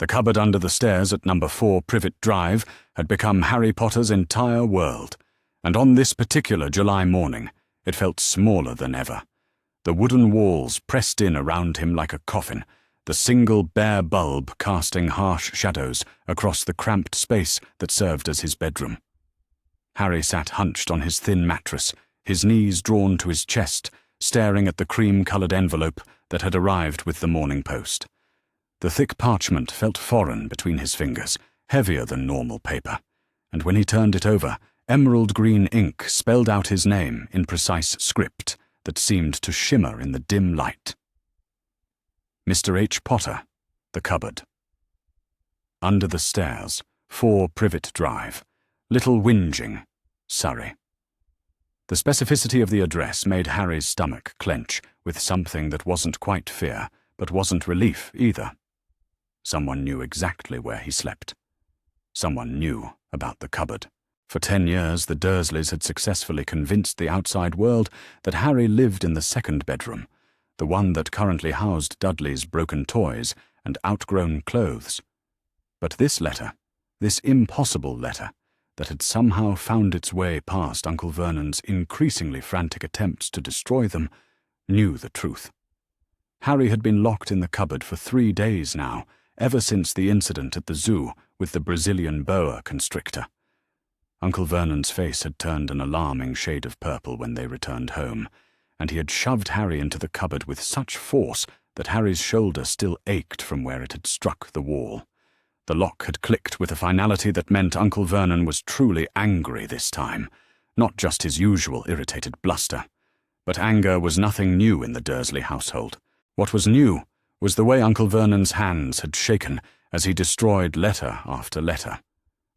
The cupboard under the stairs at number 4 Privet Drive had become Harry Potter's entire world, and on this particular July morning, it felt smaller than ever. The wooden walls pressed in around him like a coffin, the single bare bulb casting harsh shadows across the cramped space that served as his bedroom. Harry sat hunched on his thin mattress, his knees drawn to his chest, staring at the cream-coloured envelope that had arrived with the morning post. The thick parchment felt foreign between his fingers, heavier than normal paper, and when he turned it over, emerald green ink spelled out his name in precise script that seemed to shimmer in the dim light. Mr. H. Potter, The Cupboard. Under the stairs, 4 Privet Drive, Little Whinging, Surrey. The specificity of the address made Harry's stomach clench with something that wasn't quite fear, but wasn't relief either. Someone knew exactly where he slept. Someone knew about the cupboard. For 10 years, the Dursleys had successfully convinced the outside world that Harry lived in the second bedroom, the one that currently housed Dudley's broken toys and outgrown clothes. But this letter, this impossible letter, that had somehow found its way past Uncle Vernon's increasingly frantic attempts to destroy them, knew the truth. Harry had been locked in the cupboard for 3 days now, ever since the incident at the zoo with the Brazilian boa constrictor. Uncle Vernon's face had turned an alarming shade of purple when they returned home, and he had shoved Harry into the cupboard with such force that Harry's shoulder still ached from where it had struck the wall. The lock had clicked with a finality that meant Uncle Vernon was truly angry this time, not just his usual irritated bluster. But anger was nothing new in the Dursley household. What was new was the way Uncle Vernon's hands had shaken as he destroyed letter after letter,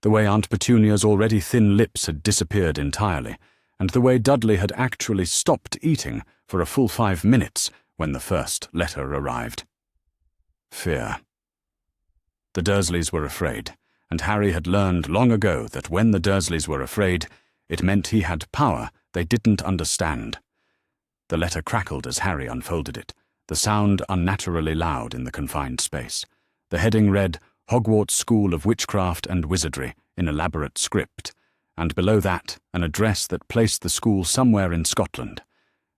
the way Aunt Petunia's already thin lips had disappeared entirely, and the way Dudley had actually stopped eating for a full 5 minutes when the first letter arrived. Fear. The Dursleys were afraid, and Harry had learned long ago that when the Dursleys were afraid, it meant he had power they didn't understand. The letter crackled as Harry unfolded it, the sound unnaturally loud in the confined space. The heading read, Hogwarts School of Witchcraft and Wizardry, in elaborate script, and below that, an address that placed the school somewhere in Scotland.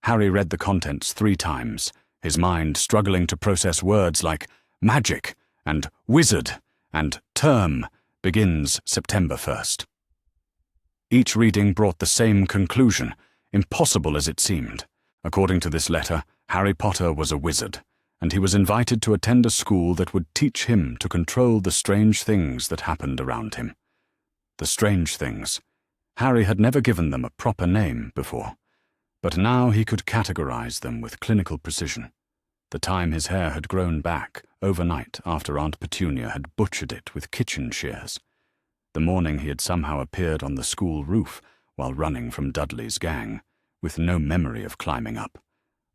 Harry read the contents 3 times, his mind struggling to process words like magic and wizard and term begins September 1st. Each reading brought the same conclusion, impossible as it seemed. According to this letter, Harry Potter was a wizard, and he was invited to attend a school that would teach him to control the strange things that happened around him. The strange things. Harry had never given them a proper name before, but now he could categorize them with clinical precision. The time his hair had grown back overnight after Aunt Petunia had butchered it with kitchen shears. The morning he had somehow appeared on the school roof while running from Dudley's gang, with no memory of climbing up.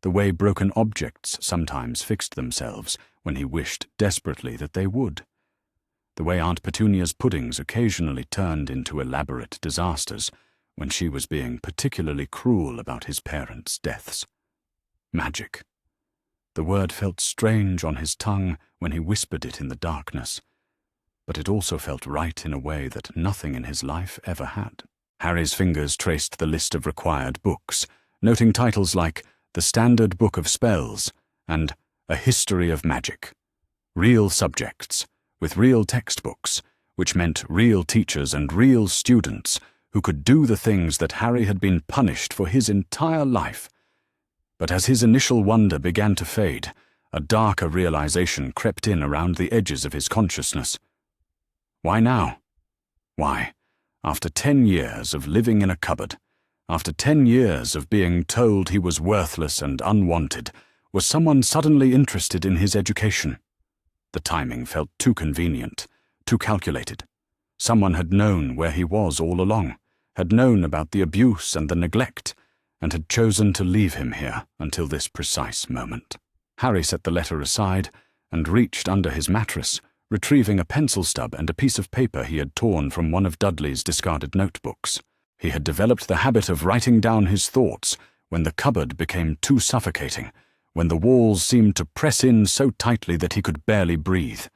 The way broken objects sometimes fixed themselves when he wished desperately that they would. The way Aunt Petunia's puddings occasionally turned into elaborate disasters when she was being particularly cruel about his parents' deaths. Magic. The word felt strange on his tongue when he whispered it in the darkness, but it also felt right in a way that nothing in his life ever had. Harry's fingers traced the list of required books, noting titles like The Standard Book of Spells and A History of Magic. Real subjects, with real textbooks, which meant real teachers and real students who could do the things that Harry had been punished for his entire life. But as his initial wonder began to fade, a darker realization crept in around the edges of his consciousness. Why now? Why, after 10 years of living in a cupboard, after 10 years of being told he was worthless and unwanted, was someone suddenly interested in his education? The timing felt too convenient, too calculated. Someone had known where he was all along, had known about the abuse and the neglect, and had chosen to leave him here until this precise moment. Harry set the letter aside and reached under his mattress, retrieving a pencil stub and a piece of paper he had torn from one of Dudley's discarded notebooks. He had developed the habit of writing down his thoughts when the cupboard became too suffocating, when the walls seemed to press in so tightly that he could barely breathe.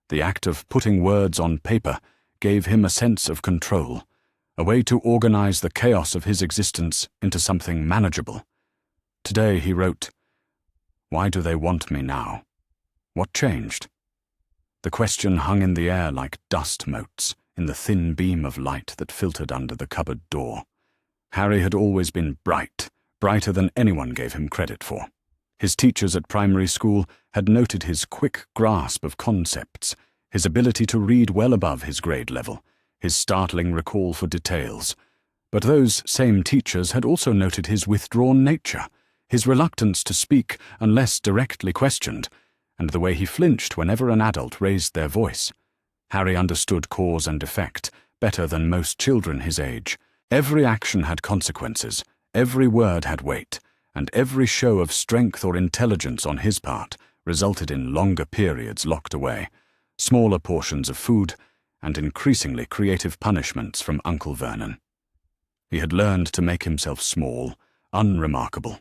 The act of putting words on paper gave him a sense of control, a way to organize the chaos of his existence into something manageable. Today he wrote, "Why do they want me now? What changed?" The question hung in the air like dust motes in the thin beam of light that filtered under the cupboard door. Harry had always been bright, brighter than anyone gave him credit for. His teachers at primary school had noted his quick grasp of concepts, his ability to read well above his grade level, his startling recall for details. But those same teachers had also noted his withdrawn nature, his reluctance to speak unless directly questioned, and the way he flinched whenever an adult raised their voice. Harry understood cause and effect better than most children his age. Every action had consequences, every word had weight, and every show of strength or intelligence on his part resulted in longer periods locked away, smaller portions of food, and increasingly creative punishments from Uncle Vernon. He had learned to make himself small, unremarkable,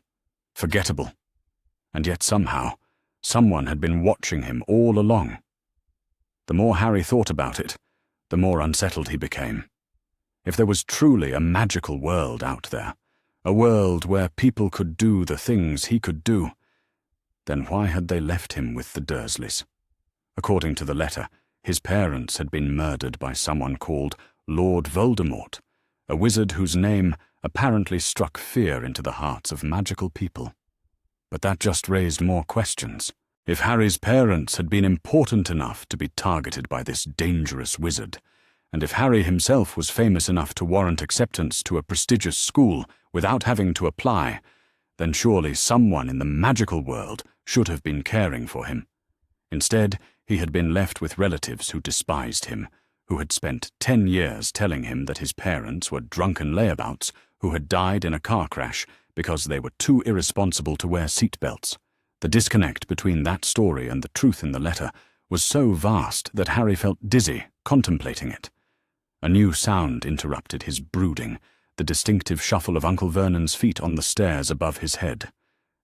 forgettable, and yet somehow, someone had been watching him all along. The more Harry thought about it, the more unsettled he became. If there was truly a magical world out there, a world where people could do the things he could do, then why had they left him with the Dursleys? According to the letter, his parents had been murdered by someone called Lord Voldemort, a wizard whose name apparently struck fear into the hearts of magical people. But that just raised more questions. If Harry's parents had been important enough to be targeted by this dangerous wizard, and if Harry himself was famous enough to warrant acceptance to a prestigious school without having to apply, then surely someone in the magical world should have been caring for him. Instead, he had been left with relatives who despised him, who had spent 10 years telling him that his parents were drunken layabouts who had died in a car crash because they were too irresponsible to wear seatbelts. The disconnect between that story and the truth in the letter was so vast that Harry felt dizzy contemplating it. A new sound interrupted his brooding, the distinctive shuffle of Uncle Vernon's feet on the stairs above his head.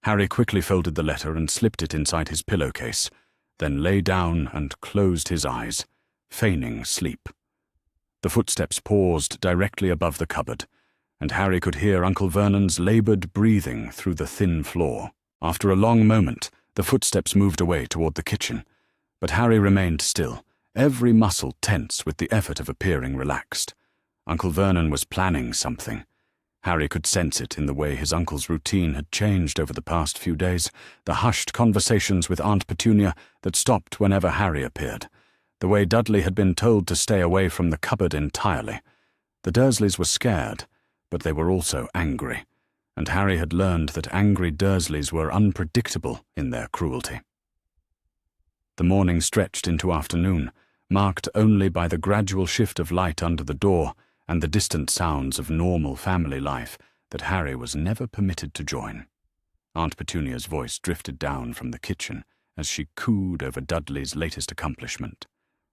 Harry quickly folded the letter and slipped it inside his pillowcase, then lay down and closed his eyes, feigning sleep. The footsteps paused directly above the cupboard, and Harry could hear Uncle Vernon's laboured breathing through the thin floor. After a long moment, the footsteps moved away toward the kitchen, but Harry remained still, every muscle tense with the effort of appearing relaxed. Uncle Vernon was planning something. Harry could sense it in the way his uncle's routine had changed over the past few days, the hushed conversations with Aunt Petunia that stopped whenever Harry appeared, the way Dudley had been told to stay away from the cupboard entirely. The Dursleys were scared, but they were also angry, and Harry had learned that angry Dursleys were unpredictable in their cruelty. The morning stretched into afternoon, marked only by the gradual shift of light under the door and the distant sounds of normal family life that Harry was never permitted to join. Aunt Petunia's voice drifted down from the kitchen as she cooed over Dudley's latest accomplishment,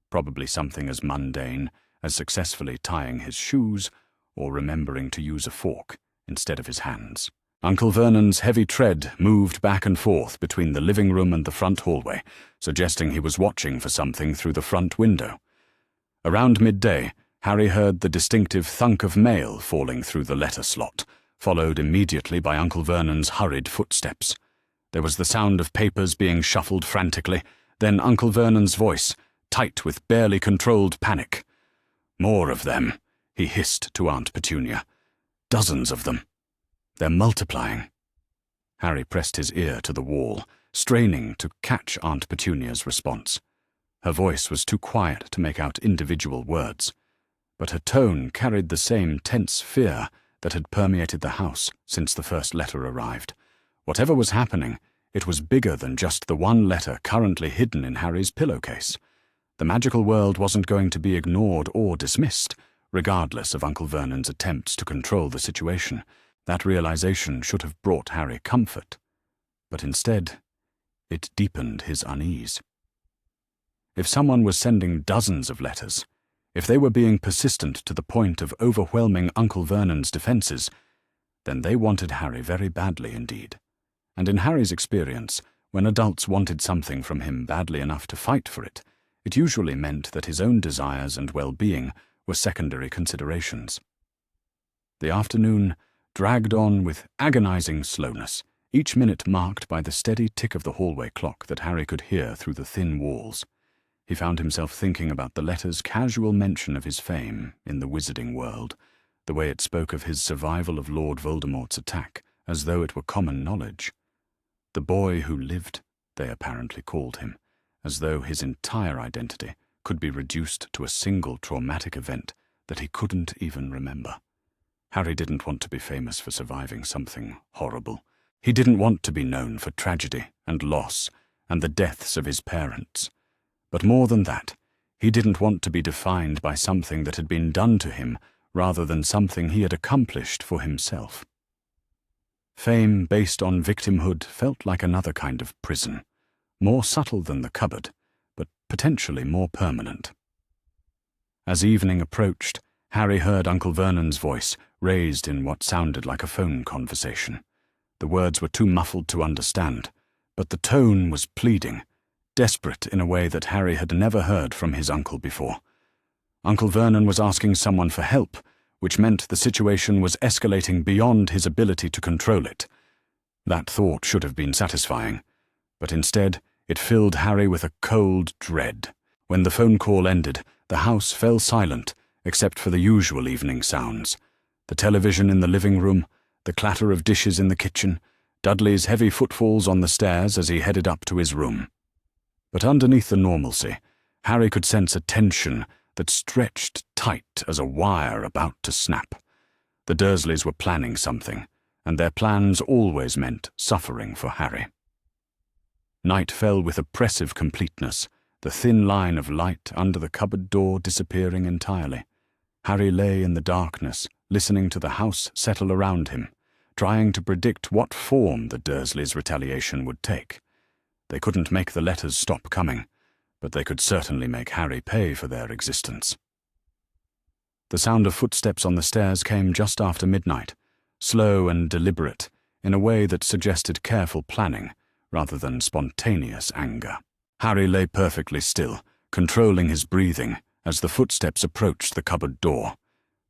probably something as mundane as successfully tying his shoes or remembering to use a fork instead of his hands. Uncle Vernon's heavy tread moved back and forth between the living room and the front hallway, suggesting he was watching for something through the front window. Around midday, Harry heard the distinctive thunk of mail falling through the letter slot, followed immediately by Uncle Vernon's hurried footsteps. There was the sound of papers being shuffled frantically, then Uncle Vernon's voice, tight with barely controlled panic. "More of them," he hissed to Aunt Petunia. "Dozens of them. They're multiplying." Harry pressed his ear to the wall, straining to catch Aunt Petunia's response. Her voice was too quiet to make out individual words, but her tone carried the same tense fear that had permeated the house since the first letter arrived. Whatever was happening, it was bigger than just the one letter currently hidden in Harry's pillowcase. The magical world wasn't going to be ignored or dismissed, regardless of Uncle Vernon's attempts to control the situation. That realization should have brought Harry comfort, but instead, it deepened his unease. If someone was sending dozens of letters, if they were being persistent to the point of overwhelming Uncle Vernon's defenses, then they wanted Harry very badly indeed. And in Harry's experience, when adults wanted something from him badly enough to fight for it, It usually meant that his own desires and well-being were secondary considerations. The afternoon dragged on with agonizing slowness, each minute marked by the steady tick of the hallway clock that Harry could hear through the thin walls. He found himself thinking about the letter's casual mention of his fame in the wizarding world, the way it spoke of his survival of Lord Voldemort's attack, as though it were common knowledge. The boy who lived, they apparently called him, as though his entire identity could be reduced to a single traumatic event that he couldn't even remember. Harry didn't want to be famous for surviving something horrible. He didn't want to be known for tragedy and loss and the deaths of his parents. But more than that, he didn't want to be defined by something that had been done to him rather than something he had accomplished for himself. Fame based on victimhood felt like another kind of prison, more subtle than the cupboard, but potentially more permanent. As evening approached, Harry heard Uncle Vernon's voice raised in what sounded like a phone conversation. The words were too muffled to understand, but the tone was pleading, desperate in a way that Harry had never heard from his uncle before. Uncle Vernon was asking someone for help, which meant the situation was escalating beyond his ability to control it. That thought should have been satisfying, but instead it filled Harry with a cold dread. When the phone call ended, the house fell silent, except for the usual evening sounds. The television in the living room, the clatter of dishes in the kitchen, Dudley's heavy footfalls on the stairs as he headed up to his room. But underneath the normalcy, Harry could sense a tension that stretched tight as a wire about to snap. The Dursleys were planning something, and their plans always meant suffering for Harry. Night fell with oppressive completeness, the thin line of light under the cupboard door disappearing entirely. Harry lay in the darkness, listening to the house settle around him, trying to predict what form the Dursleys' retaliation would take. They couldn't make the letters stop coming, but they could certainly make Harry pay for their existence. The sound of footsteps on the stairs came just after midnight, slow and deliberate, in a way that suggested careful planning rather than spontaneous anger. Harry lay perfectly still, controlling his breathing as the footsteps approached the cupboard door.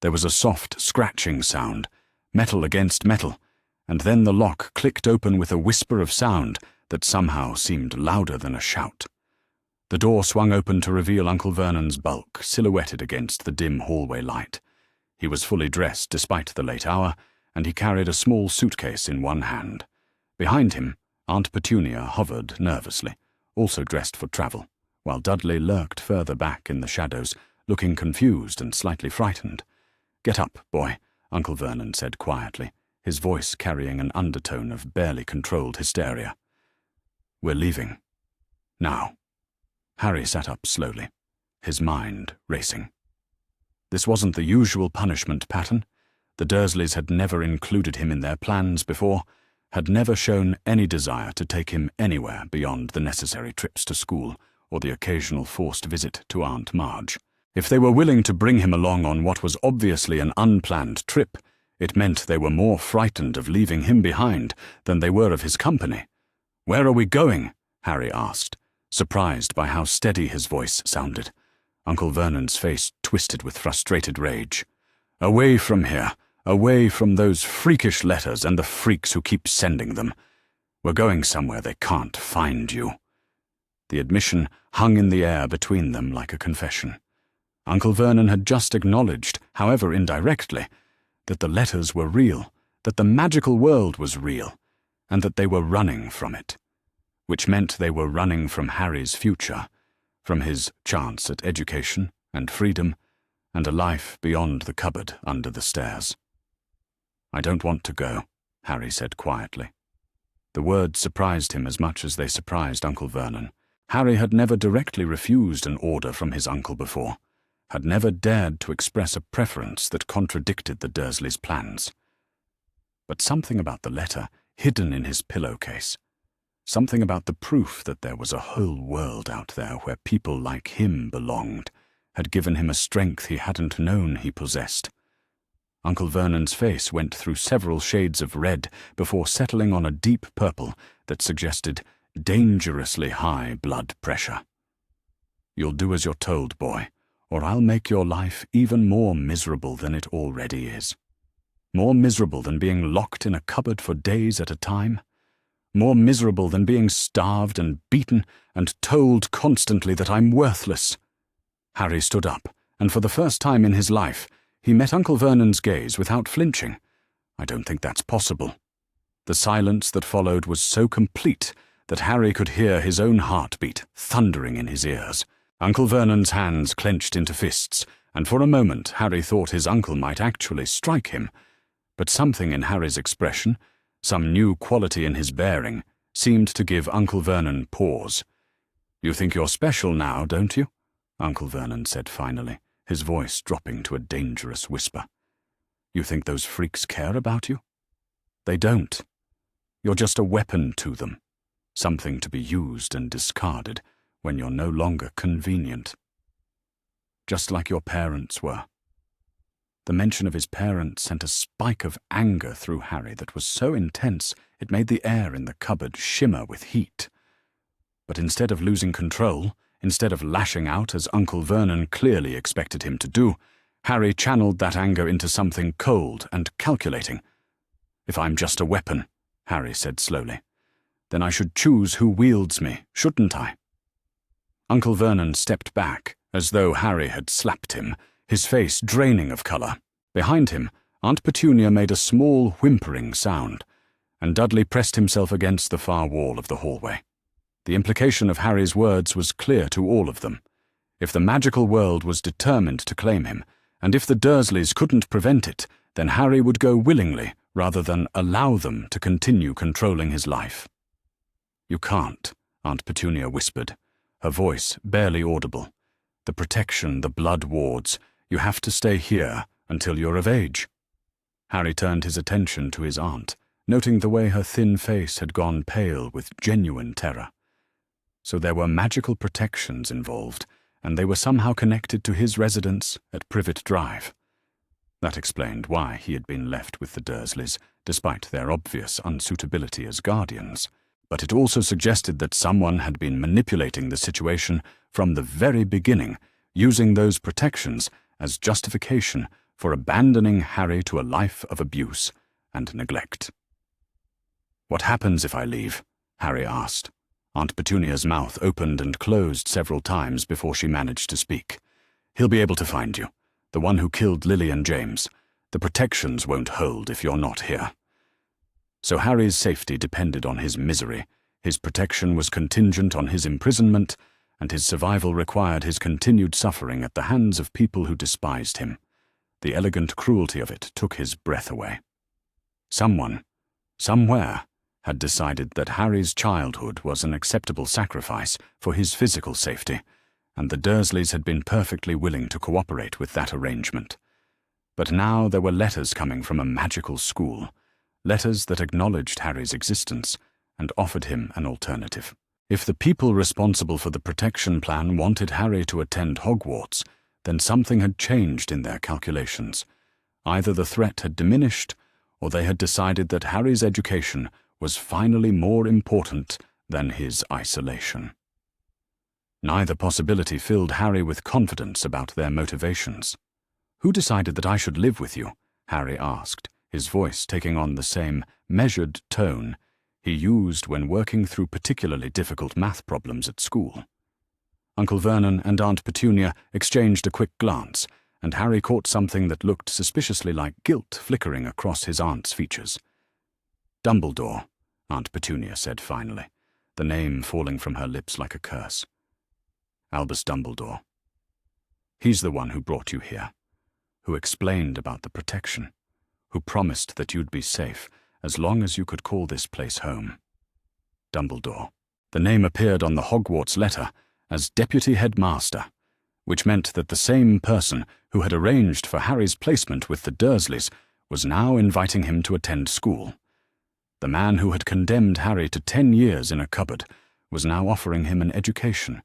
There was a soft scratching sound, metal against metal, and then the lock clicked open with a whisper of sound that somehow seemed louder than a shout. The door swung open to reveal Uncle Vernon's bulk, silhouetted against the dim hallway light. He was fully dressed despite the late hour, and he carried a small suitcase in one hand. Behind him, Aunt Petunia hovered nervously, also dressed for travel, while Dudley lurked further back in the shadows, looking confused and slightly frightened. "Get up, boy," Uncle Vernon said quietly, his voice carrying an undertone of barely controlled hysteria. "We're leaving. Now." Harry sat up slowly, his mind racing. This wasn't the usual punishment pattern. The Dursleys had never included him in their plans before, had never shown any desire to take him anywhere beyond the necessary trips to school or the occasional forced visit to Aunt Marge. If they were willing to bring him along on what was obviously an unplanned trip, it meant they were more frightened of leaving him behind than they were of his company. "Where are we going?" Harry asked, surprised by how steady his voice sounded. Uncle Vernon's face twisted with frustrated rage. "Away from here, away from those freakish letters and the freaks who keep sending them. We're going somewhere they can't find you." The admission hung in the air between them like a confession. Uncle Vernon had just acknowledged, however indirectly, that the letters were real, that the magical world was real, and that they were running from it, which meant they were running from Harry's future, from his chance at education and freedom, and a life beyond the cupboard under the stairs. "I don't want to go," Harry said quietly. The words surprised him as much as they surprised Uncle Vernon. Harry had never directly refused an order from his uncle before, had never dared to express a preference that contradicted the Dursleys' plans. But something about the letter hidden in his pillowcase, something about the proof that there was a whole world out there where people like him belonged, had given him a strength he hadn't known he possessed. Uncle Vernon's face went through several shades of red before settling on a deep purple that suggested dangerously high blood pressure. You'll do as you're told, boy, or I'll make your life even more miserable than it already is. More miserable than being locked in a cupboard for days at a time. More miserable than being starved and beaten and told constantly that I'm worthless." Harry stood up, and for the first time in his life, he met Uncle Vernon's gaze without flinching. "I don't think that's possible." The silence that followed was so complete that Harry could hear his own heartbeat thundering in his ears. Uncle Vernon's hands clenched into fists, and for a moment Harry thought his uncle might actually strike him. But something in Harry's expression, some new quality in his bearing, seemed to give Uncle Vernon pause. "You think you're special now, don't you?" Uncle Vernon said finally, his voice dropping to a dangerous whisper. "You think those freaks care about you? They don't. You're just a weapon to them, something to be used and discarded when you're no longer convenient. Just like your parents were." The mention of his parents sent a spike of anger through Harry that was so intense it made the air in the cupboard shimmer with heat. But instead of losing control, instead of lashing out as Uncle Vernon clearly expected him to do, Harry channeled that anger into something cold and calculating. "If I'm just a weapon," Harry said slowly, "then I should choose who wields me, shouldn't I?" Uncle Vernon stepped back, as though Harry had slapped him, his face draining of colour. Behind him, Aunt Petunia made a small whimpering sound, and Dudley pressed himself against the far wall of the hallway. The implication of Harry's words was clear to all of them. If the magical world was determined to claim him, and if the Dursleys couldn't prevent it, then Harry would go willingly rather than allow them to continue controlling his life. "You can't," Aunt Petunia whispered, her voice barely audible. "The protection, the blood wards, you have to stay here until you're of age." Harry turned his attention to his aunt, noting the way her thin face had gone pale with genuine terror. So there were magical protections involved, and they were somehow connected to his residence at Privet Drive. That explained why he had been left with the Dursleys, despite their obvious unsuitability as guardians. But it also suggested that someone had been manipulating the situation from the very beginning, using those protections as justification for abandoning Harry to a life of abuse and neglect. "What happens if I leave?" Harry asked. Aunt Petunia's mouth opened and closed several times before she managed to speak. "He'll be able to find you, the one who killed Lily and James. The protections won't hold if you're not here." So Harry's safety depended on his misery, his protection was contingent on his imprisonment, and his survival required his continued suffering at the hands of people who despised him. The elegant cruelty of it took his breath away. Someone, somewhere, had decided that Harry's childhood was an acceptable sacrifice for his physical safety, and the Dursleys had been perfectly willing to cooperate with that arrangement. But now there were letters coming from a magical school, letters that acknowledged Harry's existence and offered him an alternative. If the people responsible for the protection plan wanted Harry to attend Hogwarts, then something had changed in their calculations. Either the threat had diminished, or they had decided that Harry's education was finally more important than his isolation. Neither possibility filled Harry with confidence about their motivations. "Who decided that I should live with you?" Harry asked, his voice taking on the same measured tone he used when working through particularly difficult math problems at school. Uncle Vernon and Aunt Petunia exchanged a quick glance, and Harry caught something that looked suspiciously like guilt flickering across his aunt's features. "Dumbledore," Aunt Petunia said finally, the name falling from her lips like a curse. "Albus Dumbledore. He's the one who brought you here, who explained about the protection, who promised that you'd be safe as long as you could call this place home. Dumbledore." The name appeared on the Hogwarts letter as Deputy Headmaster, which meant that the same person who had arranged for Harry's placement with the Dursleys was now inviting him to attend school. The man who had condemned Harry to 10 years in a cupboard was now offering him an education,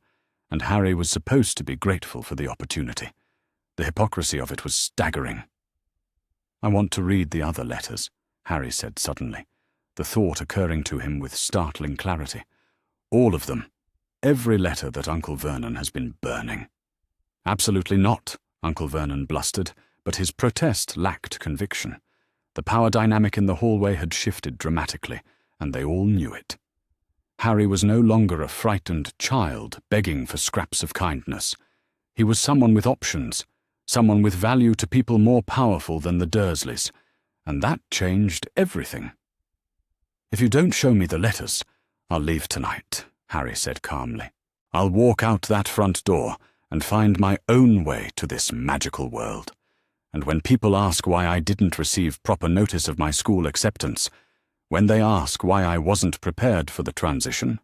and Harry was supposed to be grateful for the opportunity. The hypocrisy of it was staggering. "I want to read the other letters," Harry said suddenly, the thought occurring to him with startling clarity. "All of them." every letter that Uncle Vernon has been burning." "Absolutely not," Uncle Vernon blustered, but his protest lacked conviction. The power dynamic in the hallway had shifted dramatically, and they all knew it. Harry was no longer a frightened child begging for scraps of kindness. He was someone with options, someone with value to people more powerful than the Dursleys, and that changed everything. "If you don't show me the letters, I'll leave tonight," Harry said calmly. "I'll walk out that front door and find my own way to this magical world. And when people ask why I didn't receive proper notice of my school acceptance, when they ask why I wasn't prepared for the transition,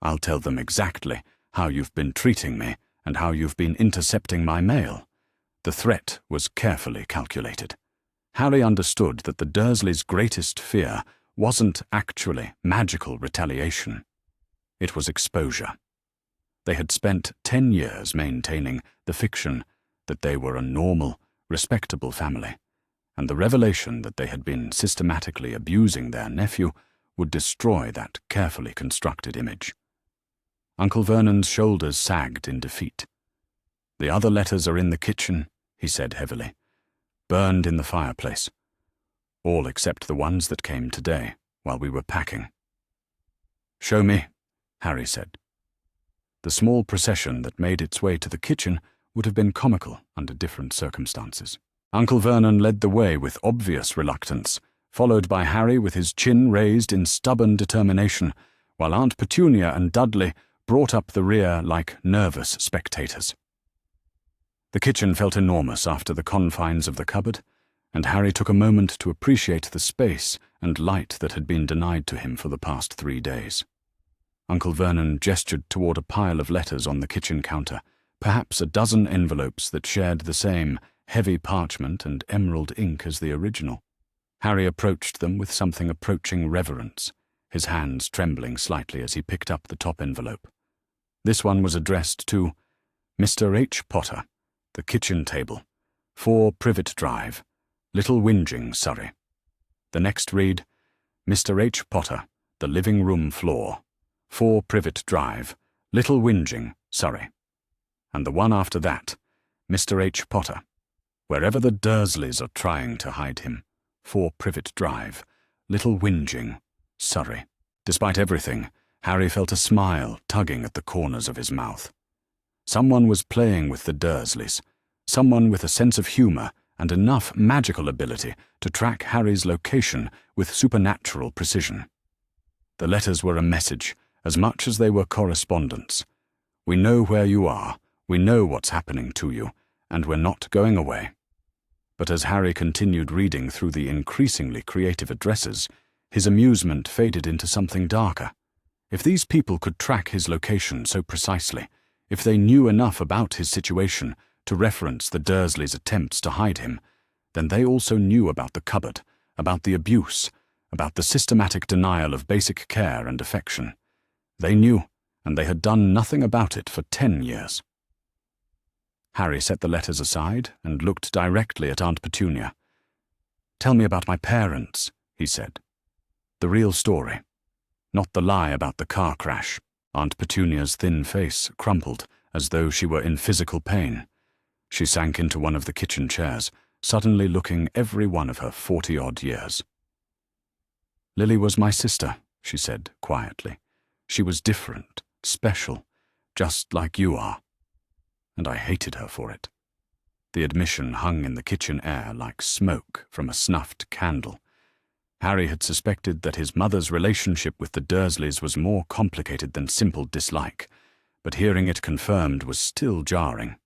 I'll tell them exactly how you've been treating me and how you've been intercepting my mail." The threat was carefully calculated. Harry understood that the Dursleys' greatest fear wasn't actually magical retaliation. It was exposure. They had spent 10 years maintaining the fiction that they were a normal, respectable family, and the revelation that they had been systematically abusing their nephew would destroy that carefully constructed image. Uncle Vernon's shoulders sagged in defeat. "The other letters are in the kitchen," he said heavily, "burned in the fireplace. All except the ones that came today, while we were packing." "Show me," Harry said. The small procession that made its way to the kitchen would have been comical under different circumstances. Uncle Vernon led the way with obvious reluctance, followed by Harry with his chin raised in stubborn determination, while Aunt Petunia and Dudley brought up the rear like nervous spectators. The kitchen felt enormous after the confines of the cupboard, and Harry took a moment to appreciate the space and light that had been denied to him for the past 3 days. Uncle Vernon gestured toward a pile of letters on the kitchen counter, perhaps a dozen envelopes that shared the same heavy parchment and emerald ink as the original. Harry approached them with something approaching reverence, his hands trembling slightly as he picked up the top envelope. This one was addressed to Mr. H. Potter, the kitchen table, 4 Privet Drive, Little Whinging, Surrey. The next read, Mr. H. Potter, the living room floor, 4 Privet Drive, Little Whinging, Surrey. And the one after that, Mr. H. Potter, wherever the Dursleys are trying to hide him, 4 Privet Drive, Little Whinging, Surrey. Despite everything, Harry felt a smile tugging at the corners of his mouth. Someone was playing with the Dursleys, someone with a sense of humor and enough magical ability to track Harry's location with supernatural precision. The letters were a message, as much as they were correspondence. "We know where you are, we know what's happening to you, and we're not going away." But as Harry continued reading through the increasingly creative addresses, his amusement faded into something darker. If these people could track his location so precisely, if they knew enough about his situation to reference the Dursleys' attempts to hide him, then they also knew about the cupboard, about the abuse, about the systematic denial of basic care and affection. They knew, and they had done nothing about it for 10 years. Harry set the letters aside and looked directly at Aunt Petunia. "Tell me about my parents," he said. "The real story, not the lie about the car crash." Aunt Petunia's thin face crumpled as though she were in physical pain. She sank into one of the kitchen chairs, suddenly looking every one of her 40-odd years. "Lily was my sister," she said quietly. "She was different, special, just like you are. And I hated her for it." The admission hung in the kitchen air like smoke from a snuffed candle. Harry had suspected that his mother's relationship with the Dursleys was more complicated than simple dislike, but hearing it confirmed was still jarring.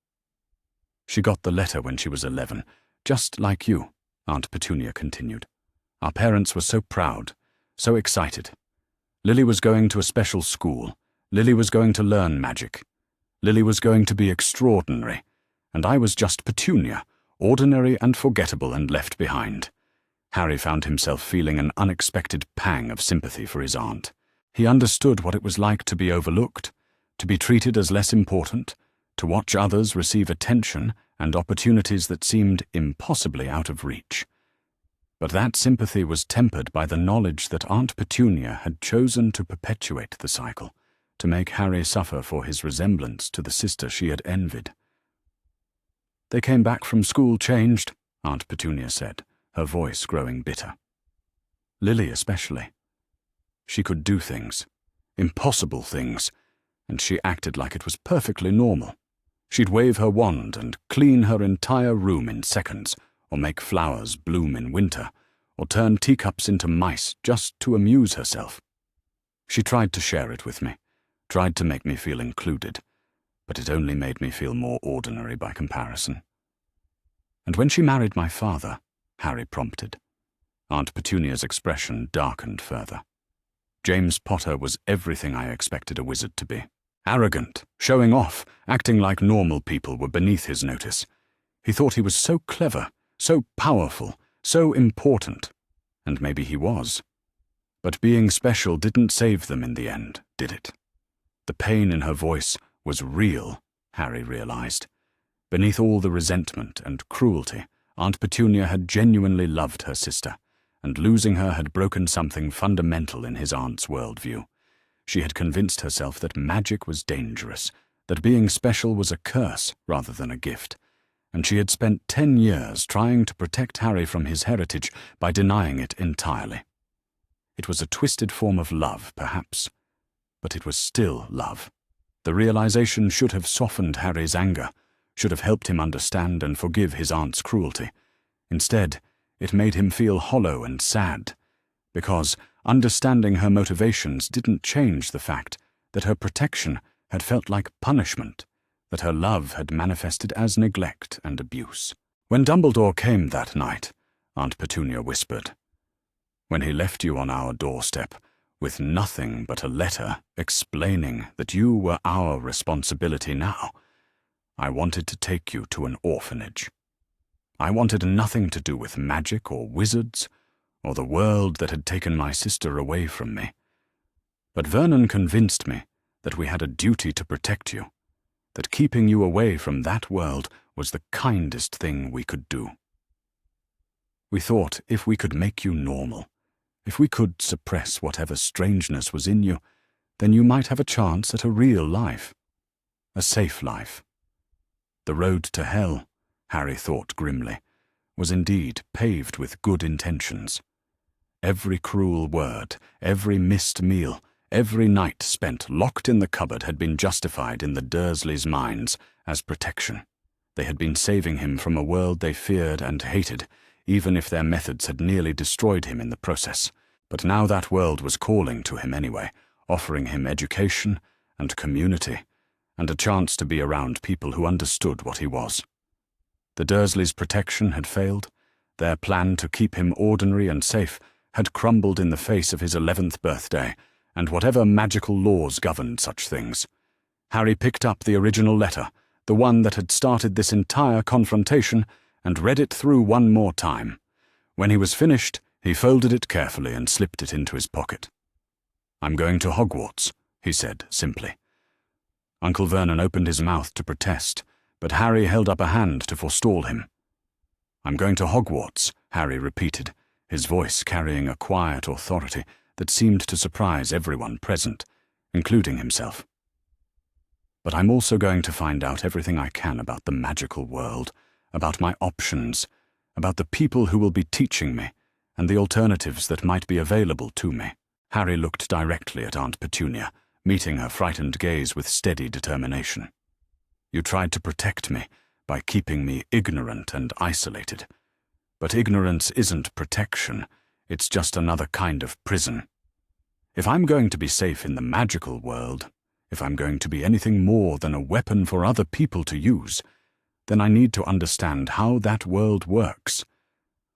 "She got the letter when she was 11, just like you," Aunt Petunia continued. "Our parents were so proud, so excited. Lily was going to a special school. Lily was going to learn magic. Lily was going to be extraordinary, and I was just Petunia, ordinary and forgettable and left behind." Harry found himself feeling an unexpected pang of sympathy for his aunt. He understood what it was like to be overlooked, to be treated as less important, to watch others receive attention and opportunities that seemed impossibly out of reach. But that sympathy was tempered by the knowledge that Aunt Petunia had chosen to perpetuate the cycle, to make Harry suffer for his resemblance to the sister she had envied. "They came back from school changed," Aunt Petunia said, her voice growing bitter. Lily especially. She could do things, impossible things, and she acted like it was perfectly normal. She'd wave her wand and clean her entire room in seconds, or make flowers bloom in winter, or turn teacups into mice just to amuse herself. She tried to share it with me, tried to make me feel included, but it only made me feel more ordinary by comparison. "And when she married my father," Harry prompted. Aunt Petunia's expression darkened further. "James Potter was everything I expected a wizard to be. Arrogant, showing off, acting like normal people were beneath his notice. He thought he was so clever, so powerful, so important. And maybe he was. But being special didn't save them in the end, did it?" The pain in her voice was real, Harry realized. Beneath all the resentment and cruelty, Aunt Petunia had genuinely loved her sister, and losing her had broken something fundamental in his aunt's worldview. She had convinced herself that magic was dangerous, that being special was a curse rather than a gift, and she had spent 10 years trying to protect Harry from his heritage by denying it entirely. It was a twisted form of love, perhaps, but it was still love. The realization should have softened Harry's anger, should have helped him understand and forgive his aunt's cruelty. Instead, it made him feel hollow and sad, because understanding her motivations didn't change the fact that her protection had felt like punishment, that her love had manifested as neglect and abuse. "When Dumbledore came that night," Aunt Petunia whispered, "when he left you on our doorstep, with nothing but a letter explaining that you were our responsibility now, I wanted to take you to an orphanage. I wanted nothing to do with magic or wizards, or the world that had taken my sister away from me. But Vernon convinced me that we had a duty to protect you, that keeping you away from that world was the kindest thing we could do. We thought if we could make you normal, if we could suppress whatever strangeness was in you, then you might have a chance at a real life, a safe life. The road to hell," Harry thought grimly, was indeed paved with good intentions. Every cruel word, every missed meal, every night spent locked in the cupboard had been justified in the Dursleys' minds as protection. They had been saving him from a world they feared and hated, even if their methods had nearly destroyed him in the process. But now that world was calling to him anyway, offering him education and community, and a chance to be around people who understood what he was. The Dursleys' protection had failed. Their plan to keep him ordinary and safe had crumbled in the face of his 11th birthday, and whatever magical laws governed such things. Harry picked up the original letter, the one that had started this entire confrontation, and read it through one more time. When he was finished, he folded it carefully and slipped it into his pocket. "I'm going to Hogwarts," he said simply. Uncle Vernon opened his mouth to protest, but Harry held up a hand to forestall him. "I'm going to Hogwarts," Harry repeated, his voice carrying a quiet authority that seemed to surprise everyone present, including himself. "But I'm also going to find out everything I can about the magical world, about my options, about the people who will be teaching me, and the alternatives that might be available to me." Harry looked directly at Aunt Petunia, meeting her frightened gaze with steady determination. "You tried to protect me by keeping me ignorant and isolated. But ignorance isn't protection, it's just another kind of prison. If I'm going to be safe in the magical world, if I'm going to be anything more than a weapon for other people to use, then I need to understand how that world works.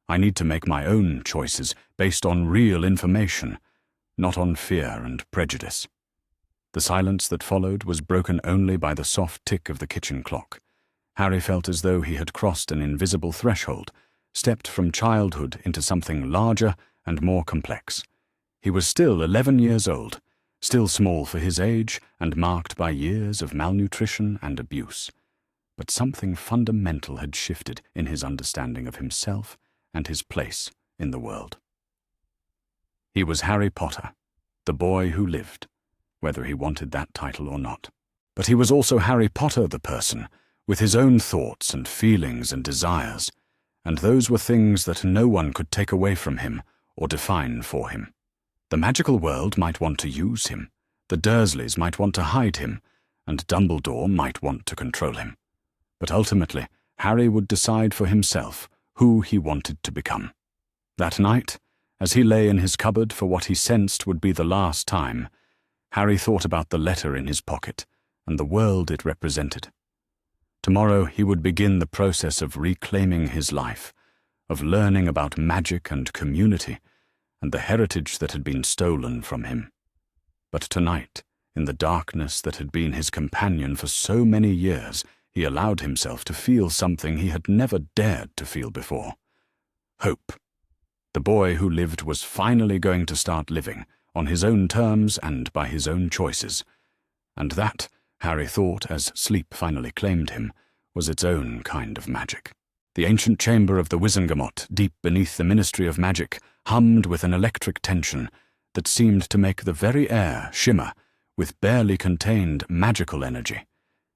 I need to make my own choices based on real information, not on fear and prejudice." The silence that followed was broken only by the soft tick of the kitchen clock. Harry felt as though he had crossed an invisible threshold, stepped from childhood into something larger and more complex. He was still 11 years old, still small for his age and marked by years of malnutrition and abuse. But something fundamental had shifted in his understanding of himself and his place in the world. He was Harry Potter, the boy who lived, whether he wanted that title or not. But he was also Harry Potter the person, with his own thoughts and feelings and desires, and those were things that no one could take away from him or define for him. The magical world might want to use him, the Dursleys might want to hide him, and Dumbledore might want to control him. But ultimately, Harry would decide for himself who he wanted to become. That night, as he lay in his cupboard for what he sensed would be the last time, Harry thought about the letter in his pocket and the world it represented. Tomorrow he would begin the process of reclaiming his life, of learning about magic and community, and the heritage that had been stolen from him. But tonight, in the darkness that had been his companion for so many years, he allowed himself to feel something he had never dared to feel before. Hope. The boy who lived was finally going to start living, on his own terms and by his own choices. And that, Harry thought as sleep finally claimed him, was its own kind of magic. The ancient chamber of the Wizengamot, deep beneath the Ministry of Magic, hummed with an electric tension that seemed to make the very air shimmer with barely contained magical energy.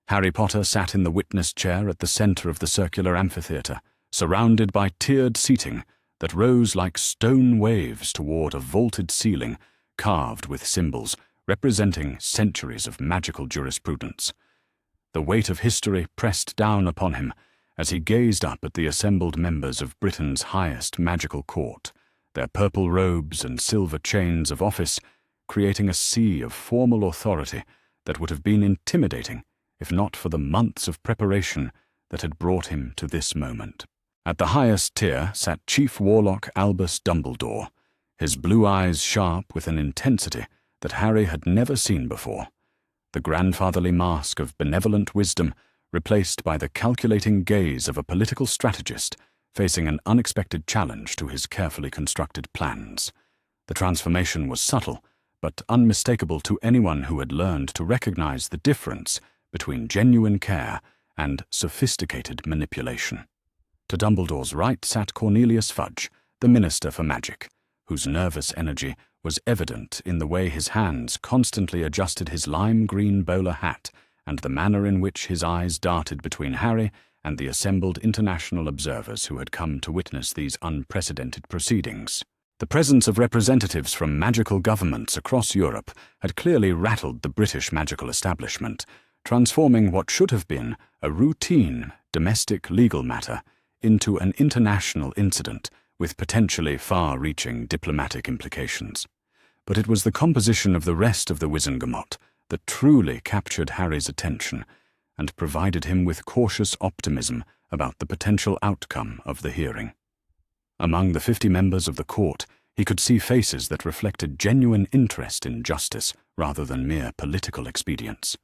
Harry Potter sat in the witness chair at the center of the circular amphitheater, surrounded by tiered seating that rose like stone waves toward a vaulted ceiling carved with symbols representing centuries of magical jurisprudence. The weight of history pressed down upon him as he gazed up at the assembled members of Britain's highest magical court, their purple robes and silver chains of office creating a sea of formal authority that would have been intimidating if not for the months of preparation that had brought him to this moment. At the highest tier sat Chief Warlock Albus Dumbledore, his blue eyes sharp with an intensity that Harry had never seen before, the grandfatherly mask of benevolent wisdom replaced by the calculating gaze of a political strategist facing an unexpected challenge to his carefully constructed plans. The transformation was subtle, but unmistakable to anyone who had learned to recognize the difference between genuine care and sophisticated manipulation. To Dumbledore's right sat Cornelius Fudge, the Minister for Magic, whose nervous energy was evident in the way his hands constantly adjusted his lime-green bowler hat and the manner in which his eyes darted between Harry and the assembled international observers who had come to witness these unprecedented proceedings. The presence of representatives from magical governments across Europe had clearly rattled the British magical establishment, transforming what should have been a routine domestic legal matter into an international incident with potentially far-reaching diplomatic implications. But it was the composition of the rest of the Wizengamot that truly captured Harry's attention and provided him with cautious optimism about the potential outcome of the hearing. Among the 50 members of the court, he could see faces that reflected genuine interest in justice rather than mere political expedience.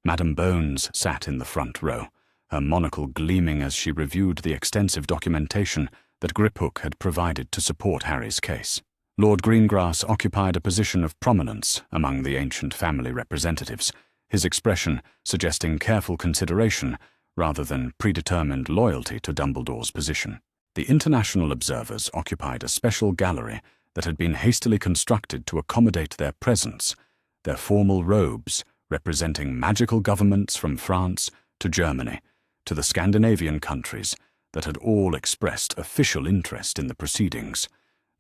Madame Bones sat in the front row, her monocle gleaming as she reviewed the extensive documentation that Griphook had provided to support Harry's case. Lord Greengrass occupied a position of prominence among the ancient family representatives, his expression suggesting careful consideration rather than predetermined loyalty to Dumbledore's position. The international observers occupied a special gallery that had been hastily constructed to accommodate their presence, their formal robes representing magical governments from France to Germany to the Scandinavian countries that had all expressed official interest in the proceedings.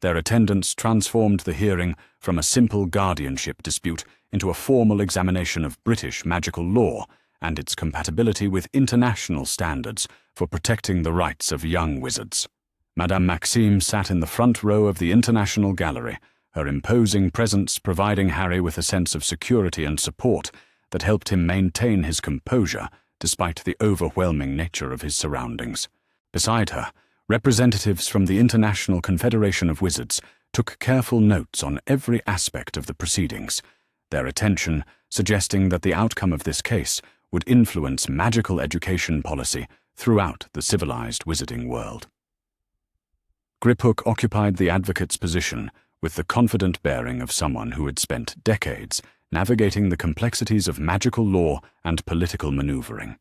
Their attendance transformed the hearing from a simple guardianship dispute into a formal examination of British magical law and its compatibility with international standards for protecting the rights of young wizards. Madame Maxime sat in the front row of the International Gallery, her imposing presence providing Harry with a sense of security and support that helped him maintain his composure despite the overwhelming nature of his surroundings. Beside her, representatives from the International Confederation of Wizards took careful notes on every aspect of the proceedings, their attention suggesting that the outcome of this case would influence magical education policy throughout the civilized wizarding world. Griphook occupied the advocate's position with the confident bearing of someone who had spent decades navigating the complexities of magical law and political maneuvering.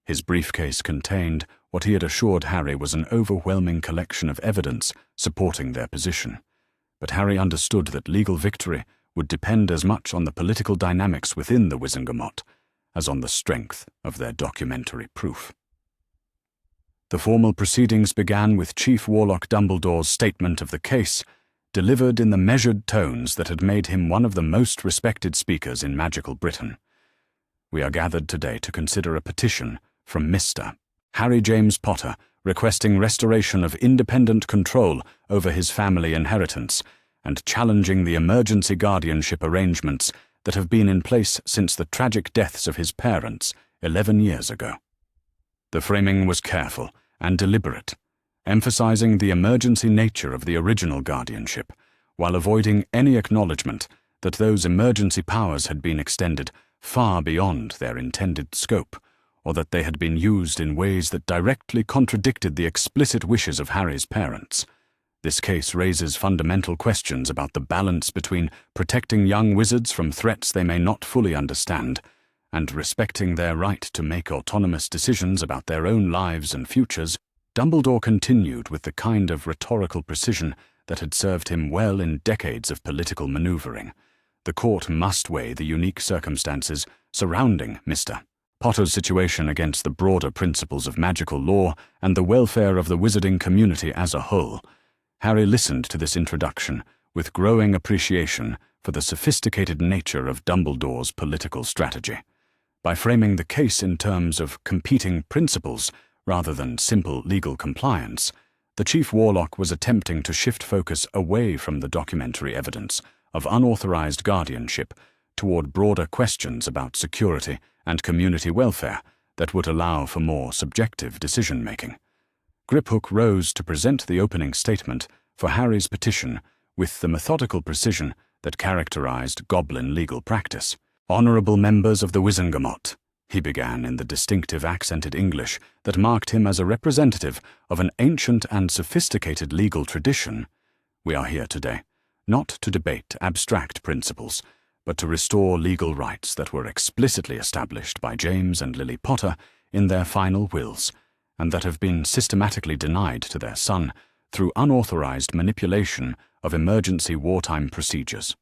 His briefcase contained what he had assured Harry was an overwhelming collection of evidence supporting their position. But Harry understood that legal victory would depend as much on the political dynamics within the Wizengamot as on the strength of their documentary proof. The formal proceedings began with Chief Warlock Dumbledore's statement of the case, delivered in the measured tones that had made him one of the most respected speakers in magical Britain. We are gathered today to consider a petition from Mr. Harry James Potter requesting restoration of independent control over his family inheritance and challenging the emergency guardianship arrangements that have been in place since the tragic deaths of his parents 11 years ago. The framing was careful and deliberate, emphasizing the emergency nature of the original guardianship, while avoiding any acknowledgement that those emergency powers had been extended far beyond their intended scope, or that they had been used in ways that directly contradicted the explicit wishes of Harry's parents. This case raises fundamental questions about the balance between protecting young wizards from threats they may not fully understand and respecting their right to make autonomous decisions about their own lives and futures. Dumbledore continued with the kind of rhetorical precision that had served him well in decades of political maneuvering. The court must weigh the unique circumstances surrounding Mr. Potter's situation against the broader principles of magical law and the welfare of the wizarding community as a whole. Harry listened to this introduction with growing appreciation for the sophisticated nature of Dumbledore's political strategy. By framing the case in terms of competing principles rather than simple legal compliance, the Chief Warlock was attempting to shift focus away from the documentary evidence of unauthorized guardianship toward broader questions about security and community welfare that would allow for more subjective decision-making. Griphook rose to present the opening statement for Harry's petition with the methodical precision that characterized Goblin legal practice. "Honorable members of the Wizengamot," he began in the distinctive accented English that marked him as a representative of an ancient and sophisticated legal tradition, "we are here today, not to debate abstract principles, but to restore legal rights that were explicitly established by James and Lily Potter in their final wills, and that have been systematically denied to their son through unauthorized manipulation of emergency wartime procedures."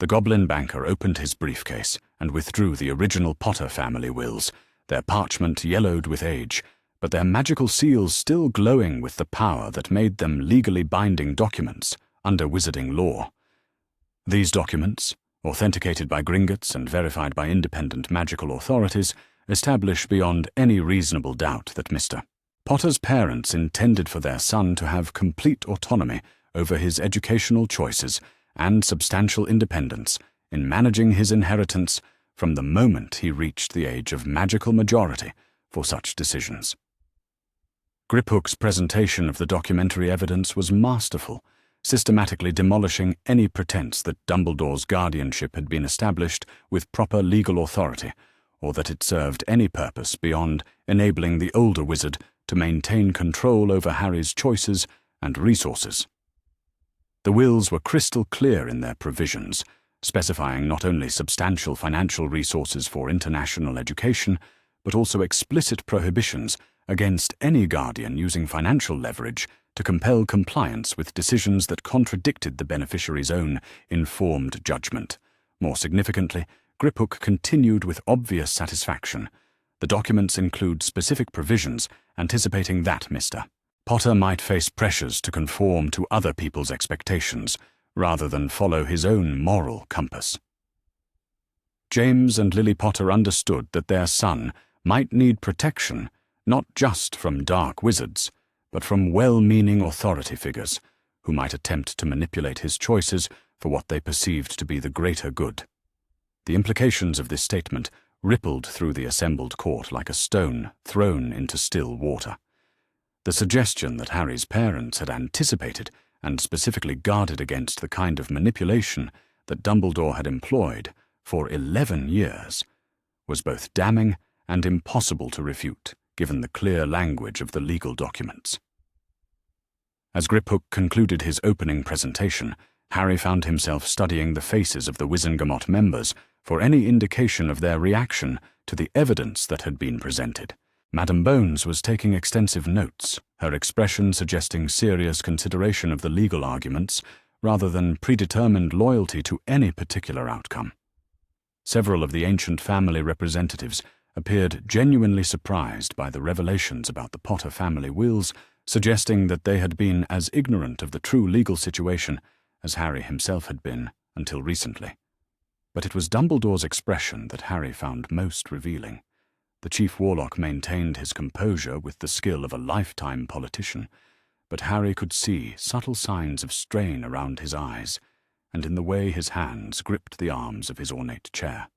The Goblin banker opened his briefcase and withdrew the original Potter family wills, their parchment yellowed with age, but their magical seals still glowing with the power that made them legally binding documents under wizarding law. These documents, authenticated by Gringotts and verified by independent magical authorities, establish beyond any reasonable doubt that Mr. Potter's parents intended for their son to have complete autonomy over his educational choices and substantial independence in managing his inheritance from the moment he reached the age of magical majority for such decisions. Griphook's presentation of the documentary evidence was masterful, systematically demolishing any pretense that Dumbledore's guardianship had been established with proper legal authority, or that it served any purpose beyond enabling the older wizard to maintain control over Harry's choices and resources. The wills were crystal clear in their provisions, specifying not only substantial financial resources for international education, but also explicit prohibitions against any guardian using financial leverage to compel compliance with decisions that contradicted the beneficiary's own informed judgment. More significantly, Griphook continued with obvious satisfaction. The documents include specific provisions anticipating that Mr. Potter might face pressures to conform to other people's expectations rather than follow his own moral compass. James and Lily Potter understood that their son might need protection not just from dark wizards, but from well-meaning authority figures who might attempt to manipulate his choices for what they perceived to be the greater good. The implications of this statement rippled through the assembled court like a stone thrown into still water. The suggestion that Harry's parents had anticipated and specifically guarded against the kind of manipulation that Dumbledore had employed for 11 years was both damning and impossible to refute, given the clear language of the legal documents. As Griphook concluded his opening presentation, Harry found himself studying the faces of the Wizengamot members for any indication of their reaction to the evidence that had been presented. Madam Bones was taking extensive notes, her expression suggesting serious consideration of the legal arguments, rather than predetermined loyalty to any particular outcome. Several of the ancient family representatives appeared genuinely surprised by the revelations about the Potter family wills, suggesting that they had been as ignorant of the true legal situation as Harry himself had been until recently. But it was Dumbledore's expression that Harry found most revealing. The Chief Warlock maintained his composure with the skill of a lifetime politician, but Harry could see subtle signs of strain around his eyes and in the way his hands gripped the arms of his ornate chair.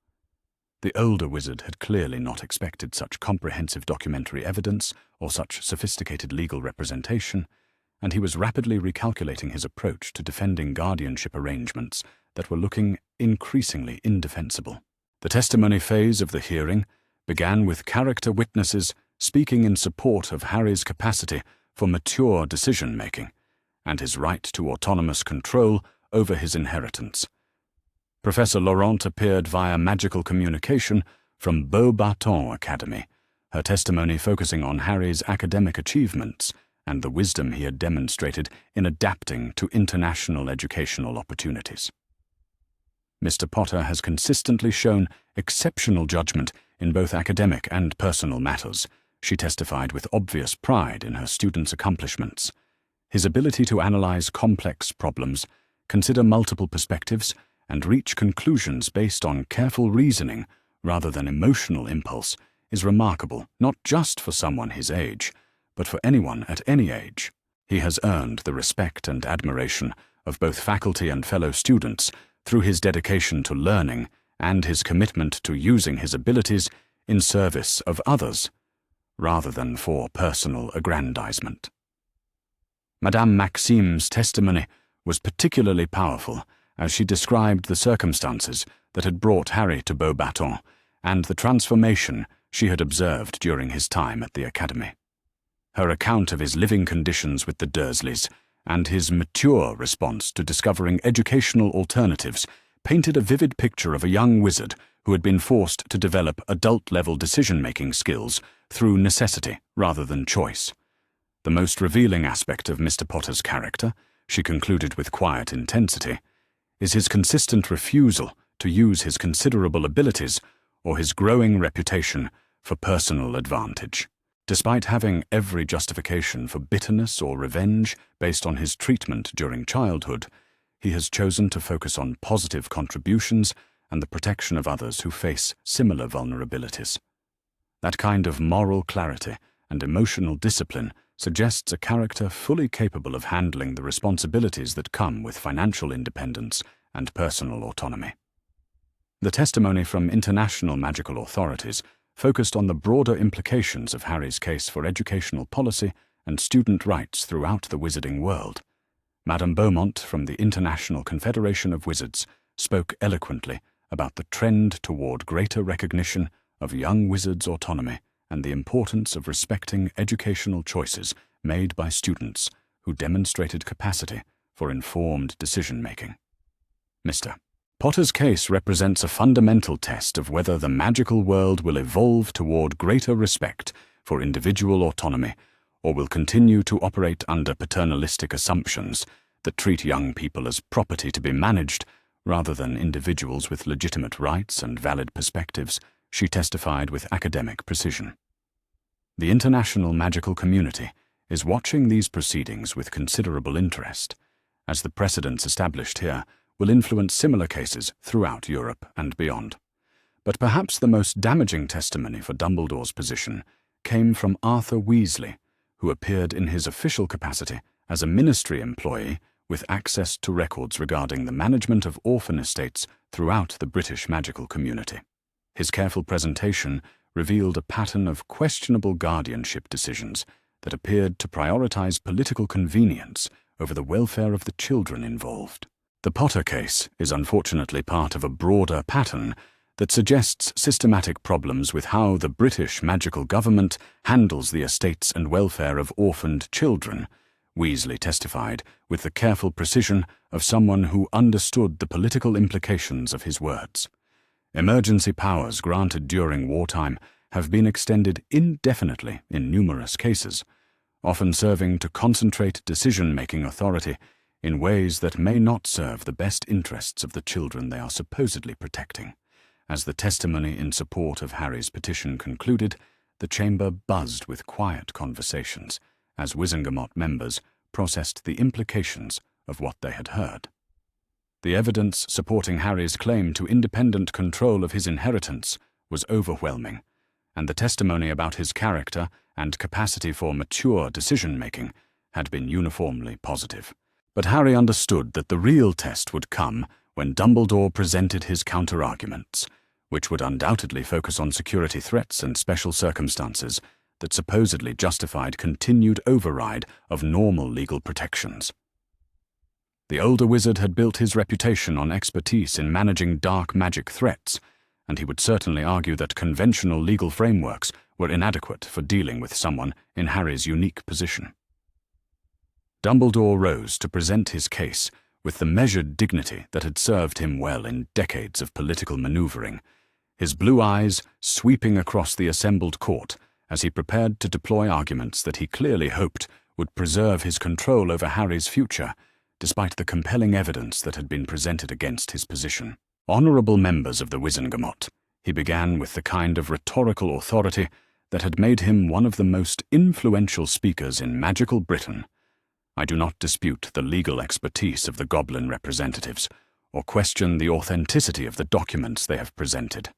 The older wizard had clearly not expected such comprehensive documentary evidence or such sophisticated legal representation, and he was rapidly recalculating his approach to defending guardianship arrangements that were looking increasingly indefensible. The testimony phase of the hearing began with character witnesses speaking in support of Harry's capacity for mature decision-making and his right to autonomous control over his inheritance. Professor Laurent appeared via magical communication from Beauxbatons Academy, her testimony focusing on Harry's academic achievements and the wisdom he had demonstrated in adapting to international educational opportunities. Mr. Potter has consistently shown exceptional judgment in both academic and personal matters, she testified with obvious pride in her students' accomplishments. His ability to analyze complex problems, consider multiple perspectives, and reach conclusions based on careful reasoning rather than emotional impulse is remarkable not just for someone his age, but for anyone at any age. He has earned the respect and admiration of both faculty and fellow students through his dedication to learning and his commitment to using his abilities in service of others, rather than for personal aggrandizement. Madame Maxime's testimony was particularly powerful as she described the circumstances that had brought Harry to Beauxbatons and the transformation she had observed during his time at the Academy. Her account of his living conditions with the Dursleys and his mature response to discovering educational alternatives painted a vivid picture of a young wizard who had been forced to develop adult-level decision-making skills through necessity rather than choice. The most revealing aspect of Mr. Potter's character, she concluded with quiet intensity, is his consistent refusal to use his considerable abilities or his growing reputation for personal advantage. Despite having every justification for bitterness or revenge based on his treatment during childhood, he has chosen to focus on positive contributions and the protection of others who face similar vulnerabilities. That kind of moral clarity and emotional discipline suggests a character fully capable of handling the responsibilities that come with financial independence and personal autonomy. The testimony from international magical authorities focused on the broader implications of Harry's case for educational policy and student rights throughout the wizarding world. Madame Beaumont from the International Confederation of Wizards spoke eloquently about the trend toward greater recognition of young wizards' autonomy and the importance of respecting educational choices made by students who demonstrated capacity for informed decision-making. Mr. Potter's case represents a fundamental test of whether the magical world will evolve toward greater respect for individual autonomy or will continue to operate under paternalistic assumptions that treat young people as property to be managed rather than individuals with legitimate rights and valid perspectives, she testified with academic precision. The international magical community is watching these proceedings with considerable interest, as the precedents established here will influence similar cases throughout Europe and beyond. But perhaps the most damaging testimony for Dumbledore's position came from Arthur Weasley, who appeared in his official capacity as a ministry employee with access to records regarding the management of orphan estates throughout the British magical community. His careful presentation revealed a pattern of questionable guardianship decisions that appeared to prioritize political convenience over the welfare of the children involved. The Potter case is unfortunately part of a broader pattern that suggests systematic problems with how the British magical government handles the estates and welfare of orphaned children, Weasley testified with the careful precision of someone who understood the political implications of his words. Emergency powers granted during wartime have been extended indefinitely in numerous cases, often serving to concentrate decision-making authority in ways that may not serve the best interests of the children they are supposedly protecting. As the testimony in support of Harry's petition concluded, the chamber buzzed with quiet conversations as Wizengamot members processed the implications of what they had heard. The evidence supporting Harry's claim to independent control of his inheritance was overwhelming, and the testimony about his character and capacity for mature decision-making had been uniformly positive. But Harry understood that the real test would come when Dumbledore presented his counter-arguments, which would undoubtedly focus on security threats and special circumstances that supposedly justified continued override of normal legal protections. The older wizard had built his reputation on expertise in managing dark magic threats, and he would certainly argue that conventional legal frameworks were inadequate for dealing with someone in Harry's unique position. Dumbledore rose to present his case with the measured dignity that had served him well in decades of political maneuvering, his blue eyes sweeping across the assembled court as he prepared to deploy arguments that he clearly hoped would preserve his control over Harry's future, despite the compelling evidence that had been presented against his position. Honourable members of the Wizengamot, he began with the kind of rhetorical authority that had made him one of the most influential speakers in magical Britain. I do not dispute the legal expertise of the Goblin representatives, or question the authenticity of the documents they have presented.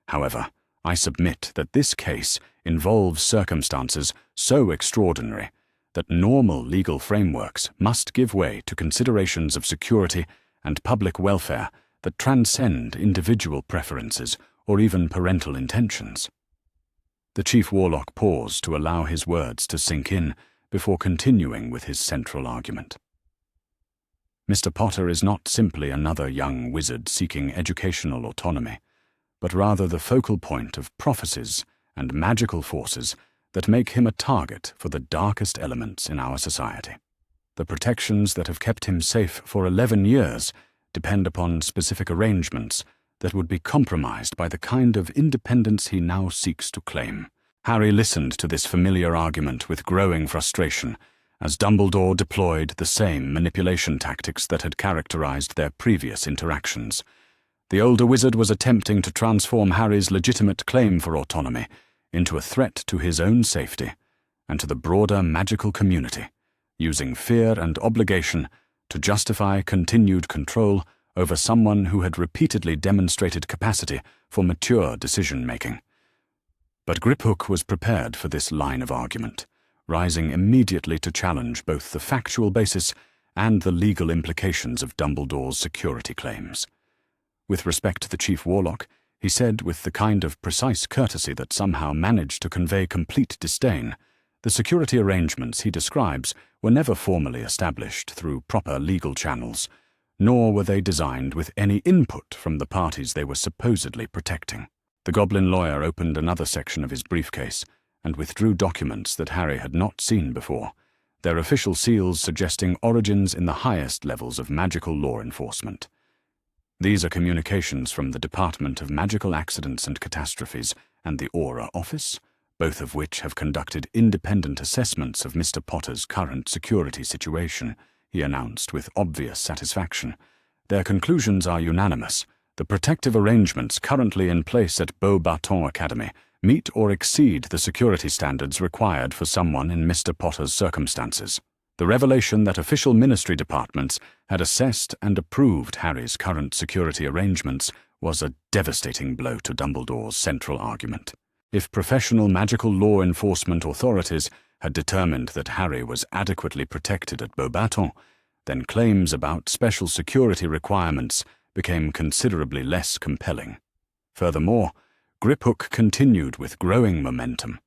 However, I submit that this case involves circumstances so extraordinary that normal legal frameworks must give way to considerations of security and public welfare that transcend individual preferences or even parental intentions. The Chief Warlock paused to allow his words to sink in before continuing with his central argument. Mr. Potter is not simply another young wizard seeking educational autonomy, but rather the focal point of prophecies and magical forces that make him a target for the darkest elements in our society. The protections that have kept him safe for 11 years depend upon specific arrangements that would be compromised by the kind of independence he now seeks to claim. Harry listened to this familiar argument with growing frustration as Dumbledore deployed the same manipulation tactics that had characterized their previous interactions. The older wizard was attempting to transform Harry's legitimate claim for autonomy into a threat to his own safety and to the broader magical community, using fear and obligation to justify continued control over someone who had repeatedly demonstrated capacity for mature decision-making. But Griphook was prepared for this line of argument, rising immediately to challenge both the factual basis and the legal implications of Dumbledore's security claims. With respect to the Chief Warlock, he said with the kind of precise courtesy that somehow managed to convey complete disdain, the security arrangements he describes were never formally established through proper legal channels, nor were they designed with any input from the parties they were supposedly protecting. The Goblin lawyer opened another section of his briefcase and withdrew documents that Harry had not seen before, their official seals suggesting origins in the highest levels of magical law enforcement. These are communications from the Department of Magical Accidents and Catastrophes and the Aura Office, both of which have conducted independent assessments of Mr. Potter's current security situation, he announced with obvious satisfaction. Their conclusions are unanimous. The protective arrangements currently in place at Beauxbatons Academy meet or exceed the security standards required for someone in Mr. Potter's circumstances. The revelation that official ministry departments had assessed and approved Harry's current security arrangements was a devastating blow to Dumbledore's central argument. If professional magical law enforcement authorities had determined that Harry was adequately protected at Beauxbatons, then claims about special security requirements became considerably less compelling. Furthermore, Griphook continued with growing momentum.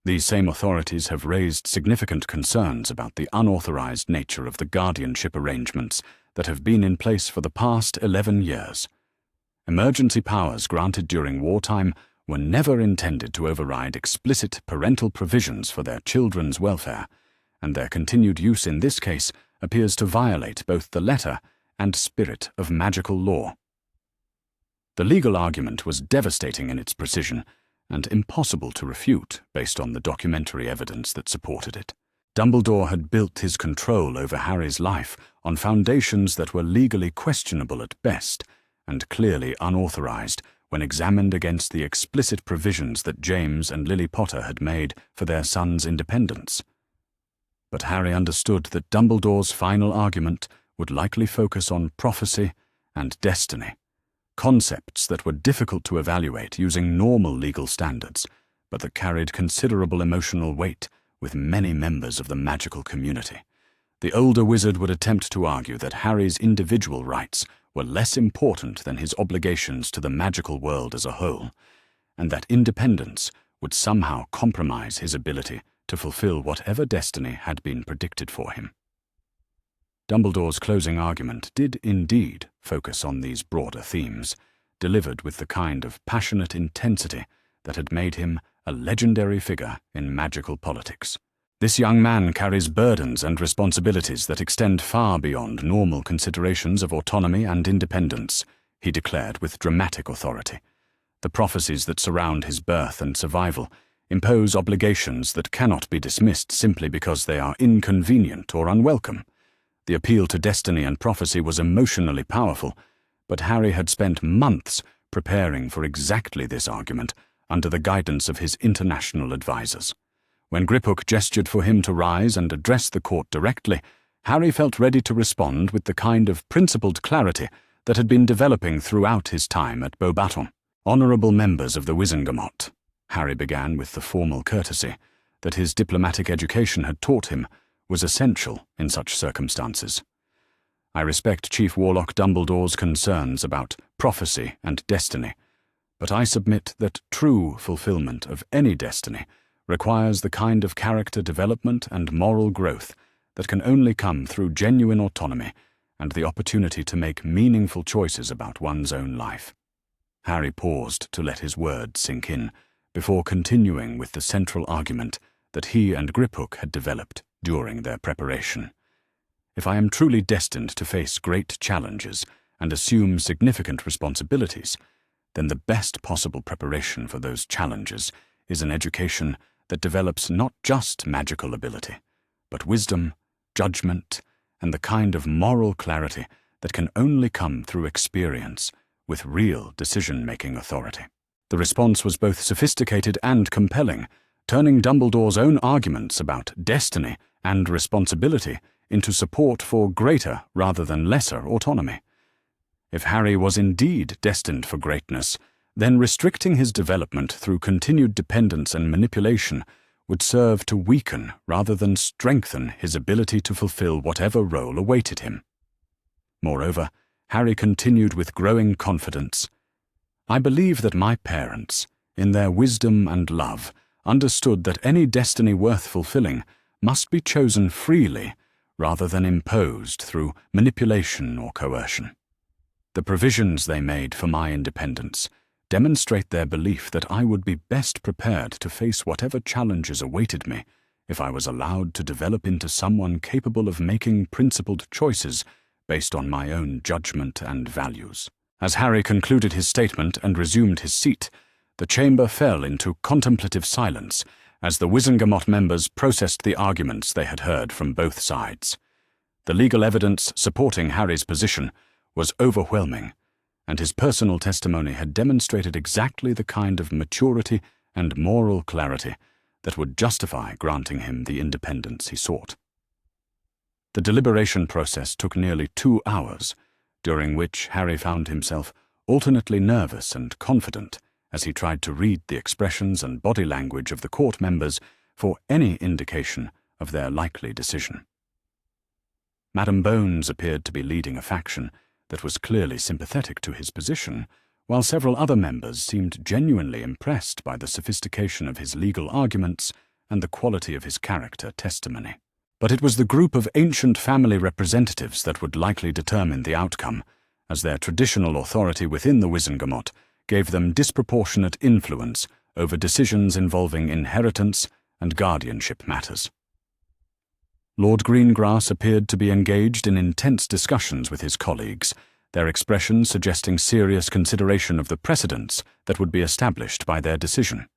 These same authorities have raised significant concerns about the unauthorized nature of the guardianship arrangements that have been in place for the past 11 years. Emergency powers granted during wartime were never intended to override explicit parental provisions for their children's welfare, and their continued use in this case appears to violate both the letter and spirit of magical law. The legal argument was devastating in its precision and impossible to refute based on the documentary evidence that supported it. Dumbledore had built his control over Harry's life on foundations that were legally questionable at best and clearly unauthorized when examined against the explicit provisions that James and Lily Potter had made for their son's independence. But Harry understood that Dumbledore's final argument would likely focus on prophecy and destiny, concepts that were difficult to evaluate using normal legal standards, but that carried considerable emotional weight with many members of the magical community. The older wizard would attempt to argue that Harry's individual rights were less important than his obligations to the magical world as a whole, and that independence would somehow compromise his ability to fulfill whatever destiny had been predicted for him. Dumbledore's closing argument did indeed focus on these broader themes, delivered with the kind of passionate intensity that had made him a legendary figure in magical politics. This young man carries burdens and responsibilities that extend far beyond normal considerations of autonomy and independence, he declared with dramatic authority. The prophecies that surround his birth and survival impose obligations that cannot be dismissed simply because they are inconvenient or unwelcome. The appeal to destiny and prophecy was emotionally powerful, but Harry had spent months preparing for exactly this argument under the guidance of his international advisors. When Griphook gestured for him to rise and address the court directly, Harry felt ready to respond with the kind of principled clarity that had been developing throughout his time at Beauxbatons. Honourable members of the Wizengamot, Harry began with the formal courtesy that his diplomatic education had taught him was essential in such circumstances. I respect Chief Warlock Dumbledore's concerns about prophecy and destiny, but I submit that true fulfillment of any destiny requires the kind of character development and moral growth that can only come through genuine autonomy and the opportunity to make meaningful choices about one's own life. Harry paused to let his words sink in before continuing with the central argument that he and Griphook had developed during their preparation. If I am truly destined to face great challenges and assume significant responsibilities, then the best possible preparation for those challenges is an education that develops not just magical ability, but wisdom, judgment, and the kind of moral clarity that can only come through experience with real decision-making authority. The response was both sophisticated and compelling, turning Dumbledore's own arguments about destiny and responsibility into support for greater rather than lesser autonomy. If Harry was indeed destined for greatness, then restricting his development through continued dependence and manipulation would serve to weaken rather than strengthen his ability to fulfill whatever role awaited him. Moreover, Harry continued with growing confidence. I believe that my parents, in their wisdom and love, understood that any destiny worth fulfilling must be chosen freely rather than imposed through manipulation or coercion. The provisions they made for my independence demonstrate their belief that I would be best prepared to face whatever challenges awaited me if I was allowed to develop into someone capable of making principled choices based on my own judgment and values. As Harry concluded his statement and resumed his seat, the chamber fell into contemplative silence as the Wizengamot members processed the arguments they had heard from both sides. The legal evidence supporting Harry's position was overwhelming, and his personal testimony had demonstrated exactly the kind of maturity and moral clarity that would justify granting him the independence he sought. The deliberation process took nearly 2 hours, during which Harry found himself alternately nervous and confident as he tried to read the expressions and body language of the court members for any indication of their likely decision. Madam Bones appeared to be leading a faction that was clearly sympathetic to his position, while several other members seemed genuinely impressed by the sophistication of his legal arguments and the quality of his character testimony. But it was the group of ancient family representatives that would likely determine the outcome, as their traditional authority within the Wizengamot gave them disproportionate influence over decisions involving inheritance and guardianship matters. Lord Greengrass appeared to be engaged in intense discussions with his colleagues, their expressions suggesting serious consideration of the precedents that would be established by their decision.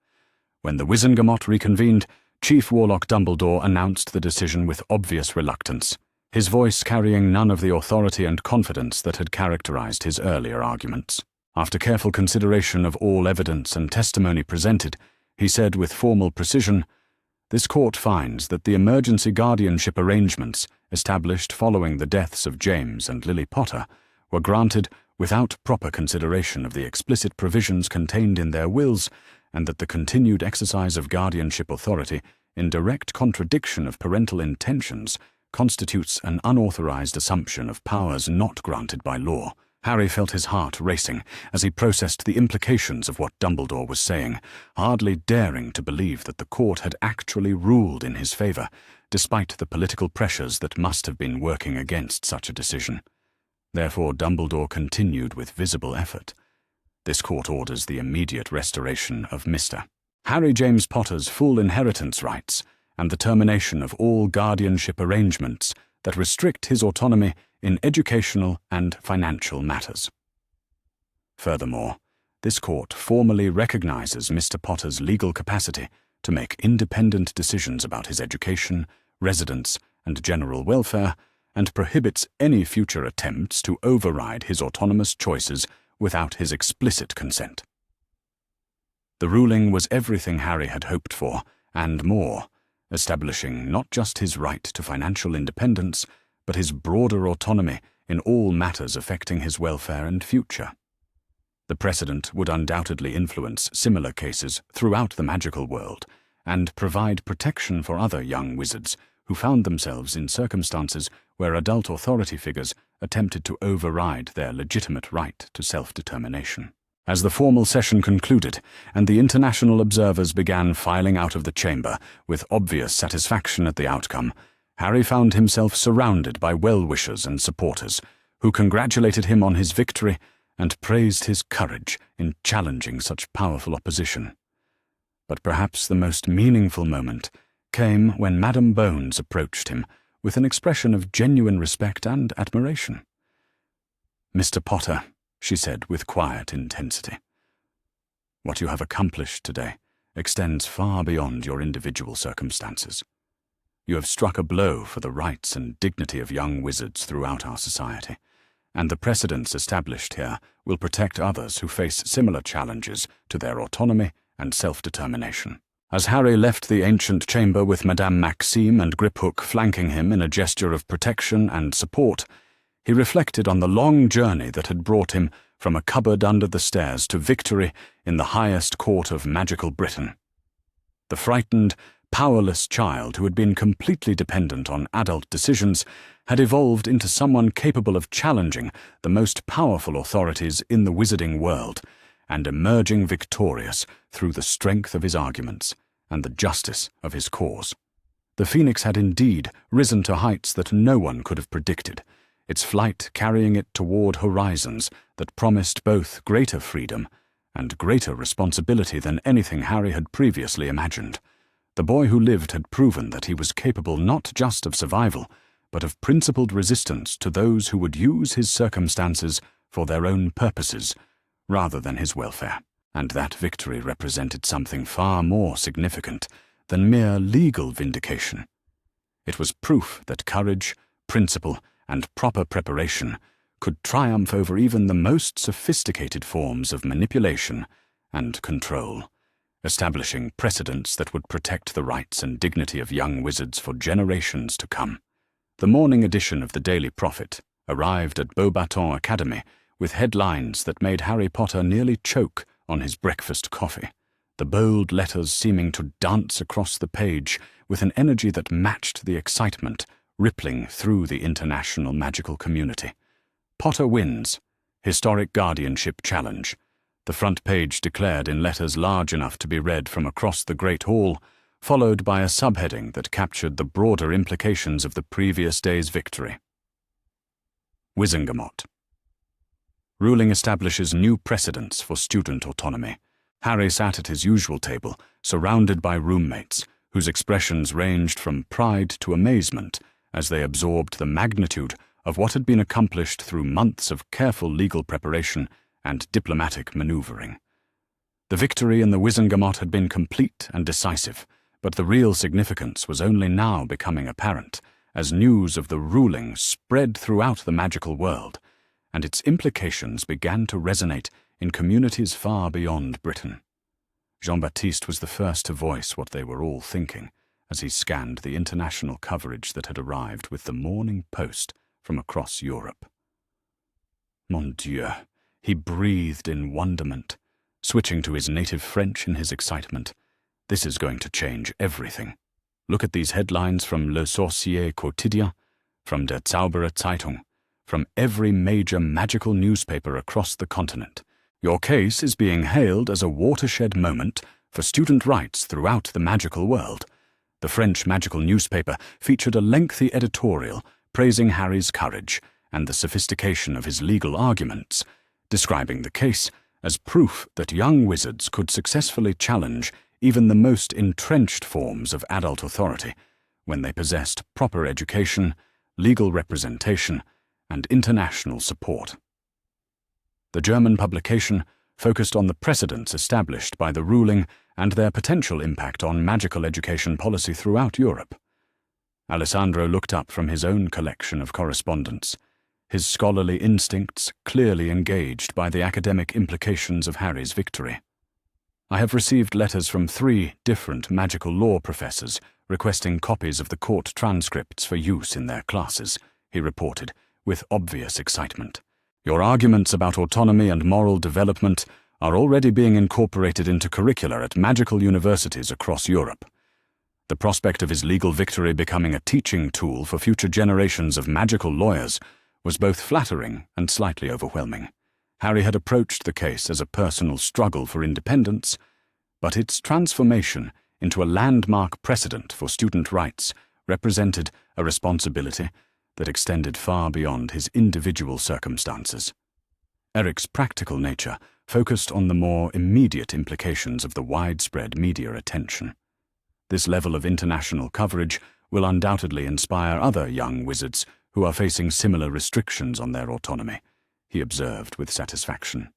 When the Wizengamot reconvened, Chief Warlock Dumbledore announced the decision with obvious reluctance, his voice carrying none of the authority and confidence that had characterized his earlier arguments. After careful consideration of all evidence and testimony presented, he said with formal precision, "This court finds that the emergency guardianship arrangements established following the deaths of James and Lily Potter were granted without proper consideration of the explicit provisions contained in their wills, and that the continued exercise of guardianship authority in direct contradiction of parental intentions constitutes an unauthorized assumption of powers not granted by law." Harry felt his heart racing as he processed the implications of what Dumbledore was saying, hardly daring to believe that the court had actually ruled in his favor, despite the political pressures that must have been working against such a decision. Therefore, Dumbledore continued with visible effort. "This court orders the immediate restoration of Mr. Harry James Potter's full inheritance rights and the termination of all guardianship arrangements that restrict his autonomy in educational and financial matters. Furthermore, this court formally recognizes Mr. Potter's legal capacity to make independent decisions about his education, residence, and general welfare, and prohibits any future attempts to override his autonomous choices without his explicit consent." The ruling was everything Harry had hoped for, and more, establishing not just his right to financial independence, but his broader autonomy in all matters affecting his welfare and future. The precedent would undoubtedly influence similar cases throughout the magical world, and provide protection for other young wizards who found themselves in circumstances where adult authority figures attempted to override their legitimate right to self-determination. As the formal session concluded, and the international observers began filing out of the chamber with obvious satisfaction at the outcome, Harry found himself surrounded by well-wishers and supporters, who congratulated him on his victory and praised his courage in challenging such powerful opposition. But perhaps the most meaningful moment came when Madame Bones approached him with an expression of genuine respect and admiration. "Mr. Potter," she said with quiet intensity, "what you have accomplished today extends far beyond your individual circumstances. You have struck a blow for the rights and dignity of young wizards throughout our society, and the precedents established here will protect others who face similar challenges to their autonomy and self-determination." As Harry left the ancient chamber with Madame Maxime and Griphook flanking him in a gesture of protection and support, he reflected on the long journey that had brought him from a cupboard under the stairs to victory in the highest court of magical Britain. The frightened, powerless child who had been completely dependent on adult decisions had evolved into someone capable of challenging the most powerful authorities in the wizarding world, and emerging victorious through the strength of his arguments and the justice of his cause. The Phoenix had indeed risen to heights that no one could have predicted, its flight carrying it toward horizons that promised both greater freedom and greater responsibility than anything Harry had previously imagined. The boy who lived had proven that he was capable not just of survival, but of principled resistance to those who would use his circumstances for their own purposes, rather than his welfare, and that victory represented something far more significant than mere legal vindication. It was proof that courage, principle, and proper preparation could triumph over even the most sophisticated forms of manipulation and control, establishing precedents that would protect the rights and dignity of young wizards for generations to come. The morning edition of the Daily Prophet arrived at Beauxbatons Academy with headlines that made Harry Potter nearly choke on his breakfast coffee, the bold letters seeming to dance across the page with an energy that matched the excitement rippling through the international magical community. "Potter wins. Historic Guardianship Challenge," the front page declared in letters large enough to be read from across the Great Hall, followed by a subheading that captured the broader implications of the previous day's victory. Wizengamot. Ruling establishes new precedents for student autonomy. Harry sat at his usual table, surrounded by roommates, whose expressions ranged from pride to amazement as they absorbed the magnitude of what had been accomplished through months of careful legal preparation and diplomatic maneuvering. The victory in the Wizengamot had been complete and decisive, But the real significance was only now becoming apparent as news of the ruling spread throughout the magical world, and its implications began to resonate in communities far beyond Britain. Jean-Baptiste was the first to voice what they were all thinking as he scanned the international coverage that had arrived with the Morning Post from across Europe. Mon Dieu, he breathed in wonderment, switching to his native French in his excitement. This is going to change everything. Look at these headlines from Le Sorcier Quotidien, from Der Zauberer Zeitung, from every major magical newspaper across the continent. Your case is being hailed as a watershed moment for student rights throughout the magical world. The French magical newspaper featured a lengthy editorial praising Harry's courage and the sophistication of his legal arguments, describing the case as proof that young wizards could successfully challenge even the most entrenched forms of adult authority when they possessed proper education, legal representation, and international support. The German publication focused on the precedents established by the ruling and their potential impact on magical education policy throughout Europe. Alessandro looked up from his own collection of correspondence, his scholarly instincts clearly engaged by the academic implications of Harry's victory. I have received letters from 3 different magical law professors requesting copies of the court transcripts for use in their classes, he reported, with obvious excitement. Your arguments about autonomy and moral development are already being incorporated into curricula at magical universities across Europe. The prospect of his legal victory becoming a teaching tool for future generations of magical lawyers was both flattering and slightly overwhelming. Harry had approached the case as a personal struggle for independence, but its transformation into a landmark precedent for student rights represented a responsibility that extended far beyond his individual circumstances. Eric's practical nature focused on the more immediate implications of the widespread media attention. This level of international coverage will undoubtedly inspire other young wizards who are facing similar restrictions on their autonomy, he observed with satisfaction.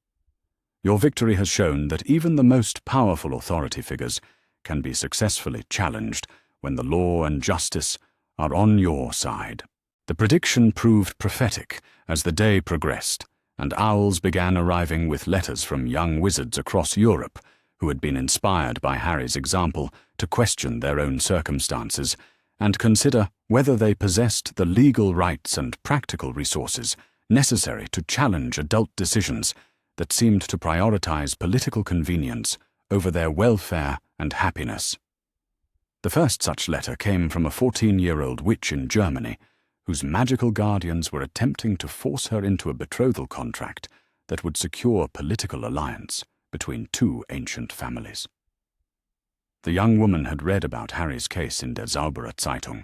Your victory has shown that even the most powerful authority figures can be successfully challenged when the law and justice are on your side. The prediction proved prophetic as the day progressed, and owls began arriving with letters from young wizards across Europe who had been inspired by Harry's example to question their own circumstances and consider whether they possessed the legal rights and practical resources necessary to challenge adult decisions that seemed to prioritize political convenience over their welfare and happiness. The first such letter came from a 14-year-old witch in Germany whose magical guardians were attempting to force her into a betrothal contract that would secure political alliance between 2 ancient families. The young woman had read about Harry's case in Der Zauberer Zeitung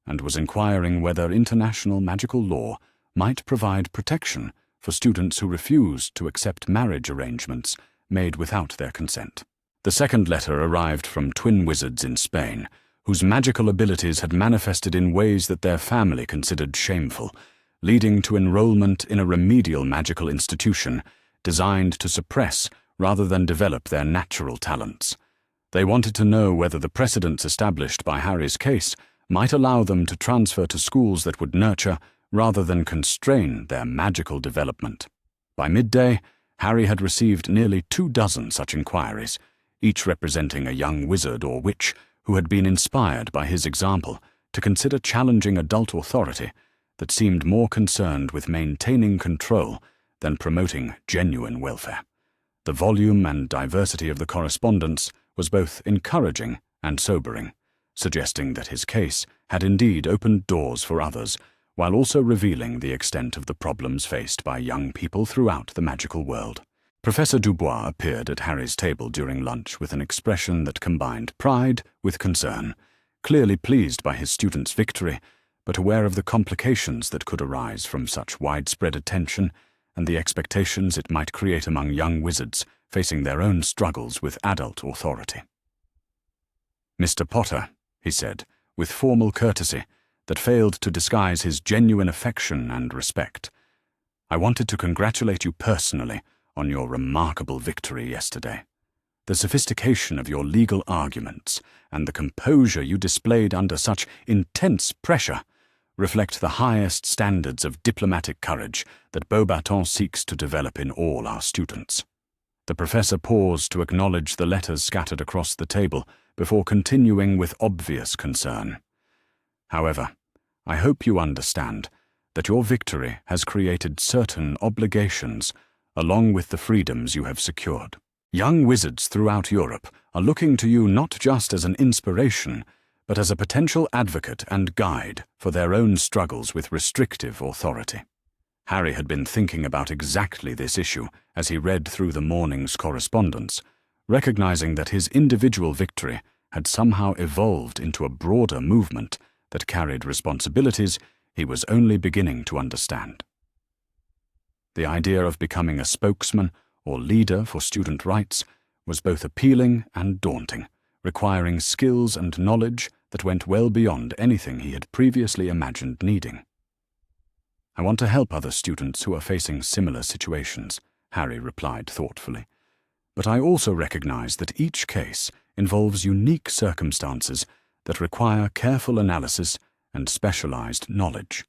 and was inquiring whether international magical law might provide protection for students who refused to accept marriage arrangements made without their consent. The second letter arrived from twin wizards in Spain, whose magical abilities had manifested in ways that their family considered shameful, leading to enrollment in a remedial magical institution designed to suppress rather than develop their natural talents. They wanted to know whether the precedents established by Harry's case might allow them to transfer to schools that would nurture rather than constrain their magical development. By midday, Harry had received nearly 24 such inquiries, each representing a young wizard or witch who had been inspired by his example to consider challenging adult authority that seemed more concerned with maintaining control than promoting genuine welfare. The volume and diversity of the correspondence was both encouraging and sobering, suggesting that his case had indeed opened doors for others, while also revealing the extent of the problems faced by young people throughout the magical world. Professor Dubois appeared at Harry's table during lunch with an expression that combined pride with concern, clearly pleased by his student's victory, but aware of the complications that could arise from such widespread attention and the expectations it might create among young wizards facing their own struggles with adult authority. "Mr. Potter," he said, with formal courtesy that failed to disguise his genuine affection and respect, "I wanted to congratulate you personally on your remarkable victory yesterday. The sophistication of your legal arguments and the composure you displayed under such intense pressure reflect the highest standards of diplomatic courage that Beauxbatons seeks to develop in all our students." The professor paused to acknowledge the letters scattered across the table before continuing with obvious concern. "However, I hope you understand that your victory has created certain obligations along with the freedoms you have secured. Young wizards throughout Europe are looking to you not just as an inspiration, but as a potential advocate and guide for their own struggles with restrictive authority." Harry had been thinking about exactly this issue as he read through the morning's correspondence, recognizing that his individual victory had somehow evolved into a broader movement that carried responsibilities he was only beginning to understand. The idea of becoming a spokesman or leader for student rights was both appealing and daunting, requiring skills and knowledge that went well beyond anything he had previously imagined needing. "I want to help other students who are facing similar situations," Harry replied thoughtfully. "But I also recognize that each case involves unique circumstances that require careful analysis and specialized knowledge.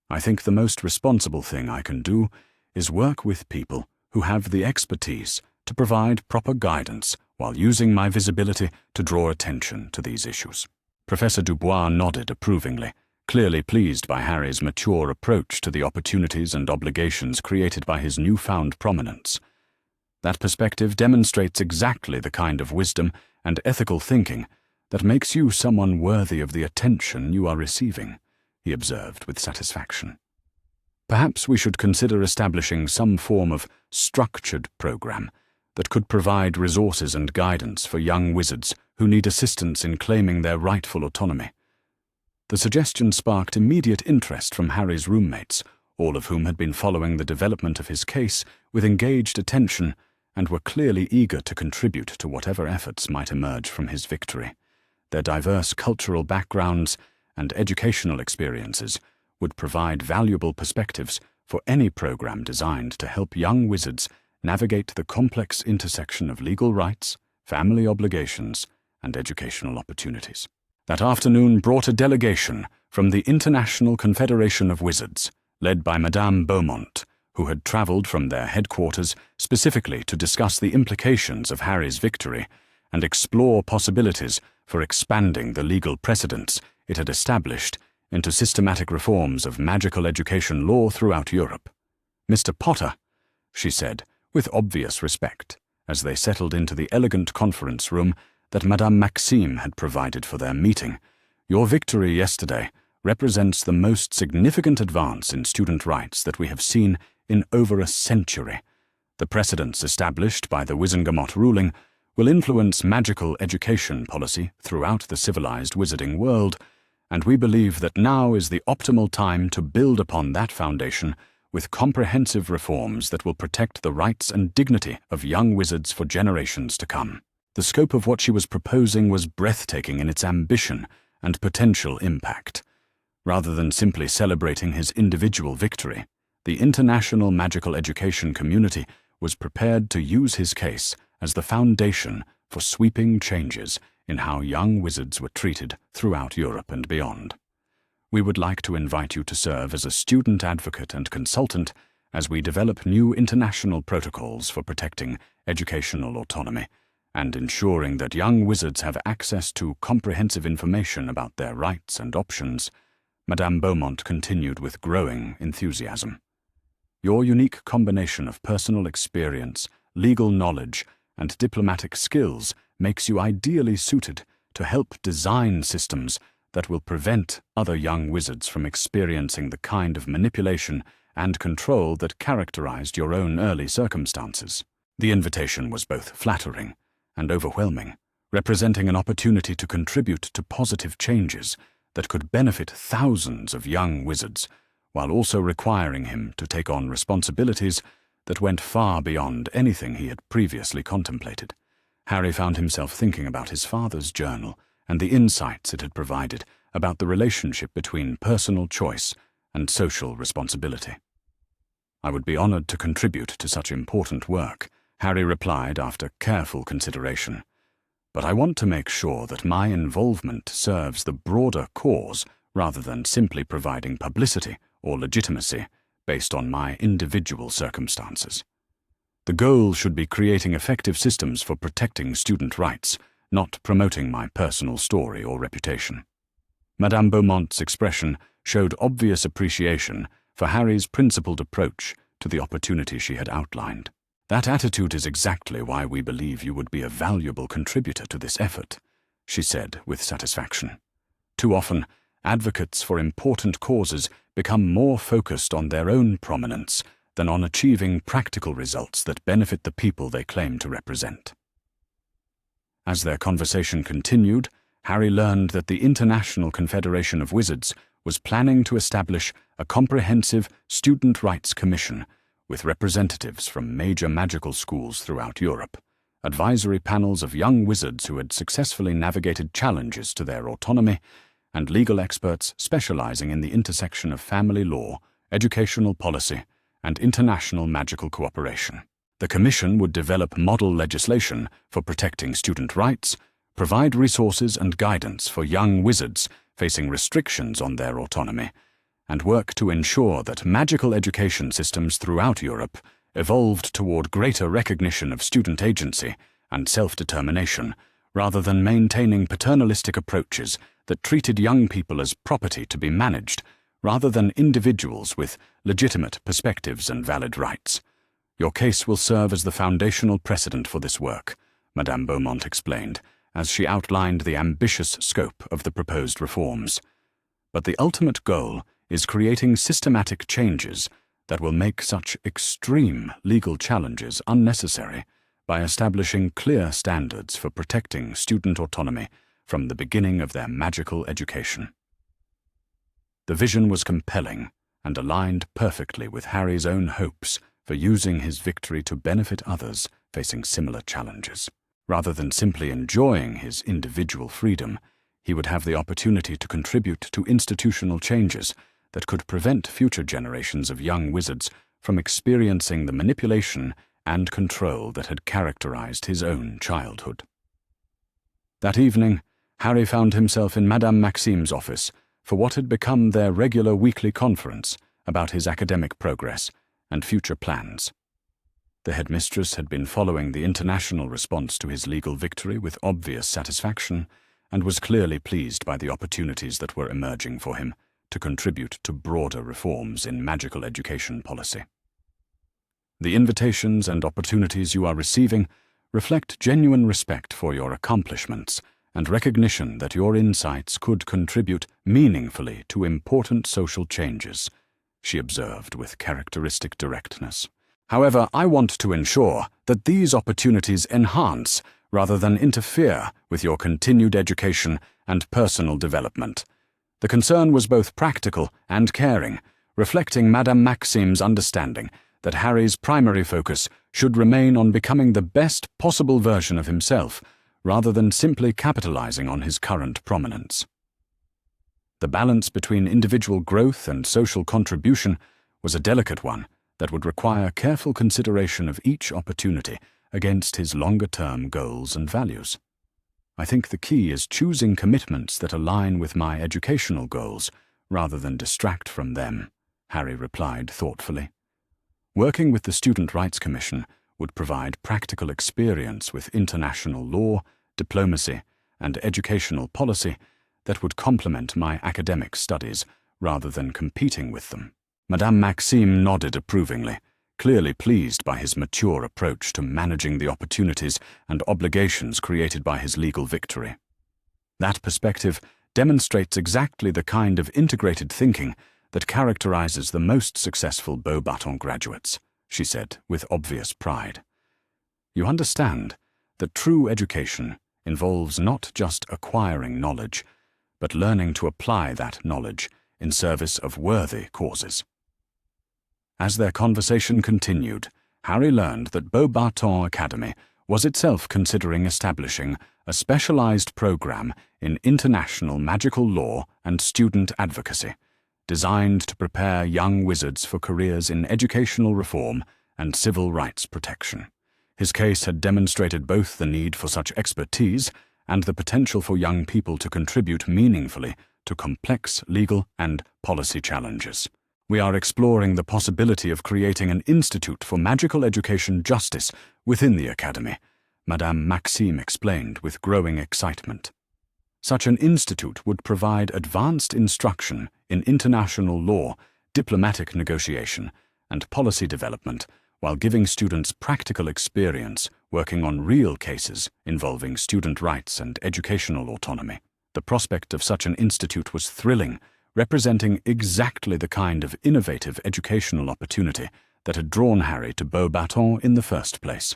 I think the most responsible thing I can do is work with people who have the expertise to provide proper guidance while using my visibility to draw attention to these issues." Professor Dubois nodded approvingly, clearly pleased by Harry's mature approach to the opportunities and obligations created by his newfound prominence. "That perspective demonstrates exactly the kind of wisdom and ethical thinking that makes you someone worthy of the attention you are receiving," he observed with satisfaction. "Perhaps we should consider establishing some form of structured program that could provide resources and guidance for young wizards who need assistance in claiming their rightful autonomy." The suggestion sparked immediate interest from Harry's roommates, all of whom had been following the development of his case with engaged attention and were clearly eager to contribute to whatever efforts might emerge from his victory. Their diverse cultural backgrounds and educational experiences would provide valuable perspectives for any program designed to help young wizards navigate the complex intersection of legal rights, family obligations, and educational opportunities. That afternoon brought a delegation from the International Confederation of Wizards, led by Madame Beaumont, who had traveled from their headquarters specifically to discuss the implications of Harry's victory and explore possibilities for expanding the legal precedents it had established into systematic reforms of magical education law throughout Europe. "Mr. Potter," she said, with obvious respect, as they settled into the elegant conference room that Madame Maxime had provided for their meeting, "your victory yesterday represents the most significant advance in student rights that we have seen in over a century. The precedents established by the Wizengamot ruling will influence magical education policy throughout the civilized wizarding world, and we believe that now is the optimal time to build upon that foundation with comprehensive reforms that will protect the rights and dignity of young wizards for generations to come." The scope of what she was proposing was breathtaking in its ambition and potential impact. Rather than simply celebrating his individual victory, the international magical education community was prepared to use his case as the foundation for sweeping changes in how young wizards were treated throughout Europe and beyond. "We would like to invite you to serve as a student advocate and consultant as we develop new international protocols for protecting educational autonomy and ensuring that young wizards have access to comprehensive information about their rights and options," Madame Beaumont continued with growing enthusiasm. "Your unique combination of personal experience, legal knowledge, and diplomatic skills makes you ideally suited to help design systems that will prevent other young wizards from experiencing the kind of manipulation and control that characterized your own early circumstances." The invitation was both flattering and overwhelming, representing an opportunity to contribute to positive changes that could benefit thousands of young wizards, while also requiring him to take on responsibilities that went far beyond anything he had previously contemplated. Harry found himself thinking about his father's journal and the insights it had provided about the relationship between personal choice and social responsibility. "I would be honored to contribute to such important work," Harry replied after careful consideration. "But I want to make sure that my involvement serves the broader cause rather than simply providing publicity or legitimacy based on my individual circumstances. The goal should be creating effective systems for protecting student rights, not promoting my personal story or reputation." Madame Beaumont's expression showed obvious appreciation for Harry's principled approach to the opportunity she had outlined. "That attitude is exactly why we believe you would be a valuable contributor to this effort," she said with satisfaction. "Too often, advocates for important causes become more focused on their own prominence than on achieving practical results that benefit the people they claim to represent." As their conversation continued, Harry learned that the International Confederation of Wizards was planning to establish a comprehensive student rights commission with representatives from major magical schools throughout Europe, advisory panels of young wizards who had successfully navigated challenges to their autonomy, and legal experts specializing in the intersection of family law, educational policy, and international magical cooperation. The Commission would develop model legislation for protecting student rights, provide resources and guidance for young wizards facing restrictions on their autonomy, and work to ensure that magical education systems throughout Europe evolved toward greater recognition of student agency and self-determination, rather than maintaining paternalistic approaches that treated young people as property to be managed, rather than individuals with legitimate perspectives and valid rights. "Your case will serve as the foundational precedent for this work," Madame Beaumont explained, as she outlined the ambitious scope of the proposed reforms. "But the ultimate goal is creating systematic changes that will make such extreme legal challenges unnecessary by establishing clear standards for protecting student autonomy from the beginning of their magical education." The vision was compelling and aligned perfectly with Harry's own hopes for using his victory to benefit others facing similar challenges. Rather than simply enjoying his individual freedom, he would have the opportunity to contribute to institutional changes that could prevent future generations of young wizards from experiencing the manipulation and control that had characterized his own childhood. That evening, Harry found himself in Madame Maxime's office for what had become their regular weekly conference about his academic progress and future plans. The headmistress had been following the international response to his legal victory with obvious satisfaction and was clearly pleased by the opportunities that were emerging for him to contribute to broader reforms in magical education policy. "The invitations and opportunities you are receiving reflect genuine respect for your accomplishments and recognition that your insights could contribute meaningfully to important social changes," she observed with characteristic directness. "However, I want to ensure that these opportunities enhance rather than interfere with your continued education and personal development." The concern was both practical and caring, reflecting Madame Maxime's understanding that Harry's primary focus should remain on becoming the best possible version of himself, rather than simply capitalizing on his current prominence. The balance between individual growth and social contribution was a delicate one that would require careful consideration of each opportunity against his longer-term goals and values. "I think the key is choosing commitments that align with my educational goals rather than distract from them," Harry replied thoughtfully. Working with the Student Rights Commission would provide practical experience with international law, diplomacy, and educational policy that would complement my academic studies rather than competing with them. Madame Maxime nodded approvingly, clearly pleased by his mature approach to managing the opportunities and obligations created by his legal victory. That perspective demonstrates exactly the kind of integrated thinking that characterizes the most successful Beauxbatons graduates, she said with obvious pride. "You understand that true education involves not just acquiring knowledge, but learning to apply that knowledge in service of worthy causes." As their conversation continued, Harry learned that Beauxbatons Academy was itself considering establishing a specialized program in international magical law and student advocacy, designed to prepare young wizards for careers in educational reform and civil rights protection. His case had demonstrated both the need for such expertise and the potential for young people to contribute meaningfully to complex legal and policy challenges. We are exploring the possibility of creating an institute for magical education justice within the Academy, Madame Maxime explained with growing excitement. Such an institute would provide advanced instruction in international law, diplomatic negotiation, and policy development, while giving students practical experience working on real cases involving student rights and educational autonomy. The prospect of such an institute was thrilling, representing exactly the kind of innovative educational opportunity that had drawn Harry to Beauxbatons in the first place.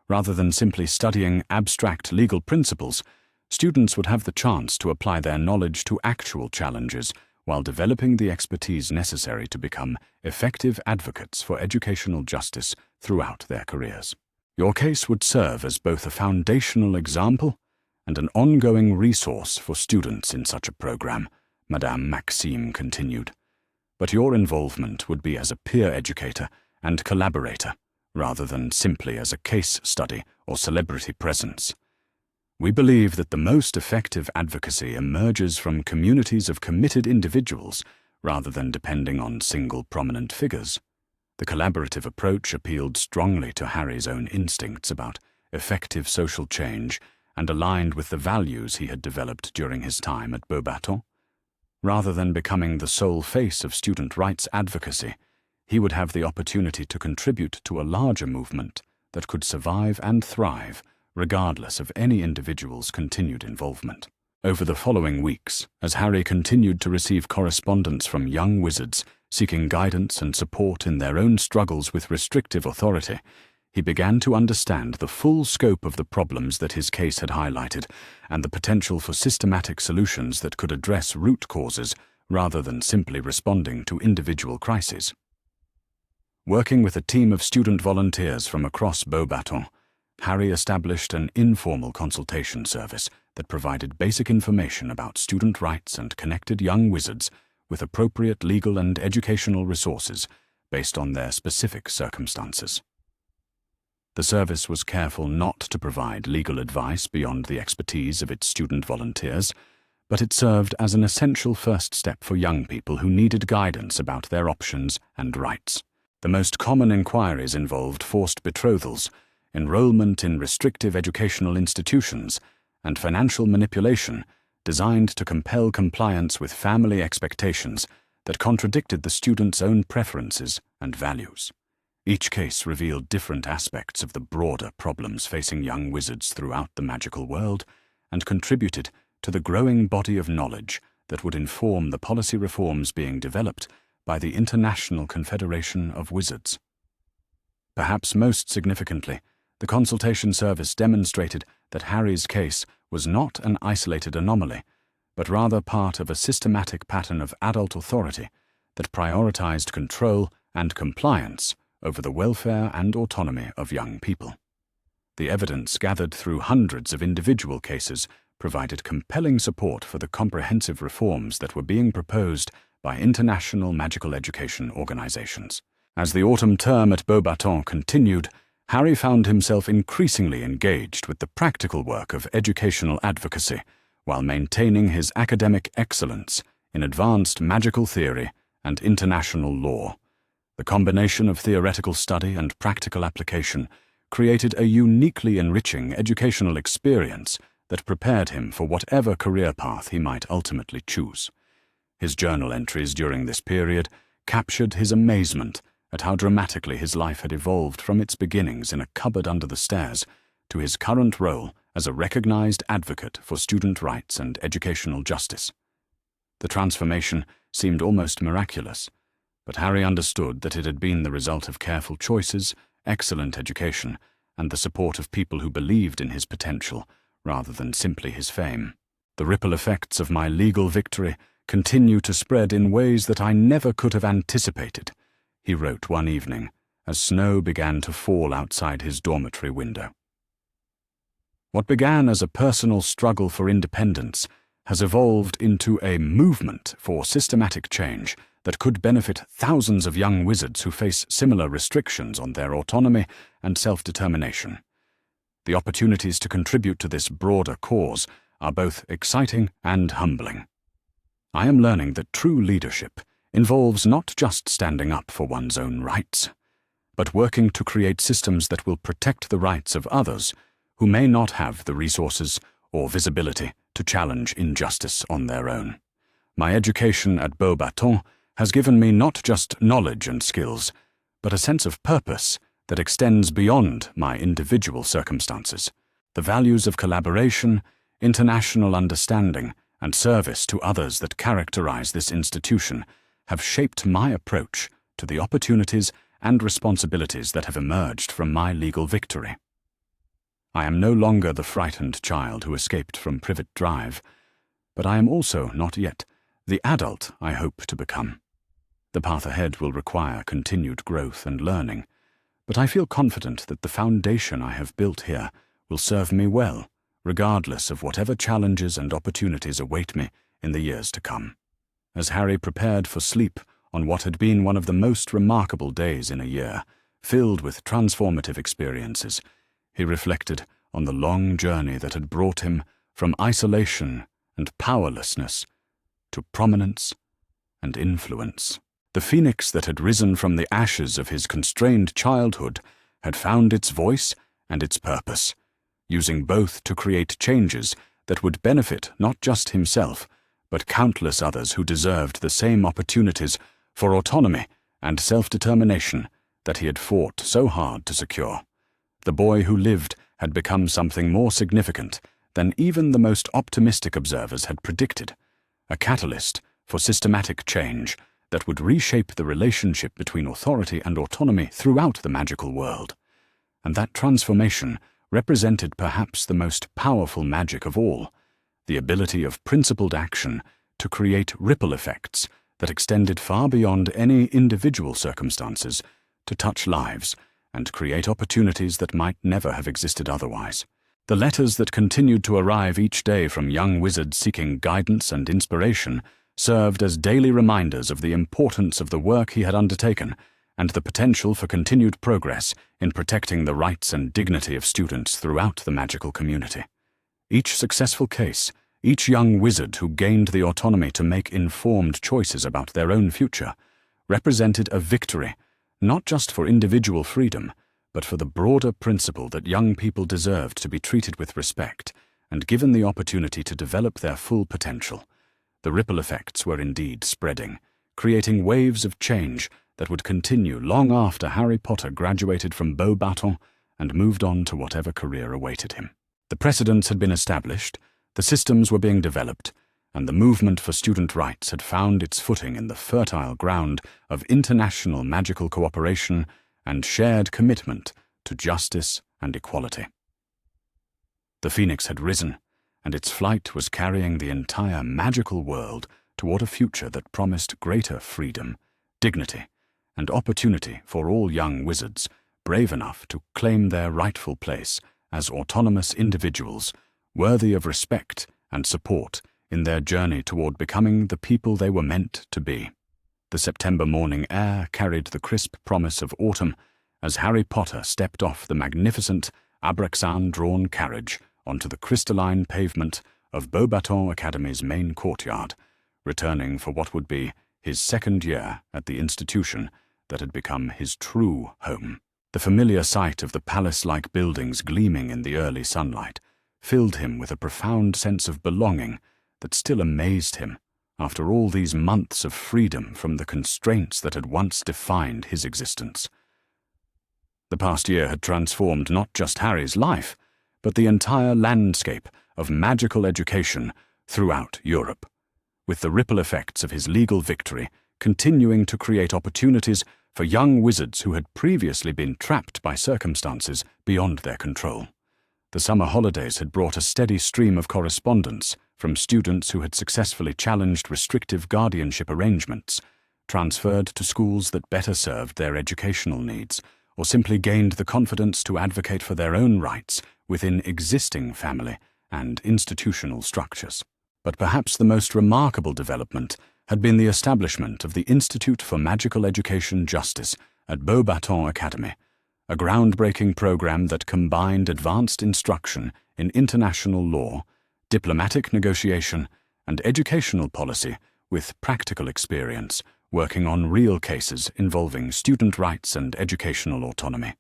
Rather than simply studying abstract legal principles, students would have the chance to apply their knowledge to actual challenges while developing the expertise necessary to become effective advocates for educational justice throughout their careers. Your case would serve as both a foundational example and an ongoing resource for students in such a program, Madame Maxime continued. But your involvement would be as a peer educator and collaborator, rather than simply as a case study or celebrity presence. We believe that the most effective advocacy emerges from communities of committed individuals rather than depending on single prominent figures. The collaborative approach appealed strongly to Harry's own instincts about effective social change and aligned with the values he had developed during his time at Beauxbatons. Rather than becoming the sole face of student rights advocacy, he would have the opportunity to contribute to a larger movement that could survive and thrive regardless of any individual's continued involvement. Over the following weeks, as Harry continued to receive correspondence from young wizards seeking guidance and support in their own struggles with restrictive authority, he began to understand the full scope of the problems that his case had highlighted and the potential for systematic solutions that could address root causes rather than simply responding to individual crises. Working with a team of student volunteers from across Beauxbatons, Harry established an informal consultation service that provided basic information about student rights and connected young wizards with appropriate legal and educational resources based on their specific circumstances. The service was careful not to provide legal advice beyond the expertise of its student volunteers, but it served as an essential first step for young people who needed guidance about their options and rights. The most common inquiries involved forced betrothals, enrollment in restrictive educational institutions, and financial manipulation designed to compel compliance with family expectations that contradicted the student's own preferences and values. Each case revealed different aspects of the broader problems facing young wizards throughout the magical world and contributed to the growing body of knowledge that would inform the policy reforms being developed by the International Confederation of Wizards. Perhaps most significantly, the consultation service demonstrated that Harry's case was not an isolated anomaly, but rather part of a systematic pattern of adult authority that prioritized control and compliance over the welfare and autonomy of young people. The evidence gathered through hundreds of individual cases provided compelling support for the comprehensive reforms that were being proposed by international magical education organizations. As the autumn term at Beauxbatons continued, Harry found himself increasingly engaged with the practical work of educational advocacy while maintaining his academic excellence in advanced magical theory and international law. The combination of theoretical study and practical application created a uniquely enriching educational experience that prepared him for whatever career path he might ultimately choose. His journal entries during this period captured his amazement at how dramatically his life had evolved from its beginnings in a cupboard under the stairs to his current role as a recognized advocate for student rights and educational justice. The transformation seemed almost miraculous, but Harry understood that it had been the result of careful choices, excellent education, and the support of people who believed in his potential rather than simply his fame. The ripple effects of my legal victory continue to spread in ways that I never could have anticipated, he wrote one evening as snow began to fall outside his dormitory window. What began as a personal struggle for independence has evolved into a movement for systematic change that could benefit thousands of young wizards who face similar restrictions on their autonomy and self-determination. The opportunities to contribute to this broader cause are both exciting and humbling. I am learning that true leadership involves not just standing up for one's own rights, but working to create systems that will protect the rights of others who may not have the resources or visibility to challenge injustice on their own. My education at Beauxbatons has given me not just knowledge and skills, but a sense of purpose that extends beyond my individual circumstances. The values of collaboration, international understanding, and service to others that characterize this institution have shaped my approach to the opportunities and responsibilities that have emerged from my legal victory. I am no longer the frightened child who escaped from Privet Drive, but I am also not yet the adult I hope to become. The path ahead will require continued growth and learning, but I feel confident that the foundation I have built here will serve me well, regardless of whatever challenges and opportunities await me in the years to come. As Harry prepared for sleep on what had been one of the most remarkable days in a year, filled with transformative experiences, he reflected on the long journey that had brought him from isolation and powerlessness to prominence and influence. The phoenix that had risen from the ashes of his constrained childhood had found its voice and its purpose, using both to create changes that would benefit not just himself, but countless others who deserved the same opportunities for autonomy and self-determination that he had fought so hard to secure. The boy who lived had become something more significant than even the most optimistic observers had predicted, a catalyst for systematic change that would reshape the relationship between authority and autonomy throughout the magical world. And that transformation represented perhaps the most powerful magic of all, the ability of principled action to create ripple effects that extended far beyond any individual circumstances to touch lives and create opportunities that might never have existed otherwise. The letters that continued to arrive each day from young wizards seeking guidance and inspiration served as daily reminders of the importance of the work he had undertaken and the potential for continued progress in protecting the rights and dignity of students throughout the magical community. Each successful case, each young wizard who gained the autonomy to make informed choices about their own future, represented a victory, not just for individual freedom, but for the broader principle that young people deserved to be treated with respect and given the opportunity to develop their full potential. The ripple effects were indeed spreading, creating waves of change that would continue long after Harry Potter graduated from Beauxbatons and moved on to whatever career awaited him. The precedents had been established, the systems were being developed, and the movement for student rights had found its footing in the fertile ground of international magical cooperation and shared commitment to justice and equality. The phoenix had risen, and its flight was carrying the entire magical world toward a future that promised greater freedom, dignity, and opportunity for all young wizards brave enough to claim their rightful place as autonomous individuals, worthy of respect and support in their journey toward becoming the people they were meant to be. The September morning air carried the crisp promise of autumn as Harry Potter stepped off the magnificent Abraxan-drawn carriage onto the crystalline pavement of Beauxbatons Academy's main courtyard, returning for what would be his second year at the institution that had become his true home. The familiar sight of the palace-like buildings gleaming in the early sunlight filled him with a profound sense of belonging that still amazed him after all these months of freedom from the constraints that had once defined his existence. The past year had transformed not just Harry's life, but the entire landscape of magical education throughout Europe, with the ripple effects of his legal victory continuing to create opportunities for young wizards who had previously been trapped by circumstances beyond their control. The summer holidays had brought a steady stream of correspondence from students who had successfully challenged restrictive guardianship arrangements, transferred to schools that better served their educational needs, or simply gained the confidence to advocate for their own rights within existing family and institutional structures. But perhaps the most remarkable development had been the establishment of the Institute for Magical Education Justice at Beauxbatons Academy, a groundbreaking program that combined advanced instruction in international law, diplomatic negotiation, and educational policy with practical experience working on real cases involving student rights and educational autonomy.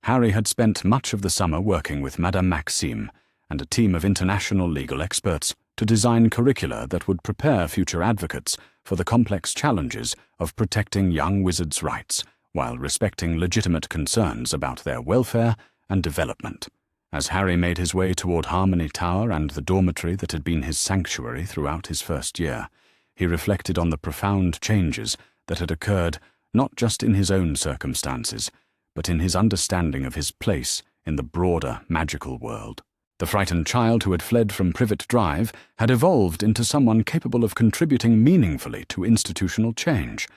Harry had spent much of the summer working with Madame Maxime and a team of international legal experts to design curricula that would prepare future advocates for the complex challenges of protecting young wizards' rights while respecting legitimate concerns about their welfare and development. As Harry made his way toward Harmony Tower and the dormitory that had been his sanctuary throughout his first year, he reflected on the profound changes that had occurred not just in his own circumstances, but in his understanding of his place in the broader magical world. The frightened child who had fled from Privet Drive had evolved into someone capable of contributing meaningfully to institutional change.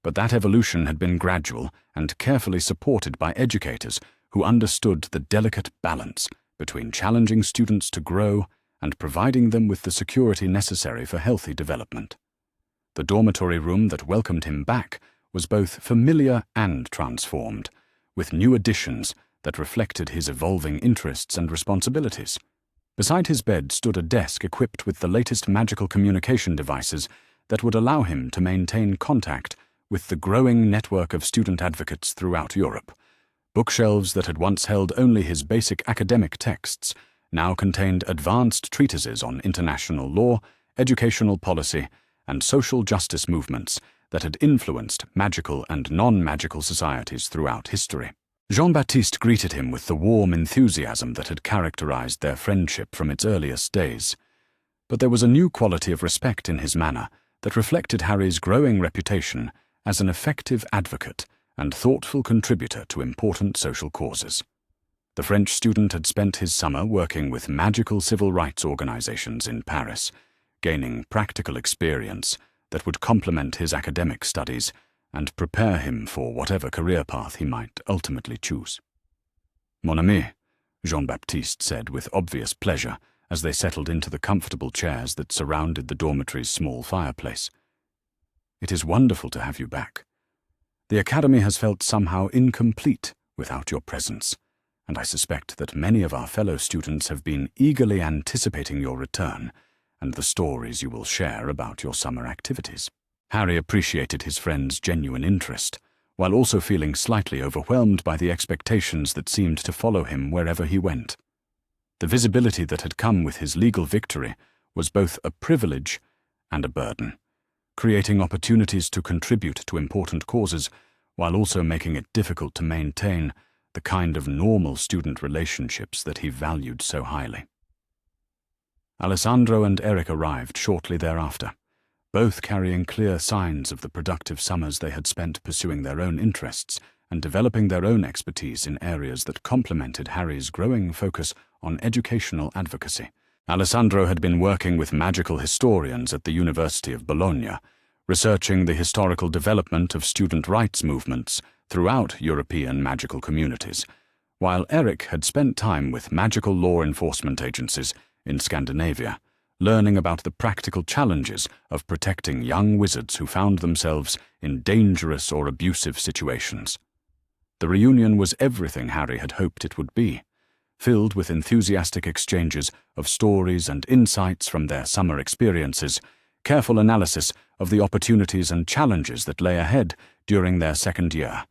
But that evolution had been gradual and carefully supported by educators who understood the delicate balance between challenging students to grow and providing them with the security necessary for healthy development. The dormitory room that welcomed him back was both familiar and transformed, with new additions that reflected his evolving interests and responsibilities. Beside his bed stood a desk equipped with the latest magical communication devices that would allow him to maintain contact with the growing network of student advocates throughout Europe. Bookshelves that had once held only his basic academic texts now contained advanced treatises on international law, educational policy, and social justice movements that had influenced magical and non-magical societies throughout history. Jean-Baptiste greeted him with the warm enthusiasm that had characterized their friendship from its earliest days. But there was a new quality of respect in his manner that reflected Harry's growing reputation as an effective advocate and thoughtful contributor to important social causes. The French student had spent his summer working with magical civil rights organizations in Paris, gaining practical experience that would complement his academic studies and prepare him for whatever career path he might ultimately choose. "Mon ami," Jean-Baptiste said with obvious pleasure as they settled into the comfortable chairs that surrounded the dormitory's small fireplace. "It is wonderful to have you back. The Academy has felt somehow incomplete without your presence, and I suspect that many of our fellow students have been eagerly anticipating your return and the stories you will share about your summer activities." Harry appreciated his friend's genuine interest, while also feeling slightly overwhelmed by the expectations that seemed to follow him wherever he went. The visibility that had come with his legal victory was both a privilege and a burden, creating opportunities to contribute to important causes while also making it difficult to maintain the kind of normal student relationships that he valued so highly. Alessandro and Eric arrived shortly thereafter, both carrying clear signs of the productive summers they had spent pursuing their own interests and developing their own expertise in areas that complemented Harry's growing focus on educational advocacy. Alessandro had been working with magical historians at the University of Bologna, researching the historical development of student rights movements throughout European magical communities, while Eric had spent time with magical law enforcement agencies in Scandinavia, learning about the practical challenges of protecting young wizards who found themselves in dangerous or abusive situations. The reunion was everything Harry had hoped it would be, filled with enthusiastic exchanges of stories and insights from their summer experiences, careful analysis of the opportunities and challenges that lay ahead during their second year,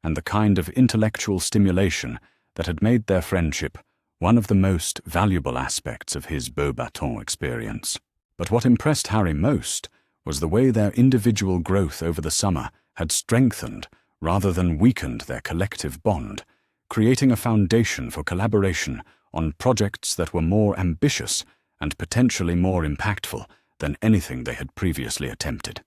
and the kind of intellectual stimulation that had made their friendship one of the most valuable aspects of his Beauxbatons experience. But what impressed Harry most was the way their individual growth over the summer had strengthened rather than weakened their collective bond, creating a foundation for collaboration on projects that were more ambitious and potentially more impactful than anything they had previously attempted.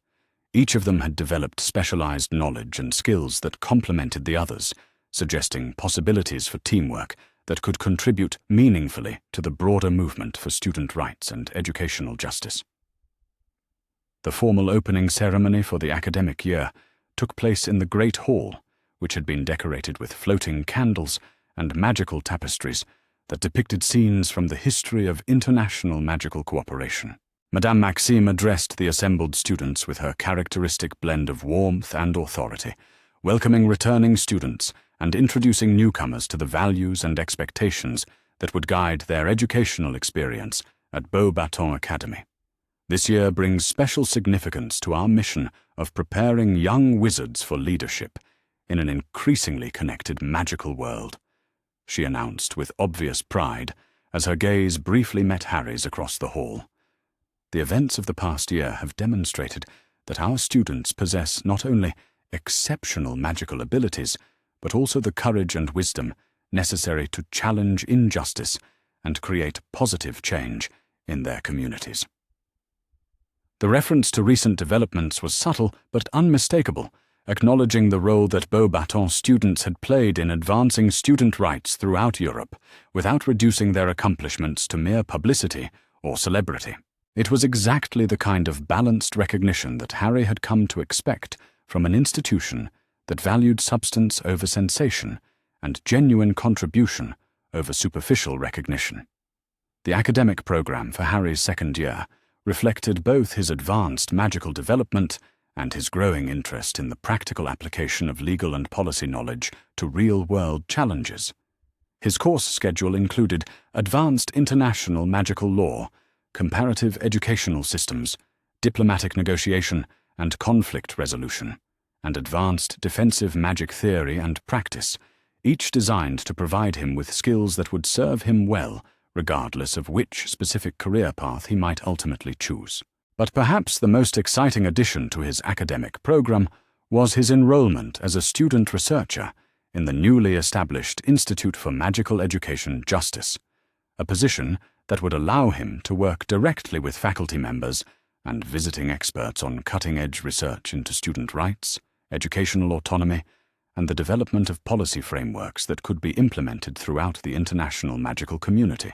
Each of them had developed specialized knowledge and skills that complemented the others, suggesting possibilities for teamwork that could contribute meaningfully to the broader movement for student rights and educational justice. The formal opening ceremony for the academic year took place in the Great Hall, which had been decorated with floating candles and magical tapestries that depicted scenes from the history of international magical cooperation. Madame Maxime addressed the assembled students with her characteristic blend of warmth and authority, welcoming returning students and introducing newcomers to the values and expectations that would guide their educational experience at Beauxbatons Academy. This year brings special significance to our mission of preparing young wizards for leadership in an increasingly connected magical world, she announced with obvious pride as her gaze briefly met Harry's across the hall. The events of the past year have demonstrated that our students possess not only exceptional magical abilities, but also the courage and wisdom necessary to challenge injustice and create positive change in their communities. The reference to recent developments was subtle but unmistakable, acknowledging the role that Beauxbatons students had played in advancing student rights throughout Europe, without reducing their accomplishments to mere publicity or celebrity. It was exactly the kind of balanced recognition that Harry had come to expect from an institution that valued substance over sensation and genuine contribution over superficial recognition. The academic program for Harry's second year reflected both his advanced magical development and his growing interest in the practical application of legal and policy knowledge to real-world challenges. His course schedule included advanced international magical law, comparative educational systems, diplomatic negotiation and conflict resolution, and advanced defensive magic theory and practice, each designed to provide him with skills that would serve him well, regardless of which specific career path he might ultimately choose. But perhaps the most exciting addition to his academic program was his enrollment as a student researcher in the newly established Institute for Magical Education Justice, a position that would allow him to work directly with faculty members and visiting experts on cutting-edge research into student rights, educational autonomy, and the development of policy frameworks that could be implemented throughout the international magical community.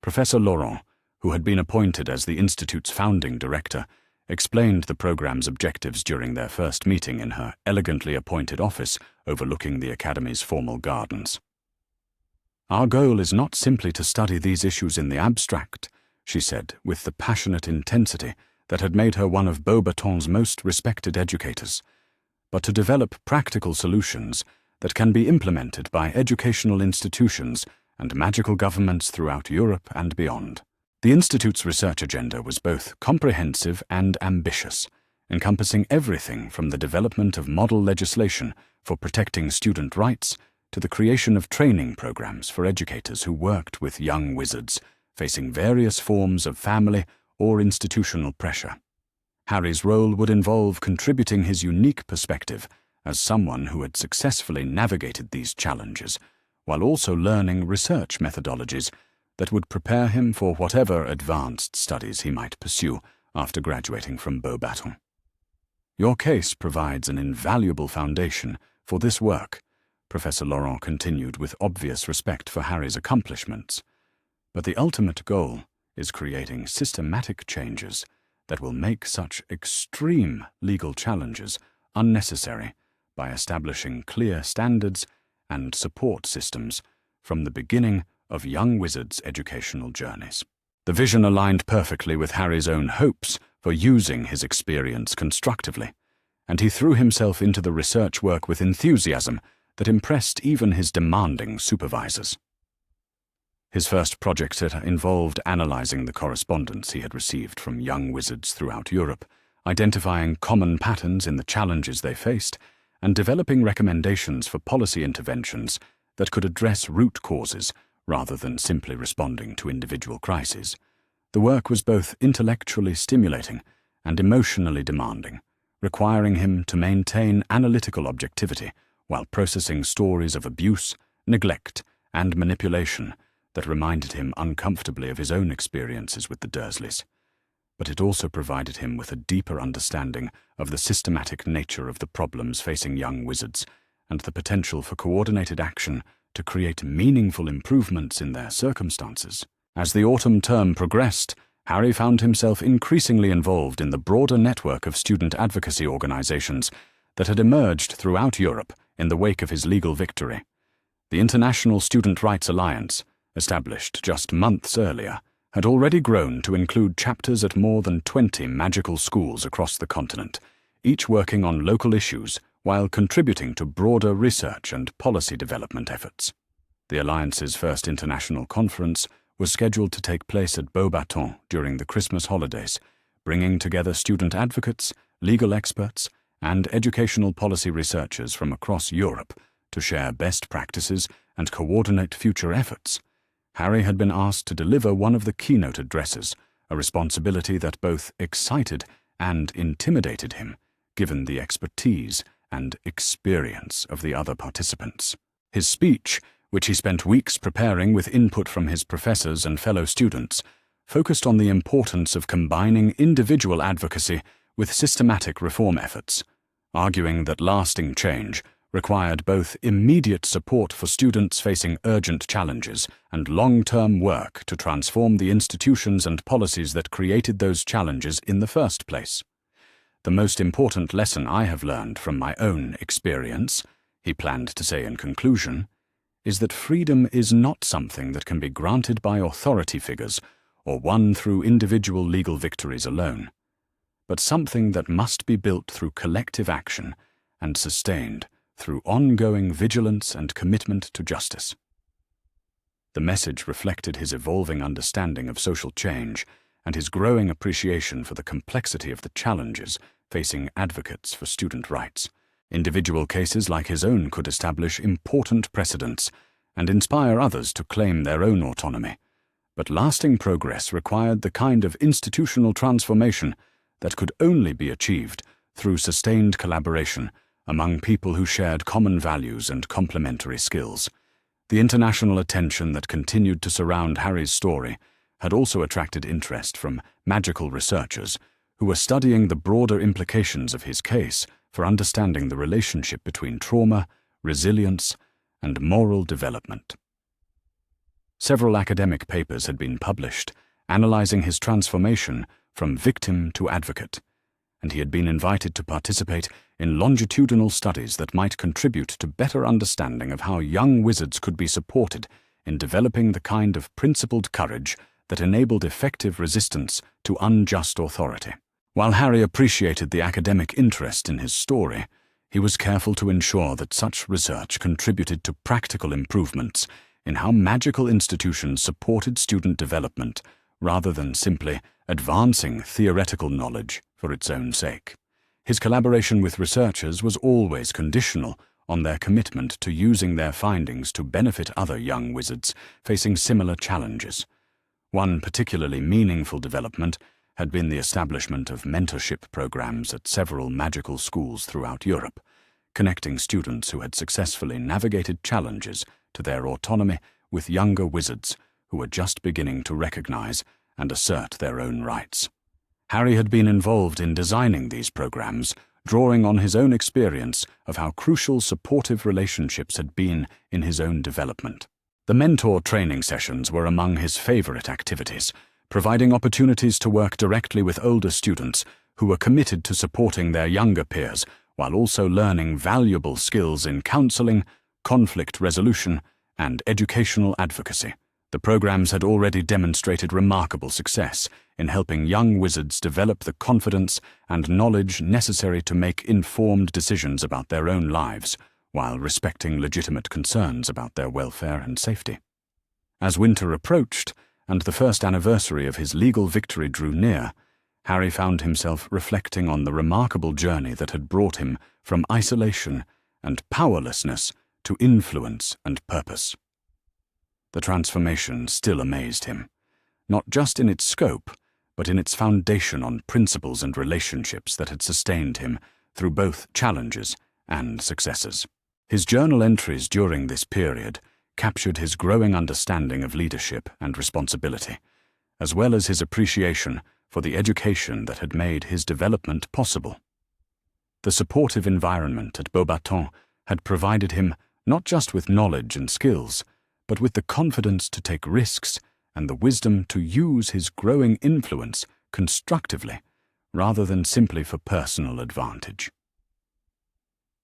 Professor Laurent, who had been appointed as the Institute's founding director, explained the program's objectives during their first meeting in her elegantly appointed office overlooking the Academy's formal gardens. "Our goal is not simply to study these issues in the abstract," she said with the passionate intensity that had made her one of Beauxbatons' most respected educators, but to develop practical solutions that can be implemented by educational institutions and magical governments throughout Europe and beyond. The Institute's research agenda was both comprehensive and ambitious, encompassing everything from the development of model legislation for protecting student rights to the creation of training programs for educators who worked with young wizards facing various forms of family or institutional pressure. Harry's role would involve contributing his unique perspective as someone who had successfully navigated these challenges, while also learning research methodologies that would prepare him for whatever advanced studies he might pursue after graduating from Beauxbatons. "Your case provides an invaluable foundation for this work," Professor Laurent continued with obvious respect for Harry's accomplishments. "But the ultimate goal is creating systematic changes that will make such extreme legal challenges unnecessary by establishing clear standards and support systems from the beginning of young wizards' educational journeys." The vision aligned perfectly with Harry's own hopes for using his experience constructively, and he threw himself into the research work with enthusiasm that impressed even his demanding supervisors. His first project involved analyzing the correspondence he had received from young wizards throughout Europe, identifying common patterns in the challenges they faced, and developing recommendations for policy interventions that could address root causes rather than simply responding to individual crises. The work was both intellectually stimulating and emotionally demanding, requiring him to maintain analytical objectivity while processing stories of abuse, neglect, and manipulation that reminded him uncomfortably of his own experiences with the Dursleys. But it also provided him with a deeper understanding of the systematic nature of the problems facing young wizards and the potential for coordinated action to create meaningful improvements in their circumstances. As the autumn term progressed, Harry found himself increasingly involved in the broader network of student advocacy organizations that had emerged throughout Europe in the wake of his legal victory. The International Student Rights Alliance, established just months earlier, had already grown to include chapters at more than 20 magical schools across the continent, each working on local issues while contributing to broader research and policy development efforts. The Alliance's first international conference was scheduled to take place at Beauxbatons during the Christmas holidays, bringing together student advocates, legal experts, and educational policy researchers from across Europe to share best practices and coordinate future efforts. Harry had been asked to deliver one of the keynote addresses, a responsibility that both excited and intimidated him, given the expertise and experience of the other participants. His speech, which he spent weeks preparing with input from his professors and fellow students, focused on the importance of combining individual advocacy with systematic reform efforts, arguing that lasting change required both immediate support for students facing urgent challenges and long-term work to transform the institutions and policies that created those challenges in the first place. "The most important lesson I have learned from my own experience," he planned to say in conclusion, "is that freedom is not something that can be granted by authority figures or won through individual legal victories alone, but something that must be built through collective action and sustained through ongoing vigilance and commitment to justice." The message reflected his evolving understanding of social change and his growing appreciation for the complexity of the challenges facing advocates for student rights. Individual cases like his own could establish important precedents and inspire others to claim their own autonomy, but lasting progress required the kind of institutional transformation that could only be achieved through sustained collaboration among people who shared common values and complementary skills. The international attention that continued to surround Harry's story had also attracted interest from magical researchers who were studying the broader implications of his case for understanding the relationship between trauma, resilience, and moral development. Several academic papers had been published analyzing his transformation from victim to advocate, and he had been invited to participate in longitudinal studies that might contribute to better understanding of how young wizards could be supported in developing the kind of principled courage that enabled effective resistance to unjust authority. While Harry appreciated the academic interest in his story, he was careful to ensure that such research contributed to practical improvements in how magical institutions supported student development rather than simply advancing theoretical knowledge for its own sake. His collaboration with researchers was always conditional on their commitment to using their findings to benefit other young wizards facing similar challenges. One particularly meaningful development had been the establishment of mentorship programs at several magical schools throughout Europe, connecting students who had successfully navigated challenges to their autonomy with younger wizards who were just beginning to recognize and assert their own rights. Harry had been involved in designing these programs, drawing on his own experience of how crucial supportive relationships had been in his own development. The mentor training sessions were among his favorite activities, providing opportunities to work directly with older students who were committed to supporting their younger peers while also learning valuable skills in counseling, conflict resolution, and educational advocacy. The programs had already demonstrated remarkable success in helping young wizards develop the confidence and knowledge necessary to make informed decisions about their own lives, while respecting legitimate concerns about their welfare and safety. As winter approached, and the first anniversary of his legal victory drew near, Harry found himself reflecting on the remarkable journey that had brought him from isolation and powerlessness to influence and purpose. The transformation still amazed him, not just in its scope, but in its foundation on principles and relationships that had sustained him through both challenges and successes. His journal entries during this period captured his growing understanding of leadership and responsibility, as well as his appreciation for the education that had made his development possible. The supportive environment at Beauxbatons had provided him not just with knowledge and skills, but with the confidence to take risks and the wisdom to use his growing influence constructively rather than simply for personal advantage.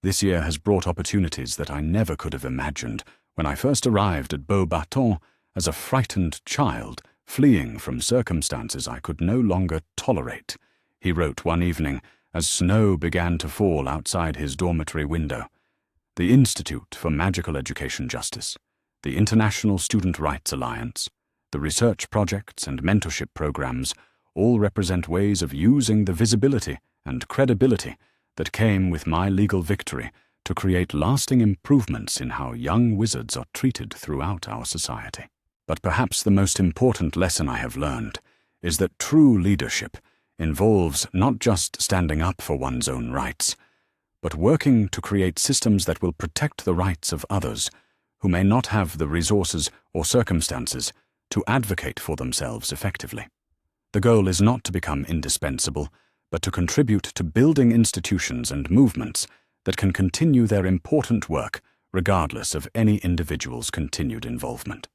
This year has brought opportunities that I never could have imagined when I first arrived at Beauxbatons as a frightened child fleeing from circumstances I could no longer tolerate, he wrote one evening as snow began to fall outside his dormitory window. The Institute for Magical Education Justice, the International Student Rights Alliance, the research projects and mentorship programs all represent ways of using the visibility and credibility that came with my legal victory to create lasting improvements in how young wizards are treated throughout our society. But perhaps the most important lesson I have learned is that true leadership involves not just standing up for one's own rights, but working to create systems that will protect the rights of others who may not have the resources or circumstances to advocate for themselves effectively. The goal is not to become indispensable, but to contribute to building institutions and movements that can continue their important work regardless of any individual's continued involvement.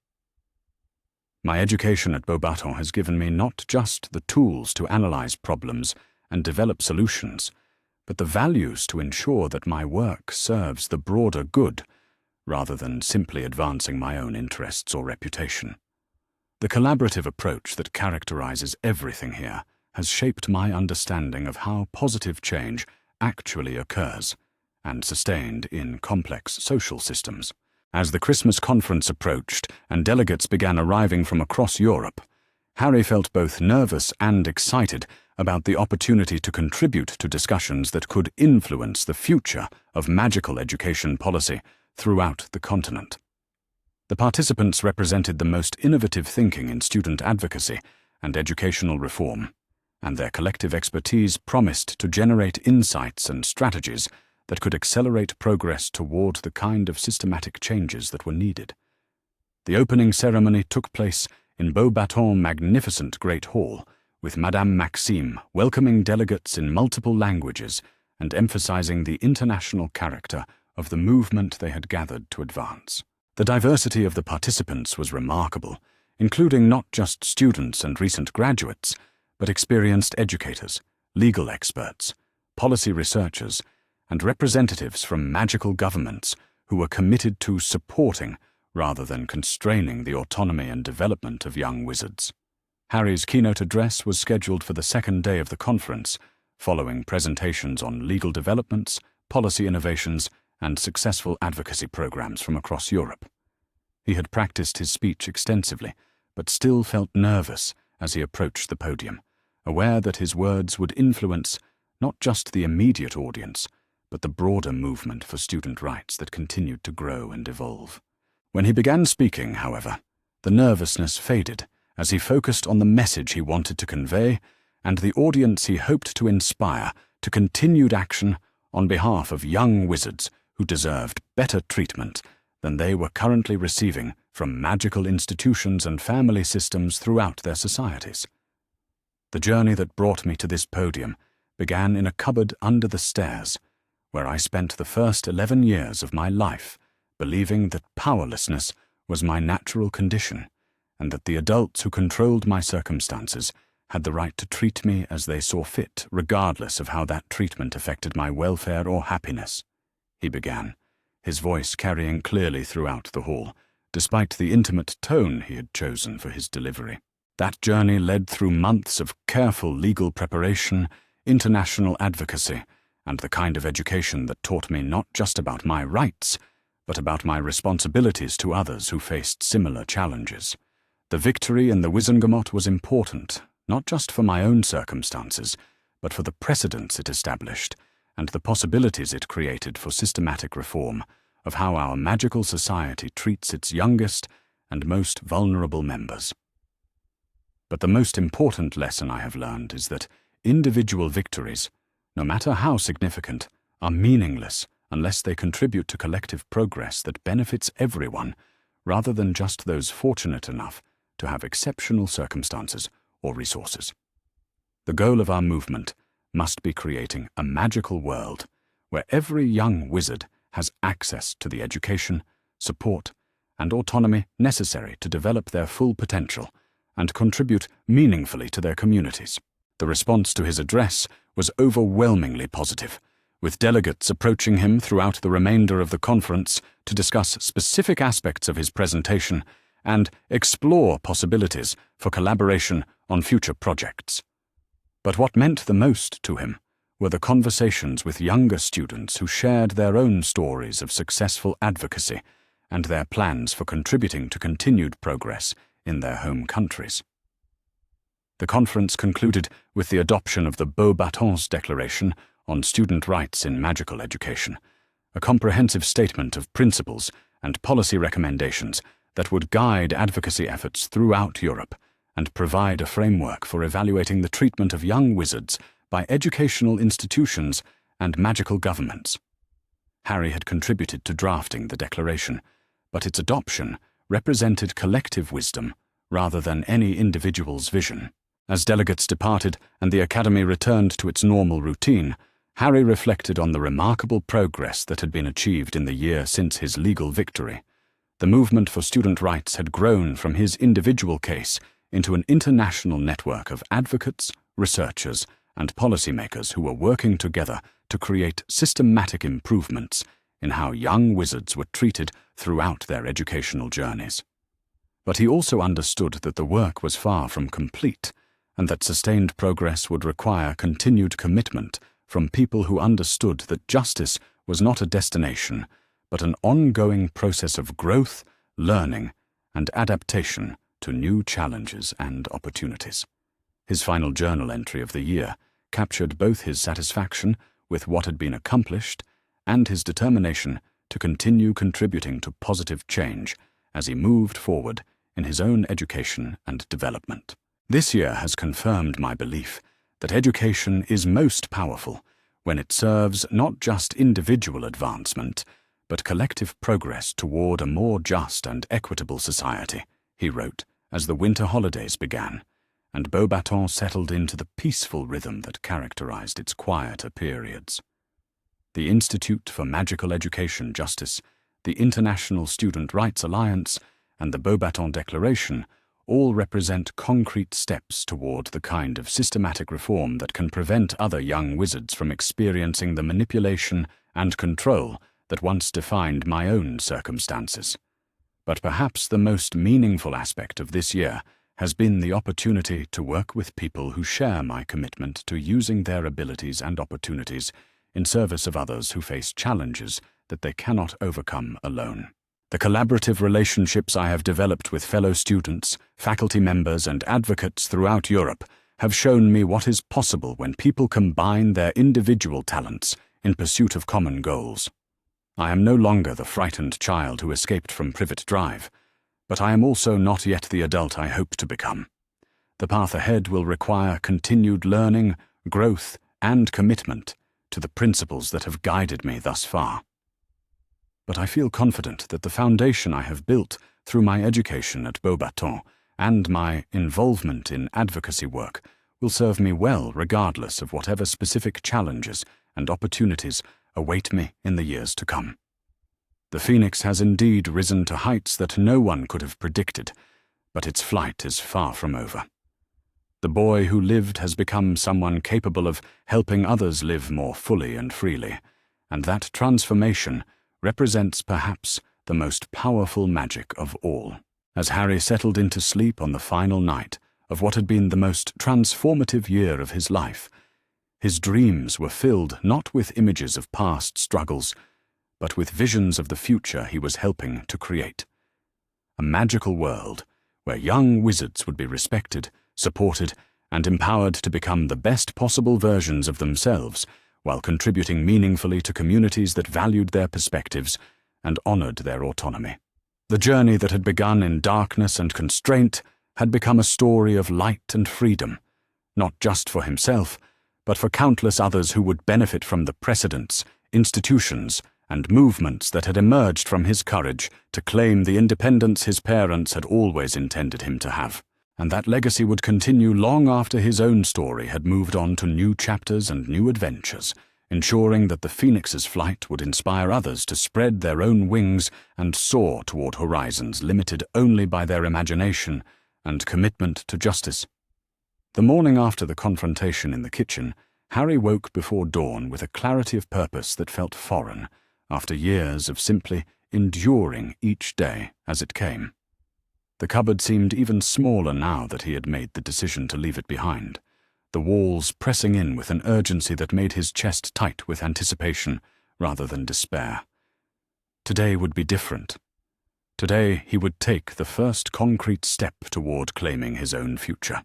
My education at Beauxbatons has given me not just the tools to analyze problems and develop solutions, but the values to ensure that my work serves the broader good, rather than simply advancing my own interests or reputation. The collaborative approach that characterizes everything here has shaped my understanding of how positive change actually occurs and sustained in complex social systems. As the Christmas conference approached and delegates began arriving from across Europe, Harry felt both nervous and excited about the opportunity to contribute to discussions that could influence the future of magical education policy throughout the continent. The participants represented the most innovative thinking in student advocacy and educational reform, and their collective expertise promised to generate insights and strategies that could accelerate progress toward the kind of systematic changes that were needed. The opening ceremony took place in Beauxbatons' magnificent Great Hall, with Madame Maxime welcoming delegates in multiple languages and emphasizing the international character of the movement they had gathered to advance. The diversity of the participants was remarkable, including not just students and recent graduates, but experienced educators, legal experts, policy researchers, and representatives from magical governments who were committed to supporting rather than constraining the autonomy and development of young wizards. Harry's keynote address was scheduled for the second day of the conference, following presentations on legal developments, policy innovations, and successful advocacy programs from across Europe. He had practiced his speech extensively, but still felt nervous as he approached the podium, aware that his words would influence not just the immediate audience, but the broader movement for student rights that continued to grow and evolve. When he began speaking, however, the nervousness faded as he focused on the message he wanted to convey and the audience he hoped to inspire to continued action on behalf of young wizards who deserved better treatment than they were currently receiving from magical institutions and family systems throughout their societies. The journey that brought me to this podium began in a cupboard under the stairs, where I spent the first 11 years of my life believing that powerlessness was my natural condition, and that the adults who controlled my circumstances had the right to treat me as they saw fit, regardless of how that treatment affected my welfare or happiness. He began, his voice carrying clearly throughout the hall, despite the intimate tone he had chosen for his delivery. That journey led through months of careful legal preparation, international advocacy, and the kind of education that taught me not just about my rights, but about my responsibilities to others who faced similar challenges. The victory in the Wizengamot was important, not just for my own circumstances, but for the precedents it established and the possibilities it created for systematic reform of how our magical society treats its youngest and most vulnerable members. But the most important lesson I have learned is that individual victories, no matter how significant, are meaningless unless they contribute to collective progress that benefits everyone, rather than just those fortunate enough to have exceptional circumstances or resources. The goal of our movement must be creating a magical world where every young wizard has access to the education, support, and autonomy necessary to develop their full potential and contribute meaningfully to their communities. The response to his address was overwhelmingly positive, with delegates approaching him throughout the remainder of the conference to discuss specific aspects of his presentation and explore possibilities for collaboration on future projects. But what meant the most to him were the conversations with younger students who shared their own stories of successful advocacy and their plans for contributing to continued progress in their home countries. The conference concluded with the adoption of the Beauxbatons Declaration on Student Rights in Magical Education, a comprehensive statement of principles and policy recommendations that would guide advocacy efforts throughout Europe and provide a framework for evaluating the treatment of young wizards by educational institutions and magical governments. Harry had contributed to drafting the declaration, but its adoption represented collective wisdom rather than any individual's vision. As delegates departed and the Academy returned to its normal routine, Harry reflected on the remarkable progress that had been achieved in the year since his legal victory. The movement for student rights had grown from his individual case into an international network of advocates, researchers, and policymakers who were working together to create systematic improvements in how young wizards were treated throughout their educational journeys. But he also understood that the work was far from complete, and that sustained progress would require continued commitment from people who understood that justice was not a destination, but an ongoing process of growth, learning, and adaptation to new challenges and opportunities. His final journal entry of the year captured both his satisfaction with what had been accomplished and his determination to continue contributing to positive change as he moved forward in his own education and development. This year has confirmed my belief that education is most powerful when it serves not just individual advancement, but collective progress toward a more just and equitable society, he wrote as the winter holidays began, and Beauxbatons settled into the peaceful rhythm that characterized its quieter periods. The Institute for Magical Education Justice, the International Student Rights Alliance, and the Beauxbatons Declaration all represent concrete steps toward the kind of systematic reform that can prevent other young wizards from experiencing the manipulation and control that once defined my own circumstances. But perhaps the most meaningful aspect of this year has been the opportunity to work with people who share my commitment to using their abilities and opportunities in service of others who face challenges that they cannot overcome alone. The collaborative relationships I have developed with fellow students, faculty members, and advocates throughout Europe have shown me what is possible when people combine their individual talents in pursuit of common goals. I am no longer the frightened child who escaped from Privet Drive, but I am also not yet the adult I hope to become. The path ahead will require continued learning, growth, and commitment to the principles that have guided me thus far. But I feel confident that the foundation I have built through my education at Beauxbatons and my involvement in advocacy work will serve me well regardless of whatever specific challenges and opportunities await me in the years to come. The phoenix has indeed risen to heights that no one could have predicted, but its flight is far from over. The boy who lived has become someone capable of helping others live more fully and freely, and that transformation represents perhaps the most powerful magic of all. As Harry settled into sleep on the final night of what had been the most transformative year of his life, his dreams were filled not with images of past struggles, but with visions of the future he was helping to create. A magical world where young wizards would be respected, supported, and empowered to become the best possible versions of themselves, while contributing meaningfully to communities that valued their perspectives and honored their autonomy. The journey that had begun in darkness and constraint had become a story of light and freedom, not just for himself, but for countless others who would benefit from the precedents, institutions, and movements that had emerged from his courage to claim the independence his parents had always intended him to have. And that legacy would continue long after his own story had moved on to new chapters and new adventures, ensuring that the phoenix's flight would inspire others to spread their own wings and soar toward horizons limited only by their imagination and commitment to justice. The morning after the confrontation in the kitchen, Harry woke before dawn with a clarity of purpose that felt foreign, after years of simply enduring each day as it came. The cupboard seemed even smaller now that he had made the decision to leave it behind, the walls pressing in with an urgency that made his chest tight with anticipation rather than despair. Today would be different. Today he would take the first concrete step toward claiming his own future.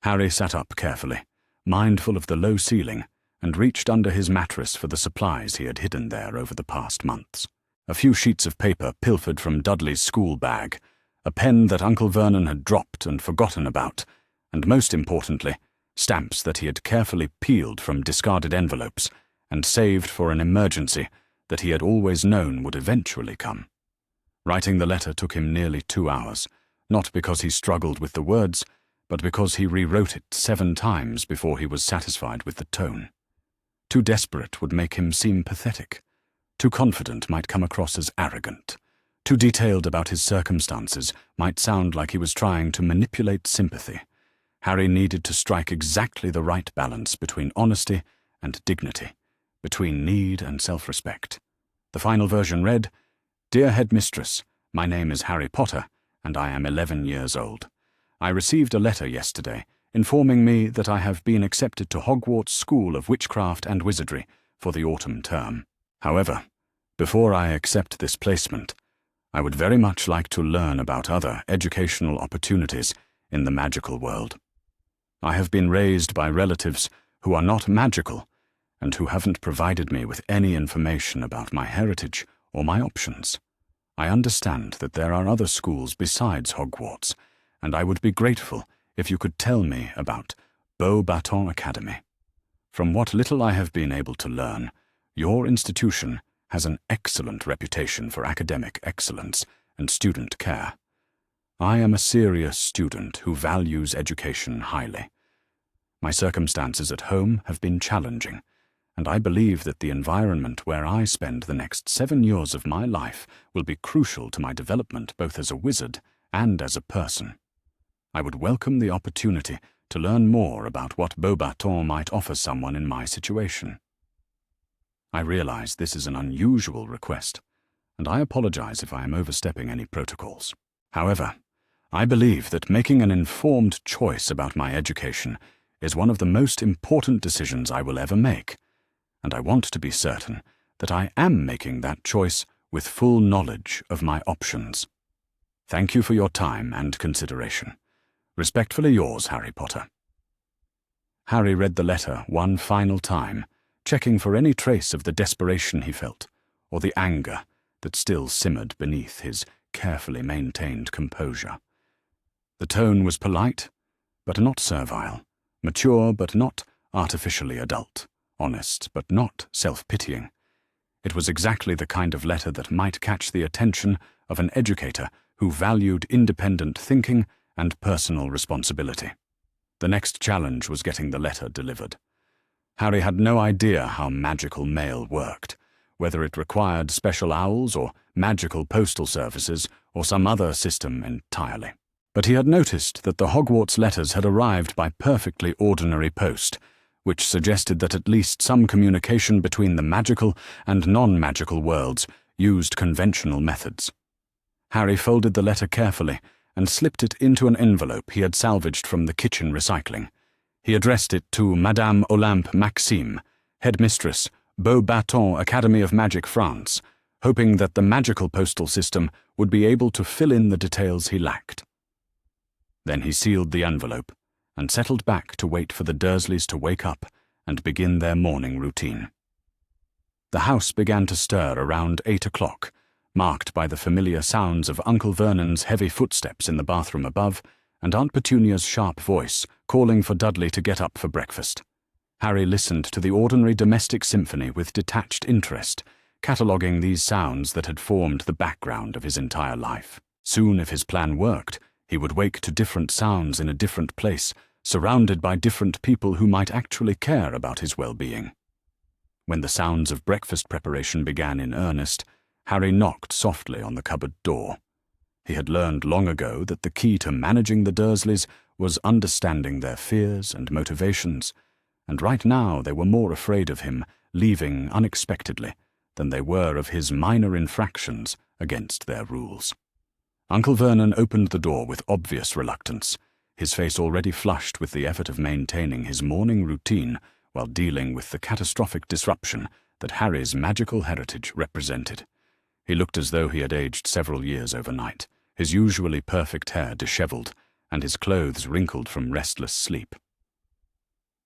Harry sat up carefully, mindful of the low ceiling, and reached under his mattress for the supplies he had hidden there over the past months. A few sheets of paper pilfered from Dudley's school bag, a pen that Uncle Vernon had dropped and forgotten about, and most importantly, stamps that he had carefully peeled from discarded envelopes and saved for an emergency that he had always known would eventually come. Writing the letter took him nearly 2 hours, not because he struggled with the words, but because he rewrote it 7 times before he was satisfied with the tone. Too desperate would make him seem pathetic. Too confident might come across as arrogant. Too detailed about his circumstances might sound like he was trying to manipulate sympathy. Harry needed to strike exactly the right balance between honesty and dignity, between need and self-respect. The final version read, "Dear Headmistress, my name is Harry Potter, and I am 11 years old. I received a letter yesterday informing me that I have been accepted to Hogwarts School of Witchcraft and Wizardry for the autumn term. However, before I accept this placement, I would very much like to learn about other educational opportunities in the magical world. I have been raised by relatives who are not magical and who haven't provided me with any information about my heritage or my options. I understand that there are other schools besides Hogwarts, and I would be grateful if you could tell me about Beauxbatons Academy. From what little I have been able to learn, your institution has an excellent reputation for academic excellence and student care. I am a serious student who values education highly. My circumstances at home have been challenging, and I believe that the environment where I spend the next 7 years of my life will be crucial to my development both as a wizard and as a person. I would welcome the opportunity to learn more about what Beauxbatons might offer someone in my situation. I realize this is an unusual request, and I apologize if I am overstepping any protocols. However, I believe that making an informed choice about my education is one of the most important decisions I will ever make, and I want to be certain that I am making that choice with full knowledge of my options. Thank you for your time and consideration. Respectfully yours, Harry Potter." Harry read the letter one final time, checking for any trace of the desperation he felt, or the anger that still simmered beneath his carefully maintained composure. The tone was polite, but not servile, mature but not artificially adult, honest but not self-pitying. It was exactly the kind of letter that might catch the attention of an educator who valued independent thinking and personal responsibility. The next challenge was getting the letter delivered. Harry had no idea how magical mail worked, whether it required special owls or magical postal services or some other system entirely. But he had noticed that the Hogwarts letters had arrived by perfectly ordinary post, which suggested that at least some communication between the magical and non-magical worlds used conventional methods. Harry folded the letter carefully and slipped it into an envelope he had salvaged from the kitchen recycling. He addressed it to Madame Olympe Maxime, Headmistress, Beauxbatons Academy of Magic, France, hoping that the magical postal system would be able to fill in the details he lacked. Then he sealed the envelope and settled back to wait for the Dursleys to wake up and begin their morning routine. The house began to stir around 8 o'clock, marked by the familiar sounds of Uncle Vernon's heavy footsteps in the bathroom above and Aunt Petunia's sharp voice calling for Dudley to get up for breakfast. Harry listened to the ordinary domestic symphony with detached interest, cataloguing these sounds that had formed the background of his entire life. Soon, if his plan worked, he would wake to different sounds in a different place, surrounded by different people who might actually care about his well-being. When the sounds of breakfast preparation began in earnest, Harry knocked softly on the cupboard door. He had learned long ago that the key to managing the Dursleys was understanding their fears and motivations, and right now they were more afraid of him leaving unexpectedly than they were of his minor infractions against their rules. Uncle Vernon opened the door with obvious reluctance, his face already flushed with the effort of maintaining his morning routine while dealing with the catastrophic disruption that Harry's magical heritage represented. He looked as though he had aged several years overnight, his usually perfect hair disheveled, and his clothes wrinkled from restless sleep.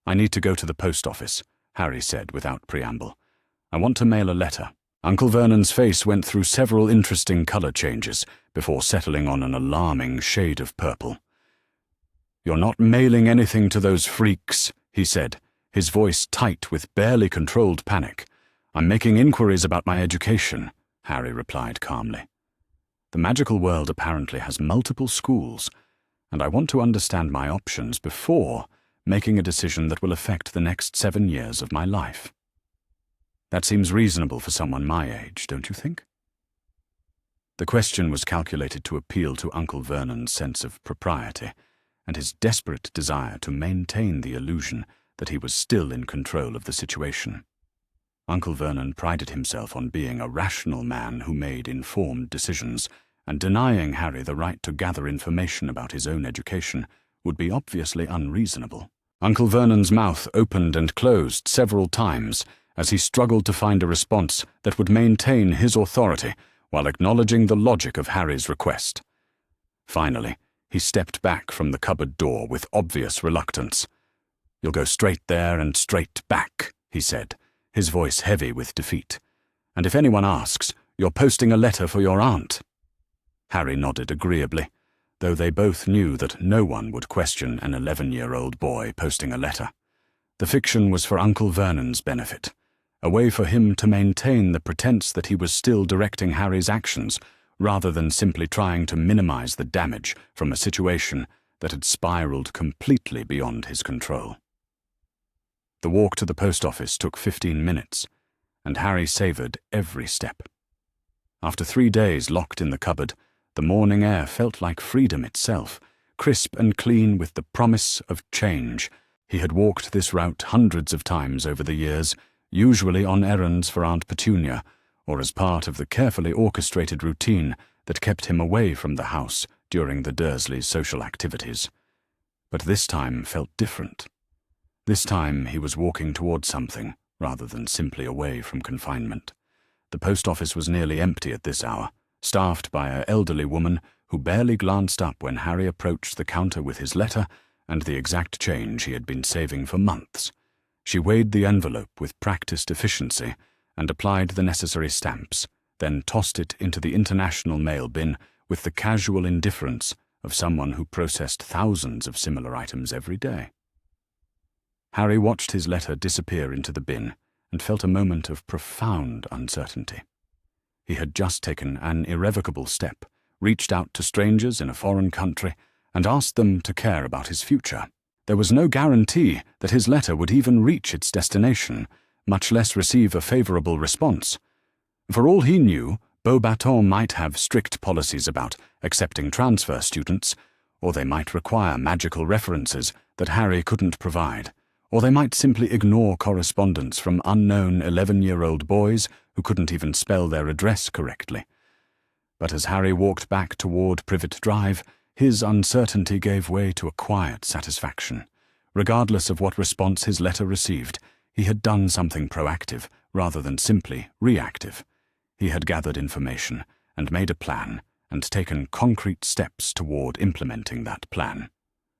"I need to go to the post office," Harry said without preamble. "I want to mail a letter." Uncle Vernon's face went through several interesting color changes before settling on an alarming shade of purple. "You're not mailing anything to those freaks," he said, his voice tight with barely controlled panic. "I'm making inquiries about my education," Harry replied calmly. "The magical world apparently has multiple schools, and I want to understand my options before making a decision that will affect the next 7 years of my life. That seems reasonable for someone my age, don't you think?" The question was calculated to appeal to Uncle Vernon's sense of propriety and his desperate desire to maintain the illusion that he was still in control of the situation. Uncle Vernon prided himself on being a rational man who made informed decisions, and denying Harry the right to gather information about his own education would be obviously unreasonable. Uncle Vernon's mouth opened and closed several times as he struggled to find a response that would maintain his authority while acknowledging the logic of Harry's request. Finally, he stepped back from the cupboard door with obvious reluctance. "You'll go straight there and straight back," he said, his voice heavy with defeat. "And if anyone asks, you're posting a letter for your aunt." Harry nodded agreeably, though they both knew that no one would question an 11-year-old boy posting a letter. The fiction was for Uncle Vernon's benefit, a way for him to maintain the pretense that he was still directing Harry's actions, rather than simply trying to minimize the damage from a situation that had spiraled completely beyond his control. The walk to the post office took 15 minutes, and Harry savored every step. After 3 days locked in the cupboard, the morning air felt like freedom itself, crisp and clean with the promise of change. He had walked this route hundreds of times over the years, usually on errands for Aunt Petunia, or as part of the carefully orchestrated routine that kept him away from the house during the Dursleys' social activities. But this time felt different. This time he was walking towards something, rather than simply away from confinement. The post office was nearly empty at this hour, staffed by an elderly woman who barely glanced up when Harry approached the counter with his letter and the exact change he had been saving for months. She weighed the envelope with practiced efficiency and applied the necessary stamps, then tossed it into the international mail bin with the casual indifference of someone who processed thousands of similar items every day. Harry watched his letter disappear into the bin and felt a moment of profound uncertainty. He had just taken an irrevocable step, reached out to strangers in a foreign country, and asked them to care about his future. There was no guarantee that his letter would even reach its destination, much less receive a favorable response. For all he knew, Beauxbatons might have strict policies about accepting transfer students, or they might require magical references that Harry couldn't provide, or they might simply ignore correspondence from unknown 11-year-old boys who couldn't even spell their address correctly. But as Harry walked back toward Privet Drive, his uncertainty gave way to a quiet satisfaction. Regardless of what response his letter received, he had done something proactive rather than simply reactive. He had gathered information and made a plan and taken concrete steps toward implementing that plan.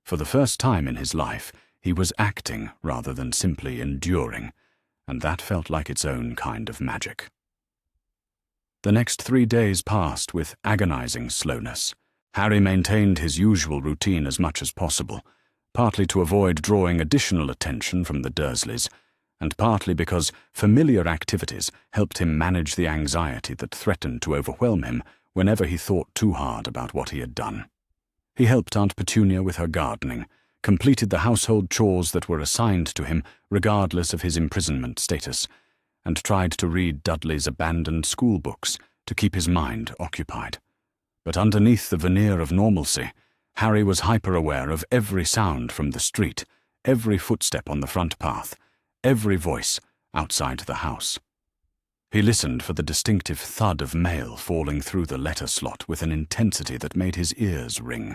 For the first time in his life, he was acting rather than simply enduring, and that felt like its own kind of magic. The next 3 days passed with agonizing slowness. Harry maintained his usual routine as much as possible, partly to avoid drawing additional attention from the Dursleys, and partly because familiar activities helped him manage the anxiety that threatened to overwhelm him whenever he thought too hard about what he had done. He helped Aunt Petunia with her gardening, completed the household chores that were assigned to him regardless of his imprisonment status, and tried to read Dudley's abandoned school books to keep his mind occupied. But underneath the veneer of normalcy, Harry was hyper-aware of every sound from the street, every footstep on the front path, every voice outside the house. He listened for the distinctive thud of mail falling through the letter slot with an intensity that made his ears ring,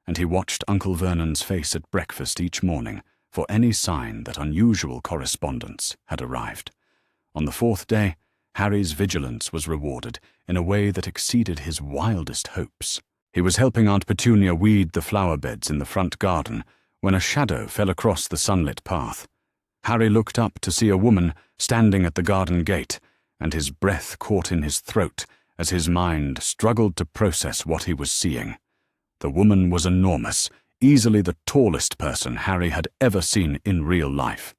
and he watched Uncle Vernon's face at breakfast each morning for any sign that unusual correspondence had arrived. On the fourth day, Harry's vigilance was rewarded in a way that exceeded his wildest hopes. He was helping Aunt Petunia weed the flower beds in the front garden when a shadow fell across the sunlit path. Harry looked up to see a woman standing at the garden gate, and his breath caught in his throat as his mind struggled to process what he was seeing. The woman was enormous, easily the tallest person Harry had ever seen in real life.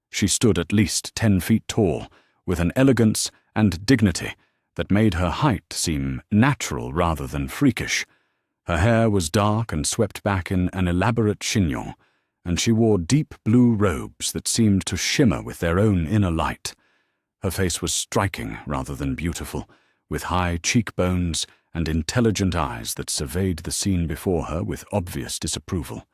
She stood at least 10 feet tall, with an elegance and dignity that made her height seem natural rather than freakish. Her hair was dark and swept back in an elaborate chignon, and she wore deep blue robes that seemed to shimmer with their own inner light. Her face was striking rather than beautiful, with high cheekbones and intelligent eyes that surveyed the scene before her with obvious disapproval.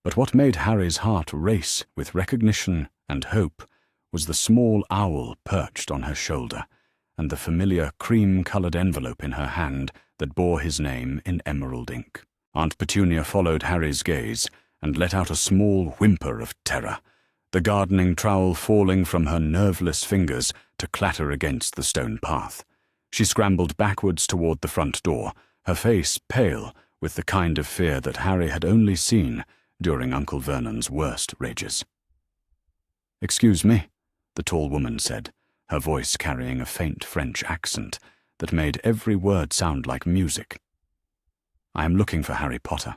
But what made Harry's heart race with recognition and hope was the small owl perched on her shoulder, and the familiar cream-colored envelope in her hand that bore his name in emerald ink. Aunt Petunia followed Harry's gaze and let out a small whimper of terror, the gardening trowel falling from her nerveless fingers to clatter against the stone path. She scrambled backwards toward the front door, her face pale with the kind of fear that Harry had only seen during Uncle Vernon's worst rages. "Excuse me," the tall woman said, her voice carrying a faint French accent that made every word sound like music. "I am looking for Harry Potter.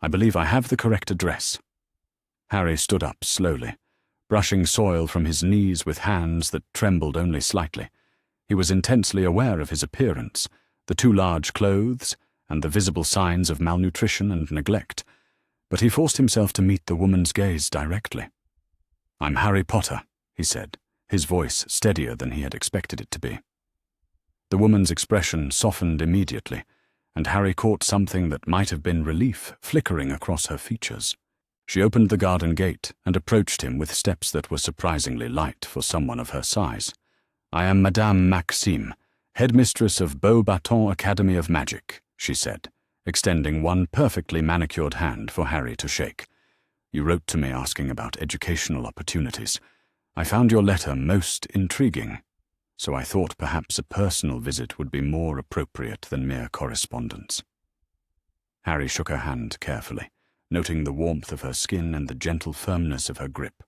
I believe I have the correct address." Harry stood up slowly, brushing soil from his knees with hands that trembled only slightly. He was intensely aware of his appearance, the too large clothes, and the visible signs of malnutrition and neglect, but he forced himself to meet the woman's gaze directly. "I'm Harry Potter," he said, his voice steadier than he had expected it to be. The woman's expression softened immediately, and Harry caught something that might have been relief flickering across her features. She opened the garden gate and approached him with steps that were surprisingly light for someone of her size. "I am Madame Maxime, headmistress of Beauxbatons Academy of Magic," she said, extending one perfectly manicured hand for Harry to shake. "You wrote to me asking about educational opportunities. I found your letter most intriguing, so I thought perhaps a personal visit would be more appropriate than mere correspondence." Harry shook her hand carefully, noting the warmth of her skin and the gentle firmness of her grip.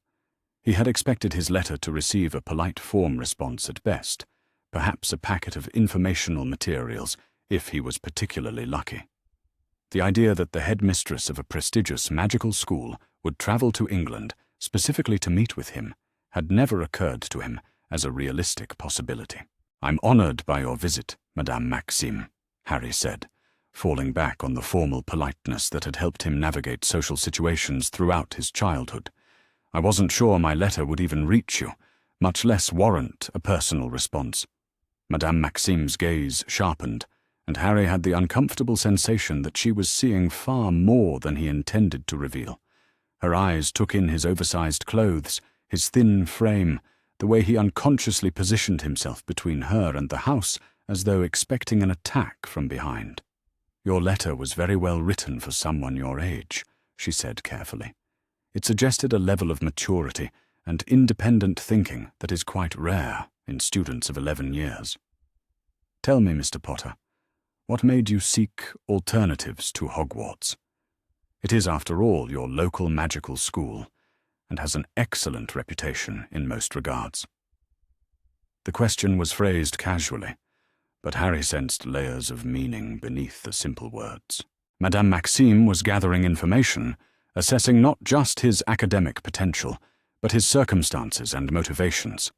He had expected his letter to receive a polite form response at best, perhaps a packet of informational materials if he was particularly lucky. The idea that the headmistress of a prestigious magical school would travel to England specifically to meet with him had never occurred to him as a realistic possibility. "I'm honored by your visit, Madame Maxime," Harry said, falling back on the formal politeness that had helped him navigate social situations throughout his childhood. "I wasn't sure my letter would even reach you, much less warrant a personal response." Madame Maxime's gaze sharpened, and Harry had the uncomfortable sensation that she was seeing far more than he intended to reveal. Her eyes took in his oversized clothes, his thin frame, the way he unconsciously positioned himself between her and the house as though expecting an attack from behind. "Your letter was very well written for someone your age," she said carefully. It suggested a level of maturity and independent thinking that is quite rare in students of 11 years. "Tell me, Mr. Potter, what made you seek alternatives to Hogwarts? It is, after all, your local magical school, and has an excellent reputation in most regards." The question was phrased casually, but Harry sensed layers of meaning beneath the simple words. Madame Maxime was gathering information, assessing not just his academic potential, but his circumstances and motivations.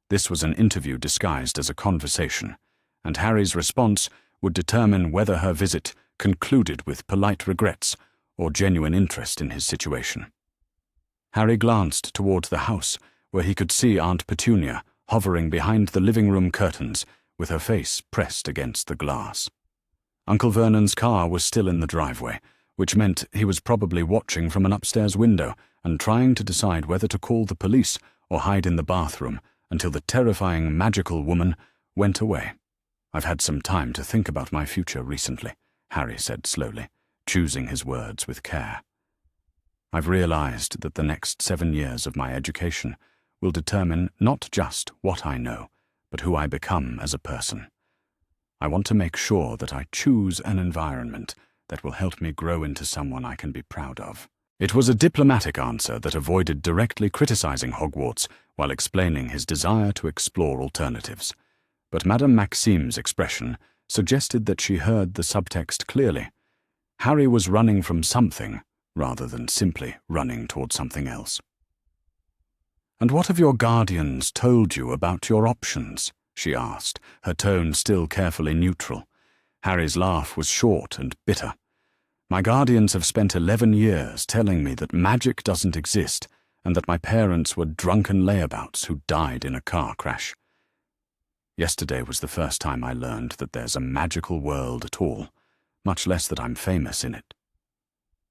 This was an interview disguised as a conversation, and Harry's response would determine whether her visit concluded with polite regrets or genuine interest in his situation. Harry glanced toward the house, where he could see Aunt Petunia hovering behind the living room curtains with her face pressed against the glass. Uncle Vernon's car was still in the driveway, which meant he was probably watching from an upstairs window and trying to decide whether to call the police or hide in the bathroom until the terrifying magical woman went away. "I've had some time to think about my future recently," Harry said slowly, choosing his words with care. "I've realized that the next 7 years of my education will determine not just what I know, but who I become as a person. I want to make sure that I choose an environment that will help me grow into someone I can be proud of." It was a diplomatic answer that avoided directly criticizing Hogwarts while explaining his desire to explore alternatives. But Madame Maxime's expression suggested that she heard the subtext clearly. Harry was running from something rather than simply running toward something else. "And what have your guardians told you about your options?" she asked, her tone still carefully neutral. Harry's laugh was short and bitter. "My guardians have spent 11 years telling me that magic doesn't exist and that my parents were drunken layabouts who died in a car crash. Yesterday was the first time I learned that there's a magical world at all, much less that I'm famous in it."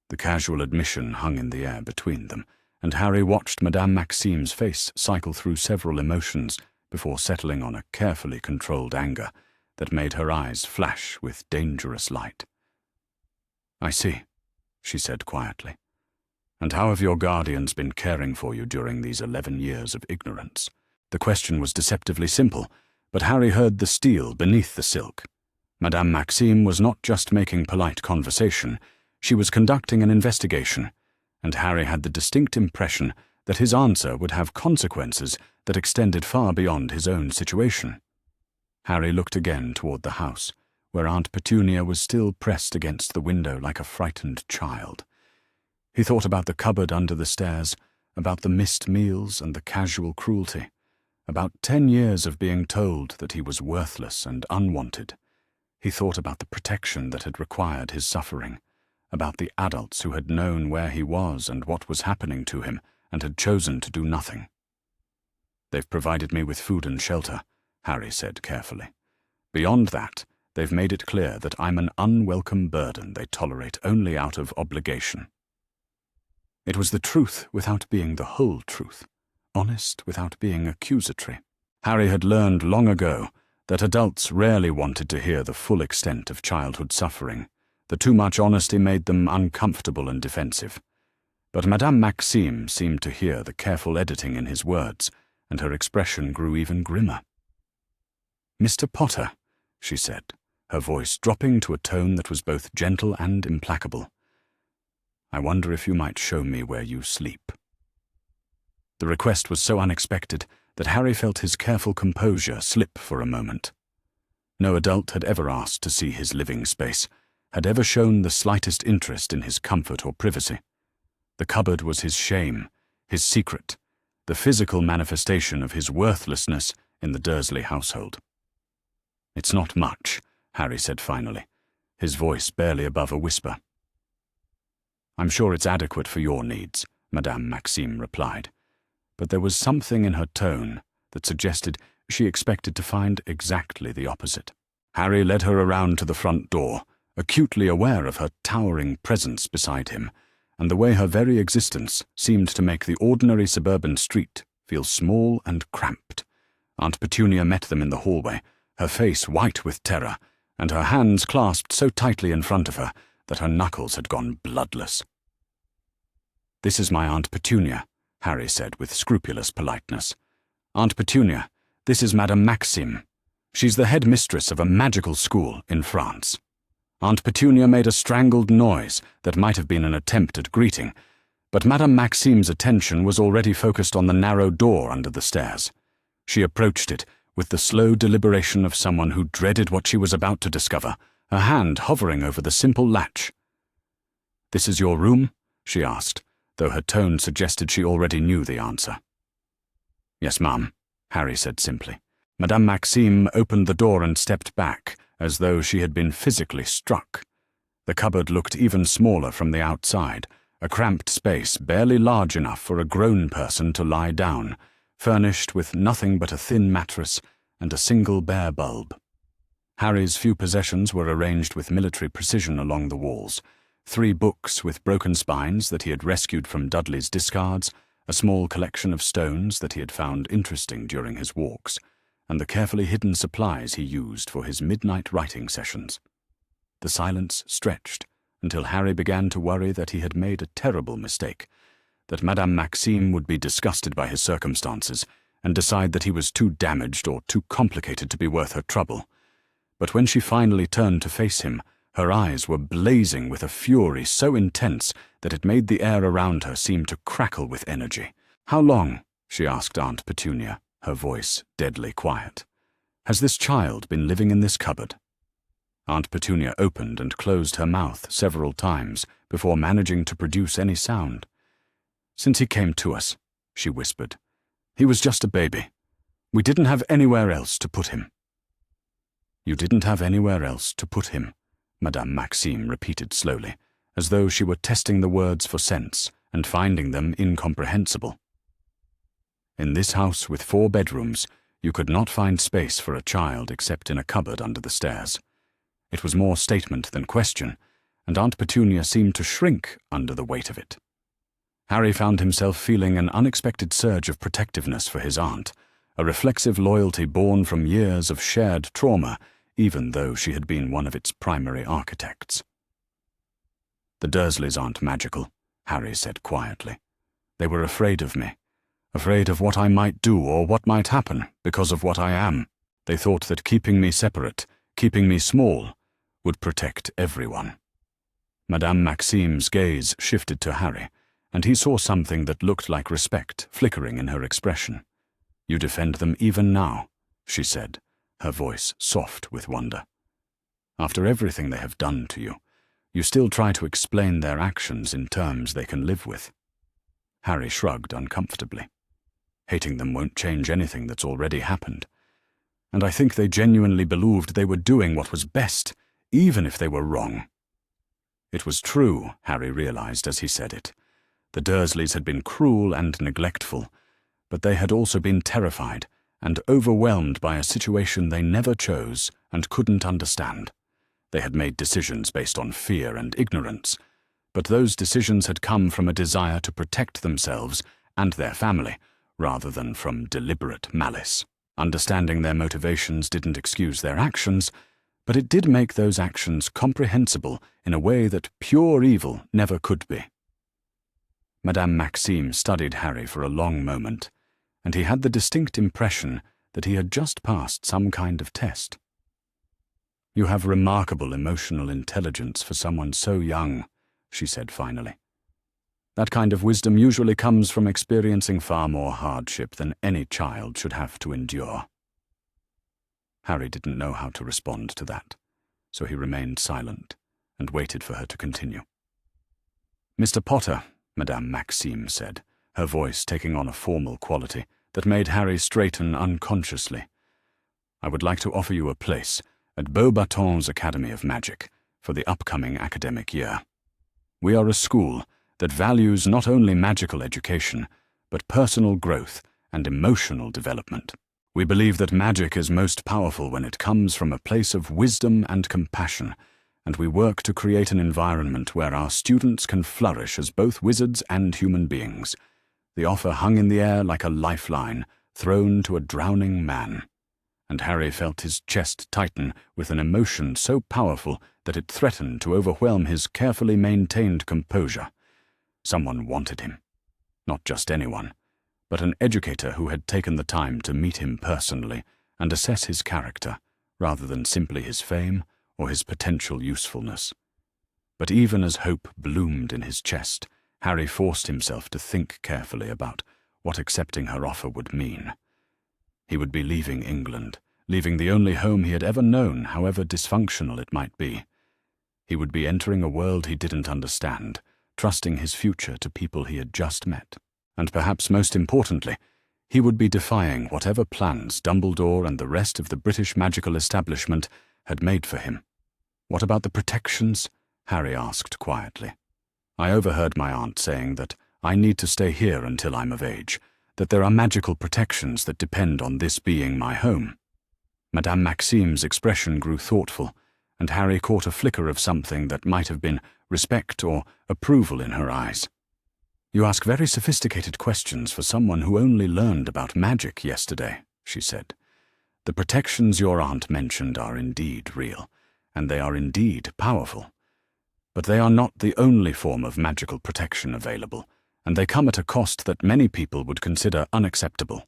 The casual admission hung in the air between them, and Harry watched Madame Maxime's face cycle through several emotions before settling on a carefully controlled anger that made her eyes flash with dangerous light. "I see," she said quietly. "And how have your guardians been caring for you during these 11 years of ignorance?" The question was deceptively simple, but Harry heard the steel beneath the silk. Madame Maxime was not just making polite conversation, she was conducting an investigation, and Harry had the distinct impression that his answer would have consequences that extended far beyond his own situation. Harry looked again toward the house, where Aunt Petunia was still pressed against the window like a frightened child. He thought about the cupboard under the stairs, about the missed meals and the casual cruelty, about 10 years of being told that he was worthless and unwanted. He thought about the protection that had required his suffering, about the adults who had known where he was and what was happening to him and had chosen to do nothing. "They've provided me with food and shelter," Harry said carefully. "Beyond that, they've made it clear that I'm an unwelcome burden they tolerate only out of obligation." It was the truth without being the whole truth, honest without being accusatory. Harry had learned long ago that adults rarely wanted to hear the full extent of childhood suffering. The too much honesty made them uncomfortable and defensive. But Madame Maxime seemed to hear the careful editing in his words, and her expression grew even grimmer. "Mr. Potter," she said, her voice dropping to a tone that was both gentle and implacable, "I wonder if you might show me where you sleep." The request was so unexpected that Harry felt his careful composure slip for a moment. No adult had ever asked to see his living space, had ever shown the slightest interest in his comfort or privacy. The cupboard was his shame, his secret, the physical manifestation of his worthlessness in the Dursley household. "It's not much," Harry said finally, his voice barely above a whisper. "I'm sure it's adequate for your needs," Madame Maxime replied, but there was something in her tone that suggested she expected to find exactly the opposite. Harry led her around to the front door, acutely aware of her towering presence beside him, and the way her very existence seemed to make the ordinary suburban street feel small and cramped. Aunt Petunia met them in the hallway, her face white with terror, and her hands clasped so tightly in front of her that her knuckles had gone bloodless. "This is my Aunt Petunia," Harry said with scrupulous politeness. "Aunt Petunia, this is Madame Maxime. She's the head mistress of a magical school in France." Aunt Petunia made a strangled noise that might have been an attempt at greeting, but Madame Maxime's attention was already focused on the narrow door under the stairs. She approached it with the slow deliberation of someone who dreaded what she was about to discover, her hand hovering over the simple latch. "This is your room?" she asked, though her tone suggested she already knew the answer. "Yes, ma'am," Harry said simply. Madame Maxime opened the door and stepped back, as though she had been physically struck. The cupboard looked even smaller from the outside, a cramped space barely large enough for a grown person to lie down, furnished with nothing but a thin mattress and a single bare bulb. Harry's few possessions were arranged with military precision along the walls: 3 books with broken spines that he had rescued from Dudley's discards, a small collection of stones that he had found interesting during his walks, and the carefully hidden supplies he used for his midnight writing sessions. The silence stretched until Harry began to worry that he had made a terrible mistake, that Madame Maxime would be disgusted by his circumstances and decide that he was too damaged or too complicated to be worth her trouble. But when she finally turned to face him, her eyes were blazing with a fury so intense that it made the air around her seem to crackle with energy. "How long?" she asked Aunt Petunia, her voice deadly quiet. "Has this child been living in this cupboard?" Aunt Petunia opened and closed her mouth several times before managing to produce any sound. "Since he came to us," she whispered. "He was just a baby. We didn't have anywhere else to put him." "You didn't have anywhere else to put him," Madame Maxime repeated slowly, as though she were testing the words for sense and finding them incomprehensible. "In this house with 4 bedrooms, you could not find space for a child except in a cupboard under the stairs." It was more statement than question, and Aunt Petunia seemed to shrink under the weight of it. Harry found himself feeling an unexpected surge of protectiveness for his aunt, a reflexive loyalty born from years of shared trauma, even though she had been one of its primary architects. "The Dursleys aren't magical," Harry said quietly. "They were afraid of me, afraid of what I might do or what might happen because of what I am. They thought that keeping me separate, keeping me small, would protect everyone." Madame Maxime's gaze shifted to Harry, and he saw something that looked like respect flickering in her expression. "You defend them even now," she said, her voice soft with wonder. "After everything they have done to you, you still try to explain their actions in terms they can live with." Harry shrugged uncomfortably. "Hating them won't change anything that's already happened. And I think they genuinely believed they were doing what was best, even if they were wrong." It was true, Harry realized as he said it. The Dursleys had been cruel and neglectful, but they had also been terrified and overwhelmed by a situation they never chose and couldn't understand. They had made decisions based on fear and ignorance, but those decisions had come from a desire to protect themselves and their family, rather than from deliberate malice. Understanding their motivations didn't excuse their actions, but it did make those actions comprehensible in a way that pure evil never could be. Madame Maxime studied Harry for a long moment, and he had the distinct impression that he had just passed some kind of test. "You have remarkable emotional intelligence for someone so young," she said finally. "That kind of wisdom usually comes from experiencing far more hardship than any child should have to endure." Harry didn't know how to respond to that, so he remained silent and waited for her to continue. "Mr. Potter," Madame Maxime said, her voice taking on a formal quality that made Harry straighten unconsciously, "I would like to offer you a place at Beauxbatons Academy of Magic for the upcoming academic year. We are a school that values not only magical education, but personal growth and emotional development. We believe that magic is most powerful when it comes from a place of wisdom and compassion, and we work to create an environment where our students can flourish as both wizards and human beings." The offer hung in the air like a lifeline thrown to a drowning man, and Harry felt his chest tighten with an emotion so powerful that it threatened to overwhelm his carefully maintained composure. Someone wanted him. Not just anyone, but an educator who had taken the time to meet him personally and assess his character, rather than simply his fame or his potential usefulness. But even as hope bloomed in his chest, Harry forced himself to think carefully about what accepting her offer would mean. He would be leaving England, leaving the only home he had ever known, however dysfunctional it might be. He would be entering a world he didn't understand, trusting his future to people he had just met. And perhaps most importantly, he would be defying whatever plans Dumbledore and the rest of the British magical establishment had made for him. "What about the protections?" Harry asked quietly. "I overheard my aunt saying that I need to stay here until I'm of age, that there are magical protections that depend on this being my home." Madame Maxime's expression grew thoughtful, and Harry caught a flicker of something that might have been respect or approval in her eyes. "You ask very sophisticated questions for someone who only learned about magic yesterday," she said. "The protections your aunt mentioned are indeed real, and they are indeed powerful. But they are not the only form of magical protection available, and they come at a cost that many people would consider unacceptable."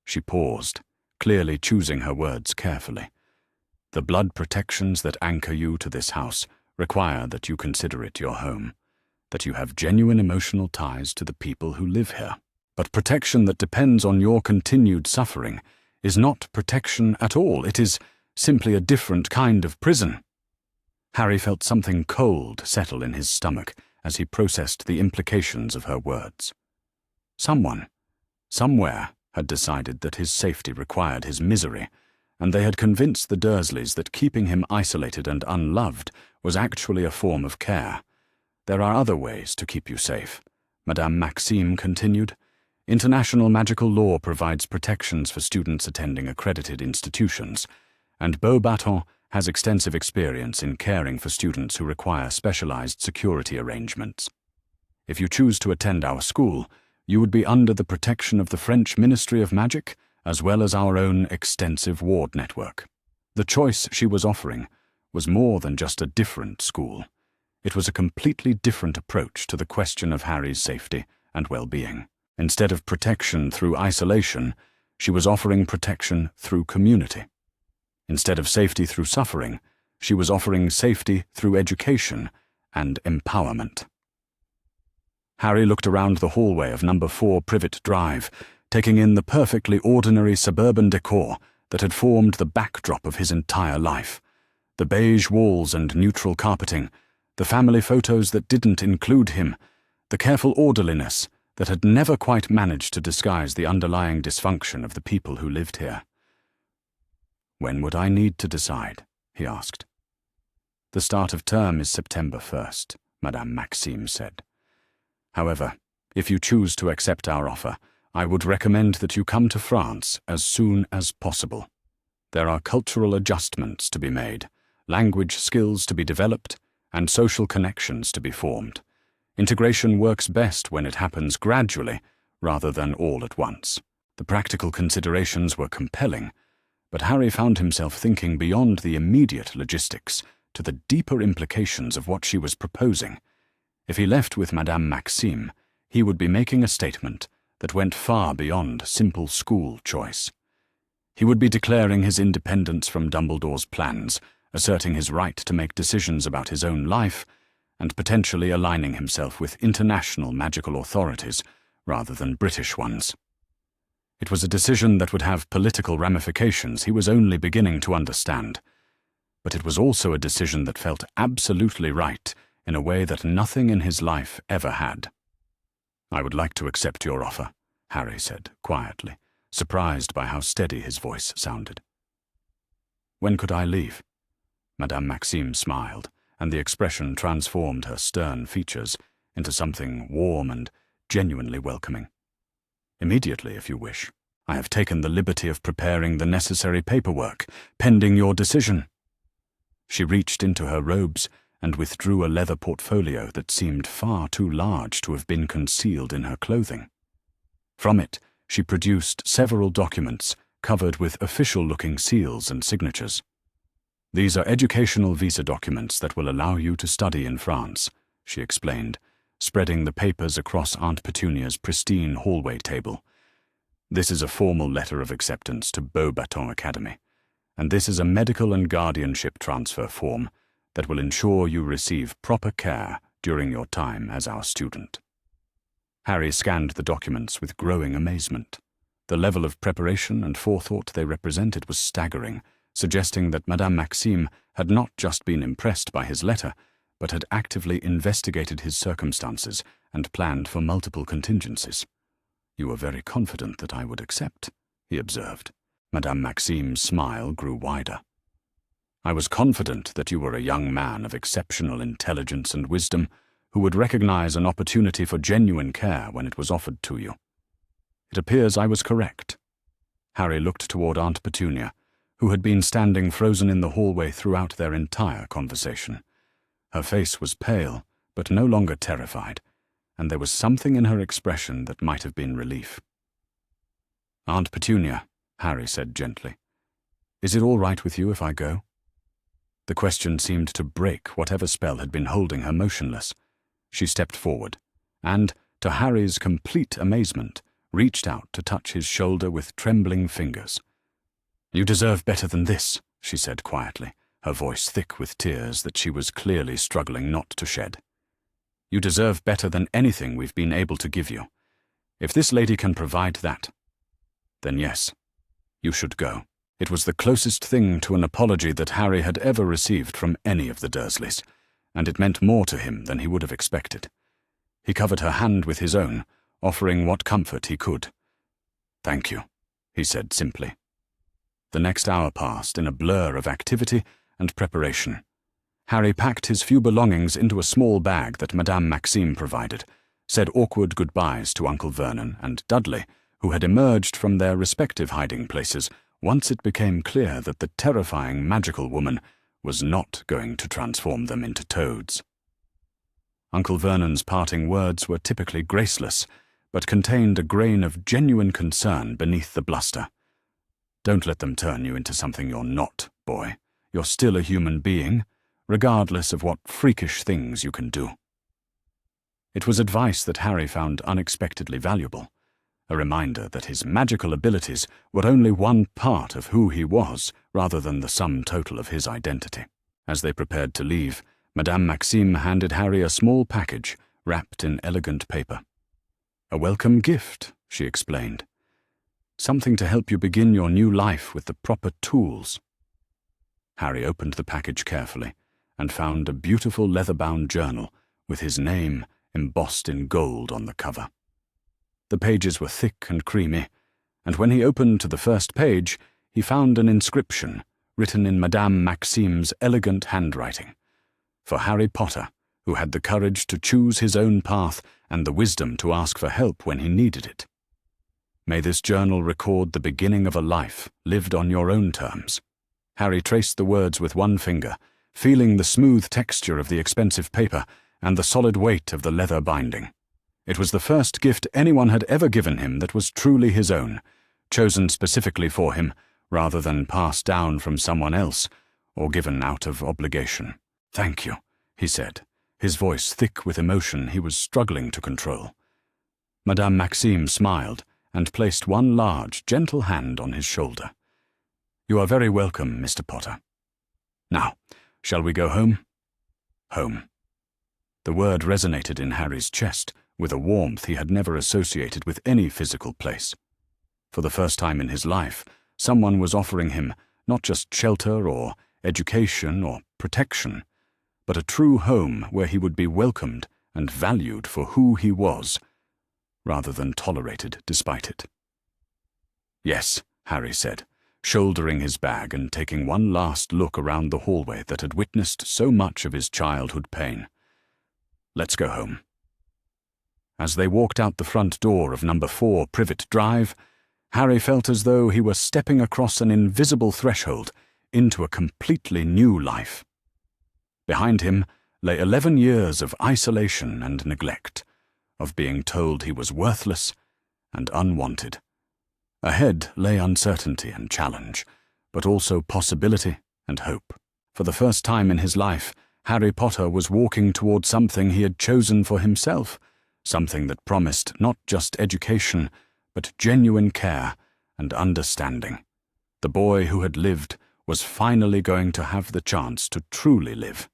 She paused, clearly choosing her words carefully. "The blood protections that anchor you to this house require that you consider it your home, that you have genuine emotional ties to the people who live here. But protection that depends on your continued suffering is not protection at all. It is simply a different kind of prison." Harry felt something cold settle in his stomach as he processed the implications of her words. Someone, somewhere, had decided that his safety required his misery, and they had convinced the Dursleys that keeping him isolated and unloved was actually a form of care. "There are other ways to keep you safe," Madame Maxime continued. "International magical law provides protections for students attending accredited institutions, and Beauxbatons has extensive experience in caring for students who require specialized security arrangements. If you choose to attend our school, you would be under the protection of the French Ministry of Magic, as well as our own extensive ward network." The choice she was offering was more than just a different school. It was a completely different approach to the question of Harry's safety and well-being. Instead of protection through isolation, she was offering protection through community. Instead of safety through suffering, she was offering safety through education and empowerment. Harry looked around the hallway of number 4 Privet Drive, taking in the perfectly ordinary suburban decor that had formed the backdrop of his entire life. The beige walls and neutral carpeting, the family photos that didn't include him, the careful orderliness that had never quite managed to disguise the underlying dysfunction of the people who lived here. "When would I need to decide?" he asked. "The start of term is September 1st, Madame Maxime said. However, if you choose to accept our offer, I would recommend that you come to France as soon as possible. There are cultural adjustments to be made, language skills to be developed, and social connections to be formed. Integration works best when it happens gradually, rather than all at once." The practical considerations were compelling, but Harry found himself thinking beyond the immediate logistics to the deeper implications of what she was proposing. If he left with Madame Maxime, he would be making a statement that went far beyond simple school choice. He would be declaring his independence from Dumbledore's plans, asserting his right to make decisions about his own life, and potentially aligning himself with international magical authorities rather than British ones. It was a decision that would have political ramifications he was only beginning to understand. But it was also a decision that felt absolutely right in a way that nothing in his life ever had. "I would like to accept your offer," Harry said quietly, surprised by how steady his voice sounded. "When could I leave?" Madame Maxime smiled, and the expression transformed her stern features into something warm and genuinely welcoming. "Immediately, if you wish. I have taken the liberty of preparing the necessary paperwork, pending your decision." She reached into her robes and withdrew a leather portfolio that seemed far too large to have been concealed in her clothing. From it, she produced several documents covered with official-looking seals and signatures. "These are educational visa documents that will allow you to study in France," she explained, spreading the papers across Aunt Petunia's pristine hallway table. "This is a formal letter of acceptance to Beauxbatons Academy, and this is a medical and guardianship transfer form that will ensure you receive proper care during your time as our student." Harry scanned the documents with growing amazement. The level of preparation and forethought they represented was staggering, suggesting that Madame Maxime had not just been impressed by his letter, but had actively investigated his circumstances and planned for multiple contingencies. "You were very confident that I would accept," he observed. Madame Maxime's smile grew wider. "I was confident that you were a young man of exceptional intelligence and wisdom who would recognize an opportunity for genuine care when it was offered to you. It appears I was correct." Harry looked toward Aunt Petunia, who had been standing frozen in the hallway throughout their entire conversation. Her face was pale, but no longer terrified, and there was something in her expression that might have been relief. "Aunt Petunia," Harry said gently, "is it all right with you if I go?" The question seemed to break whatever spell had been holding her motionless. She stepped forward, and, to Harry's complete amazement, reached out to touch his shoulder with trembling fingers. "You deserve better than this," she said quietly, her voice thick with tears that she was clearly struggling not to shed. "You deserve better than anything we've been able to give you. If this lady can provide that, then yes, you should go." It was the closest thing to an apology that Harry had ever received from any of the Dursleys, and it meant more to him than he would have expected. He covered her hand with his own, offering what comfort he could. "Thank you," he said simply. The next hour passed in a blur of activity and preparation. Harry packed his few belongings into a small bag that Madame Maxime provided, said awkward goodbyes to Uncle Vernon and Dudley, who had emerged from their respective hiding places once it became clear that the terrifying magical woman was not going to transform them into toads. Uncle Vernon's parting words were typically graceless, but contained a grain of genuine concern beneath the bluster. "Don't let them turn you into something you're not, boy. You're still a human being, regardless of what freakish things you can do." It was advice that Harry found unexpectedly valuable, a reminder that his magical abilities were only one part of who he was rather than the sum total of his identity. As they prepared to leave, Madame Maxime handed Harry a small package wrapped in elegant paper. "A welcome gift," she explained. "Something to help you begin your new life with the proper tools." Harry opened the package carefully and found a beautiful leather-bound journal with his name embossed in gold on the cover. The pages were thick and creamy, and when he opened to the first page, he found an inscription written in Madame Maxime's elegant handwriting. For Harry Potter, who had the courage to choose his own path and the wisdom to ask for help when he needed it. May this journal record the beginning of a life lived on your own terms. Harry traced the words with one finger, feeling the smooth texture of the expensive paper and the solid weight of the leather binding. It was the first gift anyone had ever given him that was truly his own, chosen specifically for him, rather than passed down from someone else or given out of obligation. "Thank you," he said, his voice thick with emotion he was struggling to control. Madame Maxime smiled and placed one large, gentle hand on his shoulder. "You are very welcome, Mr. Potter. Now, shall we go home?" Home. The word resonated in Harry's chest with a warmth he had never associated with any physical place. For the first time in his life, someone was offering him not just shelter or education or protection, but a true home where he would be welcomed and valued for who he was, rather than tolerated despite it. "Yes," Harry said, shouldering his bag and taking one last look around the hallway that had witnessed so much of his childhood pain. "Let's go home." As they walked out the front door of number 4 Privet Drive, Harry felt as though he were stepping across an invisible threshold into a completely new life. Behind him lay 11 years of isolation and neglect, of being told he was worthless and unwanted. Ahead lay uncertainty and challenge, but also possibility and hope. For the first time in his life, Harry Potter was walking toward something he had chosen for himself, something that promised not just education, but genuine care and understanding. The boy who had lived was finally going to have the chance to truly live,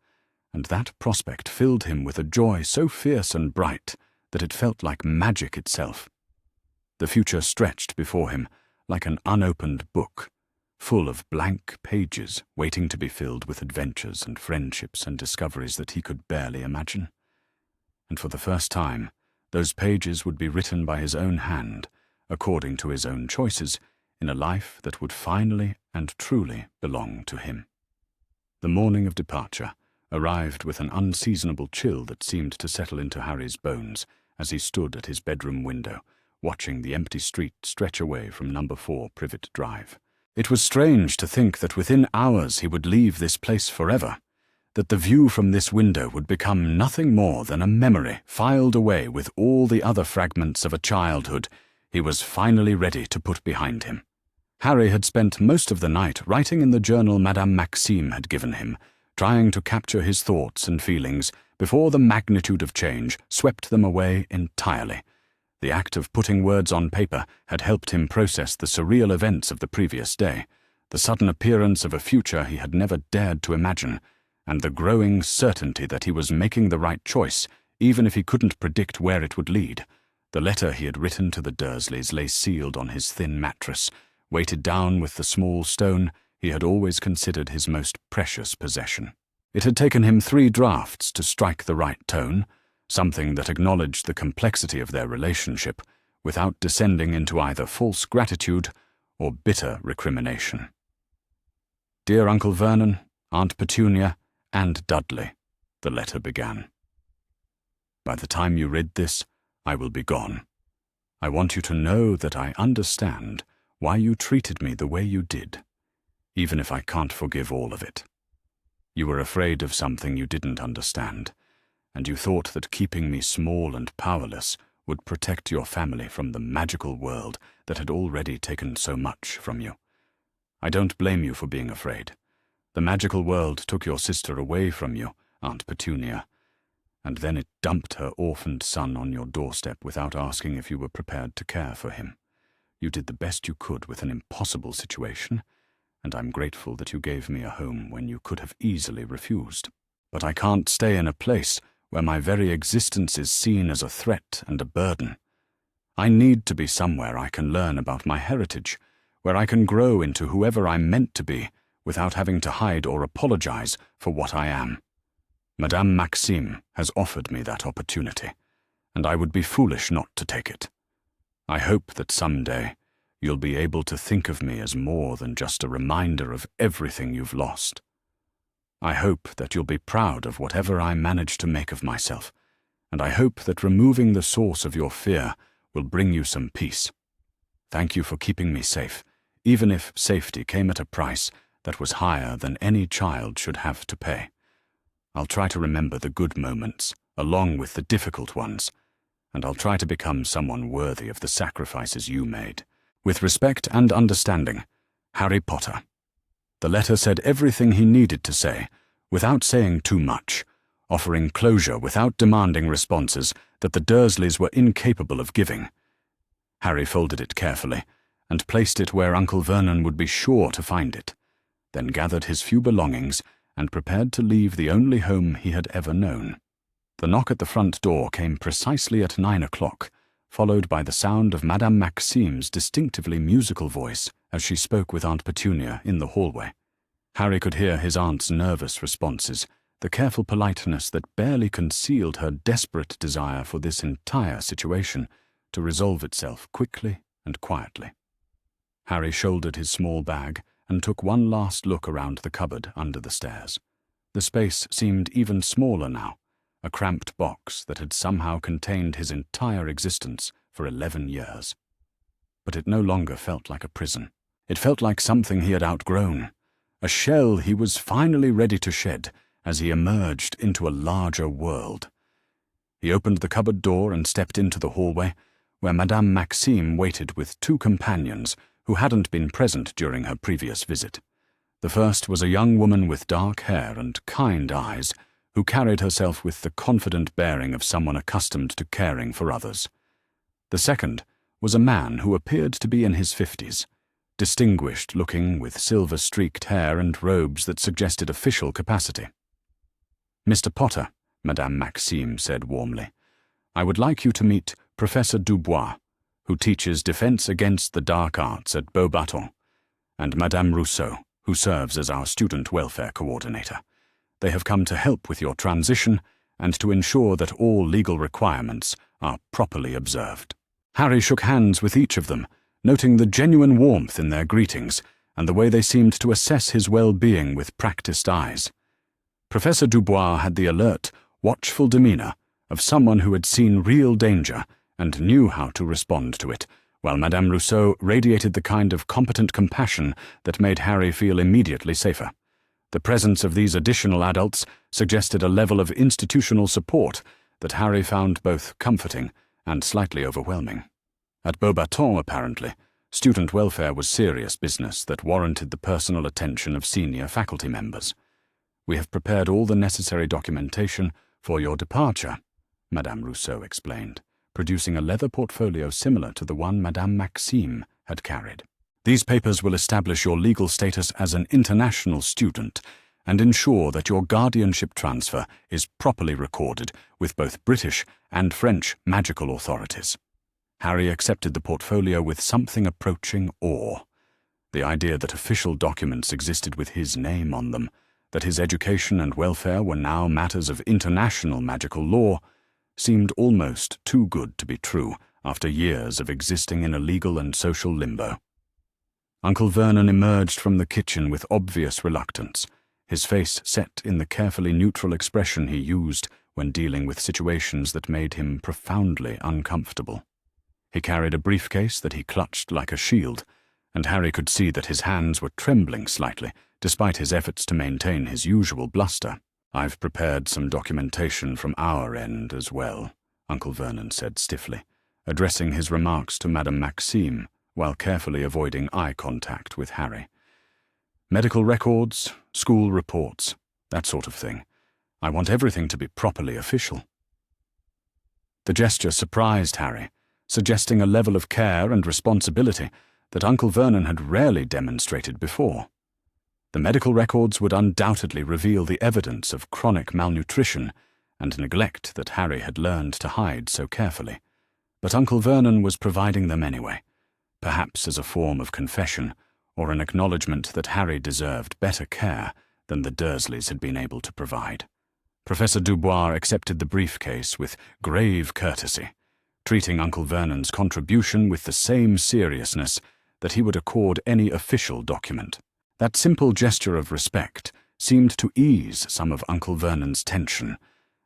and that prospect filled him with a joy so fierce and bright that it felt like magic itself. The future stretched before him like an unopened book, full of blank pages waiting to be filled with adventures and friendships and discoveries that he could barely imagine. And for the first time, those pages would be written by his own hand, according to his own choices, in a life that would finally and truly belong to him. The morning of departure arrived with an unseasonable chill that seemed to settle into Harry's bones as he stood at his bedroom window, watching the empty street stretch away from number 4 Privet Drive. It was strange to think that within hours he would leave this place forever, that the view from this window would become nothing more than a memory filed away with all the other fragments of a childhood he was finally ready to put behind him. Harry had spent most of the night writing in the journal Madame Maxime had given him, trying to capture his thoughts and feelings before the magnitude of change swept them away entirely. The act of putting words on paper had helped him process the surreal events of the previous day, the sudden appearance of a future he had never dared to imagine, and the growing certainty that he was making the right choice, even if he couldn't predict where it would lead. The letter he had written to the Dursleys lay sealed on his thin mattress, weighted down with the small stone he had always considered his most precious possession. It had taken him 3 drafts to strike the right tone, something that acknowledged the complexity of their relationship, without descending into either false gratitude or bitter recrimination. "Dear Uncle Vernon, Aunt Petunia, and Dudley," the letter began. "By the time you read this, I will be gone. I want you to know that I understand why you treated me the way you did, even if I can't forgive all of it. You were afraid of something you didn't understand, and you thought that keeping me small and powerless would protect your family from the magical world that had already taken so much from you. I don't blame you for being afraid. The magical world took your sister away from you, Aunt Petunia, and then it dumped her orphaned son on your doorstep without asking if you were prepared to care for him. You did the best you could with an impossible situation, and I'm grateful that you gave me a home when you could have easily refused. But I can't stay in a place where my very existence is seen as a threat and a burden. I need to be somewhere I can learn about my heritage, where I can grow into whoever I'm meant to be without having to hide or apologize for what I am. Madame Maxime has offered me that opportunity, and I would be foolish not to take it. I hope that someday you'll be able to think of me as more than just a reminder of everything you've lost. I hope that you'll be proud of whatever I manage to make of myself, and I hope that removing the source of your fear will bring you some peace. Thank you for keeping me safe, even if safety came at a price that was higher than any child should have to pay. I'll try to remember the good moments, along with the difficult ones, and I'll try to become someone worthy of the sacrifices you made. With respect and understanding, Harry Potter." The letter said everything he needed to say, without saying too much, offering closure without demanding responses that the Dursleys were incapable of giving. Harry folded it carefully, and placed it where Uncle Vernon would be sure to find it, then gathered his few belongings and prepared to leave the only home he had ever known. The knock at the front door came precisely at 9 o'clock, followed by the sound of Madame Maxime's distinctively musical voice as she spoke with Aunt Petunia in the hallway. Harry could hear his aunt's nervous responses, the careful politeness that barely concealed her desperate desire for this entire situation to resolve itself quickly and quietly. Harry shouldered his small bag and took one last look around the cupboard under the stairs. The space seemed even smaller now, a cramped box that had somehow contained his entire existence for 11 years. But it no longer felt like a prison. It felt like something he had outgrown, a shell he was finally ready to shed as he emerged into a larger world. He opened the cupboard door and stepped into the hallway, where Madame Maxime waited with 2 companions who hadn't been present during her previous visit. The first was a young woman with dark hair and kind eyes, who carried herself with the confident bearing of someone accustomed to caring for others. The second was a man who appeared to be in his 50s, distinguished-looking with silver-streaked hair and robes that suggested official capacity. "Mr. Potter," Madame Maxime said warmly, "I would like you to meet Professor Dubois, who teaches defense against the dark arts at Beauxbatons, and Madame Rousseau, who serves as our student welfare coordinator. They have come to help with your transition and to ensure that all legal requirements are properly observed." Harry shook hands with each of them, noting the genuine warmth in their greetings and the way they seemed to assess his well-being with practiced eyes. Professor Dubois had the alert, watchful demeanor of someone who had seen real danger and knew how to respond to it, while Madame Rousseau radiated the kind of competent compassion that made Harry feel immediately safer. The presence of these additional adults suggested a level of institutional support that Harry found both comforting and slightly overwhelming. At Beauxbatons, apparently, student welfare was serious business that warranted the personal attention of senior faculty members. "We have prepared all the necessary documentation for your departure," Madame Rousseau explained, producing a leather portfolio similar to the one Madame Maxime had carried. "These papers will establish your legal status as an international student and ensure that your guardianship transfer is properly recorded with both British and French magical authorities." Harry accepted the portfolio with something approaching awe. The idea that official documents existed with his name on them, that his education and welfare were now matters of international magical law, seemed almost too good to be true after years of existing in a legal and social limbo. Uncle Vernon emerged from the kitchen with obvious reluctance, his face set in the carefully neutral expression he used when dealing with situations that made him profoundly uncomfortable. He carried a briefcase that he clutched like a shield, and Harry could see that his hands were trembling slightly, despite his efforts to maintain his usual bluster. "I've prepared some documentation from our end as well," Uncle Vernon said stiffly, addressing his remarks to Madame Maxime while carefully avoiding eye contact with Harry. "Medical records, school reports, that sort of thing. I want everything to be properly official." The gesture surprised Harry, suggesting a level of care and responsibility that Uncle Vernon had rarely demonstrated before. The medical records would undoubtedly reveal the evidence of chronic malnutrition and neglect that Harry had learned to hide so carefully, but Uncle Vernon was providing them anyway, perhaps as a form of confession or an acknowledgement that Harry deserved better care than the Dursleys had been able to provide. Professor Dubois accepted the briefcase with grave courtesy, treating Uncle Vernon's contribution with the same seriousness that he would accord any official document. That simple gesture of respect seemed to ease some of Uncle Vernon's tension,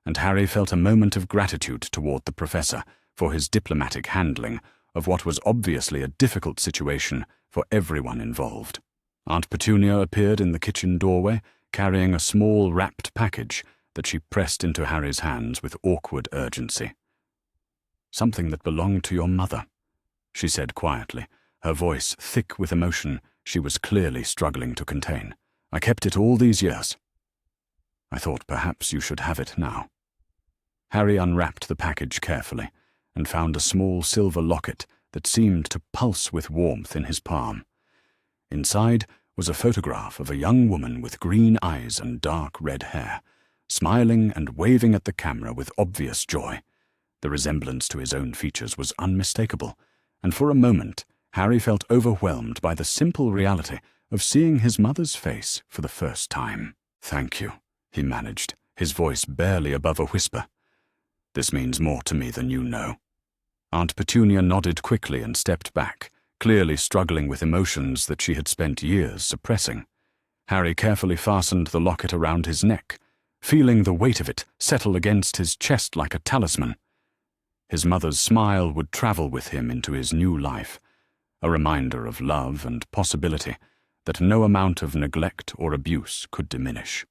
and Harry felt a moment of gratitude toward the professor for his diplomatic handling of what was obviously a difficult situation for everyone involved. Aunt Petunia appeared in the kitchen doorway, carrying a small wrapped package that she pressed into Harry's hands with awkward urgency. "Something that belonged to your mother," she said quietly, her voice thick with emotion she was clearly struggling to contain. "I kept it all these years. I thought perhaps you should have it now." Harry unwrapped the package carefully and found a small silver locket that seemed to pulse with warmth in his palm. Inside was a photograph of a young woman with green eyes and dark red hair, smiling and waving at the camera with obvious joy. The resemblance to his own features was unmistakable, and for a moment Harry felt overwhelmed by the simple reality of seeing his mother's face for the first time. "Thank you," he managed, his voice barely above a whisper. "This means more to me than you know." Aunt Petunia nodded quickly and stepped back, clearly struggling with emotions that she had spent years suppressing. Harry carefully fastened the locket around his neck, feeling the weight of it settle against his chest like a talisman. His mother's smile would travel with him into his new life, a reminder of love and possibility that no amount of neglect or abuse could diminish.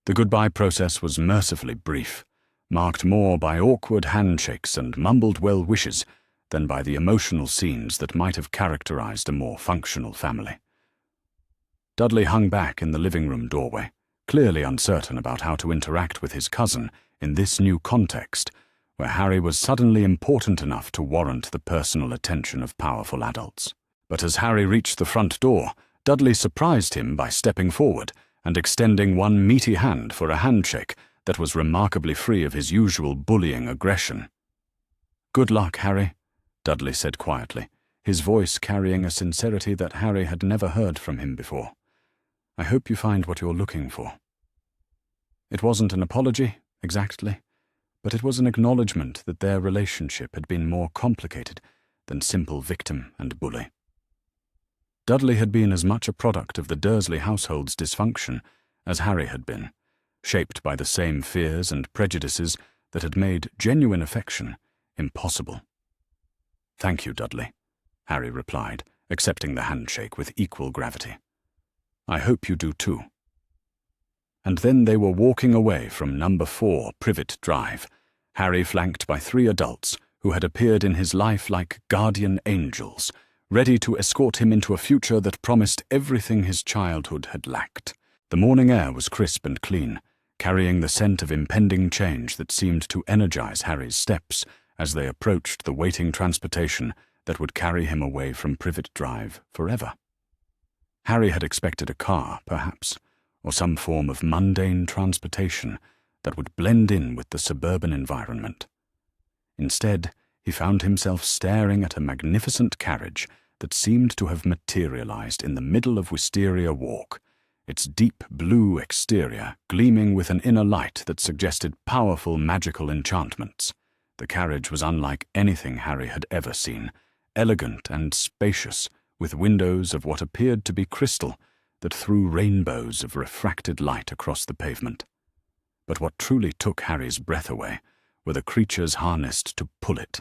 The goodbye process was mercifully brief, marked more by awkward handshakes and mumbled well wishes than by the emotional scenes that might have characterized a more functional family. Dudley hung back in the living room doorway, clearly uncertain about how to interact with his cousin in this new context, where Harry was suddenly important enough to warrant the personal attention of powerful adults. But as Harry reached the front door, Dudley surprised him by stepping forward and extending one meaty hand for a handshake that was remarkably free of his usual bullying aggression. "Good luck, Harry," Dudley said quietly, his voice carrying a sincerity that Harry had never heard from him before. "I hope you find what you're looking for." It wasn't an apology, exactly, but it was an acknowledgement that their relationship had been more complicated than simple victim and bully. Dudley had been as much a product of the Dursley household's dysfunction as Harry had been, shaped by the same fears and prejudices that had made genuine affection impossible. "Thank you, Dudley," Harry replied, accepting the handshake with equal gravity. "I hope you do too." And then they were walking away from number 4 Privet Drive, Harry flanked by 3 adults who had appeared in his life like guardian angels, ready to escort him into a future that promised everything his childhood had lacked. The morning air was crisp and clean, carrying the scent of impending change that seemed to energize Harry's steps as they approached the waiting transportation that would carry him away from Privet Drive forever. Harry had expected a car, perhaps, or some form of mundane transportation that would blend in with the suburban environment. Instead, he found himself staring at a magnificent carriage that seemed to have materialized in the middle of Wisteria Walk, its deep blue exterior gleaming with an inner light that suggested powerful magical enchantments. The carriage was unlike anything Harry had ever seen, elegant and spacious, with windows of what appeared to be crystal that threw rainbows of refracted light across the pavement. But what truly took Harry's breath away were the creatures harnessed to pull it.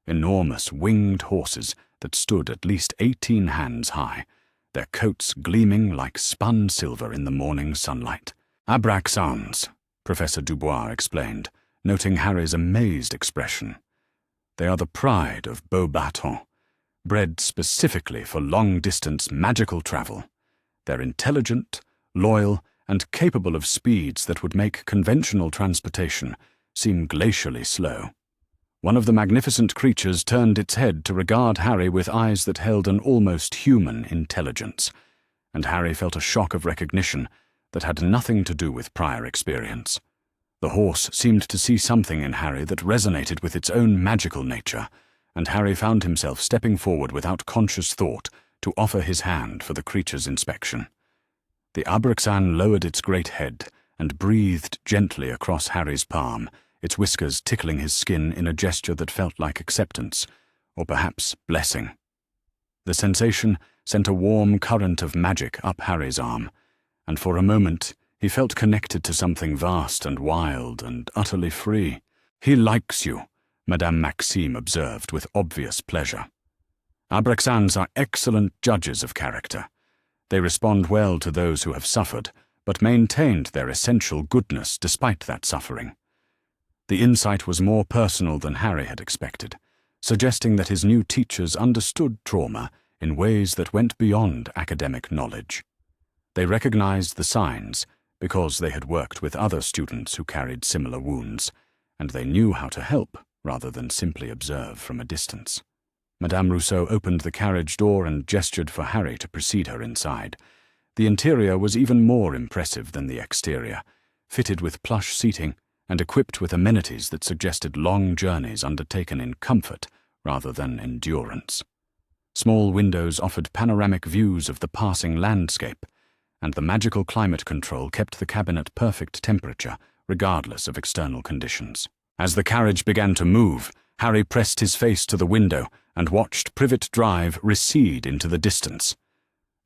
Enormous winged horses that stood at least 18 hands high, their coats gleaming like spun silver in the morning sunlight. "Abraxans," Professor Dubois explained, noting Harry's amazed expression. "They are the pride of Beauxbatons, bred specifically for long-distance magical travel. They're intelligent, loyal, and capable of speeds that would make conventional transportation seem glacially slow." One of the magnificent creatures turned its head to regard Harry with eyes that held an almost human intelligence, and Harry felt a shock of recognition that had nothing to do with prior experience. The horse seemed to see something in Harry that resonated with its own magical nature, and Harry found himself stepping forward without conscious thought to offer his hand for the creature's inspection. The Abraxan lowered its great head and breathed gently across Harry's palm, its whiskers tickling his skin in a gesture that felt like acceptance, or perhaps blessing. The sensation sent a warm current of magic up Harry's arm, and for a moment he felt connected to something vast and wild and utterly free. "He likes you," Madame Maxime observed with obvious pleasure. "Abraxans are excellent judges of character. They respond well to those who have suffered, but maintained their essential goodness despite that suffering." The insight was more personal than Harry had expected, suggesting that his new teachers understood trauma in ways that went beyond academic knowledge. They recognized the signs because they had worked with other students who carried similar wounds, and they knew how to help rather than simply observe from a distance. Madame Rousseau opened the carriage door and gestured for Harry to precede her inside. The interior was even more impressive than the exterior, fitted with plush seating and equipped with amenities that suggested long journeys undertaken in comfort rather than endurance. Small windows offered panoramic views of the passing landscape, and the magical climate control kept the cabin at perfect temperature, regardless of external conditions. As the carriage began to move, Harry pressed his face to the window and watched Privet Drive recede into the distance.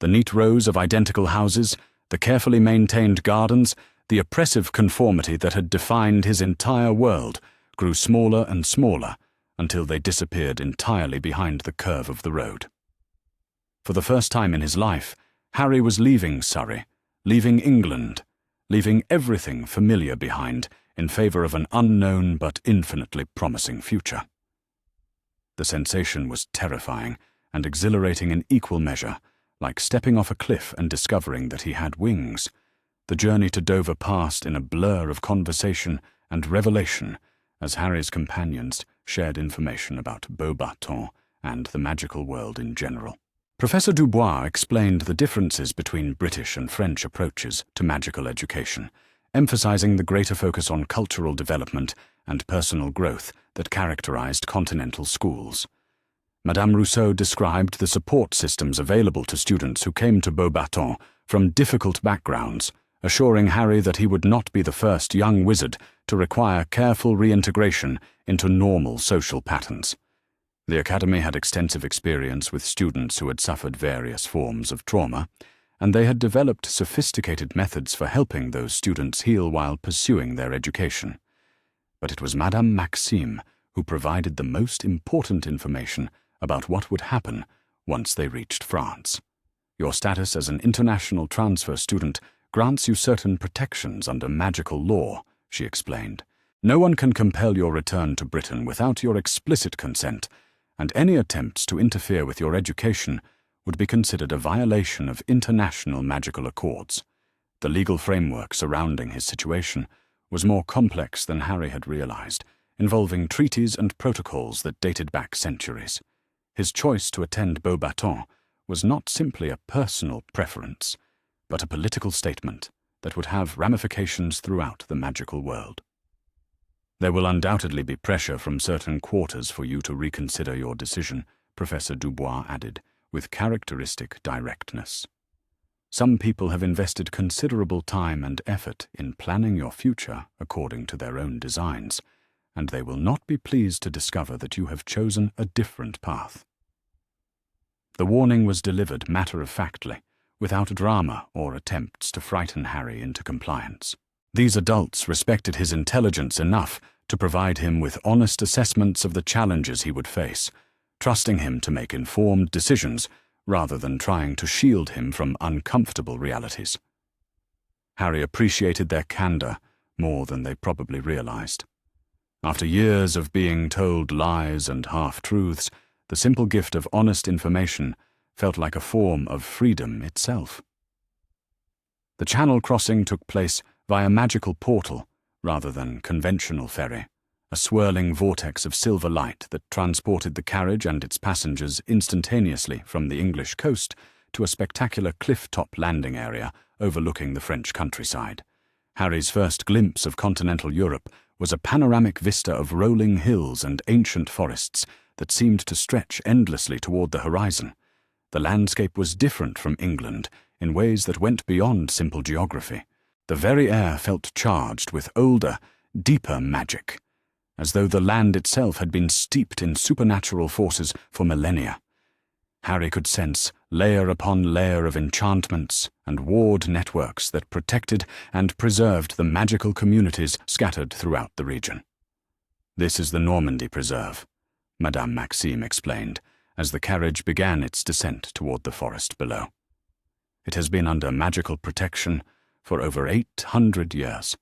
The neat rows of identical houses, the carefully maintained gardens, the oppressive conformity that had defined his entire world grew smaller and smaller until they disappeared entirely behind the curve of the road. For the first time in his life, Harry was leaving Surrey, leaving England, leaving everything familiar behind in favor of an unknown but infinitely promising future. The sensation was terrifying and exhilarating in equal measure, like stepping off a cliff and discovering that he had wings. The journey to Dover passed in a blur of conversation and revelation as Harry's companions shared information about Beauxbatons and the magical world in general. Professor Dubois explained the differences between British and French approaches to magical education, emphasizing the greater focus on cultural development and personal growth that characterized continental schools. Madame Rousseau described the support systems available to students who came to Beauxbatons from difficult backgrounds, assuring Harry that he would not be the first young wizard to require careful reintegration into normal social patterns. The academy had extensive experience with students who had suffered various forms of trauma, and they had developed sophisticated methods for helping those students heal while pursuing their education. But it was Madame Maxime who provided the most important information about what would happen once they reached France. "Your status as an international transfer student grants you certain protections under magical law," she explained. "No one can compel your return to Britain without your explicit consent, and any attempts to interfere with your education would be considered a violation of international magical accords." The legal framework surrounding his situation was more complex than Harry had realized, involving treaties and protocols that dated back centuries. His choice to attend Beauxbatons was not simply a personal preference, but a political statement that would have ramifications throughout the magical world. "There will undoubtedly be pressure from certain quarters for you to reconsider your decision," Professor Dubois added, with characteristic directness. "Some people have invested considerable time and effort in planning your future according to their own designs, and they will not be pleased to discover that you have chosen a different path." The warning was delivered matter-of-factly, without drama or attempts to frighten Harry into compliance. These adults respected his intelligence enough to provide him with honest assessments of the challenges he would face, trusting him to make informed decisions rather than trying to shield him from uncomfortable realities. Harry appreciated their candor more than they probably realized. After years of being told lies and half-truths, the simple gift of honest information felt like a form of freedom itself. The channel crossing took place via magical portal rather than conventional ferry, a swirling vortex of silver light that transported the carriage and its passengers instantaneously from the English coast to a spectacular cliff-top landing area overlooking the French countryside. Harry's first glimpse of continental Europe was a panoramic vista of rolling hills and ancient forests that seemed to stretch endlessly toward the horizon. The landscape was different from England in ways that went beyond simple geography. The very air felt charged with older, deeper magic, as though the land itself had been steeped in supernatural forces for millennia. Harry could sense layer upon layer of enchantments and ward networks that protected and preserved the magical communities scattered throughout the region. "This is the Normandy Preserve," Madame Maxime explained, as the carriage began its descent toward the forest below. "It has been under magical protection for over 800 years,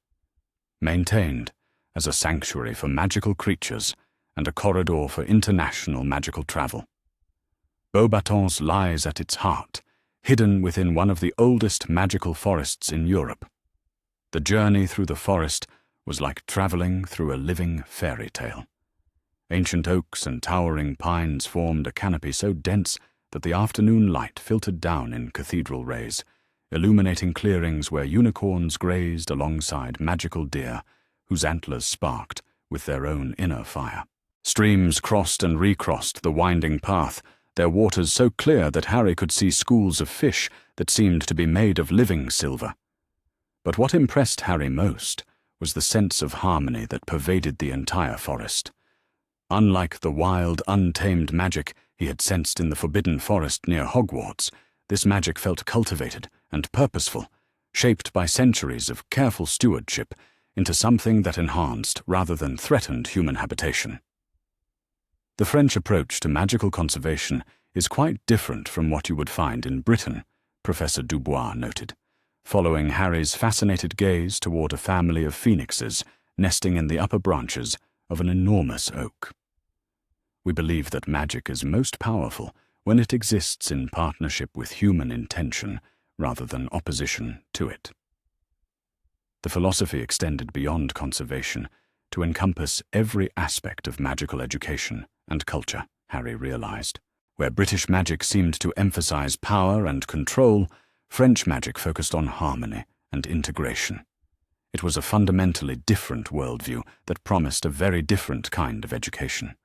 maintained as a sanctuary for magical creatures and a corridor for international magical travel. Beauxbatons lies at its heart, hidden within one of the oldest magical forests in Europe. The journey through the forest was like traveling through a living fairy tale. Ancient oaks and towering pines formed a canopy so dense that the afternoon light filtered down in cathedral rays, illuminating clearings where unicorns grazed alongside magical deer, whose antlers sparked with their own inner fire. Streams crossed and recrossed the winding path, their waters so clear that Harry could see schools of fish that seemed to be made of living silver. But what impressed Harry most was the sense of harmony that pervaded the entire forest. Unlike the wild, untamed magic he had sensed in the forbidden forest near Hogwarts, this magic felt cultivated and purposeful, shaped by centuries of careful stewardship into something that enhanced rather than threatened human habitation. The French approach to magical conservation is quite different from what you would find in Britain, Professor Dubois noted, following Harry's fascinated gaze toward a family of phoenixes nesting in the upper branches of an enormous oak. "We believe that magic is most powerful when it exists in partnership with human intention rather than opposition to it." The philosophy extended beyond conservation to encompass every aspect of magical education and culture, Harry realized. Where British magic seemed to emphasize power and control, French magic focused on harmony and integration. It was a fundamentally different worldview that promised a very different kind of education.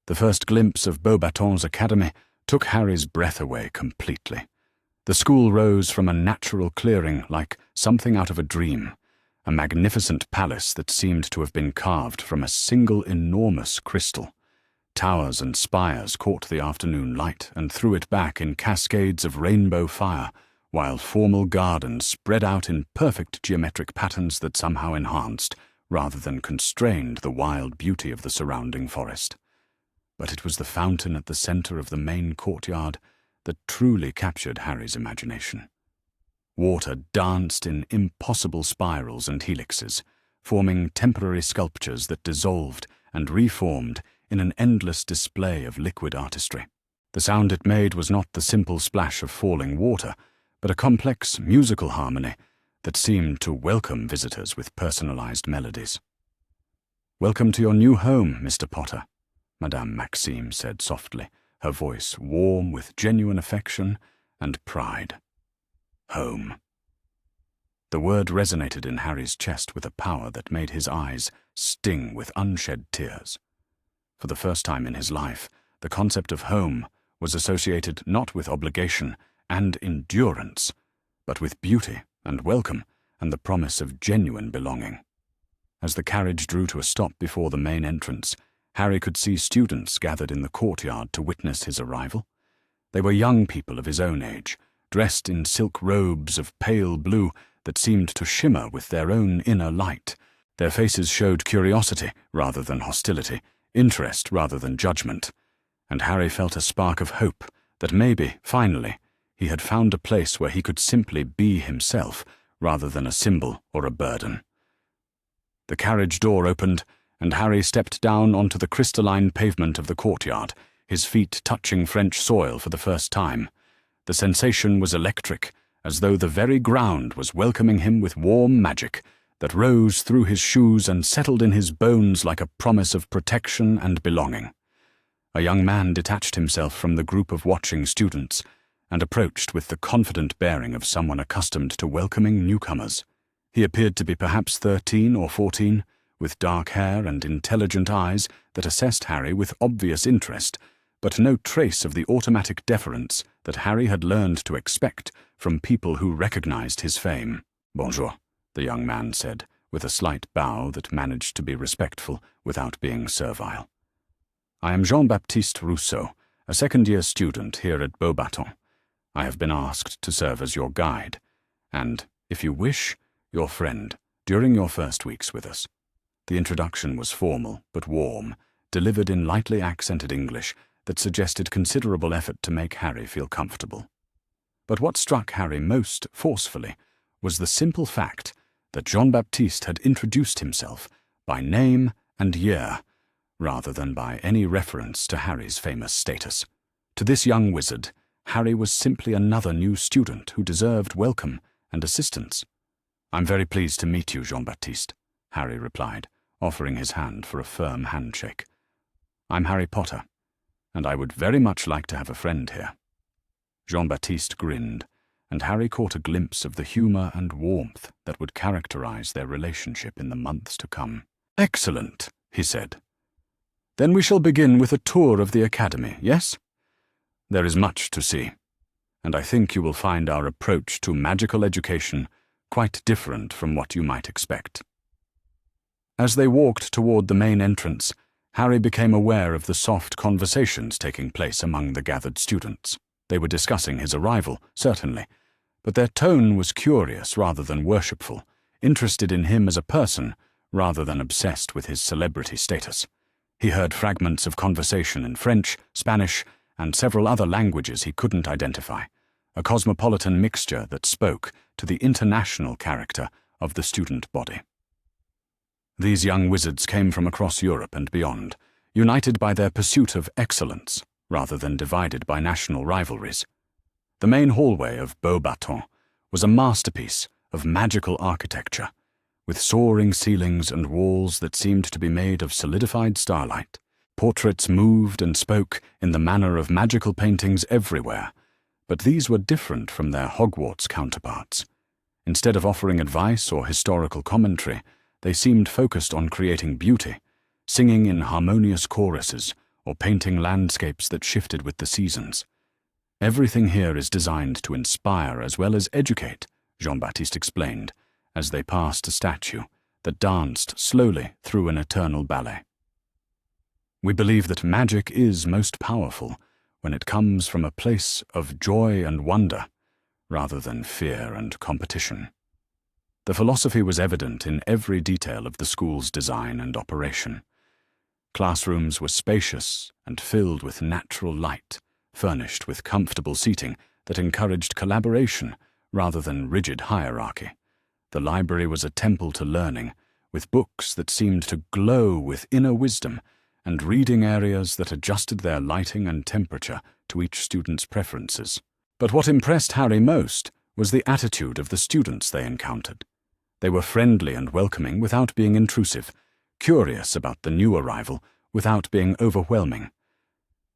The first glimpse of Beauxbatons Academy took Harry's breath away completely. The school rose from a natural clearing like something out of a dream, a magnificent palace that seemed to have been carved from a single enormous crystal. Towers and spires caught the afternoon light and threw it back in cascades of rainbow fire, while formal gardens spread out in perfect geometric patterns that somehow enhanced, rather than constrained, the wild beauty of the surrounding forest. But it was the fountain at the center of the main courtyard that truly captured Harry's imagination. Water danced in impossible spirals and helixes, forming temporary sculptures that dissolved and reformed in an endless display of liquid artistry. The sound it made was not the simple splash of falling water, but a complex musical harmony that seemed to welcome visitors with personalized melodies. "Welcome to your new home, Mr. Potter," Madame Maxime said softly, her voice warm with genuine affection and pride. Home. The word resonated in Harry's chest with a power that made his eyes sting with unshed tears. For the first time in his life, the concept of home was associated not with obligation and endurance, but with beauty and welcome and the promise of genuine belonging. As the carriage drew to a stop before the main entrance, Harry could see students gathered in the courtyard to witness his arrival. They were young people of his own age, dressed in silk robes of pale blue that seemed to shimmer with their own inner light. Their faces showed curiosity rather than hostility, interest rather than judgment, and Harry felt a spark of hope that maybe, finally, he had found a place where he could simply be himself rather than a symbol or a burden. The carriage door opened, and Harry stepped down onto the crystalline pavement of the courtyard, his feet touching French soil for the first time. The sensation was electric, as though the very ground was welcoming him with warm magic that rose through his shoes and settled in his bones like a promise of protection and belonging. A young man detached himself from the group of watching students and approached with the confident bearing of someone accustomed to welcoming newcomers. He appeared to be perhaps 13 or 14, with dark hair and intelligent eyes that assessed Harry with obvious interest, but no trace of the automatic deference that Harry had learned to expect from people who recognized his fame. "Bonjour," the young man said, with a slight bow that managed to be respectful without being servile. "I am Jean-Baptiste Rousseau, a second-year student here at Beauxbatons. I have been asked to serve as your guide, and, if you wish, your friend, during your first weeks with us." The introduction was formal but warm, delivered in lightly accented English that suggested considerable effort to make Harry feel comfortable. But what struck Harry most forcefully was the simple fact that Jean-Baptiste had introduced himself by name and year, rather than by any reference to Harry's famous status. To this young wizard, Harry was simply another new student who deserved welcome and assistance. "I'm very pleased to meet you, Jean-Baptiste," Harry replied, offering his hand for a firm handshake. "I'm Harry Potter, and I would very much like to have a friend here." Jean-Baptiste grinned, and Harry caught a glimpse of the humor and warmth that would characterize their relationship in the months to come. "Excellent," he said. "Then we shall begin with a tour of the academy, yes? There is much to see, and I think you will find our approach to magical education quite different from what you might expect." As they walked toward the main entrance, Harry became aware of the soft conversations taking place among the gathered students. They were discussing his arrival, certainly, but their tone was curious rather than worshipful, interested in him as a person rather than obsessed with his celebrity status. He heard fragments of conversation in French, Spanish, and several other languages he couldn't identify, a cosmopolitan mixture that spoke to the international character of the student body. These young wizards came from across Europe and beyond, united by their pursuit of excellence, rather than divided by national rivalries. The main hallway of Beauxbatons was a masterpiece of magical architecture, with soaring ceilings and walls that seemed to be made of solidified starlight. Portraits moved and spoke in the manner of magical paintings everywhere, but these were different from their Hogwarts counterparts. Instead of offering advice or historical commentary, they seemed focused on creating beauty, singing in harmonious choruses or painting landscapes that shifted with the seasons. "Everything here is designed to inspire as well as educate," Jean-Baptiste explained, as they passed a statue that danced slowly through an eternal ballet. "We believe that magic is most powerful when it comes from a place of joy and wonder, rather than fear and competition." The philosophy was evident in every detail of the school's design and operation. Classrooms were spacious and filled with natural light, furnished with comfortable seating that encouraged collaboration rather than rigid hierarchy. The library was a temple to learning, with books that seemed to glow with inner wisdom and reading areas that adjusted their lighting and temperature to each student's preferences. But what impressed Harry most was the attitude of the students they encountered. They were friendly and welcoming without being intrusive, curious about the new arrival without being overwhelming.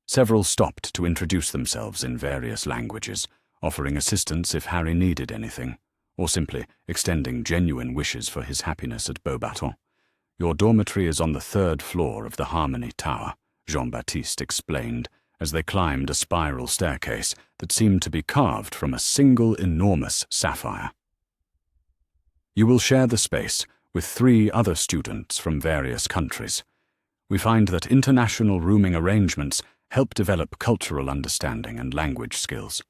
Several stopped to introduce themselves in various languages, offering assistance if Harry needed anything, or simply extending genuine wishes for his happiness at Beauxbatons. "Your dormitory is on the 3rd floor of the Harmony Tower," Jean-Baptiste explained, as they climbed a spiral staircase that seemed to be carved from a single enormous sapphire. "You will share the space with 3 other students from various countries. We find that international rooming arrangements help develop cultural understanding and language skills."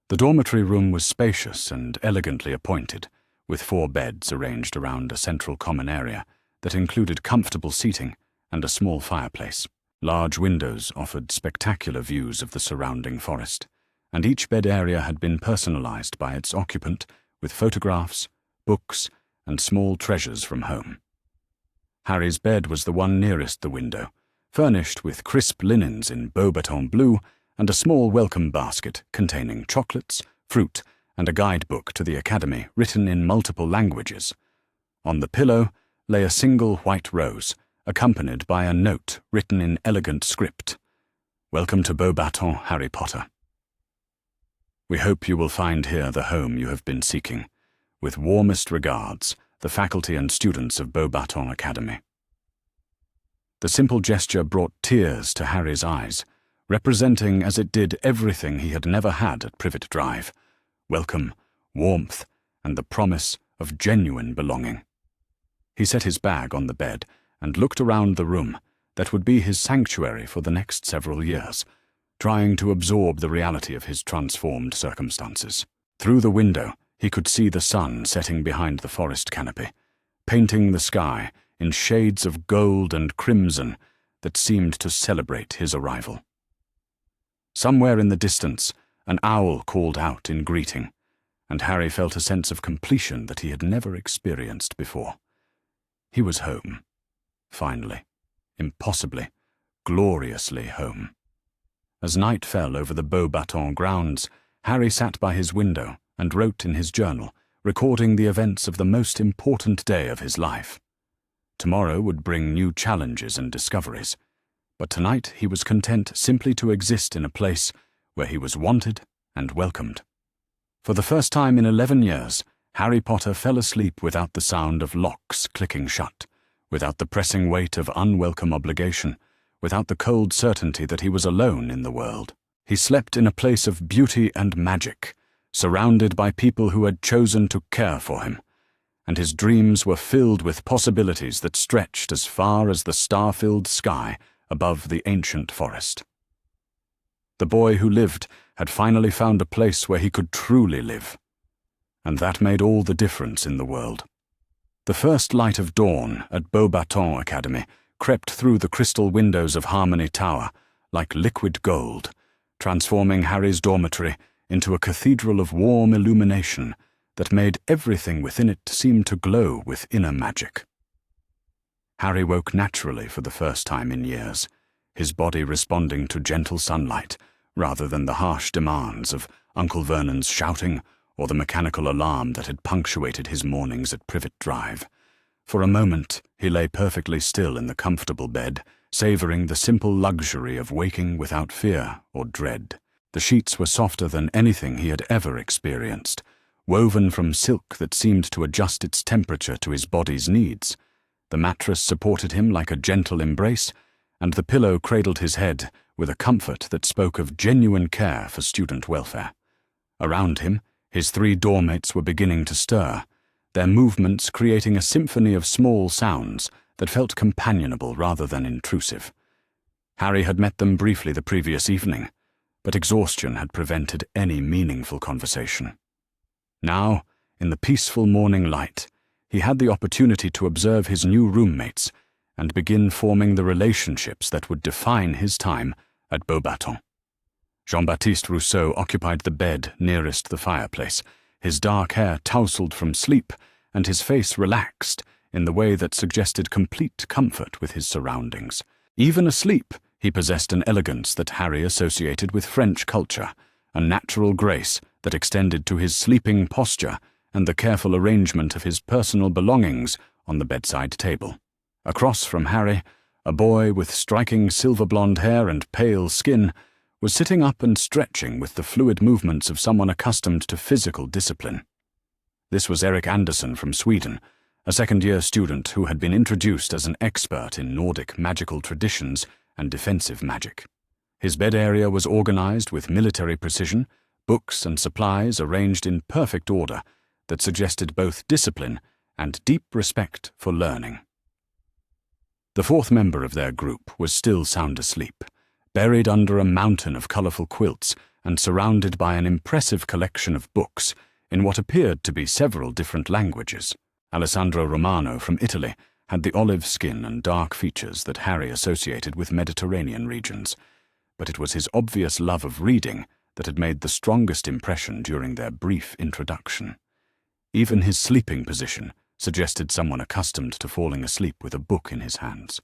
The dormitory room was spacious and elegantly appointed, with 4 beds arranged around a central common area that included comfortable seating and a small fireplace. Large windows offered spectacular views of the surrounding forest, and each bed area had been personalized by its occupant with photographs, books, and small treasures from home. Harry's bed was the one nearest the window, furnished with crisp linens in Beauxbatons blue and a small welcome basket containing chocolates, fruit, and a guidebook to the academy written in multiple languages. On the pillow lay a single white rose, accompanied by a note written in elegant script. "Welcome to Beauxbatons, Harry Potter. We hope you will find here the home you have been seeking. With warmest regards, the faculty and students of Beauxbatons Academy." The simple gesture brought tears to Harry's eyes, representing as it did everything he had never had at Privet Drive: welcome, warmth, and the promise of genuine belonging. He set his bag on the bed and looked around the room that would be his sanctuary for the next several years, trying to absorb the reality of his transformed circumstances. Through the window, he could see the sun setting behind the forest canopy, painting the sky in shades of gold and crimson that seemed to celebrate his arrival. Somewhere in the distance, an owl called out in greeting, and Harry felt a sense of completion that he had never experienced before. He was home. Finally. Impossibly, gloriously home. As night fell over the Beauxbatons grounds, Harry sat by his window and wrote in his journal, recording the events of the most important day of his life. Tomorrow would bring new challenges and discoveries, but tonight he was content simply to exist in a place where he was wanted and welcomed. For the first time in 11 years, Harry Potter fell asleep without the sound of locks clicking shut, without the pressing weight of unwelcome obligation, without the cold certainty that he was alone in the world. He slept in a place of beauty and magic, surrounded by people who had chosen to care for him, and his dreams were filled with possibilities that stretched as far as the star-filled sky above the ancient forest. The boy who lived had finally found a place where he could truly live, and that made all the difference in the world. The first light of dawn at Beauxbatons Academy crept through the crystal windows of Harmony Tower like liquid gold, transforming Harry's dormitory into a cathedral of warm illumination that made everything within it seem to glow with inner magic. Harry woke naturally for the first time in years, his body responding to gentle sunlight rather than the harsh demands of Uncle Vernon's shouting or the mechanical alarm that had punctuated his mornings at Privet Drive. For a moment, he lay perfectly still in the comfortable bed, savoring the simple luxury of waking without fear or dread. The sheets were softer than anything he had ever experienced, woven from silk that seemed to adjust its temperature to his body's needs. The mattress supported him like a gentle embrace, and the pillow cradled his head with a comfort that spoke of genuine care for student welfare. Around him, his 3 dormmates were beginning to stir, their movements creating a symphony of small sounds that felt companionable rather than intrusive. Harry had met them briefly the previous evening, but exhaustion had prevented any meaningful conversation. Now, in the peaceful morning light, he had the opportunity to observe his new roommates and begin forming the relationships that would define his time at Beauxbatons. Jean-Baptiste Rousseau occupied the bed nearest the fireplace, His dark hair tousled from sleep, and his face relaxed in the way that suggested complete comfort with his surroundings. Even asleep, he possessed an elegance that Harry associated with French culture, a natural grace that extended to his sleeping posture and the careful arrangement of his personal belongings on the bedside table. Across from Harry, a boy with striking silver-blonde hair and pale skin was sitting up and stretching with the fluid movements of someone accustomed to physical discipline. This was Eric Anderson from Sweden, a second-year student who had been introduced as an expert in Nordic magical traditions and defensive magic. His bed area was organized with military precision, books and supplies arranged in perfect order that suggested both discipline and deep respect for learning. The fourth member of their group was still sound asleep, buried under a mountain of colorful quilts and surrounded by an impressive collection of books in what appeared to be several different languages. Alessandro Romano from Italy had the olive skin and dark features that Harry associated with Mediterranean regions, but it was his obvious love of reading that had made the strongest impression during their brief introduction. Even his sleeping position suggested someone accustomed to falling asleep with a book in his hands.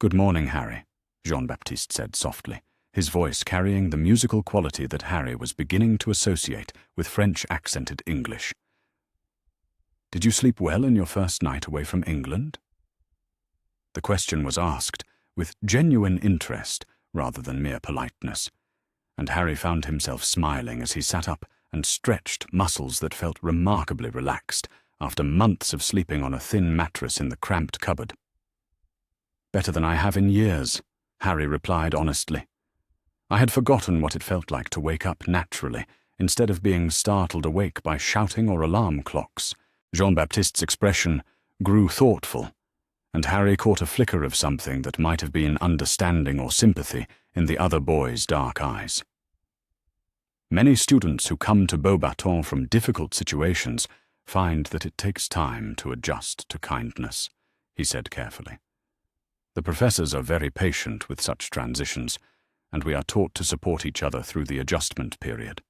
"Good morning, Harry," Jean-Baptiste said softly, his voice carrying the musical quality that Harry was beginning to associate with French-accented English. "Did you sleep well in your first night away from England?" The question was asked with genuine interest rather than mere politeness, and Harry found himself smiling as he sat up and stretched muscles that felt remarkably relaxed after months of sleeping on a thin mattress in the cramped cupboard. "Better than I have in years," Harry replied honestly. I had forgotten what it felt like to wake up naturally, instead of being startled awake by shouting or alarm clocks. Jean-Baptiste's expression grew thoughtful, and Harry caught a flicker of something that might have been understanding or sympathy in the other boy's dark eyes. "Many students who come to Beauxbatons from difficult situations find that it takes time to adjust to kindness," he said carefully. "The professors are very patient with such transitions, and we are taught to support each other through the adjustment period."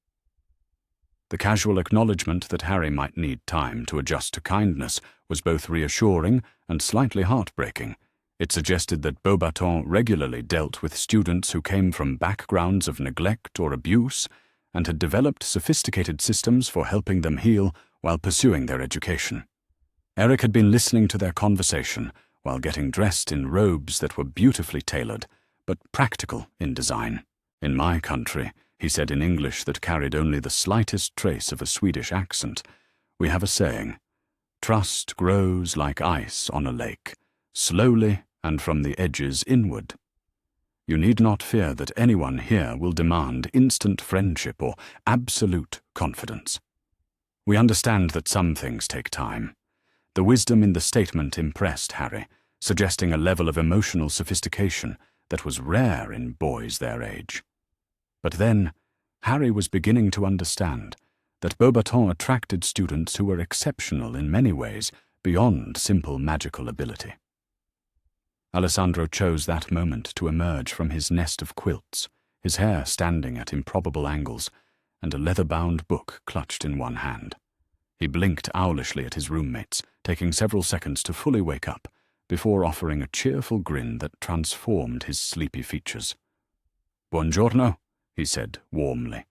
The casual acknowledgement that Harry might need time to adjust to kindness was both reassuring and slightly heartbreaking. It suggested that Beauxbatons regularly dealt with students who came from backgrounds of neglect or abuse and had developed sophisticated systems for helping them heal while pursuing their education. Eric had been listening to their conversation while getting dressed in robes that were beautifully tailored, but practical in design. "In my country," he said in English that carried only the slightest trace of a Swedish accent, "we have a saying, 'Trust grows like ice on a lake, slowly and from the edges inward.' You need not fear that anyone here will demand instant friendship or absolute confidence. We understand that some things take time." The wisdom in the statement impressed Harry, suggesting a level of emotional sophistication that was rare in boys their age. But then, Harry was beginning to understand that Beauxbatons attracted students who were exceptional in many ways beyond simple magical ability. Alessandro chose that moment to emerge from his nest of quilts, his hair standing at improbable angles, and a leather-bound book clutched in one hand. He blinked owlishly at his roommates, taking several seconds to fully wake up, before offering a cheerful grin that transformed his sleepy features. "Buongiorno," he said warmly,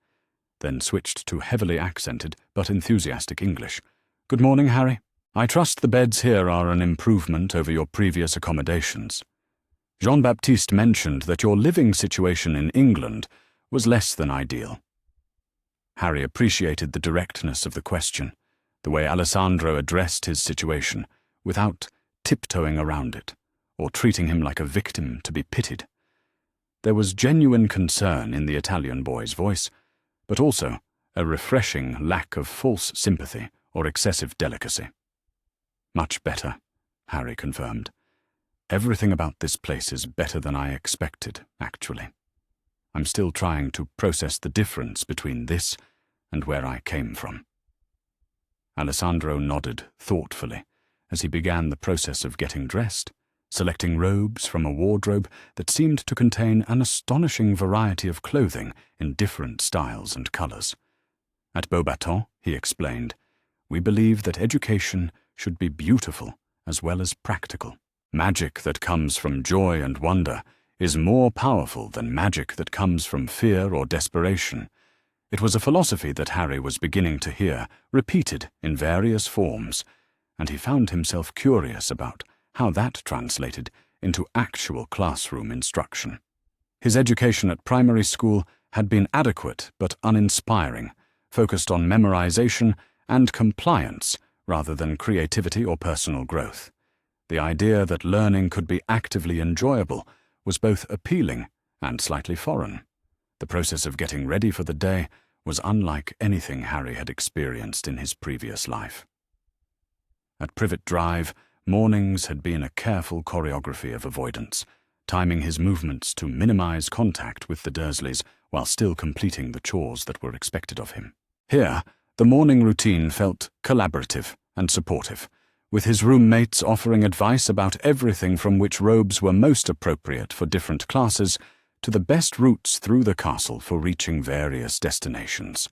then switched to heavily accented but enthusiastic English. "Good morning, Harry. I trust the beds here are an improvement over your previous accommodations. Jean-Baptiste mentioned that your living situation in England was less than ideal." Harry appreciated the directness of the question, the way Alessandro addressed his situation, without tiptoeing around it, or treating him like a victim to be pitied. There was genuine concern in the Italian boy's voice, but also a refreshing lack of false sympathy or excessive delicacy. "Much better," Harry confirmed. "Everything about this place is better than I expected, actually. I'm still trying to process the difference between this and where I came from." Alessandro nodded thoughtfully as he began the process of getting dressed, selecting robes from a wardrobe that seemed to contain an astonishing variety of clothing in different styles and colors. At Beauxbatons, he explained, we believe that education should be beautiful as well as practical. Magic that comes from joy and wonder is more powerful than magic that comes from fear or desperation. It was a philosophy that Harry was beginning to hear, repeated in various forms, and he found himself curious about how that translated into actual classroom instruction. His education at primary school had been adequate but uninspiring, focused on memorization and compliance rather than creativity or personal growth. The idea that learning could be actively enjoyable was both appealing and slightly foreign. The process of getting ready for the day was unlike anything Harry had experienced in his previous life. At Privet Drive, mornings had been a careful choreography of avoidance, timing his movements to minimize contact with the Dursleys while still completing the chores that were expected of him. Here, the morning routine felt collaborative and supportive, with his roommates offering advice about everything from which robes were most appropriate for different classes to the best routes through the castle for reaching various destinations.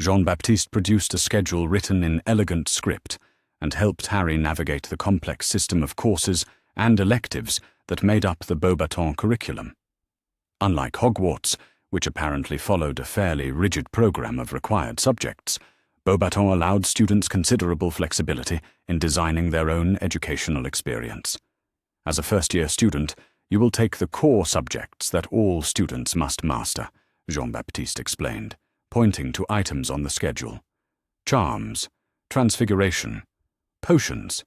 Jean-Baptiste produced a schedule written in elegant script and helped Harry navigate the complex system of courses and electives that made up the Beauxbatons curriculum. Unlike Hogwarts, which apparently followed a fairly rigid program of required subjects, Beauxbatons allowed students considerable flexibility in designing their own educational experience. As a first-year student, you will take the core subjects that all students must master, Jean-Baptiste explained, pointing to items on the schedule. Charms, transfiguration, potions,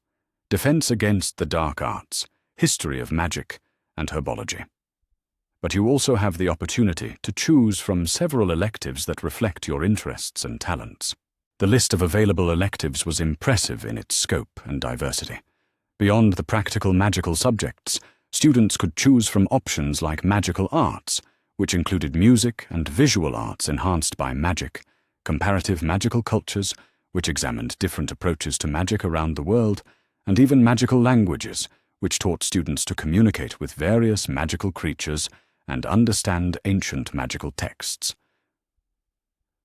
defense against the dark arts, history of magic, and herbology. But you also have the opportunity to choose from several electives that reflect your interests and talents. The list of available electives was impressive in its scope and diversity. Beyond the practical magical subjects, students could choose from options like magical arts, which included music and visual arts enhanced by magic, comparative magical cultures, which examined different approaches to magic around the world, and even magical languages, which taught students to communicate with various magical creatures and understand ancient magical texts.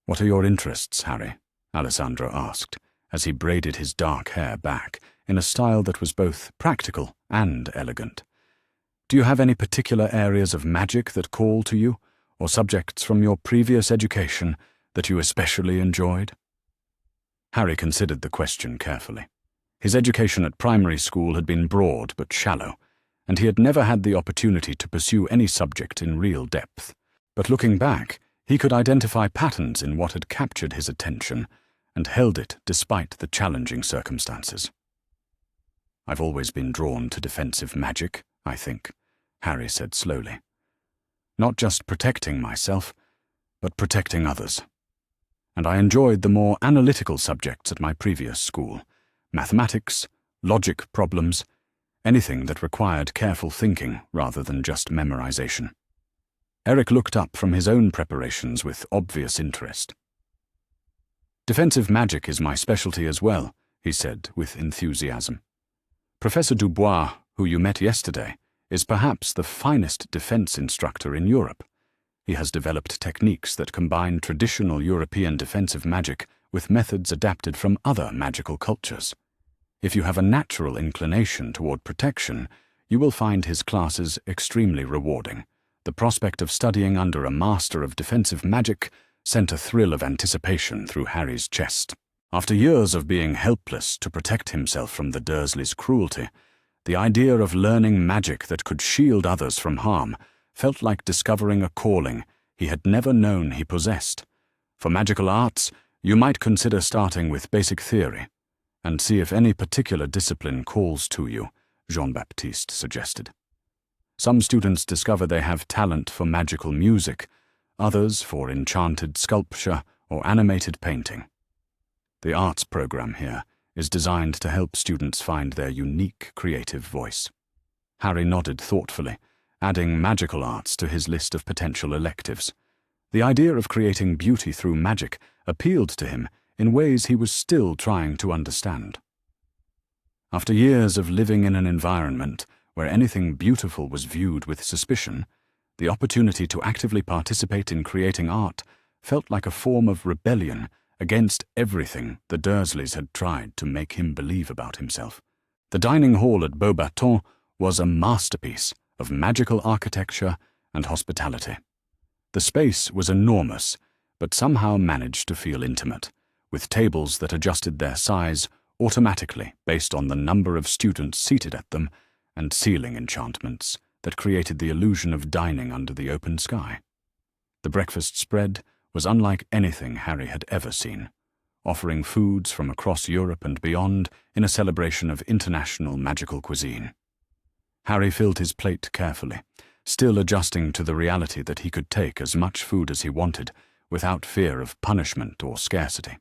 "What are your interests, Harry?" Alessandro asked, as he braided his dark hair back in a style that was both practical and elegant. "Do you have any particular areas of magic that call to you, or subjects from your previous education that you especially enjoyed?" Harry considered the question carefully. His education at primary school had been broad but shallow, and he had never had the opportunity to pursue any subject in real depth. But looking back, he could identify patterns in what had captured his attention and held it despite the challenging circumstances. "I've always been drawn to defensive magic, I think," Harry said slowly. "Not just protecting myself, but protecting others. And I enjoyed the more analytical subjects at my previous school: mathematics, logic problems, anything that required careful thinking rather than just memorization." Eric looked up from his own preparations with obvious interest. "Defensive magic is my specialty as well," he said with enthusiasm. "Professor Dubois, who you met yesterday, is perhaps the finest defense instructor in Europe. He has developed techniques that combine traditional European defensive magic with methods adapted from other magical cultures. If you have a natural inclination toward protection, you will find his classes extremely rewarding. The prospect of studying under a master of defensive magic sent a thrill of anticipation through Harry's chest. After years of being helpless to protect himself from the Dursleys' cruelty, the idea of learning magic that could shield others from harm felt like discovering a calling he had never known he possessed. For magical arts, you might consider starting with basic theory, and see if any particular discipline calls to you, Jean-Baptiste suggested. Some students discover they have talent for magical music, others for enchanted sculpture or animated painting. The arts program here is designed to help students find their unique creative voice. Harry nodded thoughtfully, adding magical arts to his list of potential electives. The idea of creating beauty through magic appealed to him in ways he was still trying to understand. After years of living in an environment where anything beautiful was viewed with suspicion, the opportunity to actively participate in creating art felt like a form of rebellion against everything the Dursleys had tried to make him believe about himself. The dining hall at Beauxbatons was a masterpiece of magical architecture and hospitality. The space was enormous, but somehow managed to feel intimate, with tables that adjusted their size automatically based on the number of students seated at them, and ceiling enchantments that created the illusion of dining under the open sky. The breakfast spread was unlike anything Harry had ever seen, offering foods from across Europe and beyond in a celebration of international magical cuisine. Harry filled his plate carefully, still adjusting to the reality that he could take as much food as he wanted without fear of punishment or scarcity.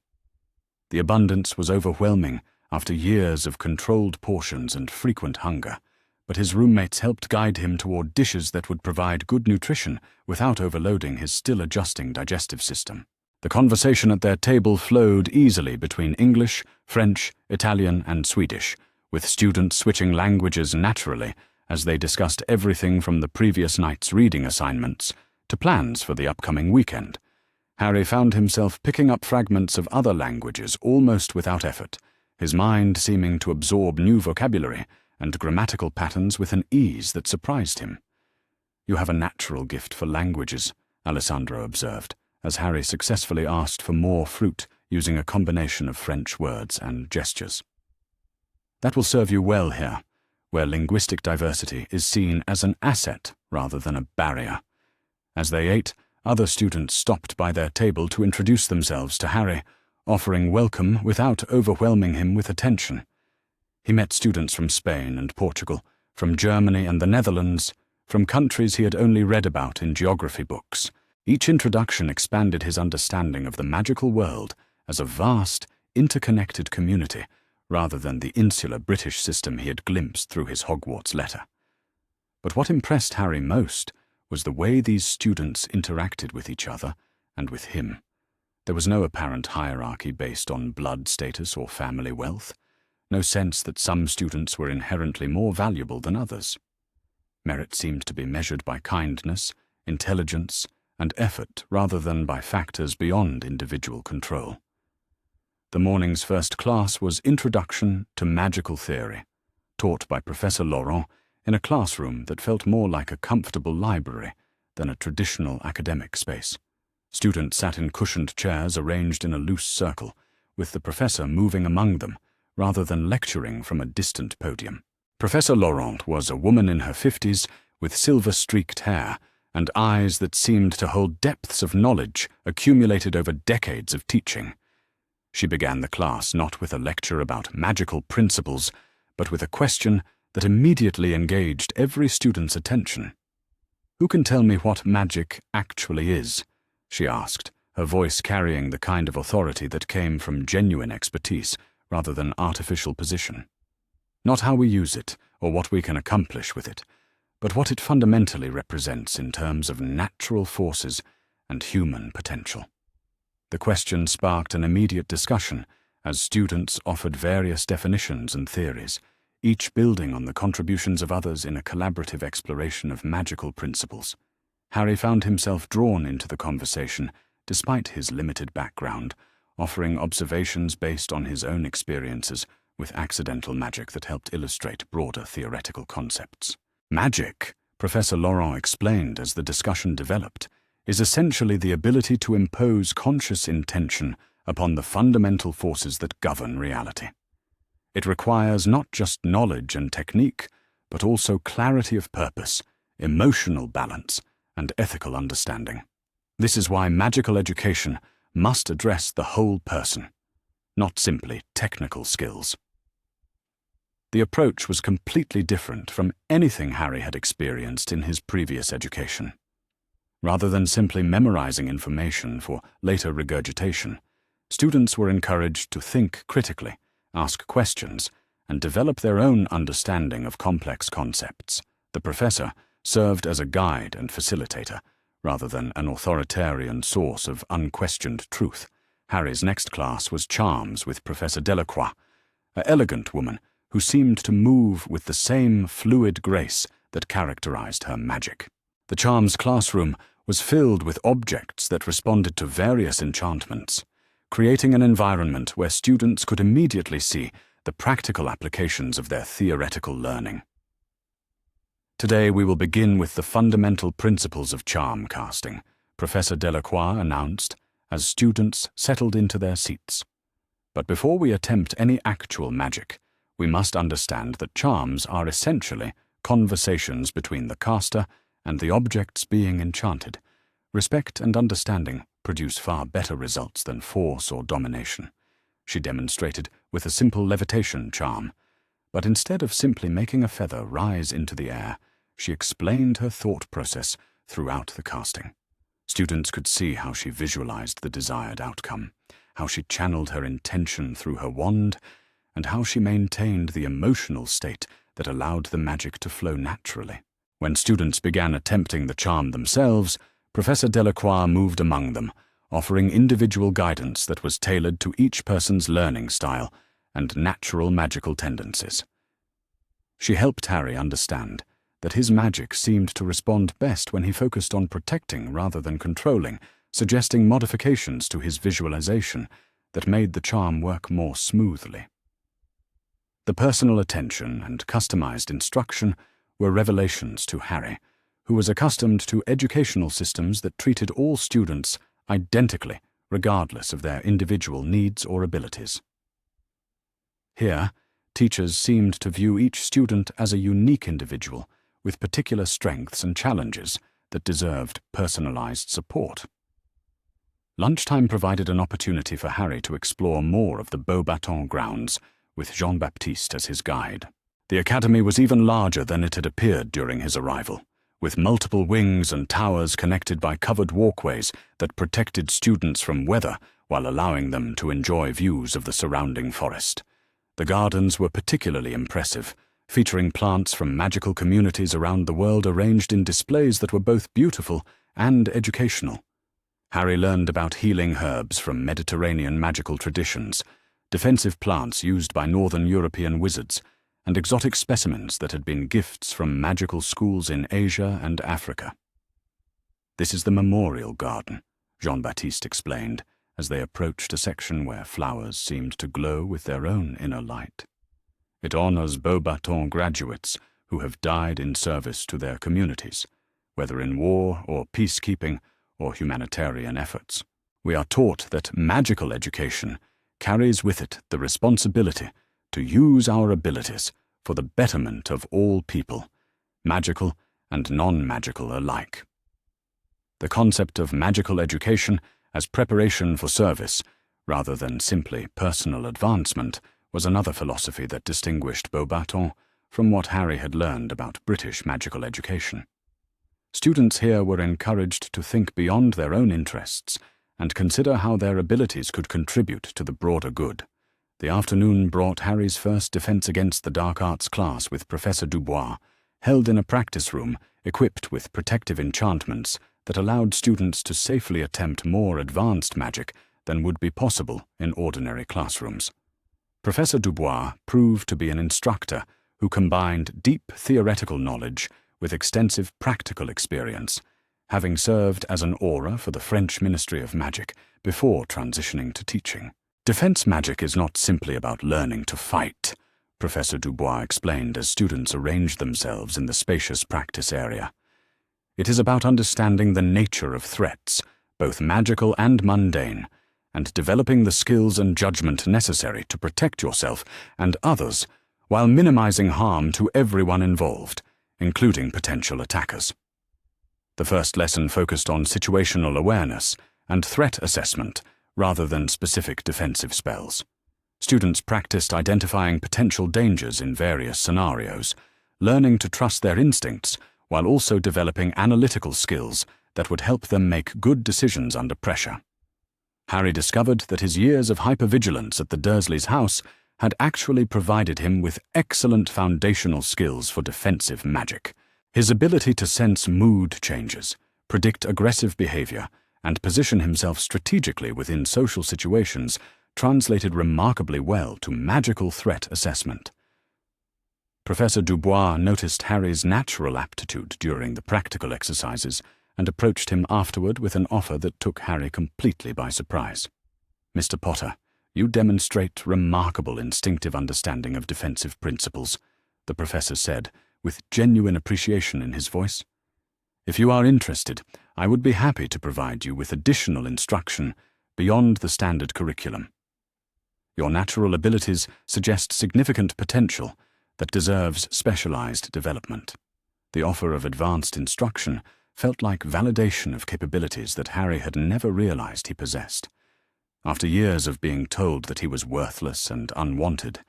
The abundance was overwhelming after years of controlled portions and frequent hunger, but his roommates helped guide him toward dishes that would provide good nutrition without overloading his still-adjusting digestive system. The conversation at their table flowed easily between English, French, Italian, and Swedish, with students switching languages naturally as they discussed everything from the previous night's reading assignments to plans for the upcoming weekend. Harry found himself picking up fragments of other languages almost without effort, his mind seeming to absorb new vocabulary and grammatical patterns with an ease that surprised him. "You have a natural gift for languages," Alessandro observed, as Harry successfully asked for more fruit using a combination of French words and gestures. "That will serve you well here, where linguistic diversity is seen as an asset rather than a barrier." As they ate, other students stopped by their table to introduce themselves to Harry, offering welcome without overwhelming him with attention. He met students from Spain and Portugal, from Germany and the Netherlands, from countries he had only read about in geography books. Each introduction expanded his understanding of the magical world as a vast, interconnected community, rather than the insular British system he had glimpsed through his Hogwarts letter. But what impressed Harry most was the way these students interacted with each other and with him. There was no apparent hierarchy based on blood status or family wealth, no sense that some students were inherently more valuable than others. Merit seemed to be measured by kindness, intelligence, and effort rather than by factors beyond individual control. The morning's first class was Introduction to Magical Theory, taught by Professor Laurent in a classroom that felt more like a comfortable library than a traditional academic space. Students sat in cushioned chairs arranged in a loose circle, with the professor moving among them, rather than lecturing from a distant podium. Professor Laurent was a woman in her 50s with silver-streaked hair and eyes that seemed to hold depths of knowledge accumulated over decades of teaching. She began the class not with a lecture about magical principles, but with a question that immediately engaged every student's attention. "Who can tell me what magic actually is?" she asked, her voice carrying the kind of authority that came from genuine expertise rather than artificial position. Not how we use it or what we can accomplish with it, but what it fundamentally represents in terms of natural forces and human potential. The question sparked an immediate discussion as students offered various definitions and theories, each building on the contributions of others in a collaborative exploration of magical principles. Harry found himself drawn into the conversation despite his limited background, offering observations based on his own experiences with accidental magic that helped illustrate broader theoretical concepts. Magic, Professor Laurent explained as the discussion developed, is essentially the ability to impose conscious intention upon the fundamental forces that govern reality. It requires not just knowledge and technique, but also clarity of purpose, emotional balance, and ethical understanding. This is why magical education must address the whole person, not simply technical skills. The approach was completely different from anything Harry had experienced in his previous education. Rather than simply memorizing information for later regurgitation, students were encouraged to think critically, ask questions, and develop their own understanding of complex concepts. The professor served as a guide and facilitator, rather than an authoritarian source of unquestioned truth. Harry's next class was Charms with Professor Delacroix, an elegant woman who seemed to move with the same fluid grace that characterized her magic. The Charms classroom was filled with objects that responded to various enchantments, creating an environment where students could immediately see the practical applications of their theoretical learning. Today we will begin with the fundamental principles of charm casting, Professor Delacroix announced as students settled into their seats. But before we attempt any actual magic, we must understand that charms are essentially conversations between the caster and the objects being enchanted. Respect and understanding produce far better results than force or domination. She demonstrated with a simple levitation charm, but instead of simply making a feather rise into the air, she explained her thought process throughout the casting. Students could see how she visualized the desired outcome, how she channeled her intention through her wand, and how she maintained the emotional state that allowed the magic to flow naturally. When students began attempting the charm themselves, Professor Delacroix moved among them, offering individual guidance that was tailored to each person's learning style and natural magical tendencies. She helped Harry understand that his magic seemed to respond best when he focused on protecting rather than controlling, suggesting modifications to his visualization that made the charm work more smoothly. The personal attention and customized instruction were revelations to Harry, who was accustomed to educational systems that treated all students identically, regardless of their individual needs or abilities. Here, teachers seemed to view each student as a unique individual with particular strengths and challenges that deserved personalized support. Lunchtime provided an opportunity for Harry to explore more of the Beauxbatons grounds, with Jean-Baptiste as his guide. The academy was even larger than it had appeared during his arrival, with multiple wings and towers connected by covered walkways that protected students from weather while allowing them to enjoy views of the surrounding forest. The gardens were particularly impressive, featuring plants from magical communities around the world arranged in displays that were both beautiful and educational. Harry learned about healing herbs from Mediterranean magical traditions, defensive plants used by Northern European wizards, and exotic specimens that had been gifts from magical schools in Asia and Africa. "This is the memorial garden," Jean-Baptiste explained, as they approached a section where flowers seemed to glow with their own inner light. "It honors Beauxbatons graduates who have died in service to their communities, whether in war or peacekeeping or humanitarian efforts. We are taught that magical education carries with it the responsibility to use our abilities for the betterment of all people, magical and non-magical alike." The concept of magical education as preparation for service, rather than simply personal advancement, was another philosophy that distinguished Beauxbatons from what Harry had learned about British magical education. Students here were encouraged to think beyond their own interests and consider how their abilities could contribute to the broader good. The afternoon brought Harry's first Defense Against the Dark Arts class with Professor Dubois, held in a practice room equipped with protective enchantments that allowed students to safely attempt more advanced magic than would be possible in ordinary classrooms. Professor Dubois proved to be an instructor who combined deep theoretical knowledge with extensive practical experience, having served as an aura for the French Ministry of Magic before transitioning to teaching. "Defense magic is not simply about learning to fight," Professor Dubois explained as students arranged themselves in the spacious practice area. "It is about understanding the nature of threats, both magical and mundane, and developing the skills and judgment necessary to protect yourself and others while minimizing harm to everyone involved, including potential attackers." The first lesson focused on situational awareness and threat assessment rather than specific defensive spells. Students practiced identifying potential dangers in various scenarios, learning to trust their instincts while also developing analytical skills that would help them make good decisions under pressure. Harry discovered that his years of hypervigilance at the Dursleys' house had actually provided him with excellent foundational skills for defensive magic. His ability to sense mood changes, predict aggressive behavior, and position himself strategically within social situations translated remarkably well to magical threat assessment. Professor Dubois noticed Harry's natural aptitude during the practical exercises and approached him afterward with an offer that took Harry completely by surprise. "Mr. Potter, you demonstrate remarkable instinctive understanding of defensive principles," the professor said, with genuine appreciation in his voice. "If you are interested, I would be happy to provide you with additional instruction beyond the standard curriculum. Your natural abilities suggest significant potential that deserves specialized development." The offer of advanced instruction felt like validation of capabilities that Harry had never realized he possessed. After years of being told that he was worthless and unwanted,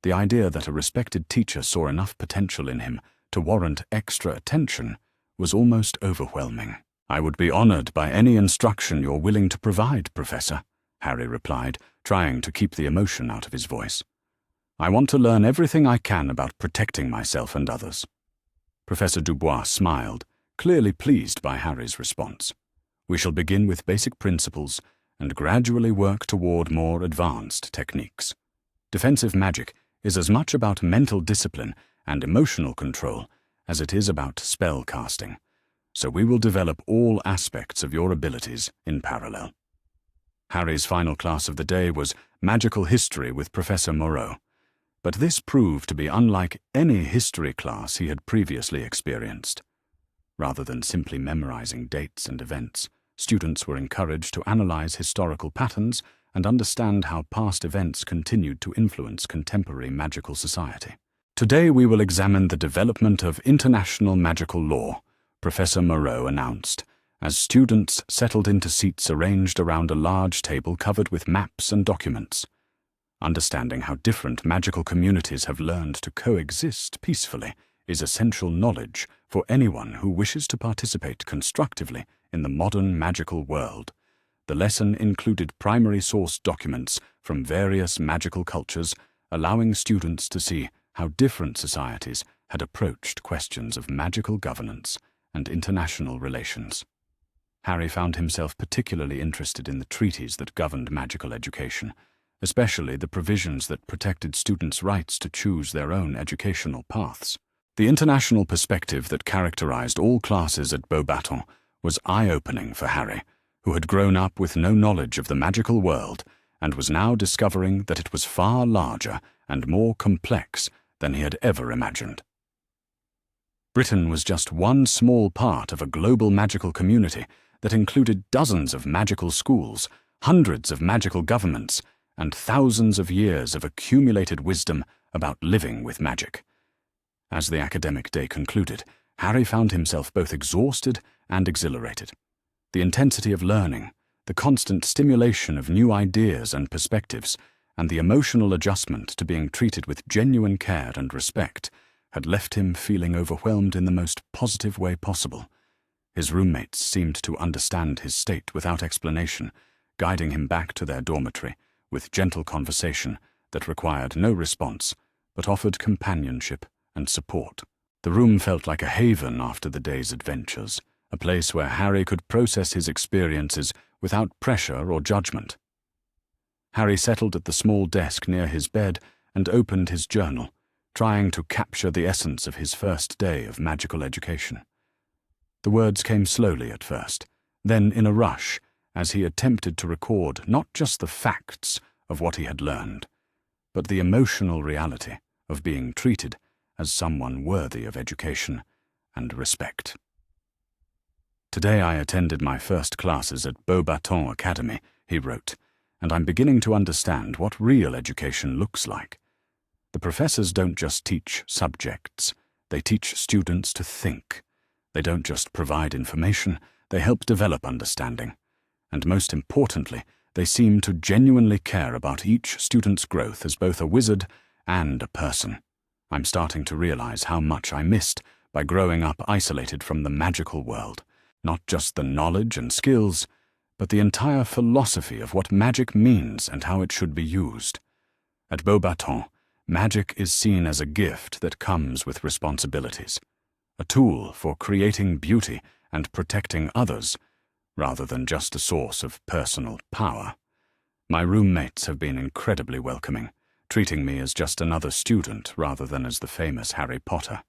the idea that a respected teacher saw enough potential in him to warrant extra attention was almost overwhelming. "I would be honored by any instruction you're willing to provide, Professor," Harry replied, trying to keep the emotion out of his voice. "I want to learn everything I can about protecting myself and others." Professor Dubois smiled, clearly pleased by Harry's response. "We shall begin with basic principles and gradually work toward more advanced techniques. Defensive magic is as much about mental discipline and emotional control as it is about spell casting, so we will develop all aspects of your abilities in parallel." Harry's final class of the day was Magical History with Professor Moreau, but this proved to be unlike any history class he had previously experienced. Rather than simply memorizing dates and events, students were encouraged to analyze historical patterns and understand how past events continued to influence contemporary magical society. "Today we will examine the development of international magical law," Professor Moreau announced, as students settled into seats arranged around a large table covered with maps and documents. Understanding how different magical communities have learned to coexist peacefully is essential knowledge for anyone who wishes to participate constructively in the modern magical world. The lesson included primary source documents from various magical cultures, allowing students to see how different societies had approached questions of magical governance and international relations. Harry found himself particularly interested in the treaties that governed magical education, especially the provisions that protected students' rights to choose their own educational paths. The international perspective that characterized all classes at Beauxbatons was eye-opening for Harry, who had grown up with no knowledge of the magical world and was now discovering that it was far larger and more complex than he had ever imagined. Britain was just one small part of a global magical community that included dozens of magical schools, hundreds of magical governments, and thousands of years of accumulated wisdom about living with magic. As the academic day concluded, Harry found himself both exhausted and exhilarated. The intensity of learning, the constant stimulation of new ideas and perspectives, and the emotional adjustment to being treated with genuine care and respect had left him feeling overwhelmed in the most positive way possible. His roommates seemed to understand his state without explanation, guiding him back to their dormitory with gentle conversation that required no response, but offered companionship and support. The room felt like a haven after the day's adventures, a place where Harry could process his experiences without pressure or judgment. Harry settled at the small desk near his bed and opened his journal, trying to capture the essence of his first day of magical education. The words came slowly at first, then in a rush, as he attempted to record not just the facts of what he had learned, but the emotional reality of being treated as someone worthy of education and respect. "Today I attended my first classes at Beauxbatons Academy," he wrote, "and I'm beginning to understand what real education looks like. The professors don't just teach subjects, they teach students to think. They don't just provide information, they help develop understanding. And most importantly, they seem to genuinely care about each student's growth as both a wizard and a person. I'm starting to realize how much I missed by growing up isolated from the magical world, not just the knowledge and skills, but the entire philosophy of what magic means and how it should be used. At Beauxbatons, magic is seen as a gift that comes with responsibilities, a tool for creating beauty and protecting others, rather than just a source of personal power. My roommates have been incredibly welcoming, treating me as just another student rather than as the famous Harry Potter.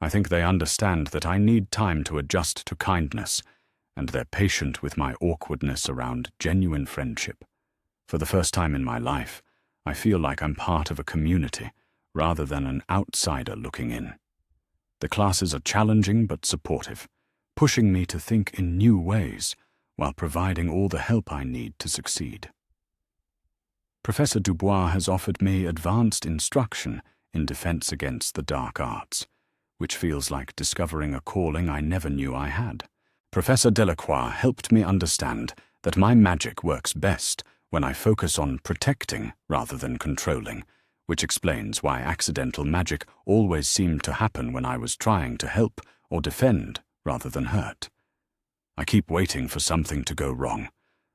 I think they understand that I need time to adjust to kindness and they're patient with my awkwardness around genuine friendship. For the first time in my life, I feel like I'm part of a community rather than an outsider looking in. The classes are challenging but supportive, pushing me to think in new ways while providing all the help I need to succeed. Professor Dubois has offered me advanced instruction in defense against the dark arts, which feels like discovering a calling I never knew I had. Professor Delacroix helped me understand that my magic works best when I focus on protecting rather than controlling, which explains why accidental magic always seemed to happen when I was trying to help or defend rather than hurt. I keep waiting for something to go wrong,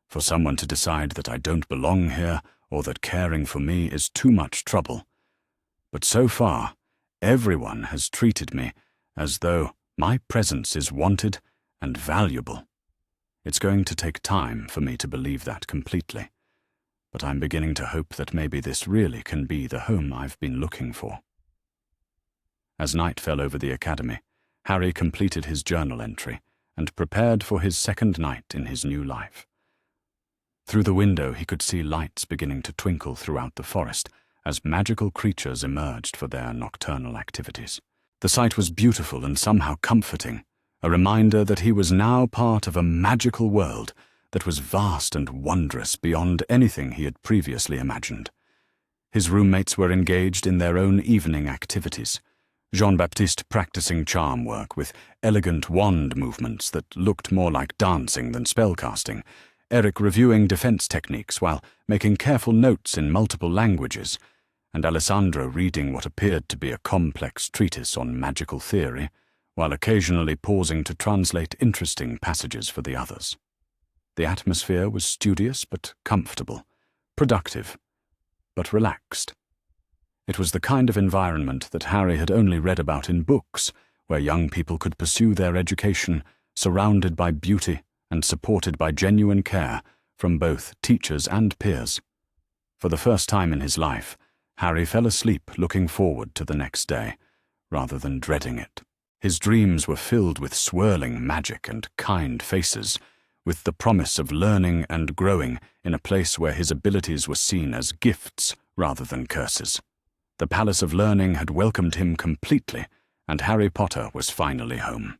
for someone to decide that I don't belong here or that caring for me is too much trouble. But so far, everyone has treated me as though my presence is wanted and valuable. It's going to take time for me to believe that completely, but I'm beginning to hope that maybe this really can be the home I've been looking for. As night fell over the academy, Harry completed his journal entry and prepared for his second night in his new life. Through the window he could see lights beginning to twinkle throughout the forest as magical creatures emerged for their nocturnal activities. The sight was beautiful and somehow comforting, a reminder that he was now part of a magical world that was vast and wondrous beyond anything he had previously imagined. His roommates were engaged in their own evening activities, Jean-Baptiste practicing charm work with elegant wand movements that looked more like dancing than spellcasting, Eric reviewing defense techniques while making careful notes in multiple languages, and Alessandro reading what appeared to be a complex treatise on magical theory, while occasionally pausing to translate interesting passages for the others. The atmosphere was studious but comfortable, productive but relaxed. It was the kind of environment that Harry had only read about in books, where young people could pursue their education surrounded by beauty and supported by genuine care from both teachers and peers. For the first time in his life, Harry fell asleep looking forward to the next day, rather than dreading it. His dreams were filled with swirling magic and kind faces, with the promise of learning and growing in a place where his abilities were seen as gifts rather than curses. The Palace of Learning had welcomed him completely, and Harry Potter was finally home.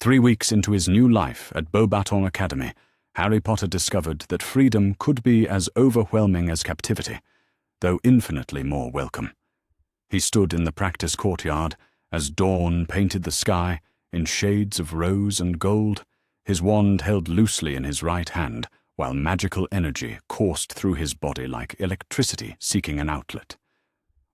3 weeks into his new life at Beauxbatons Academy, Harry Potter discovered that freedom could be as overwhelming as captivity, though infinitely more welcome. He stood in the practice courtyard as dawn painted the sky in shades of rose and gold, his wand held loosely in his right hand, while magical energy coursed through his body like electricity seeking an outlet.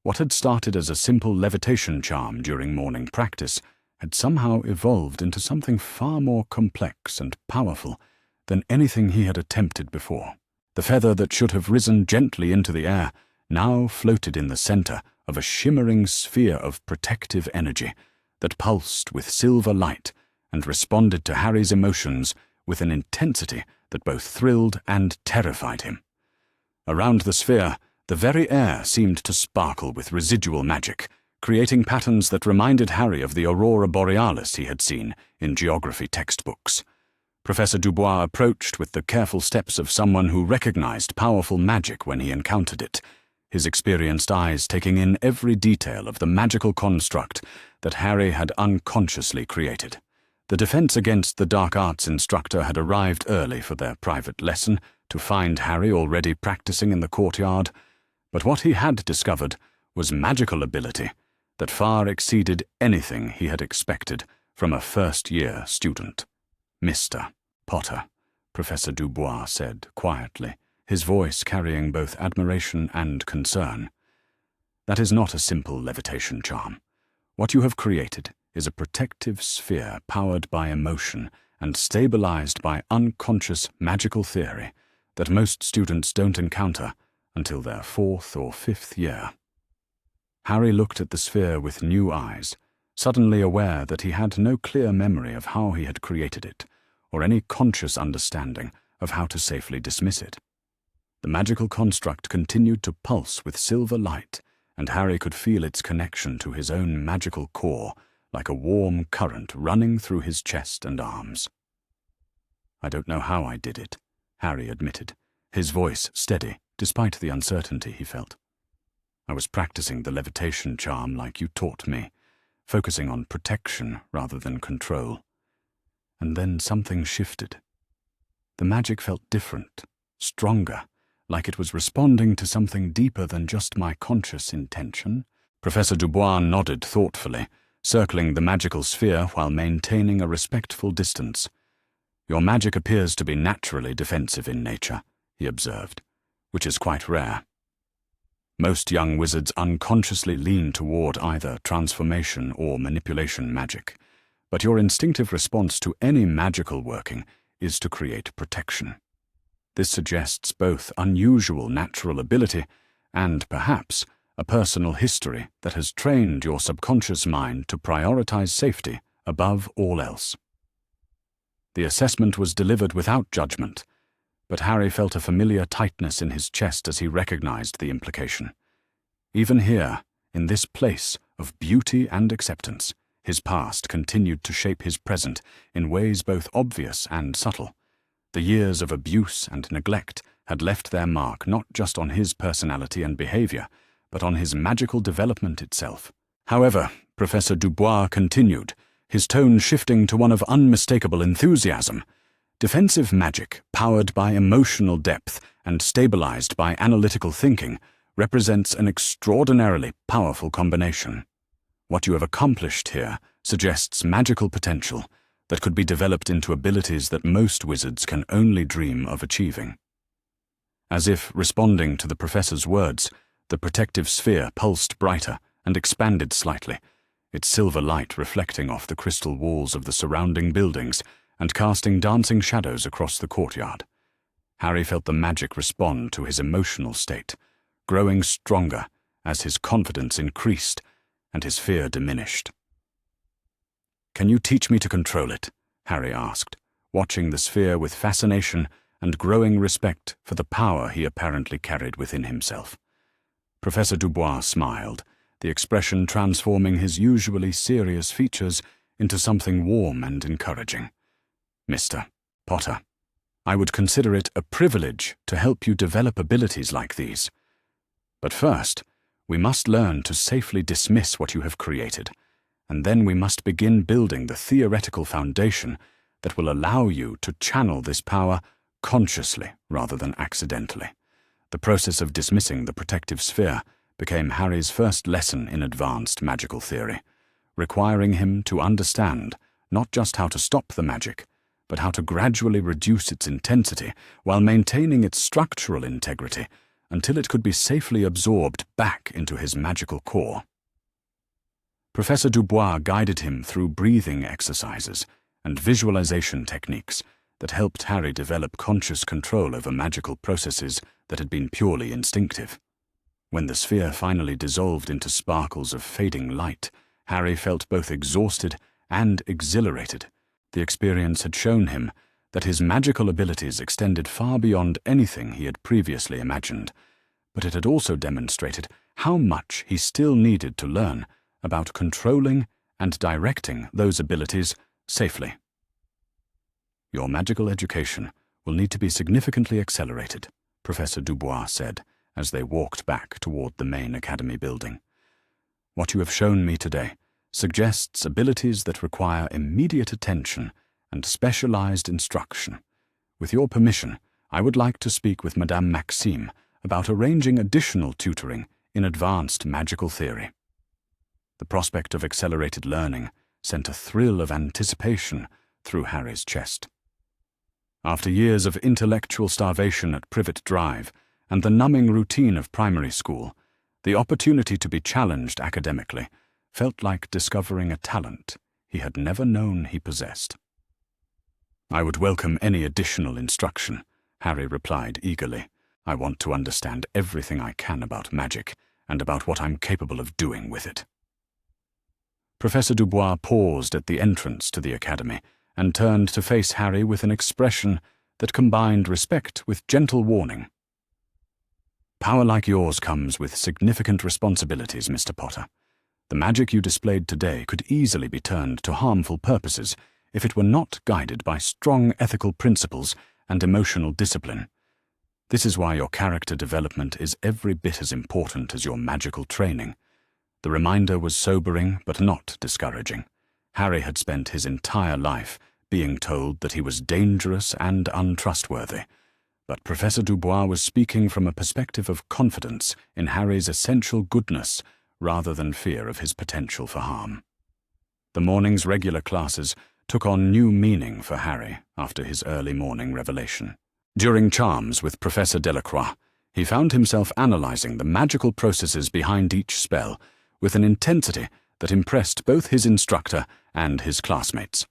What had started as a simple levitation charm during morning practice had somehow evolved into something far more complex and powerful than anything he had attempted before. The feather that should have risen gently into the air now floated in the center of a shimmering sphere of protective energy that pulsed with silver light and responded to Harry's emotions with an intensity that both thrilled and terrified him. Around the sphere, the very air seemed to sparkle with residual magic, creating patterns that reminded Harry of the aurora borealis he had seen in geography textbooks. Professor Dubois approached with the careful steps of someone who recognized powerful magic when he encountered it, his experienced eyes taking in every detail of the magical construct that Harry had unconsciously created. The Defense Against the Dark Arts instructor had arrived early for their private lesson to find Harry already practicing in the courtyard, but what he had discovered was magical ability that far exceeded anything he had expected from a first-year student. "Mr. Potter," Professor Dubois said quietly, his voice carrying both admiration and concern. "That is not a simple levitation charm. What you have created is a protective sphere powered by emotion and stabilized by unconscious magical theory that most students don't encounter until their 4th or 5th year." Harry looked at the sphere with new eyes, suddenly aware that he had no clear memory of how he had created it, or any conscious understanding of how to safely dismiss it. The magical construct continued to pulse with silver light, and Harry could feel its connection to his own magical core like a warm current running through his chest and arms. I don't know how I did it, Harry admitted, his voice steady despite the uncertainty he felt. I was practicing the levitation charm like you taught me, focusing on protection rather than control. And then something shifted. The magic felt different, stronger, like it was responding to something deeper than just my conscious intention. Professor Dubois nodded thoughtfully, circling the magical sphere while maintaining a respectful distance. Your magic appears to be naturally defensive in nature, he observed, which is quite rare. Most young wizards unconsciously lean toward either transformation or manipulation magic, but your instinctive response to any magical working is to create protection. This suggests both unusual natural ability and, perhaps, a personal history that has trained your subconscious mind to prioritize safety above all else. The assessment was delivered without judgment, but Harry felt a familiar tightness in his chest as he recognized the implication. Even here, in this place of beauty and acceptance, his past continued to shape his present in ways both obvious and subtle. The years of abuse and neglect had left their mark not just on his personality and behavior, but on his magical development itself. However, Professor Dubois continued, his tone shifting to one of unmistakable enthusiasm. Defensive magic, powered by emotional depth and stabilized by analytical thinking, represents an extraordinarily powerful combination. What you have accomplished here suggests magical potential that could be developed into abilities that most wizards can only dream of achieving. As if responding to the professor's words, the protective sphere pulsed brighter and expanded slightly, its silver light reflecting off the crystal walls of the surrounding buildings and casting dancing shadows across the courtyard. Harry felt the magic respond to his emotional state, growing stronger as his confidence increased and his fear diminished. "Can you teach me to control it?" Harry asked, watching the sphere with fascination and growing respect for the power he apparently carried within himself. Professor Dubois smiled, the expression transforming his usually serious features into something warm and encouraging. "Mr. Potter, I would consider it a privilege to help you develop abilities like these. But first, we must learn to safely dismiss what you have created, and then we must begin building the theoretical foundation that will allow you to channel this power consciously rather than accidentally." The process of dismissing the protective sphere became Harry's first lesson in advanced magical theory, requiring him to understand not just how to stop the magic, but how to gradually reduce its intensity while maintaining its structural integrity until it could be safely absorbed back into his magical core. Professor Dubois guided him through breathing exercises and visualization techniques that helped Harry develop conscious control over magical processes that had been purely instinctive. When the sphere finally dissolved into sparkles of fading light, Harry felt both exhausted and exhilarated. The experience had shown him that his magical abilities extended far beyond anything he had previously imagined, but it had also demonstrated how much he still needed to learn about controlling and directing those abilities safely. "Your magical education will need to be significantly accelerated," Professor Dubois said as they walked back toward the main academy building. "What you have shown me today suggests abilities that require immediate attention and specialized instruction. With your permission, I would like to speak with Madame Maxime about arranging additional tutoring in advanced magical theory." The prospect of accelerated learning sent a thrill of anticipation through Harry's chest. After years of intellectual starvation at Privet Drive and the numbing routine of primary school, the opportunity to be challenged academically felt like discovering a talent he had never known he possessed. "I would welcome any additional instruction," Harry replied eagerly. "I want to understand everything I can about magic and about what I'm capable of doing with it." Professor Dubois paused at the entrance to the academy and turned to face Harry with an expression that combined respect with gentle warning. "Power like yours comes with significant responsibilities, Mr. Potter. The magic you displayed today could easily be turned to harmful purposes if it were not guided by strong ethical principles and emotional discipline. This is why your character development is every bit as important as your magical training. The reminder was sobering but not discouraging. Harry had spent his entire life being told that he was dangerous and untrustworthy, but Professor Dubois was speaking from a perspective of confidence in Harry's essential goodness rather than fear of his potential for harm. The morning's regular classes took on new meaning for Harry after his early morning revelation. During Charms with Professor Delacroix, he found himself analyzing the magical processes behind each spell with an intensity that impressed both his instructor and his classmates.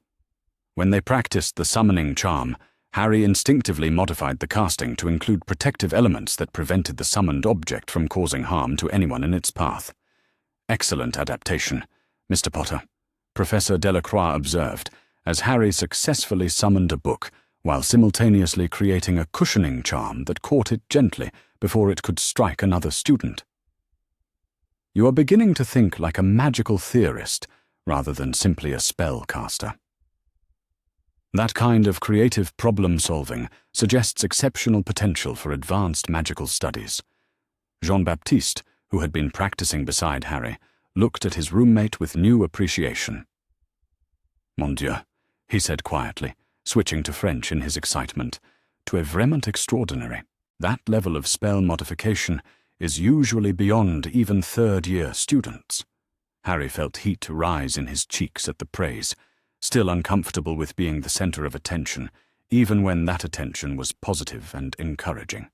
When they practiced the summoning charm, Harry instinctively modified the casting to include protective elements that prevented the summoned object from causing harm to anyone in its path. "Excellent adaptation, Mr. Potter," Professor Delacroix observed, as Harry successfully summoned a book while simultaneously creating a cushioning charm that caught it gently before it could strike another student. "You are beginning to think like a magical theorist rather than simply a spellcaster." That kind of creative problem-solving suggests exceptional potential for advanced magical studies. Jean-Baptiste, who had been practicing beside Harry, looked at his roommate with new appreciation. "Mon Dieu," he said quietly, switching to French in his excitement. "Tu es vraiment extraordinary. That level of spell modification is usually beyond even third-year students." Harry felt heat rise in his cheeks at the praise, still uncomfortable with being the center of attention, even when that attention was positive and encouraging.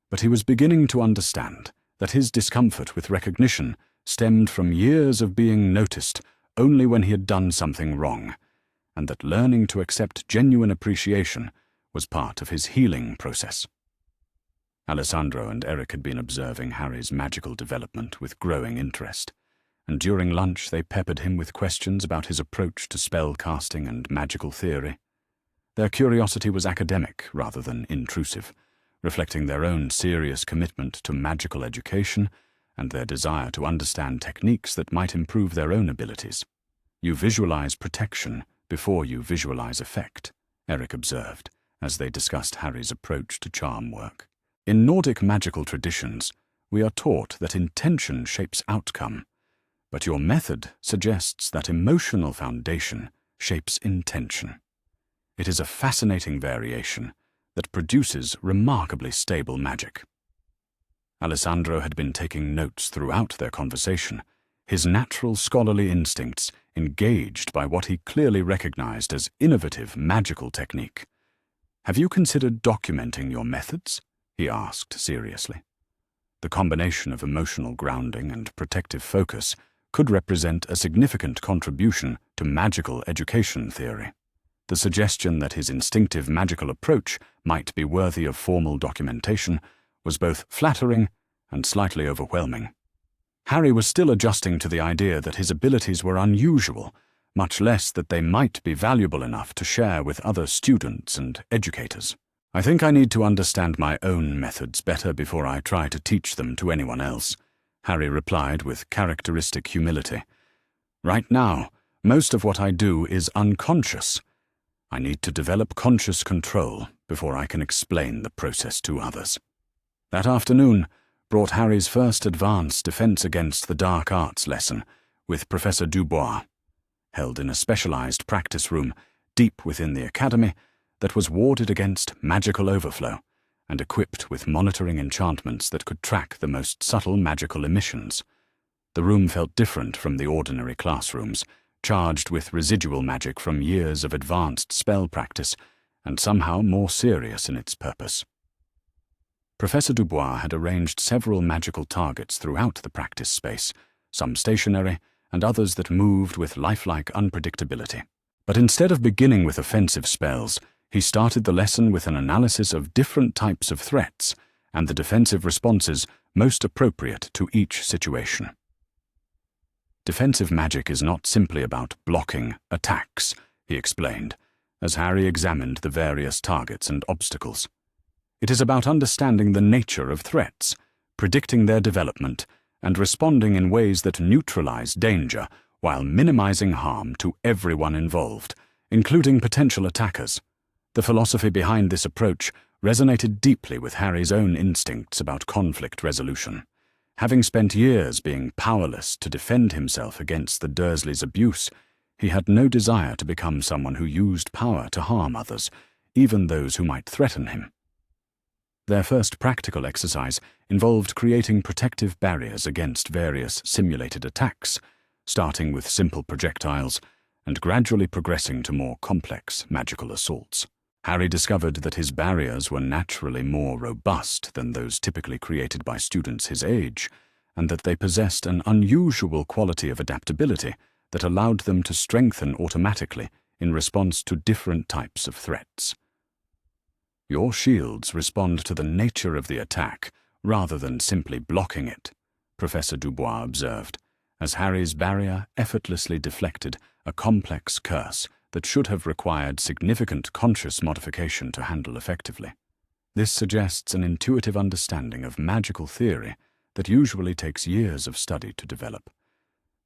But he was beginning to understand that his discomfort with recognition stemmed from years of being noticed only when he had done something wrong, and that learning to accept genuine appreciation was part of his healing process. Alessandro and Eric had been observing Harry's magical development with growing interest, and during lunch they peppered him with questions about his approach to spell casting and magical theory. Their curiosity was academic rather than intrusive, reflecting their own serious commitment to magical education and their desire to understand techniques that might improve their own abilities. "You visualize protection before you visualize effect," Eric observed, as they discussed Harry's approach to charm work. "In Nordic magical traditions, we are taught that intention shapes outcome, but your method suggests that emotional foundation shapes intention. It is a fascinating variation that produces remarkably stable magic." Alessandro had been taking notes throughout their conversation, his natural scholarly instincts engaged by what he clearly recognized as innovative magical technique. "Have you considered documenting your methods?" he asked seriously. The combination of emotional grounding and protective focus could represent a significant contribution to magical education theory. The suggestion that his instinctive magical approach might be worthy of formal documentation was both flattering and slightly overwhelming. Harry was still adjusting to the idea that his abilities were unusual, much less that they might be valuable enough to share with other students and educators. "I think I need to understand my own methods better before I try to teach them to anyone else," Harry replied with characteristic humility. "Right now, most of what I do is unconscious. I need to develop conscious control before I can explain the process to others." That afternoon brought Harry's first advanced Defense Against the Dark Arts lesson with Professor Dubois, held in a specialized practice room deep within the academy that was warded against magical overflow and equipped with monitoring enchantments that could track the most subtle magical emissions. The room felt different from the ordinary classrooms, charged with residual magic from years of advanced spell practice, and somehow more serious in its purpose. Professor Dubois had arranged several magical targets throughout the practice space, some stationary and others that moved with lifelike unpredictability. But instead of beginning with offensive spells, he started the lesson with an analysis of different types of threats and the defensive responses most appropriate to each situation. "Defensive magic is not simply about blocking attacks," he explained, as Harry examined the various targets and obstacles. "It is about understanding the nature of threats, predicting their development, and responding in ways that neutralize danger while minimizing harm to everyone involved, including potential attackers. The philosophy behind this approach resonated deeply with Harry's own instincts about conflict resolution. Having spent years being powerless to defend himself against the Dursleys' abuse, he had no desire to become someone who used power to harm others, even those who might threaten him. Their first practical exercise involved creating protective barriers against various simulated attacks, starting with simple projectiles and gradually progressing to more complex magical assaults. Harry discovered that his barriers were naturally more robust than those typically created by students his age, and that they possessed an unusual quality of adaptability that allowed them to strengthen automatically in response to different types of threats. Your shields respond to the nature of the attack rather than simply blocking it, Professor Dubois observed, as Harry's barrier effortlessly deflected a complex curse that should have required significant conscious modification to handle effectively. This suggests an intuitive understanding of magical theory that usually takes years of study to develop.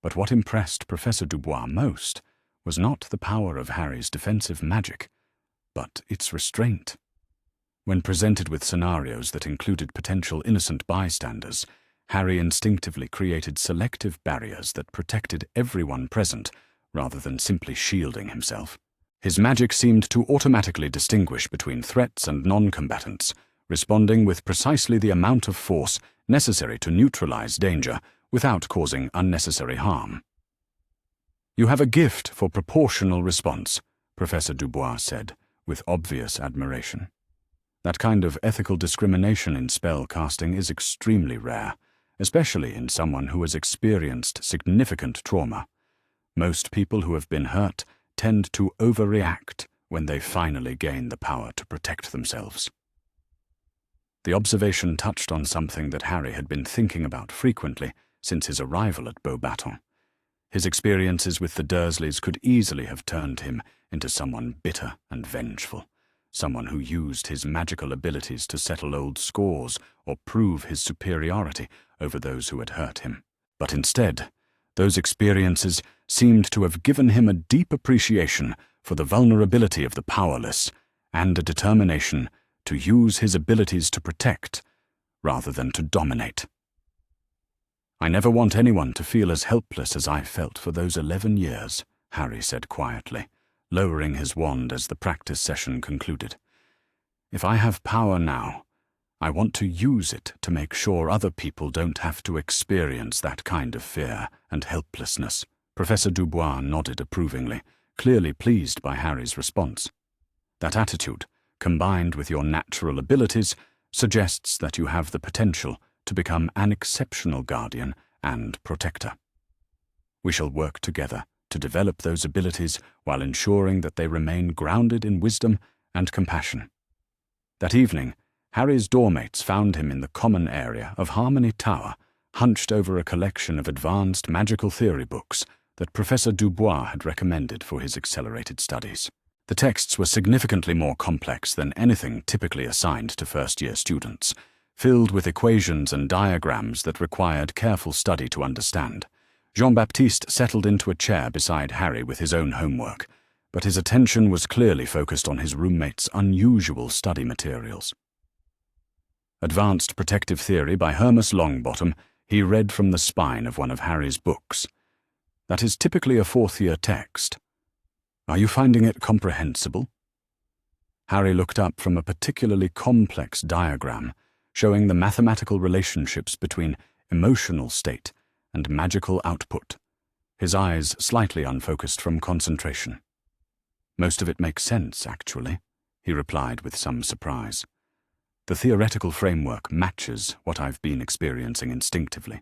But what impressed Professor Dubois most was not the power of Harry's defensive magic, but its restraint. When presented with scenarios that included potential innocent bystanders, Harry instinctively created selective barriers that protected everyone present rather than simply shielding himself. His magic seemed to automatically distinguish between threats and non-combatants, responding with precisely the amount of force necessary to neutralize danger without causing unnecessary harm. "You have a gift for proportional response," Professor Dubois said, with obvious admiration. That kind of ethical discrimination in spell casting is extremely rare, especially in someone who has experienced significant trauma. Most people who have been hurt tend to overreact when they finally gain the power to protect themselves. The observation touched on something that Harry had been thinking about frequently since his arrival at Beauxbatons. His experiences with the Dursleys could easily have turned him into someone bitter and vengeful, someone who used his magical abilities to settle old scores or prove his superiority over those who had hurt him. But instead, those experiences seemed to have given him a deep appreciation for the vulnerability of the powerless and a determination to use his abilities to protect rather than to dominate. "I never want anyone to feel as helpless as I felt for those 11 years, Harry said quietly, lowering his wand as the practice session concluded. "If I have power now, I want to use it to make sure other people don't have to experience that kind of fear and helplessness." Professor Dubois nodded approvingly, clearly pleased by Harry's response. "That attitude, combined with your natural abilities, suggests that you have the potential to become an exceptional guardian and protector. We shall work together to develop those abilities while ensuring that they remain grounded in wisdom and compassion." That evening, Harry's dormmates found him in the common area of Harmony Tower, hunched over a collection of advanced magical theory books that Professor Dubois had recommended for his accelerated studies. The texts were significantly more complex than anything typically assigned to first-year students, filled with equations and diagrams that required careful study to understand. Jean-Baptiste settled into a chair beside Harry with his own homework, but his attention was clearly focused on his roommate's unusual study materials. Advanced Protective Theory by Hermas Longbottom, he read from the spine of one of Harry's books. "That is typically a fourth-year text. Are you finding it comprehensible?" Harry looked up from a particularly complex diagram showing the mathematical relationships between emotional state and magical output, his eyes slightly unfocused from concentration. "Most of it makes sense, actually," he replied with some surprise. "The theoretical framework matches what I've been experiencing instinctively,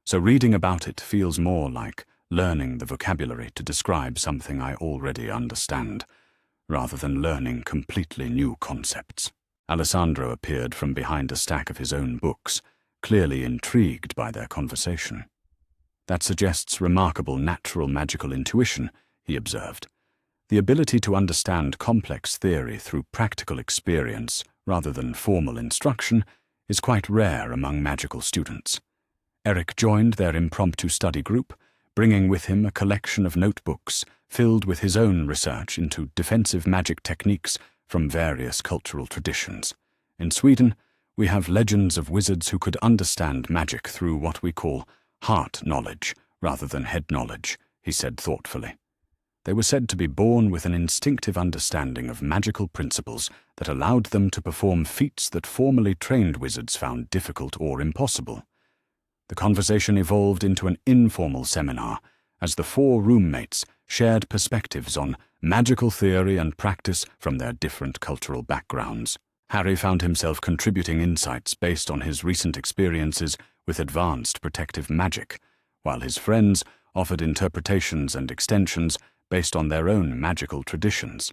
so reading about it feels more like learning the vocabulary to describe something I already understand, rather than learning completely new concepts." Alessandro appeared from behind a stack of his own books, clearly intrigued by their conversation. "That suggests remarkable natural magical intuition," he observed. "The ability to understand complex theory through practical experience rather than formal instruction is quite rare among magical students." Eric joined their impromptu study group, bringing with him a collection of notebooks filled with his own research into defensive magic techniques from various cultural traditions. In Sweden, we have legends of wizards who could understand magic through what we call heart knowledge rather than head knowledge, he said thoughtfully. They were said to be born with an instinctive understanding of magical principles that allowed them to perform feats that formerly trained wizards found difficult or impossible. The conversation evolved into an informal seminar as the four roommates shared perspectives on magical theory and practice from their different cultural backgrounds. Harry found himself contributing insights based on his recent experiences with advanced protective magic, while his friends offered interpretations and extensions based on their own magical traditions.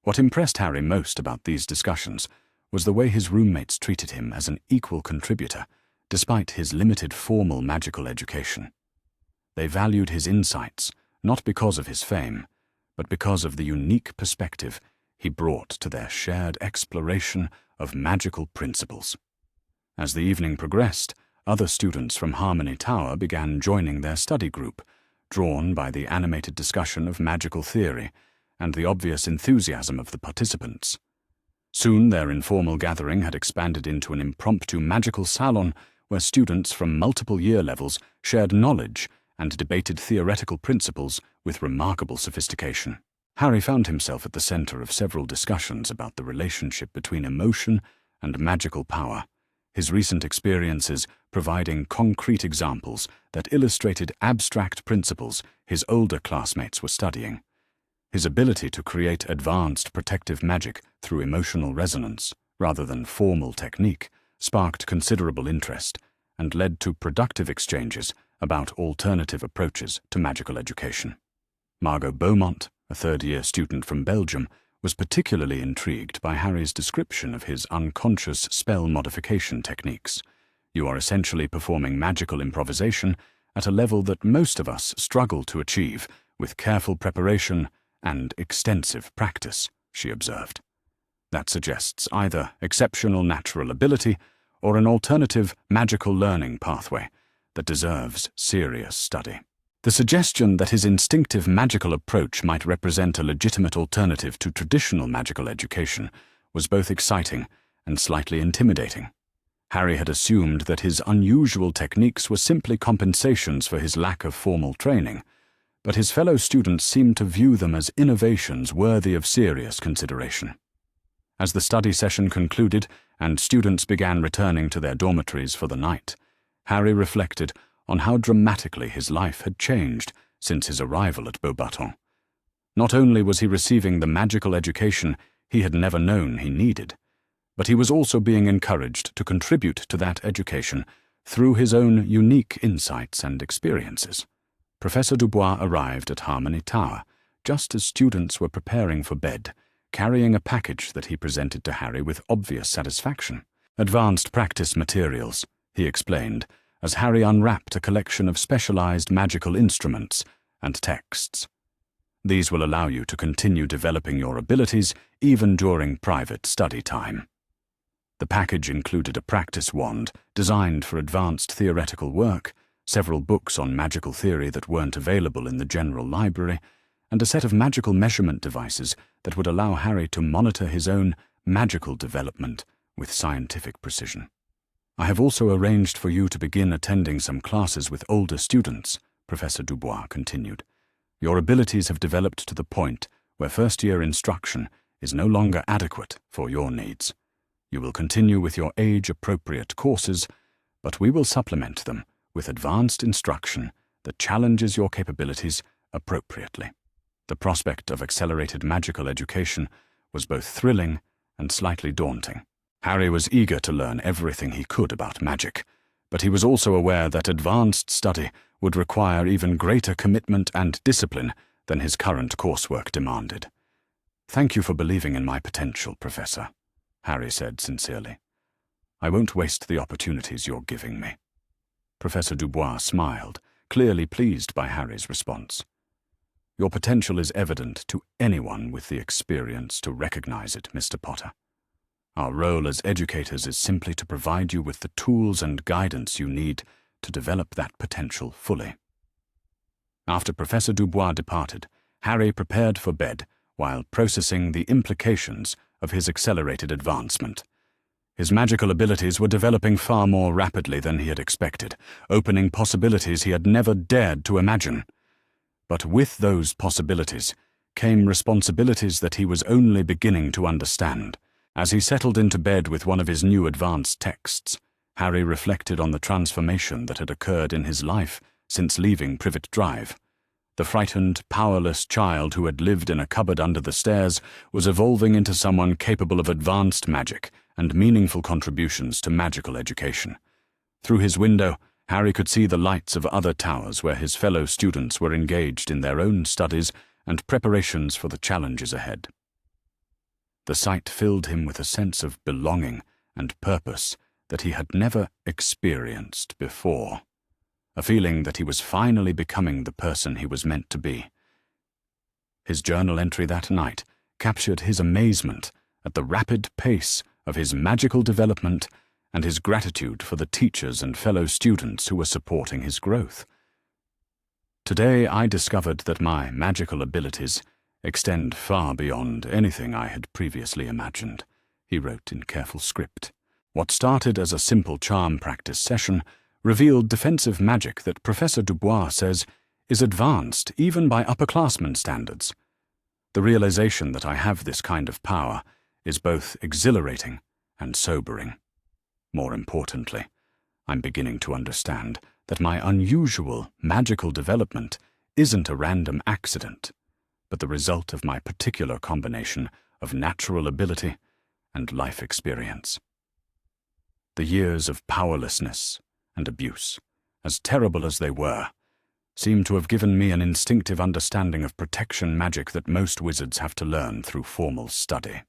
What impressed Harry most about these discussions was the way his roommates treated him as an equal contributor, despite his limited formal magical education. They valued his insights, not because of his fame, but because of the unique perspective he brought to their shared exploration of magical principles. As the evening progressed, other students from Harmony Tower began joining their study group, drawn by the animated discussion of magical theory and the obvious enthusiasm of the participants. Soon their informal gathering had expanded into an impromptu magical salon where students from multiple year levels shared knowledge and debated theoretical principles with remarkable sophistication. Harry found himself at the center of several discussions about the relationship between emotion and magical power, his recent experiences providing concrete examples that illustrated abstract principles his older classmates were studying. His ability to create advanced protective magic through emotional resonance, rather than formal technique, sparked considerable interest and led to productive exchanges about alternative approaches to magical education. Margot Beaumont, a third-year student from Belgium, was particularly intrigued by Harry's description of his unconscious spell modification techniques. You are essentially performing magical improvisation at a level that most of us struggle to achieve with careful preparation and extensive practice, she observed. That suggests either exceptional natural ability or an alternative magical learning pathway that deserves serious study. The suggestion that his instinctive magical approach might represent a legitimate alternative to traditional magical education was both exciting and slightly intimidating. Harry had assumed that his unusual techniques were simply compensations for his lack of formal training, but his fellow students seemed to view them as innovations worthy of serious consideration. As the study session concluded and students began returning to their dormitories for the night, Harry reflected on how dramatically his life had changed since his arrival at Beauxbatons. Not only was he receiving the magical education he had never known he needed, but he was also being encouraged to contribute to that education through his own unique insights and experiences. Professor Dubois arrived at Harmony Tower just as students were preparing for bed, carrying a package that he presented to Harry with obvious satisfaction. "Advanced practice materials," he explained, as Harry unwrapped a collection of specialized magical instruments and texts. "These will allow you to continue developing your abilities even during private study time." The package included a practice wand designed for advanced theoretical work, several books on magical theory that weren't available in the general library, and a set of magical measurement devices that would allow Harry to monitor his own magical development with scientific precision. "I have also arranged for you to begin attending some classes with older students," Professor Dubois continued. "Your abilities have developed to the point where first-year instruction is no longer adequate for your needs. You will continue with your age-appropriate courses, but we will supplement them with advanced instruction that challenges your capabilities appropriately." The prospect of accelerated magical education was both thrilling and slightly daunting. Harry was eager to learn everything he could about magic, but he was also aware that advanced study would require even greater commitment and discipline than his current coursework demanded. "Thank you for believing in my potential, Professor," Harry said sincerely. "I won't waste the opportunities you're giving me." Professor Dubois smiled, clearly pleased by Harry's response. "Your potential is evident to anyone with the experience to recognize it, Mr. Potter. Our role as educators is simply to provide you with the tools and guidance you need to develop that potential fully." After Professor Dubois departed, Harry prepared for bed while processing the implications of his accelerated advancement. His magical abilities were developing far more rapidly than he had expected, opening possibilities he had never dared to imagine. But with those possibilities came responsibilities that he was only beginning to understand. As he settled into bed with one of his new advanced texts, Harry reflected on the transformation that had occurred in his life since leaving Privet Drive. The frightened, powerless child who had lived in a cupboard under the stairs was evolving into someone capable of advanced magic and meaningful contributions to magical education. Through his window, Harry could see the lights of other towers where his fellow students were engaged in their own studies and preparations for the challenges ahead. The sight filled him with a sense of belonging and purpose that he had never experienced before, a feeling that he was finally becoming the person he was meant to be. His journal entry that night captured his amazement at the rapid pace of his magical development and his gratitude for the teachers and fellow students who were supporting his growth. Today I discovered that my magical abilities extend far beyond anything I had previously imagined, he wrote in careful script. What started as a simple charm practice session revealed defensive magic that Professor Dubois says is advanced even by upperclassmen standards. The realization that I have this kind of power is both exhilarating and sobering. More importantly, I'm beginning to understand that my unusual magical development isn't a random accident, but the result of my particular combination of natural ability and life experience. The years of powerlessness and abuse, as terrible as they were, seem to have given me an instinctive understanding of protection magic that most wizards have to learn through formal study.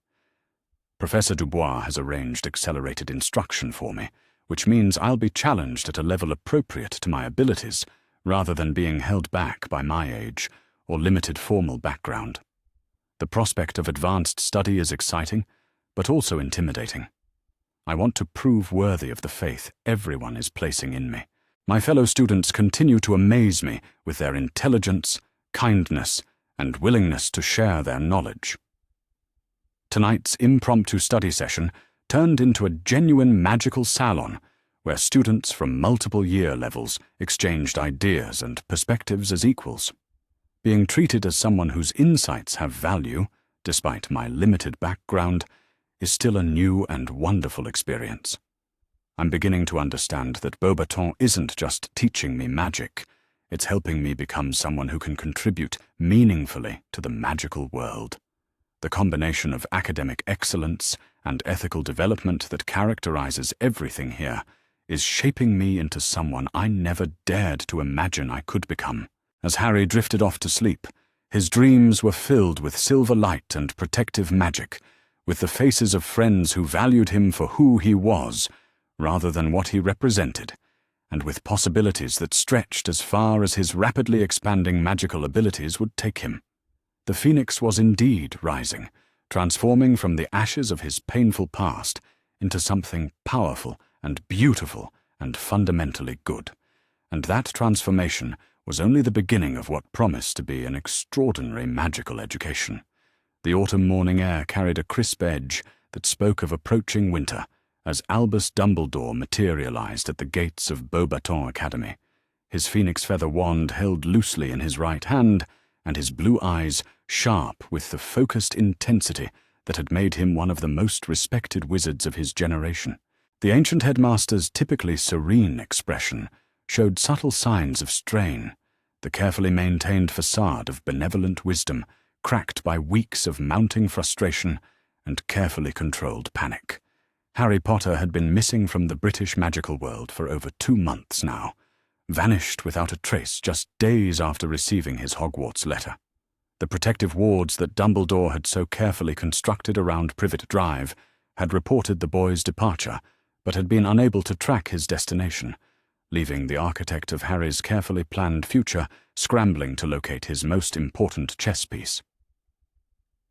Professor Dubois has arranged accelerated instruction for me, which means I'll be challenged at a level appropriate to my abilities, rather than being held back by my age or limited formal background. The prospect of advanced study is exciting, but also intimidating. I want to prove worthy of the faith everyone is placing in me. My fellow students continue to amaze me with their intelligence, kindness, and willingness to share their knowledge. Tonight's impromptu study session turned into a genuine magical salon where students from multiple year levels exchanged ideas and perspectives as equals. Being treated as someone whose insights have value, despite my limited background, is still a new and wonderful experience. I'm beginning to understand that Beauxbatons isn't just teaching me magic, it's helping me become someone who can contribute meaningfully to the magical world. The combination of academic excellence and ethical development that characterizes everything here is shaping me into someone I never dared to imagine I could become. As Harry drifted off to sleep, his dreams were filled with silver light and protective magic, with the faces of friends who valued him for who he was, rather than what he represented, and with possibilities that stretched as far as his rapidly expanding magical abilities would take him. The phoenix was indeed rising, transforming from the ashes of his painful past into something powerful and beautiful and fundamentally good. And that transformation was only the beginning of what promised to be an extraordinary magical education. The autumn morning air carried a crisp edge that spoke of approaching winter as Albus Dumbledore materialized at the gates of Beauxbatons Academy, his phoenix feather wand held loosely in his right hand and his blue eyes sharp with the focused intensity that had made him one of the most respected wizards of his generation. The ancient headmaster's typically serene expression showed subtle signs of strain, the carefully maintained facade of benevolent wisdom cracked by weeks of mounting frustration and carefully controlled panic. Harry Potter had been missing from the British magical world for over 2 months now, vanished without a trace just days after receiving his Hogwarts letter. The protective wards that Dumbledore had so carefully constructed around Privet Drive had reported the boy's departure, but had been unable to track his destination, leaving the architect of Harry's carefully planned future scrambling to locate his most important chess piece.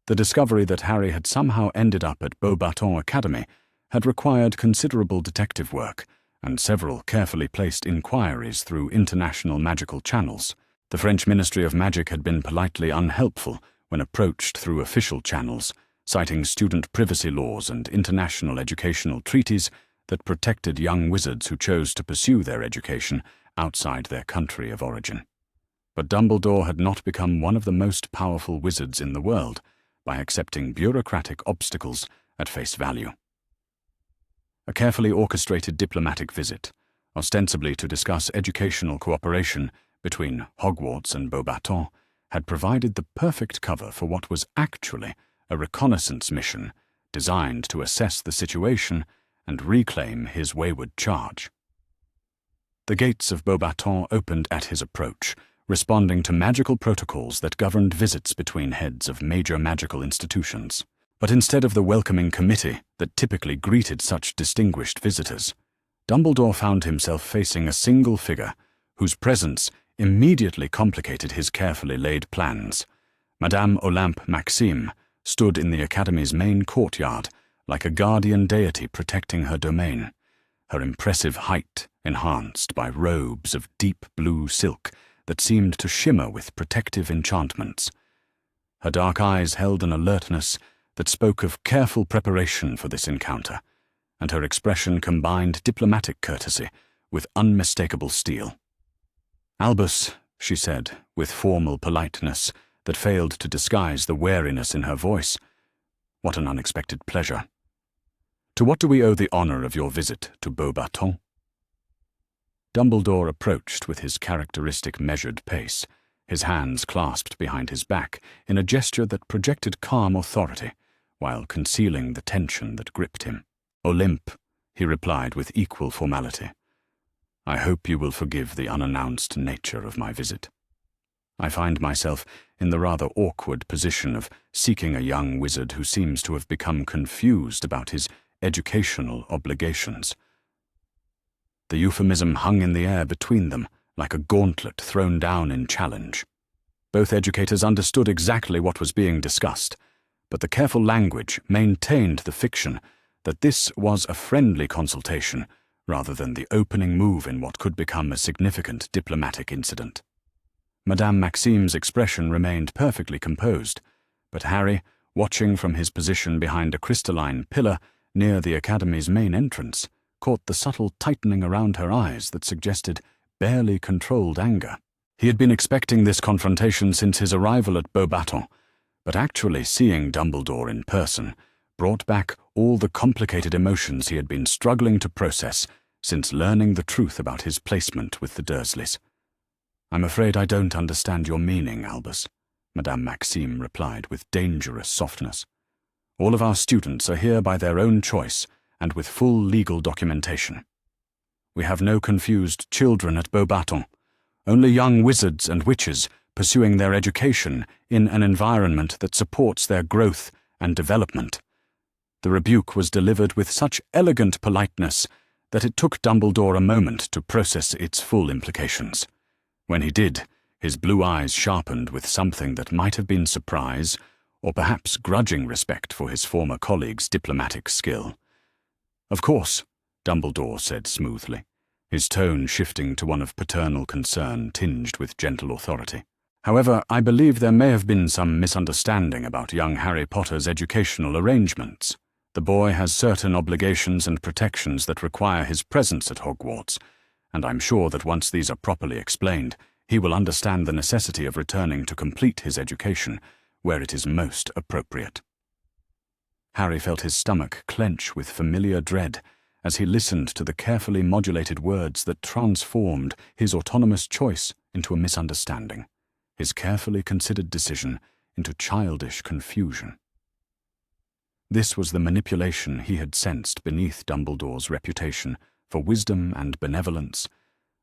The discovery that Harry had somehow ended up at Beauxbatons Academy had required considerable detective work and several carefully placed inquiries through international magical channels. The French Ministry of Magic had been politely unhelpful when approached through official channels, citing student privacy laws and international educational treaties that protected young wizards who chose to pursue their education outside their country of origin. But Dumbledore had not become one of the most powerful wizards in the world by accepting bureaucratic obstacles at face value. A carefully orchestrated diplomatic visit, ostensibly to discuss educational cooperation between Hogwarts and Beauxbatons, had provided the perfect cover for what was actually a reconnaissance mission designed to assess the situation and reclaim his wayward charge. The gates of Beauxbatons opened at his approach, responding to magical protocols that governed visits between heads of major magical institutions. But instead of the welcoming committee that typically greeted such distinguished visitors, Dumbledore found himself facing a single figure whose presence immediately complicated his carefully laid plans. Madame Olympe Maxime stood in the Academy's main courtyard like a guardian deity protecting her domain, her impressive height enhanced by robes of deep blue silk that seemed to shimmer with protective enchantments. Her dark eyes held an alertness that spoke of careful preparation for this encounter, and her expression combined diplomatic courtesy with unmistakable steel. "Albus," she said, with formal politeness that failed to disguise the wariness in her voice, "what an unexpected pleasure. To what do we owe the honor of your visit to Beauxbatons?" Dumbledore approached with his characteristic measured pace, his hands clasped behind his back in a gesture that projected calm authority, while concealing the tension that gripped him. "Olympe," he replied with equal formality. "I hope you will forgive the unannounced nature of my visit. I find myself in the rather awkward position of seeking a young wizard who seems to have become confused about his educational obligations." The euphemism hung in the air between them like a gauntlet thrown down in challenge. Both educators understood exactly what was being discussed, but the careful language maintained the fiction that this was a friendly consultation rather than the opening move in what could become a significant diplomatic incident. Madame Maxime's expression remained perfectly composed, but Harry, watching from his position behind a crystalline pillar near the Academy's main entrance, caught the subtle tightening around her eyes that suggested barely controlled anger. He had been expecting this confrontation since his arrival at Beauxbatons, but actually seeing Dumbledore in person brought back all the complicated emotions he had been struggling to process since learning the truth about his placement with the Dursleys. "I'm afraid I don't understand your meaning, Albus," Madame Maxime replied with dangerous softness. "All of our students are here by their own choice and with full legal documentation. We have no confused children at Beauxbatons, only young wizards and witches pursuing their education in an environment that supports their growth and development." The rebuke was delivered with such elegant politeness that it took Dumbledore a moment to process its full implications. When he did, his blue eyes sharpened with something that might have been surprise or perhaps grudging respect for his former colleague's diplomatic skill. "Of course," Dumbledore said smoothly, his tone shifting to one of paternal concern tinged with gentle authority. "However, I believe there may have been some misunderstanding about young Harry Potter's educational arrangements. The boy has certain obligations and protections that require his presence at Hogwarts, and I'm sure that once these are properly explained, he will understand the necessity of returning to complete his education where it is most appropriate." Harry felt his stomach clench with familiar dread as he listened to the carefully modulated words that transformed his autonomous choice into a misunderstanding, his carefully considered decision into childish confusion. This was the manipulation he had sensed beneath Dumbledore's reputation for wisdom and benevolence,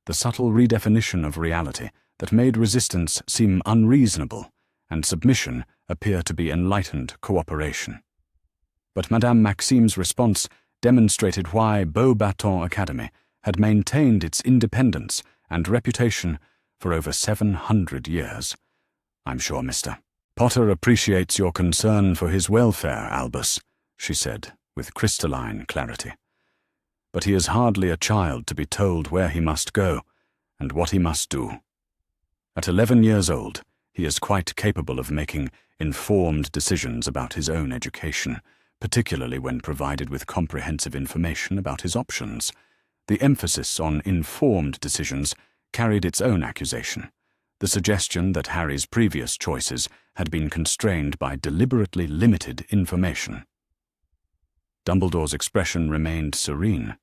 the subtle redefinition of reality that made resistance seem unreasonable and submission appear to be enlightened cooperation. But Madame Maxime's response demonstrated why Beauxbatons Academy had maintained its independence and reputation for over 700 years. "I'm sure Mr. Potter appreciates your concern for his welfare, Albus," she said, with crystalline clarity. "But he is hardly a child to be told where he must go and what he must do." At 11 years old, he is quite capable of making informed decisions about his own education, particularly when provided with comprehensive information about his options. The emphasis on informed decisions carried its own accusation, the suggestion that Harry's previous choices had been constrained by deliberately limited information. Dumbledore's expression remained serene,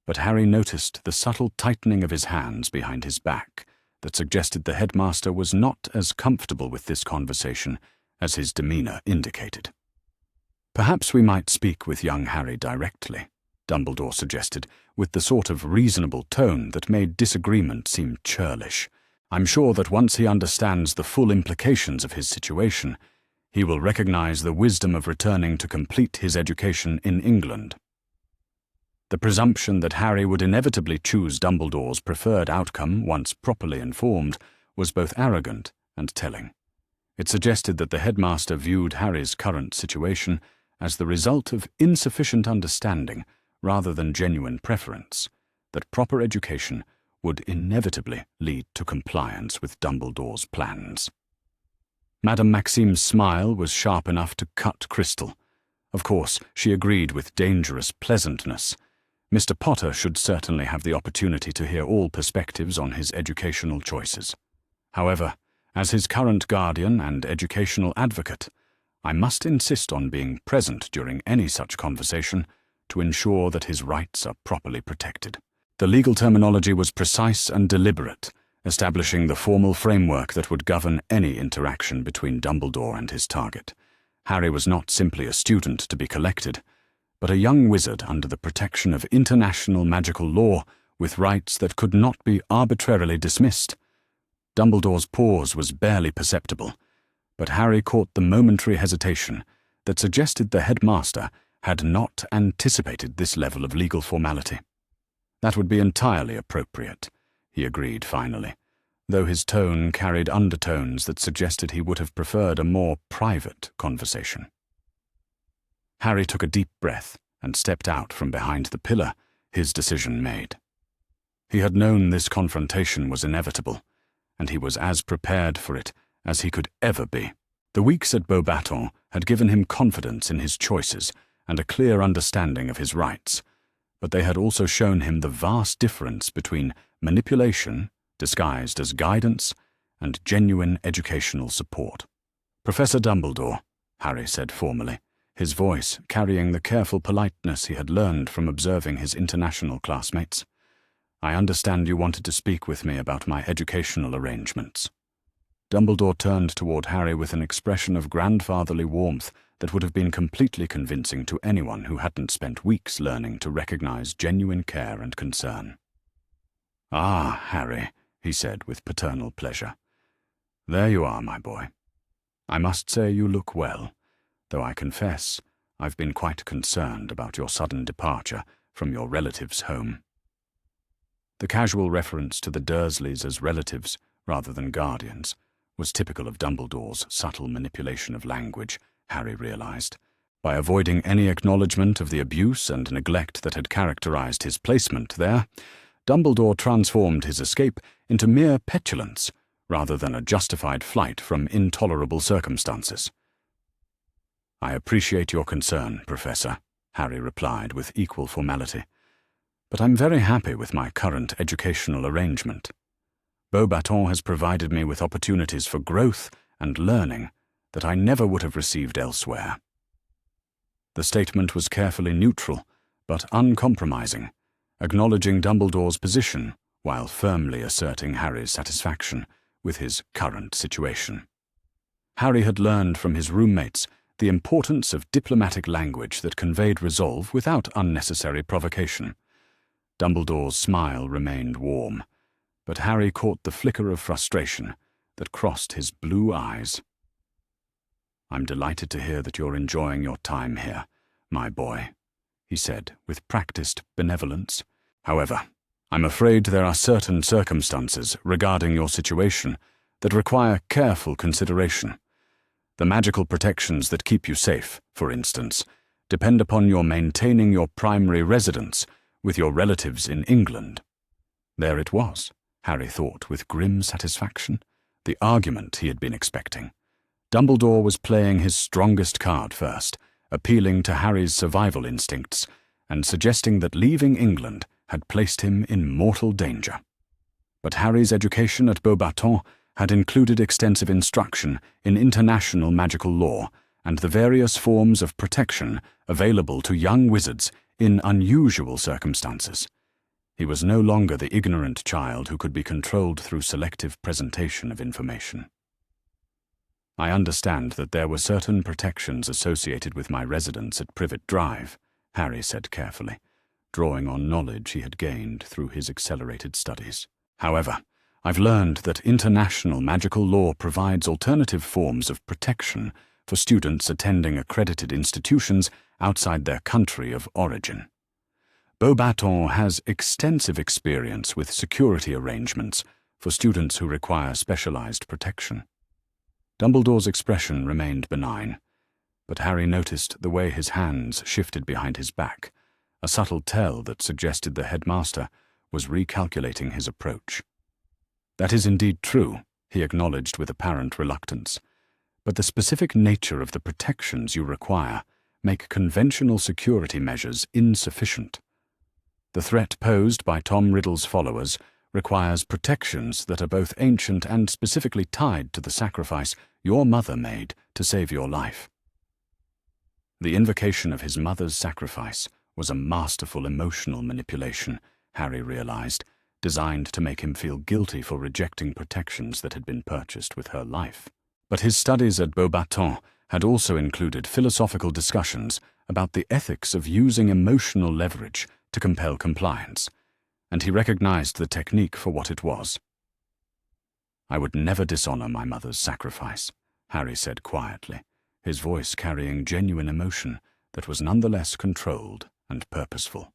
but Harry noticed the subtle tightening of his hands behind his back that suggested the headmaster was not as comfortable with this conversation as his demeanor indicated. "Perhaps we might speak with young Harry directly," Dumbledore suggested, with the sort of reasonable tone that made disagreement seem churlish. "I'm sure that once he understands the full implications of his situation, he will recognize the wisdom of returning to complete his education in England." The presumption that Harry would inevitably choose Dumbledore's preferred outcome once properly informed was both arrogant and telling. It suggested that the headmaster viewed Harry's current situation as the result of insufficient understanding rather than genuine preference, that proper education would inevitably lead to compliance with Dumbledore's plans. Madame Maxime's smile was sharp enough to cut crystal. Of course, she agreed with dangerous pleasantness. Mr. Potter should certainly have the opportunity to hear all perspectives on his educational choices. However, as his current guardian and educational advocate, I must insist on being present during any such conversation to ensure that his rights are properly protected. The legal terminology was precise and deliberate, establishing the formal framework that would govern any interaction between Dumbledore and his target. Harry was not simply a student to be collected, but a young wizard under the protection of international magical law with rights that could not be arbitrarily dismissed. Dumbledore's pause was barely perceptible, but Harry caught the momentary hesitation that suggested the headmaster had not anticipated this level of legal formality. That would be entirely appropriate, he agreed finally, though his tone carried undertones that suggested he would have preferred a more private conversation. Harry took a deep breath and stepped out from behind the pillar, his decision made. He had known this confrontation was inevitable, and he was as prepared for it as he could ever be. The weeks at Beauxbatons had given him confidence in his choices and a clear understanding of his rights, but they had also shown him the vast difference between manipulation, disguised as guidance, and genuine educational support. "Professor Dumbledore," Harry said formally, his voice carrying the careful politeness he had learned from observing his international classmates, "I understand you wanted to speak with me about my educational arrangements." Dumbledore turned toward Harry with an expression of grandfatherly warmth that would have been completely convincing to anyone who hadn't spent weeks learning to recognize genuine care and concern. "Ah, Harry," he said with paternal pleasure. "There you are, my boy. I must say you look well, though I confess I've been quite concerned about your sudden departure from your relatives' home." The casual reference to the Dursleys as relatives rather than guardians was typical of Dumbledore's subtle manipulation of language, Harry realized. By avoiding any acknowledgement of the abuse and neglect that had characterized his placement there, Dumbledore transformed his escape into mere petulance rather than a justified flight from intolerable circumstances. "I appreciate your concern, Professor," Harry replied with equal formality, "but I'm very happy with my current educational arrangement. Beauxbatons has provided me with opportunities for growth and learning that I never would have received elsewhere." The statement was carefully neutral, but uncompromising, acknowledging Dumbledore's position while firmly asserting Harry's satisfaction with his current situation. Harry had learned from his roommates the importance of diplomatic language that conveyed resolve without unnecessary provocation. Dumbledore's smile remained warm, but Harry caught the flicker of frustration that crossed his blue eyes. "I'm delighted to hear that you're enjoying your time here, my boy," he said with practiced benevolence. "However, I'm afraid there are certain circumstances regarding your situation that require careful consideration. The magical protections that keep you safe, for instance, depend upon your maintaining your primary residence with your relatives in England." There it was, Harry thought with grim satisfaction. the argument he had been expecting. Dumbledore was playing his strongest card first, appealing to Harry's survival instincts and suggesting that leaving England had placed him in mortal danger. But Harry's education at Beauxbatons had included extensive instruction in international magical law and the various forms of protection available to young wizards in unusual circumstances. He was no longer the ignorant child who could be controlled through selective presentation of information. I understand that there were certain protections associated with my residence at Privet Drive, Harry said carefully, drawing on knowledge he had gained through his accelerated studies. However, I've learned that international magical law provides alternative forms of protection for students attending accredited institutions outside their country of origin. Beauxbatons has extensive experience with security arrangements for students who require specialized protection. Dumbledore's expression remained benign, but Harry noticed the way his hands shifted behind his back, a subtle tell that suggested the headmaster was recalculating his approach. That is indeed true, he acknowledged with apparent reluctance, but the specific nature of the protections you require make conventional security measures insufficient. The threat posed by Tom Riddle's followers requires protections that are both ancient and specifically tied to the sacrifice your mother made to save your life. The invocation of his mother's sacrifice was a masterful emotional manipulation, Harry realized, designed to make him feel guilty for rejecting protections that had been purchased with her life. But his studies at Beauxbatons had also included philosophical discussions about the ethics of using emotional leverage to compel compliance, and he recognized the technique for what it was. I would never dishonor my mother's sacrifice, Harry said quietly, his voice carrying genuine emotion that was nonetheless controlled and purposeful.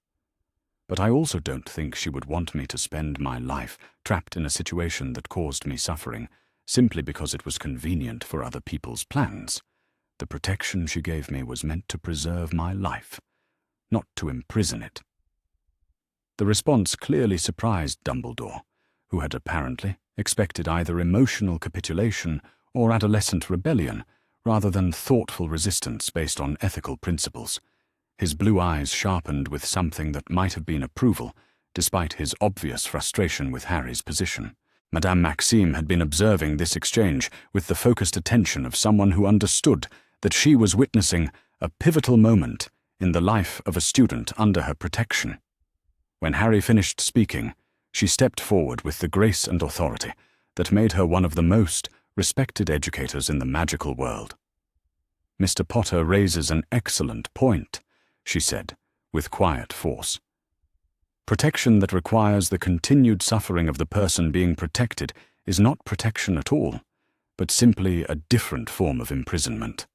But I also don't think she would want me to spend my life trapped in a situation that caused me suffering simply because it was convenient for other people's plans. The protection she gave me was meant to preserve my life, not to imprison it. The response clearly surprised Dumbledore, who had apparently expected either emotional capitulation or adolescent rebellion, rather than thoughtful resistance based on ethical principles. His blue eyes sharpened with something that might have been approval, despite his obvious frustration with Harry's position. Madame Maxime had been observing this exchange with the focused attention of someone who understood that she was witnessing a pivotal moment in the life of a student under her protection. When Harry finished speaking, she stepped forward with the grace and authority that made her one of the most respected educators in the magical world. "Mr. Potter raises an excellent point," she said, with quiet force. "Protection that requires the continued suffering of the person being protected is not protection at all, but simply a different form of imprisonment.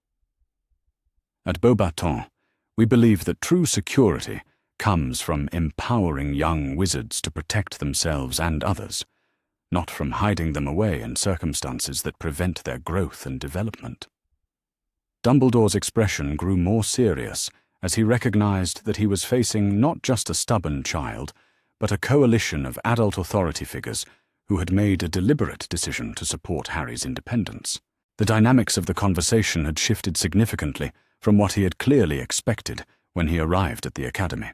At Beauxbatons, we believe that true security comes from empowering young wizards to protect themselves and others, not from hiding them away in circumstances that prevent their growth and development." Dumbledore's expression grew more serious as he recognized that he was facing not just a stubborn child, but a coalition of adult authority figures who had made a deliberate decision to support Harry's independence. The dynamics of the conversation had shifted significantly from what he had clearly expected when he arrived at the academy.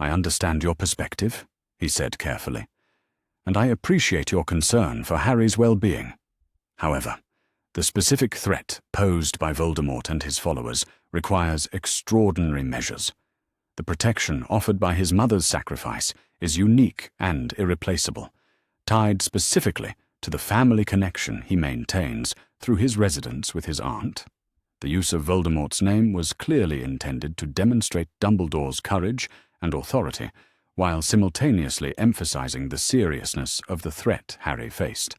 "I understand your perspective," he said carefully, "and I appreciate your concern for Harry's well-being. However, the specific threat posed by Voldemort and his followers requires extraordinary measures. The protection offered by his mother's sacrifice is unique and irreplaceable, tied specifically to the family connection he maintains through his residence with his aunt." The use of Voldemort's name was clearly intended to demonstrate Dumbledore's courage and authority, while simultaneously emphasizing the seriousness of the threat Harry faced.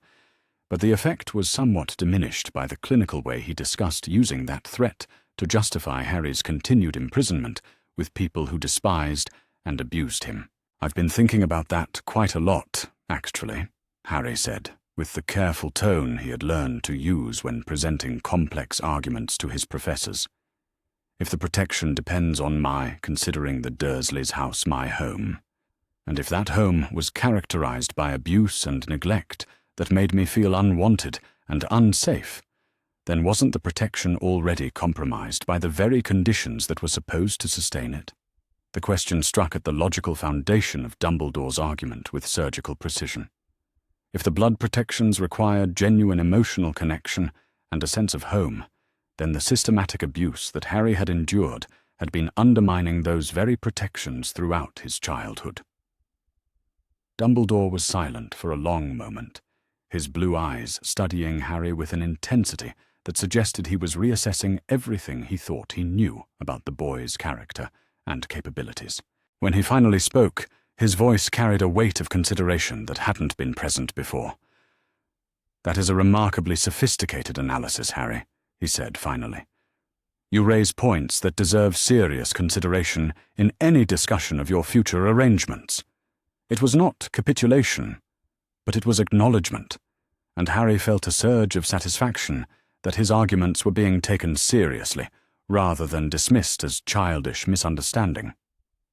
But the effect was somewhat diminished by the clinical way he discussed using that threat to justify Harry's continued imprisonment with people who despised and abused him. "I've been thinking about that quite a lot, actually," Harry said, with the careful tone he had learned to use when presenting complex arguments to his professors. "If the protection depends on my considering the Dursleys' house my home, and if that home was characterized by abuse and neglect that made me feel unwanted and unsafe, then wasn't the protection already compromised by the very conditions that were supposed to sustain it? The question struck at the logical foundation of Dumbledore's argument with surgical precision. If the blood protections required genuine emotional connection and a sense of home, then the systematic abuse that Harry had endured had been undermining those very protections throughout his childhood. Dumbledore was silent for a long moment, his blue eyes studying Harry with an intensity that suggested he was reassessing everything he thought he knew about the boy's character and capabilities. When he finally spoke, his voice carried a weight of consideration that hadn't been present before. "That is a remarkably sophisticated analysis, Harry," he said finally. "You raise points that deserve serious consideration in any discussion of your future arrangements." It was not capitulation, but it was acknowledgement, and Harry felt a surge of satisfaction that his arguments were being taken seriously, rather than dismissed as childish misunderstanding.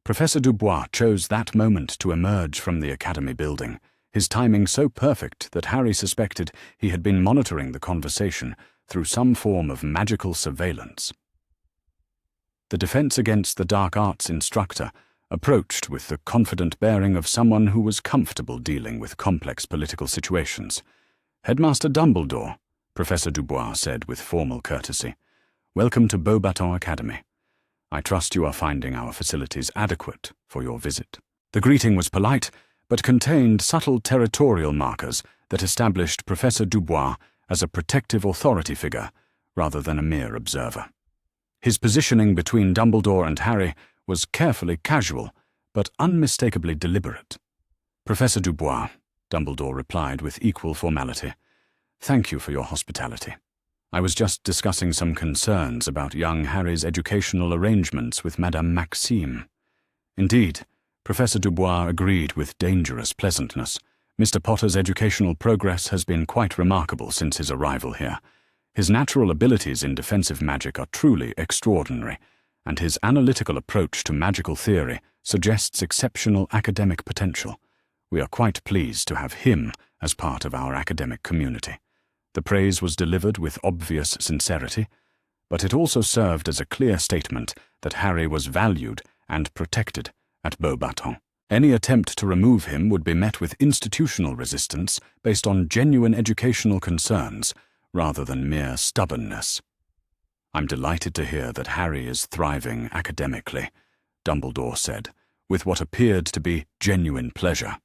Professor Dubois chose that moment to emerge from the academy building, his timing so perfect that Harry suspected he had been monitoring the conversation through some form of magical surveillance. The Defense Against the Dark Arts instructor approached with the confident bearing of someone who was comfortable dealing with complex political situations. "Headmaster Dumbledore," Professor Dubois said with formal courtesy, "welcome to Beauxbatons Academy. I trust you are finding our facilities adequate for your visit." The greeting was polite, but contained subtle territorial markers that established Professor Dubois as a protective authority figure rather than a mere observer. His positioning between Dumbledore and Harry was carefully casual, but unmistakably deliberate. "Professor Dubois," Dumbledore replied with equal formality, "thank you for your hospitality. I was just discussing some concerns about young Harry's educational arrangements with Madame Maxime." Indeed, Professor Dubois agreed with dangerous pleasantness. "Mr. Potter's educational progress has been quite remarkable since his arrival here. His natural abilities in defensive magic are truly extraordinary, and his analytical approach to magical theory suggests exceptional academic potential. We are quite pleased to have him as part of our academic community." The praise was delivered with obvious sincerity, but it also served as a clear statement that Harry was valued and protected at Beauxbatons. Any attempt to remove him would be met with institutional resistance based on genuine educational concerns rather than mere stubbornness. "I'm delighted to hear that Harry is thriving academically," Dumbledore said, with what appeared to be genuine pleasure.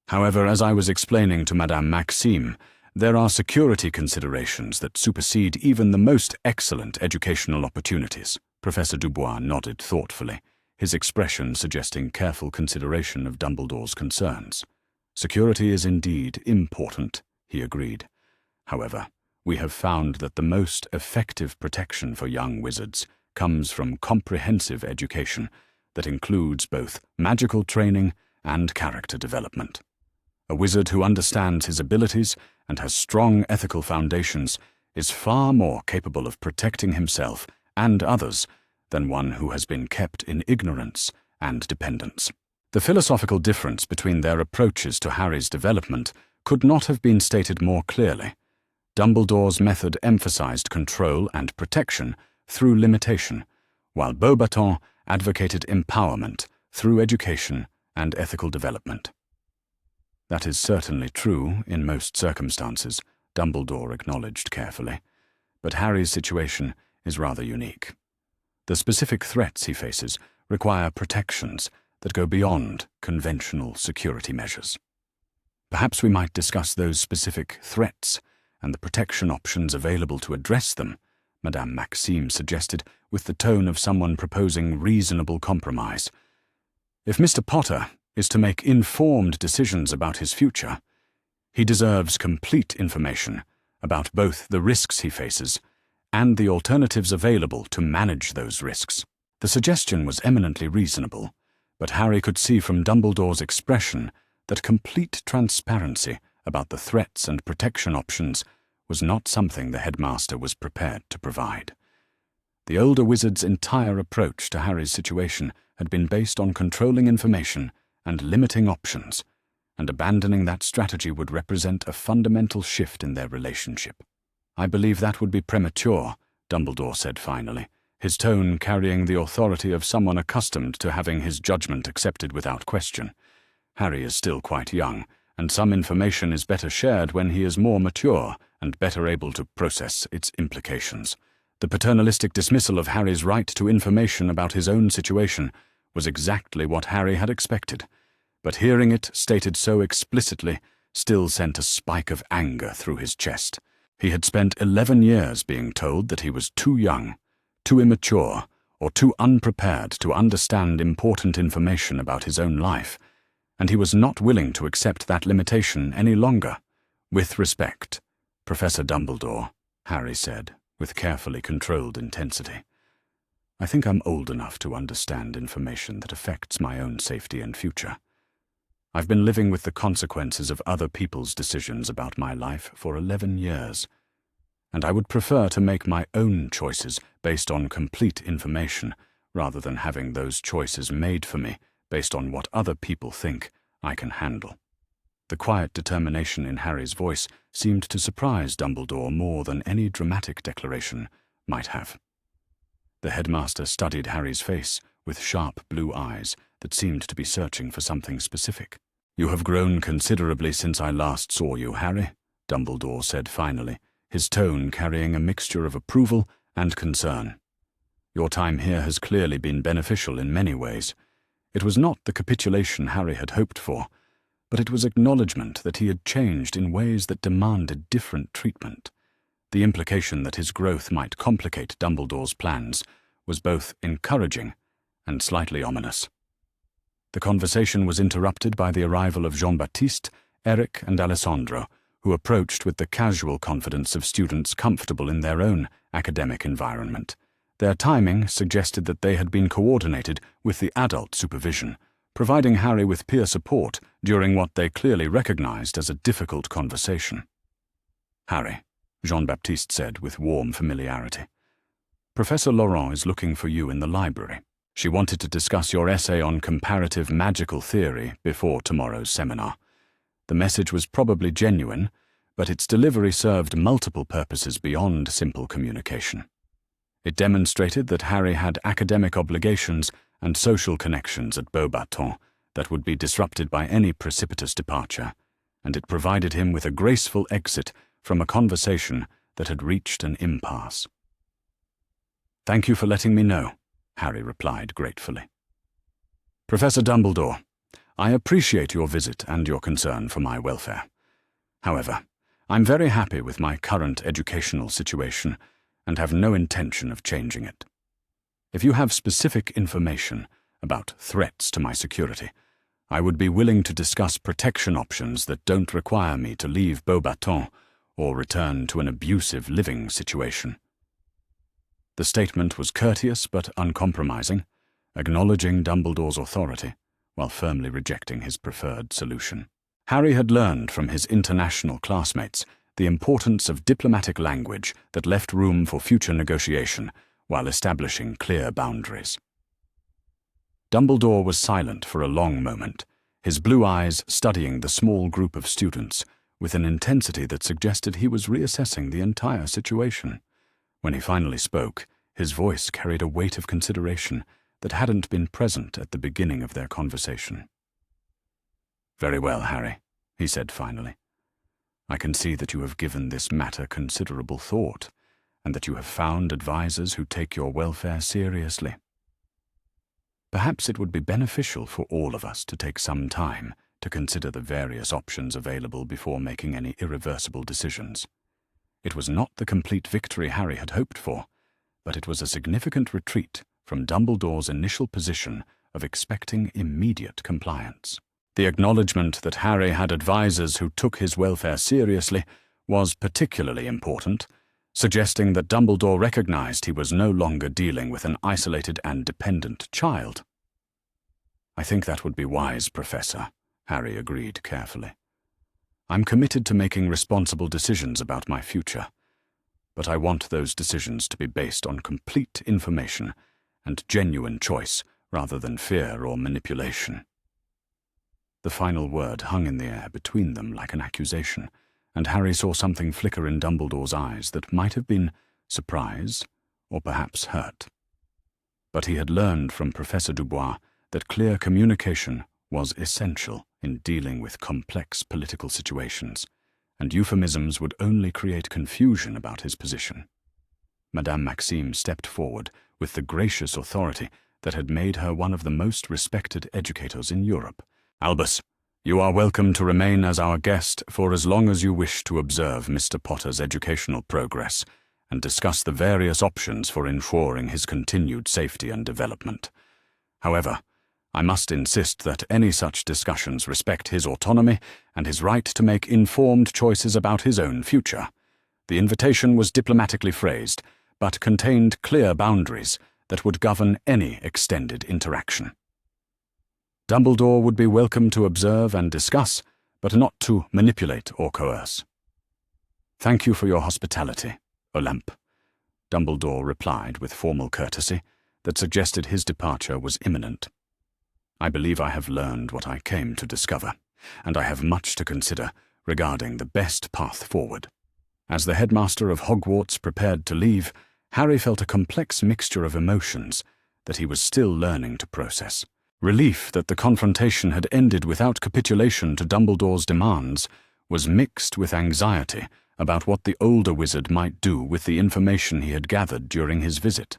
"However, as I was explaining to Madame Maxime, there are security considerations that supersede even the most excellent educational opportunities." Professor Dubois nodded thoughtfully, his expression suggesting careful consideration of Dumbledore's concerns. "Security is indeed important," he agreed. "However, we have found that the most effective protection for young wizards comes from comprehensive education that includes both magical training and character development. A wizard who understands his abilities and has strong ethical foundations is far more capable of protecting himself and others than one who has been kept in ignorance and dependence." The philosophical difference between their approaches to Harry's development could not have been stated more clearly. Dumbledore's method emphasized control and protection through limitation, while Beauxbatons advocated empowerment through education and ethical development. "That is certainly true in most circumstances," Dumbledore acknowledged carefully, "but Harry's situation is rather unique. The specific threats he faces require protections that go beyond conventional security measures. Perhaps we might discuss those specific threats and the protection options available to address them," Madame Maxime suggested, with the tone of someone proposing reasonable compromise. "If Mr. Potter is to make informed decisions about his future, he deserves complete information about both the risks he faces and the alternatives available to manage those risks." The suggestion was eminently reasonable, but Harry could see from Dumbledore's expression that complete transparency about the threats and protection options was not something the headmaster was prepared to provide. The older wizard's entire approach to Harry's situation had been based on controlling information and limiting options, and abandoning that strategy would represent a fundamental shift in their relationship. "I believe that would be premature," Dumbledore said finally, his tone carrying the authority of someone accustomed to having his judgment accepted without question. "Harry is still quite young, and some information is better shared when he is more mature and better able to process its implications." The paternalistic dismissal of Harry's right to information about his own situation was exactly what Harry had expected, but hearing it stated so explicitly still sent a spike of anger through his chest. He had spent 11 years being told that he was too young, too immature, or too unprepared to understand important information about his own life, and he was not willing to accept that limitation any longer. "With respect, Professor Dumbledore," Harry said, with carefully controlled intensity, "I think I'm old enough to understand information that affects my own safety and future. I've been living with the consequences of other people's decisions about my life for 11 years, and I would prefer to make my own choices based on complete information rather than having those choices made for me based on what other people think I can handle." The quiet determination in Harry's voice seemed to surprise Dumbledore more than any dramatic declaration might have. The headmaster studied Harry's face with sharp blue eyes that seemed to be searching for something specific. "You have grown considerably since I last saw you, Harry," Dumbledore said finally, his tone carrying a mixture of approval and concern. "Your time here has clearly been beneficial in many ways. It was not the capitulation Harry had hoped for, but it was acknowledgement that he had changed in ways that demanded different treatment. The implication that his growth might complicate Dumbledore's plans was both encouraging and slightly ominous." The conversation was interrupted by the arrival of Jean-Baptiste, Eric, and Alessandro, who approached with the casual confidence of students comfortable in their own academic environment. Their timing suggested that they had been coordinated with the adult supervision, providing Harry with peer support during what they clearly recognized as a difficult conversation. "Harry," Jean-Baptiste said with warm familiarity, "Professor Laurent is looking for you in the library. She wanted to discuss your essay on comparative magical theory before tomorrow's seminar. The message was probably genuine, but its delivery served multiple purposes beyond simple communication. It demonstrated that Harry had academic obligations and social connections at Beauxbatons that would be disrupted by any precipitous departure, and it provided him with a graceful exit from a conversation that had reached an impasse. "Thank you for letting me know," Harry replied gratefully. "Professor Dumbledore, I appreciate your visit and your concern for my welfare. However, I'm very happy with my current educational situation and have no intention of changing it. If you have specific information about threats to my security, I would be willing to discuss protection options that don't require me to leave Beauxbatons or return to an abusive living situation." The statement was courteous but uncompromising, acknowledging Dumbledore's authority while firmly rejecting his preferred solution. Harry had learned from his international classmates the importance of diplomatic language that left room for future negotiation while establishing clear boundaries. Dumbledore was silent for a long moment, his blue eyes studying the small group of students with an intensity that suggested he was reassessing the entire situation. When he finally spoke, his voice carried a weight of consideration that hadn't been present at the beginning of their conversation. "Very well, Harry," he said finally. "I can see that you have given this matter considerable thought, and that you have found advisors who take your welfare seriously. Perhaps it would be beneficial for all of us to take some time to consider the various options available before making any irreversible decisions." It was not the complete victory Harry had hoped for, but it was a significant retreat from Dumbledore's initial position of expecting immediate compliance. The acknowledgement that Harry had advisors who took his welfare seriously was particularly important, suggesting that Dumbledore recognized he was no longer dealing with an isolated and dependent child. "I think that would be wise, Professor," Harry agreed carefully. "I'm committed to making responsible decisions about my future, but I want those decisions to be based on complete information and genuine choice rather than fear or manipulation." The final word hung in the air between them like an accusation, and Harry saw something flicker in Dumbledore's eyes that might have been surprise or perhaps hurt. But he had learned from Professor Dubois that clear communication was essential in dealing with complex political situations, and euphemisms would only create confusion about his position. Madame Maxime stepped forward with the gracious authority that had made her one of the most respected educators in Europe. "Albus, you are welcome to remain as our guest for as long as you wish to observe Mr. Potter's educational progress and discuss the various options for ensuring his continued safety and development. However, I must insist that any such discussions respect his autonomy and his right to make informed choices about his own future." The invitation was diplomatically phrased, but contained clear boundaries that would govern any extended interaction. Dumbledore would be welcome to observe and discuss, but not to manipulate or coerce. "Thank you for your hospitality, Olympe," Dumbledore replied with formal courtesy that suggested his departure was imminent. "I believe I have learned what I came to discover, and I have much to consider regarding the best path forward." As the headmaster of Hogwarts prepared to leave, Harry felt a complex mixture of emotions that he was still learning to process. Relief that the confrontation had ended without capitulation to Dumbledore's demands was mixed with anxiety about what the older wizard might do with the information he had gathered during his visit.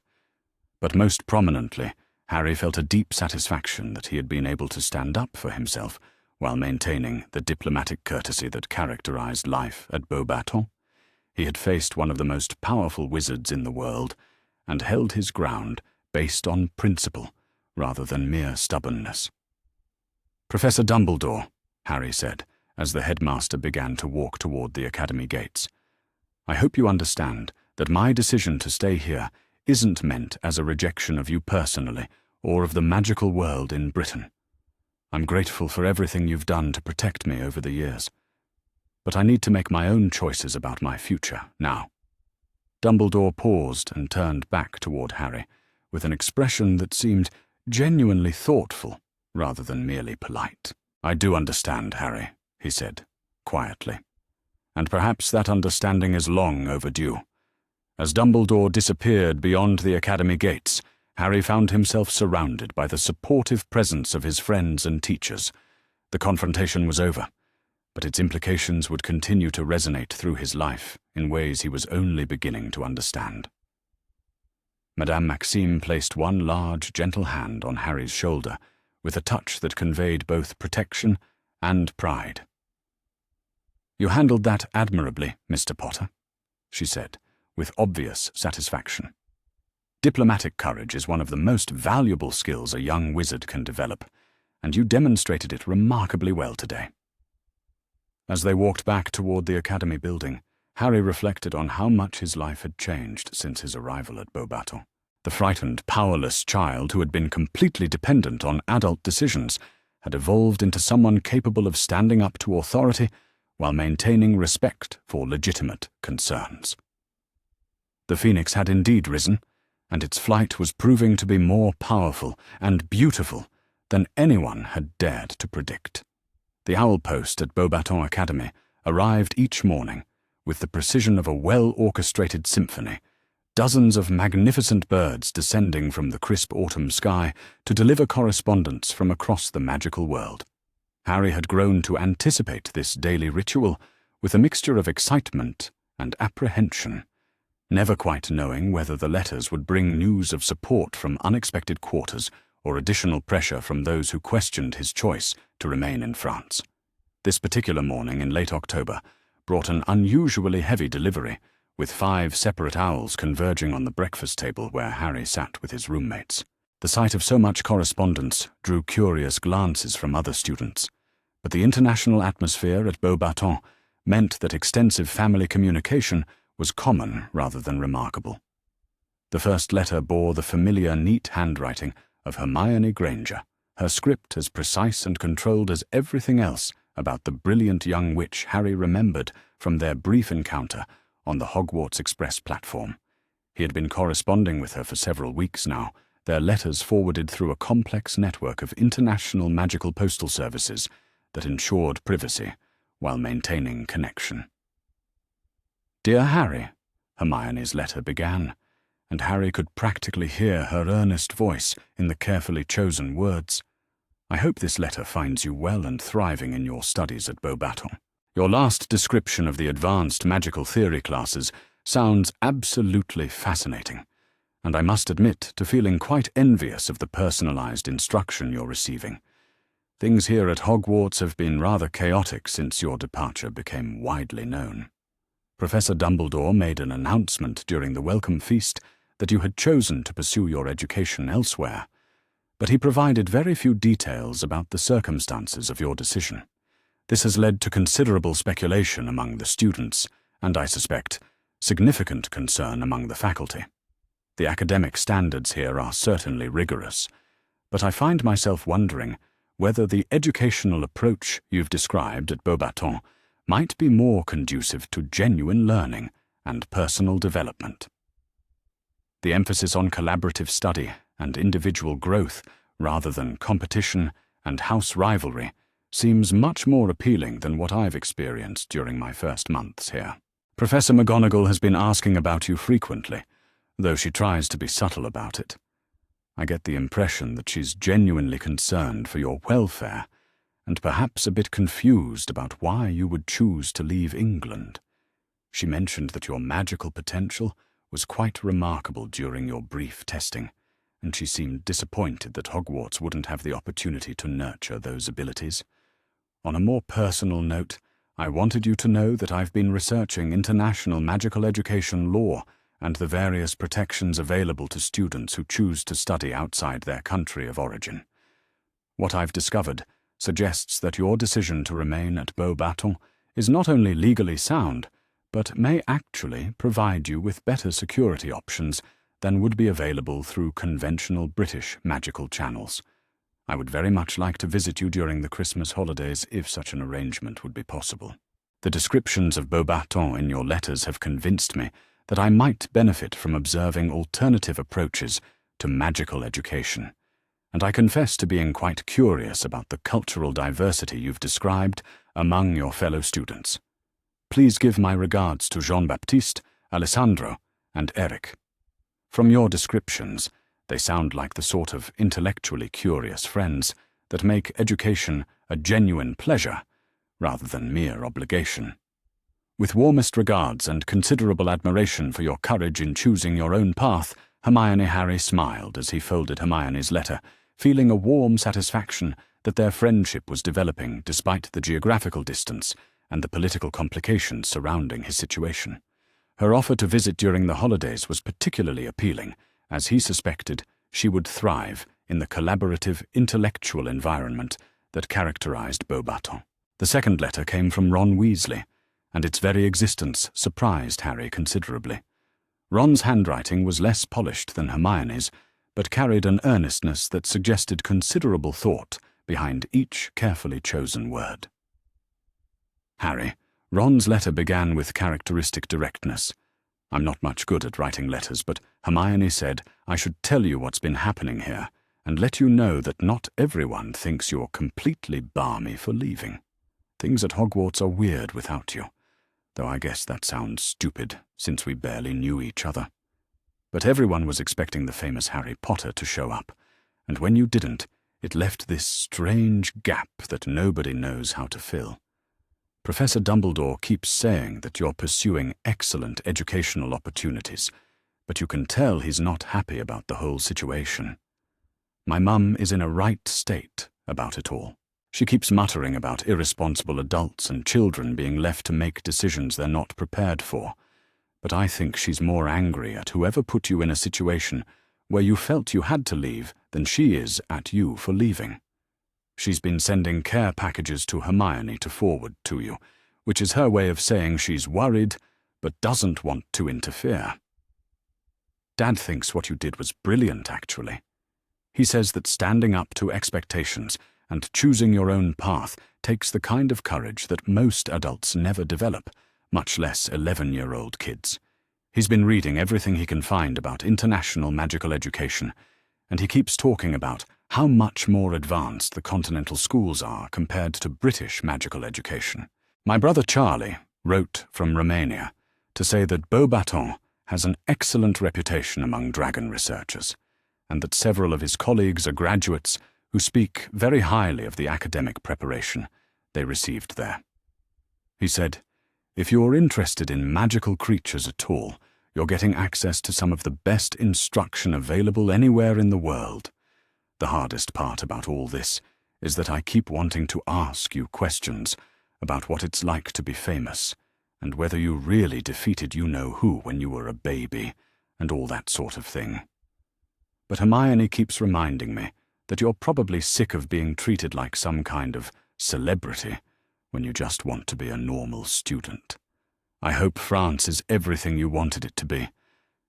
But most prominently, Harry felt a deep satisfaction that he had been able to stand up for himself while maintaining the diplomatic courtesy that characterized life at Beauxbatons. He had faced one of the most powerful wizards in the world and held his ground based on principle rather than mere stubbornness. "Professor Dumbledore," Harry said, as the headmaster began to walk toward the academy gates, "I hope you understand that my decision to stay here isn't meant as a rejection of you personally or of the magical world in Britain. I'm grateful for everything you've done to protect me over the years. But I need to make my own choices about my future now." Dumbledore paused and turned back toward Harry with an expression that seemed genuinely thoughtful rather than merely polite. "I do understand, Harry," he said, quietly. "And perhaps that understanding is long overdue." As Dumbledore disappeared beyond the academy gates, Harry found himself surrounded by the supportive presence of his friends and teachers. The confrontation was over, but its implications would continue to resonate through his life in ways he was only beginning to understand. Madame Maxime placed one large, gentle hand on Harry's shoulder with a touch that conveyed both protection and pride. "You handled that admirably, Mr. Potter," she said, with obvious satisfaction. "Diplomatic courage is one of the most valuable skills a young wizard can develop, and you demonstrated it remarkably well today." As they walked back toward the academy building, Harry reflected on how much his life had changed since his arrival at Beauxbatons. The frightened, powerless child who had been completely dependent on adult decisions had evolved into someone capable of standing up to authority while maintaining respect for legitimate concerns. The phoenix had indeed risen, and its flight was proving to be more powerful and beautiful than anyone had dared to predict. The owl post at Beauxbatons Academy arrived each morning with the precision of a well-orchestrated symphony, dozens of magnificent birds descending from the crisp autumn sky to deliver correspondence from across the magical world. Harry had grown to anticipate this daily ritual with a mixture of excitement and apprehension, never quite knowing whether the letters would bring news of support from unexpected quarters or additional pressure from those who questioned his choice to remain in France. This particular morning in late October brought an unusually heavy delivery, with 5 separate owls converging on the breakfast table where Harry sat with his roommates. The sight of so much correspondence drew curious glances from other students, but the international atmosphere at Beauxbatons meant that extensive family communication was common rather than remarkable. The first letter bore the familiar, neat handwriting of Hermione Granger, her script as precise and controlled as everything else about the brilliant young witch Harry remembered from their brief encounter on the Hogwarts Express platform. He had been corresponding with her for several weeks now, their letters forwarded through a complex network of international magical postal services that ensured privacy while maintaining connection. "Dear Harry," Hermione's letter began, and Harry could practically hear her earnest voice in the carefully chosen words. "I hope this letter finds you well and thriving in your studies at Beauxbatons. Your last description of the advanced magical theory classes sounds absolutely fascinating, and I must admit to feeling quite envious of the personalized instruction you're receiving. Things here at Hogwarts have been rather chaotic since your departure became widely known. Professor Dumbledore made an announcement during the welcome feast that you had chosen to pursue your education elsewhere, but he provided very few details about the circumstances of your decision. This has led to considerable speculation among the students, and I suspect significant concern among the faculty. The academic standards here are certainly rigorous, but I find myself wondering whether the educational approach you've described at Beauxbatons might be more conducive to genuine learning and personal development. The emphasis on collaborative study and individual growth rather than competition and house rivalry seems much more appealing than what I've experienced during my first months here. Professor McGonagall has been asking about you frequently, though she tries to be subtle about it. I get the impression that she's genuinely concerned for your welfare, and perhaps a bit confused about why you would choose to leave England. She mentioned that your magical potential was quite remarkable during your brief testing, and she seemed disappointed that Hogwarts wouldn't have the opportunity to nurture those abilities. On a more personal note, I wanted you to know that I've been researching international magical education law and the various protections available to students who choose to study outside their country of origin. What I've discovered suggests that your decision to remain at Beauxbatons is not only legally sound, but may actually provide you with better security options than would be available through conventional British magical channels. I would very much like to visit you during the Christmas holidays if such an arrangement would be possible. The descriptions of Beauxbatons in your letters have convinced me that I might benefit from observing alternative approaches to magical education, and I confess to being quite curious about the cultural diversity you've described among your fellow students. Please give my regards to Jean-Baptiste, Alessandro, and Eric. From your descriptions, they sound like the sort of intellectually curious friends that make education a genuine pleasure rather than mere obligation. With warmest regards and considerable admiration for your courage in choosing your own path, Harry smiled as he folded Hermione's letter, feeling a warm satisfaction that their friendship was developing despite the geographical distance and the political complications surrounding his situation. Her offer to visit during the holidays was particularly appealing, as he suspected she would thrive in the collaborative intellectual environment that characterized Beauxbatons. The second letter came from Ron Weasley, and its very existence surprised Harry considerably. Ron's handwriting was less polished than Hermione's, but carried an earnestness that suggested considerable thought behind each carefully chosen word. Harry, Ron's letter began with characteristic directness. I'm not much good at writing letters, but Hermione said I should tell you what's been happening here and let you know that not everyone thinks you're completely balmy for leaving. Things at Hogwarts are weird without you, though I guess that sounds stupid since we barely knew each other. But everyone was expecting the famous Harry Potter to show up, and when you didn't, it left this strange gap that nobody knows how to fill. Professor Dumbledore keeps saying that you're pursuing excellent educational opportunities, but you can tell he's not happy about the whole situation. My mum is in a right state about it all. She keeps muttering about irresponsible adults and children being left to make decisions they're not prepared for, but I think she's more angry at whoever put you in a situation where you felt you had to leave than she is at you for leaving. She's been sending care packages to Hermione to forward to you, which is her way of saying she's worried but doesn't want to interfere. Dad thinks what you did was brilliant, actually. He says that standing up to expectations and choosing your own path takes the kind of courage that most adults never develop, much less 11-year-old kids. He's been reading everything he can find about international magical education, and he keeps talking about how much more advanced the continental schools are compared to British magical education. My brother Charlie wrote from Romania to say that Beauxbatons has an excellent reputation among dragon researchers, and that several of his colleagues are graduates who speak very highly of the academic preparation they received there. He said, "If you're interested in magical creatures at all, you're getting access to some of the best instruction available anywhere in the world. The hardest part about all this is that I keep wanting to ask you questions about what it's like to be famous, and whether you really defeated you-know-who when you were a baby, and all that sort of thing. But Hermione keeps reminding me that you're probably sick of being treated like some kind of celebrity when you just want to be a normal student. I hope France is everything you wanted it to be,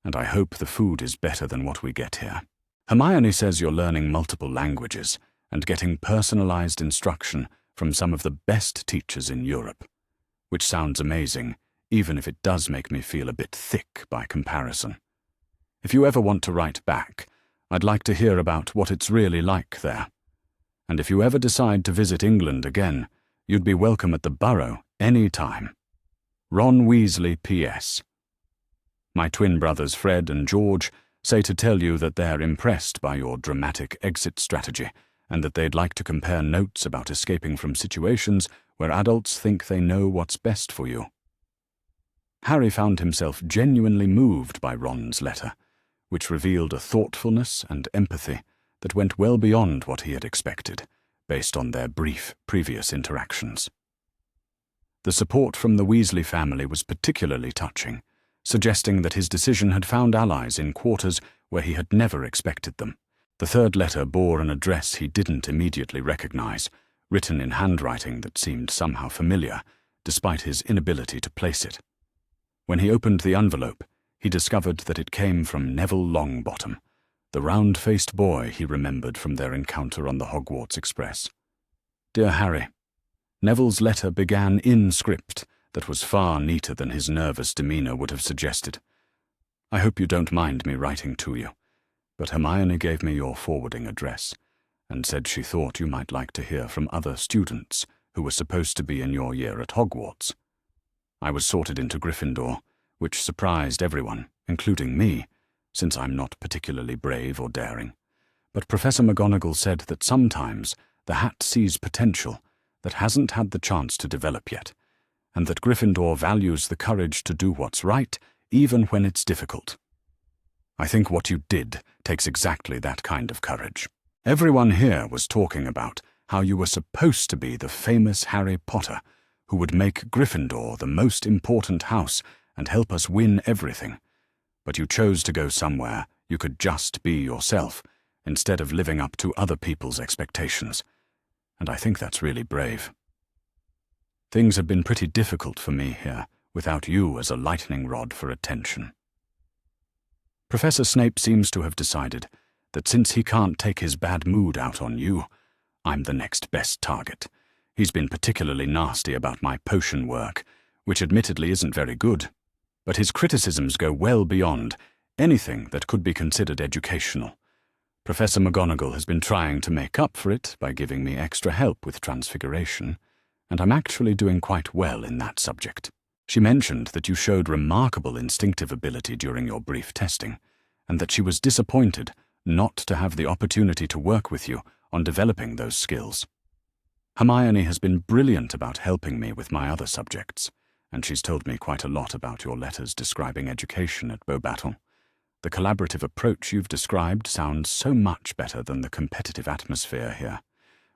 and I hope the food is better than what we get here. Hermione says you're learning multiple languages and getting personalized instruction from some of the best teachers in Europe, which sounds amazing, even if it does make me feel a bit thick by comparison. If you ever want to write back, I'd like to hear about what it's really like there. And if you ever decide to visit England again, you'd be welcome at the Borough any time. Ron Weasley P.S. My twin brothers Fred and George say to tell you that they're impressed by your dramatic exit strategy, and that they'd like to compare notes about escaping from situations where adults think they know what's best for you. Harry found himself genuinely moved by Ron's letter, which revealed a thoughtfulness and empathy that went well beyond what he had expected, based on their brief previous interactions. The support from the Weasley family was particularly touching, suggesting that his decision had found allies in quarters where he had never expected them. The third letter bore an address he didn't immediately recognize, written in handwriting that seemed somehow familiar, despite his inability to place it. When he opened the envelope, he discovered that it came from Neville Longbottom, the round-faced boy he remembered from their encounter on the Hogwarts Express. Dear Harry, Neville's letter began in script that was far neater than his nervous demeanor would have suggested. I hope you don't mind me writing to you, but Hermione gave me your forwarding address and said she thought you might like to hear from other students who were supposed to be in your year at Hogwarts. I was sorted into Gryffindor, which surprised everyone, including me, since I'm not particularly brave or daring. But Professor McGonagall said that sometimes the hat sees potential that hasn't had the chance to develop yet, and that Gryffindor values the courage to do what's right, even when it's difficult. I think what you did takes exactly that kind of courage. Everyone here was talking about how you were supposed to be the famous Harry Potter, who would make Gryffindor the most important house and help us win everything. But you chose to go somewhere you could just be yourself, instead of living up to other people's expectations. And I think that's really brave. Things have been pretty difficult for me here, without you as a lightning rod for attention. Professor Snape seems to have decided that since he can't take his bad mood out on you, I'm the next best target. He's been particularly nasty about my potion work, which admittedly isn't very good, but his criticisms go well beyond anything that could be considered educational. Professor McGonagall has been trying to make up for it by giving me extra help with transfiguration, and I'm actually doing quite well in that subject. She mentioned that you showed remarkable instinctive ability during your brief testing, and that she was disappointed not to have the opportunity to work with you on developing those skills. Hermione has been brilliant about helping me with my other subjects, and she's told me quite a lot about your letters describing education at Beauxbatons. The collaborative approach you've described sounds so much better than the competitive atmosphere here,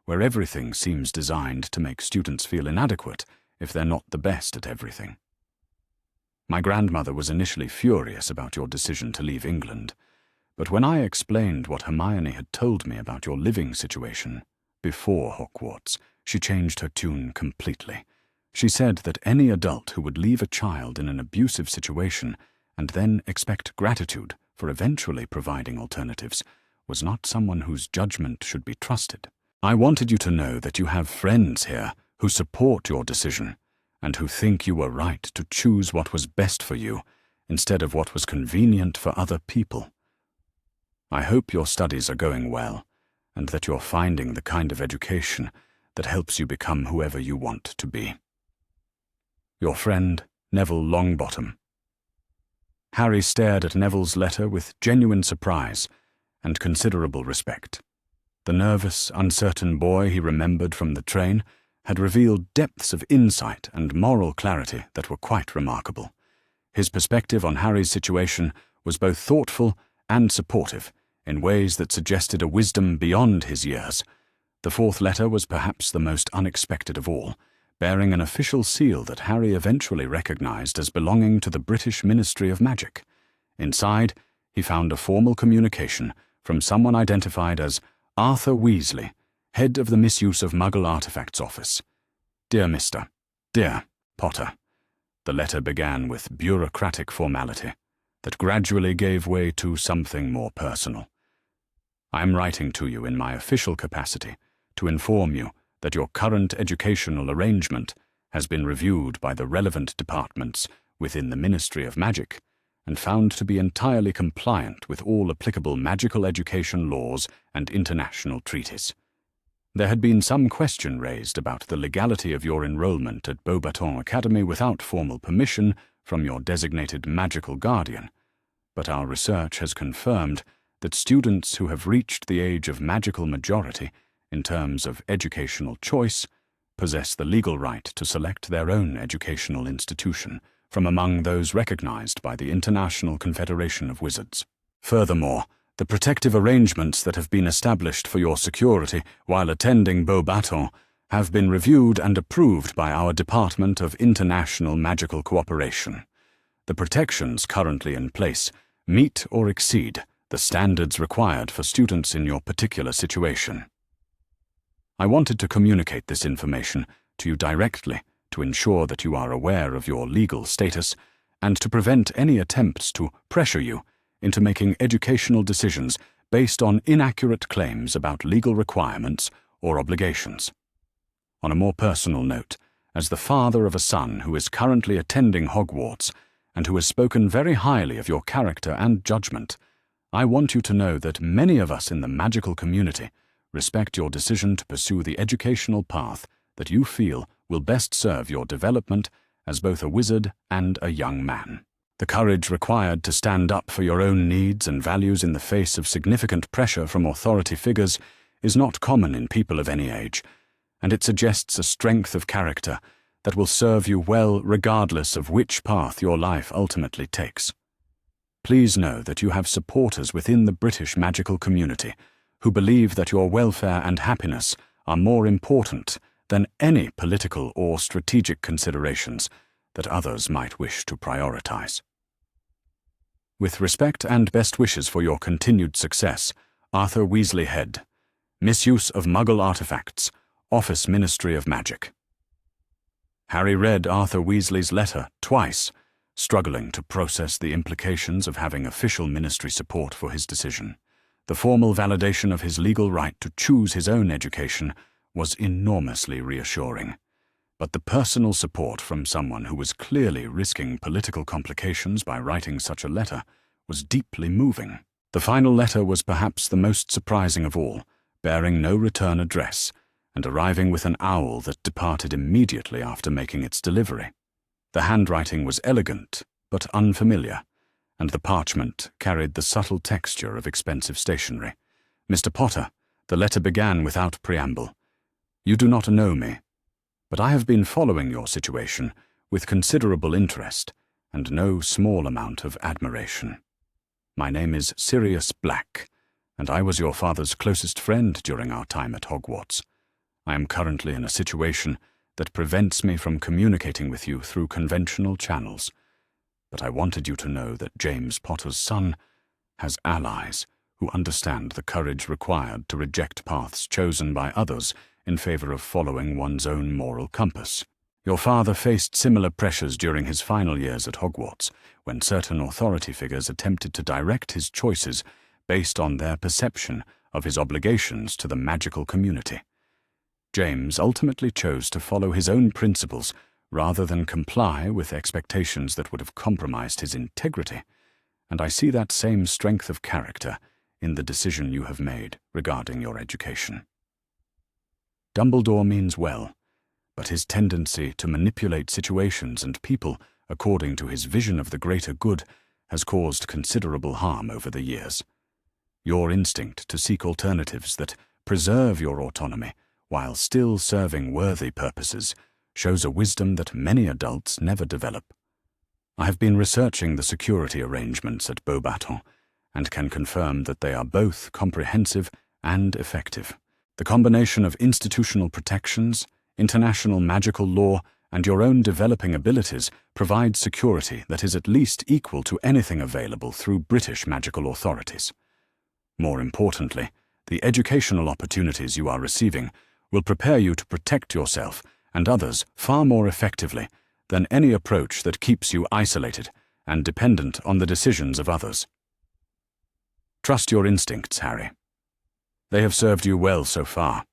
where everything seems designed to make students feel inadequate if they're not the best at everything. My grandmother was initially furious about your decision to leave England, but when I explained what Hermione had told me about your living situation before Hogwarts, she changed her tune completely. She said that any adult who would leave a child in an abusive situation and then expect gratitude for eventually providing alternatives was not someone whose judgment should be trusted. I wanted you to know that you have friends here who support your decision and who think you were right to choose what was best for you instead of what was convenient for other people. I hope your studies are going well, and that you're finding the kind of education that helps you become whoever you want to be. Your friend, Neville Longbottom. Harry stared at Neville's letter with genuine surprise and considerable respect. The nervous, uncertain boy he remembered from the train had revealed depths of insight and moral clarity that were quite remarkable. His perspective on Harry's situation was both thoughtful and supportive in ways that suggested a wisdom beyond his years. The fourth letter was perhaps the most unexpected of all, bearing an official seal that Harry eventually recognized as belonging to the British Ministry of Magic. Inside, he found a formal communication from someone identified as Arthur Weasley, head of the Misuse of Muggle Artifacts Office. Dear Dear Potter. The letter began with bureaucratic formality that gradually gave way to something more personal. I am writing to you in my official capacity to inform you that your current educational arrangement has been reviewed by the relevant departments within the Ministry of Magic and found to be entirely compliant with all applicable magical education laws and international treaties. There had been some question raised about the legality of your enrollment at Beauxbatons Academy without formal permission from your designated magical guardian, but our research has confirmed that students who have reached the age of magical majority in terms of educational choice possess the legal right to select their own educational institution from among those recognized by the International Confederation of Wizards. Furthermore, the protective arrangements that have been established for your security while attending Beauxbatons have been reviewed and approved by our Department of International Magical Cooperation. The protections currently in place meet or exceed the standards required for students in your particular situation. I wanted to communicate this information to you directly to ensure that you are aware of your legal status and to prevent any attempts to pressure you into making educational decisions based on inaccurate claims about legal requirements or obligations. On a more personal note, as the father of a son who is currently attending Hogwarts and who has spoken very highly of your character and judgment, I want you to know that many of us in the magical community respect your decision to pursue the educational path that you feel will best serve your development as both a wizard and a young man. The courage required to stand up for your own needs and values in the face of significant pressure from authority figures is not common in people of any age, and it suggests a strength of character that will serve you well regardless of which path your life ultimately takes. Please know that you have supporters within the British magical community who believe that your welfare and happiness are more important than any political or strategic considerations that others might wish to prioritize. With respect and best wishes for your continued success, Arthur Weasley Head, Misuse of Muggle Artifacts, Office Ministry of Magic. Harry read Arthur Weasley's letter twice, struggling to process the implications of having official ministry support for his decision. The formal validation of his legal right to choose his own education was enormously reassuring. But the personal support from someone who was clearly risking political complications by writing such a letter was deeply moving. The final letter was perhaps the most surprising of all, bearing no return address, and arriving with an owl that departed immediately after making its delivery. The handwriting was elegant, but unfamiliar, and the parchment carried the subtle texture of expensive stationery. Mr. Potter, the letter began without preamble. You do not know me, but I have been following your situation with considerable interest and no small amount of admiration. My name is Sirius Black, and I was your father's closest friend during our time at Hogwarts. I am currently in a situation that prevents me from communicating with you through conventional channels, but I wanted you to know that James Potter's son has allies who understand the courage required to reject paths chosen by others in favor of following one's own moral compass. Your father faced similar pressures during his final years at Hogwarts, when certain authority figures attempted to direct his choices based on their perception of his obligations to the magical community. James ultimately chose to follow his own principles rather than comply with expectations that would have compromised his integrity, and I see that same strength of character in the decision you have made regarding your education. Dumbledore means well, but his tendency to manipulate situations and people according to his vision of the greater good has caused considerable harm over the years. Your instinct to seek alternatives that preserve your autonomy while still serving worthy purposes shows a wisdom that many adults never develop. I have been researching the security arrangements at Beauxbatons and can confirm that they are both comprehensive and effective. The combination of institutional protections, international magical law, and your own developing abilities provides security that is at least equal to anything available through British magical authorities. More importantly, the educational opportunities you are receiving will prepare you to protect yourself and others far more effectively than any approach that keeps you isolated and dependent on the decisions of others. Trust your instincts, Harry. They have served you well so far,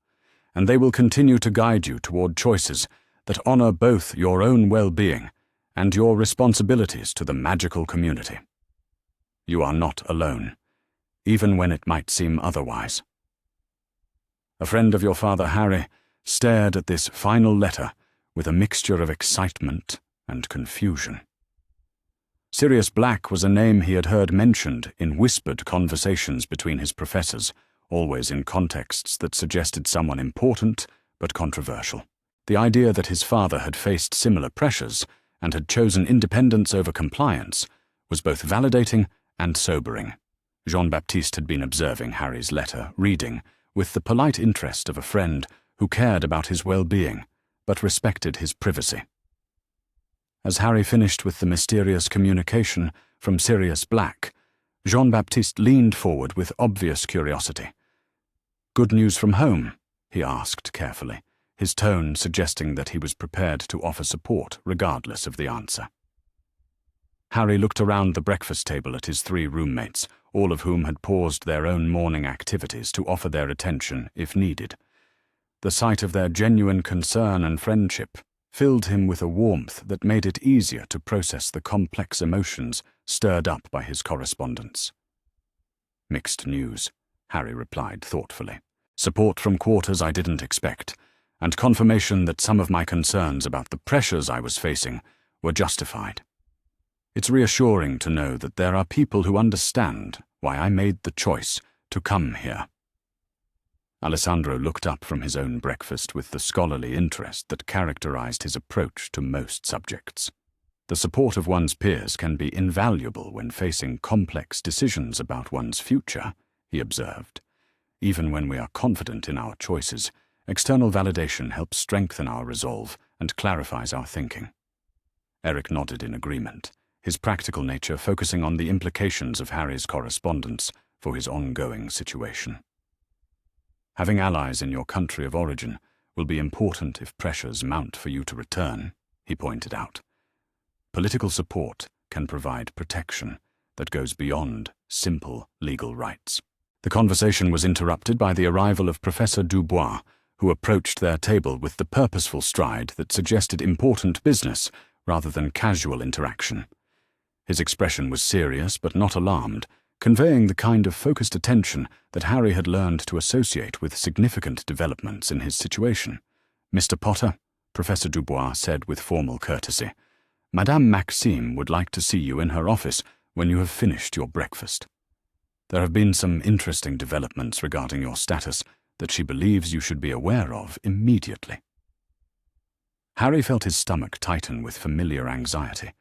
and they will continue to guide you toward choices that honor both your own well-being and your responsibilities to the magical community. You are not alone, even when it might seem otherwise. A friend of your father, Harry, stared at this final letter with a mixture of excitement and confusion. Sirius Black was a name he had heard mentioned in whispered conversations between his professors, always in contexts that suggested someone important but controversial. The idea that his father had faced similar pressures and had chosen independence over compliance was both validating and sobering. Jean-Baptiste had been observing Harry's letter, reading, with the polite interest of a friend who cared about his well-being, but respected his privacy. As Harry finished with the mysterious communication from Sirius Black, Jean-Baptiste leaned forward with obvious curiosity. "Good news from home?" he asked carefully, his tone suggesting that he was prepared to offer support regardless of the answer. Harry looked around the breakfast table at his 3 roommates, all of whom had paused their own morning activities to offer their attention if needed. The sight of their genuine concern and friendship filled him with a warmth that made it easier to process the complex emotions stirred up by his correspondence. "Mixed news," Harry replied thoughtfully. "Support from quarters I didn't expect, and confirmation that some of my concerns about the pressures I was facing were justified. It's reassuring to know that there are people who understand why I made the choice to come here." Alessandro looked up from his own breakfast with the scholarly interest that characterized his approach to most subjects. The support of one's peers can be invaluable when facing complex decisions about one's future, he observed. Even when we are confident in our choices, external validation helps strengthen our resolve and clarifies our thinking. Eric nodded in agreement, his practical nature focusing on the implications of Harry's correspondence for his ongoing situation. "Having allies in your country of origin will be important if pressures mount for you to return," he pointed out. "Political support can provide protection that goes beyond simple legal rights." The conversation was interrupted by the arrival of Professor Dubois, who approached their table with the purposeful stride that suggested important business rather than casual interaction. His expression was serious but not alarmed, conveying the kind of focused attention that Harry had learned to associate with significant developments in his situation. "Mr. Potter," Professor Dubois said with formal courtesy, "Madame Maxime would like to see you in her office when you have finished your breakfast. There have been some interesting developments regarding your status that she believes you should be aware of immediately." Harry felt his stomach tighten with familiar anxiety,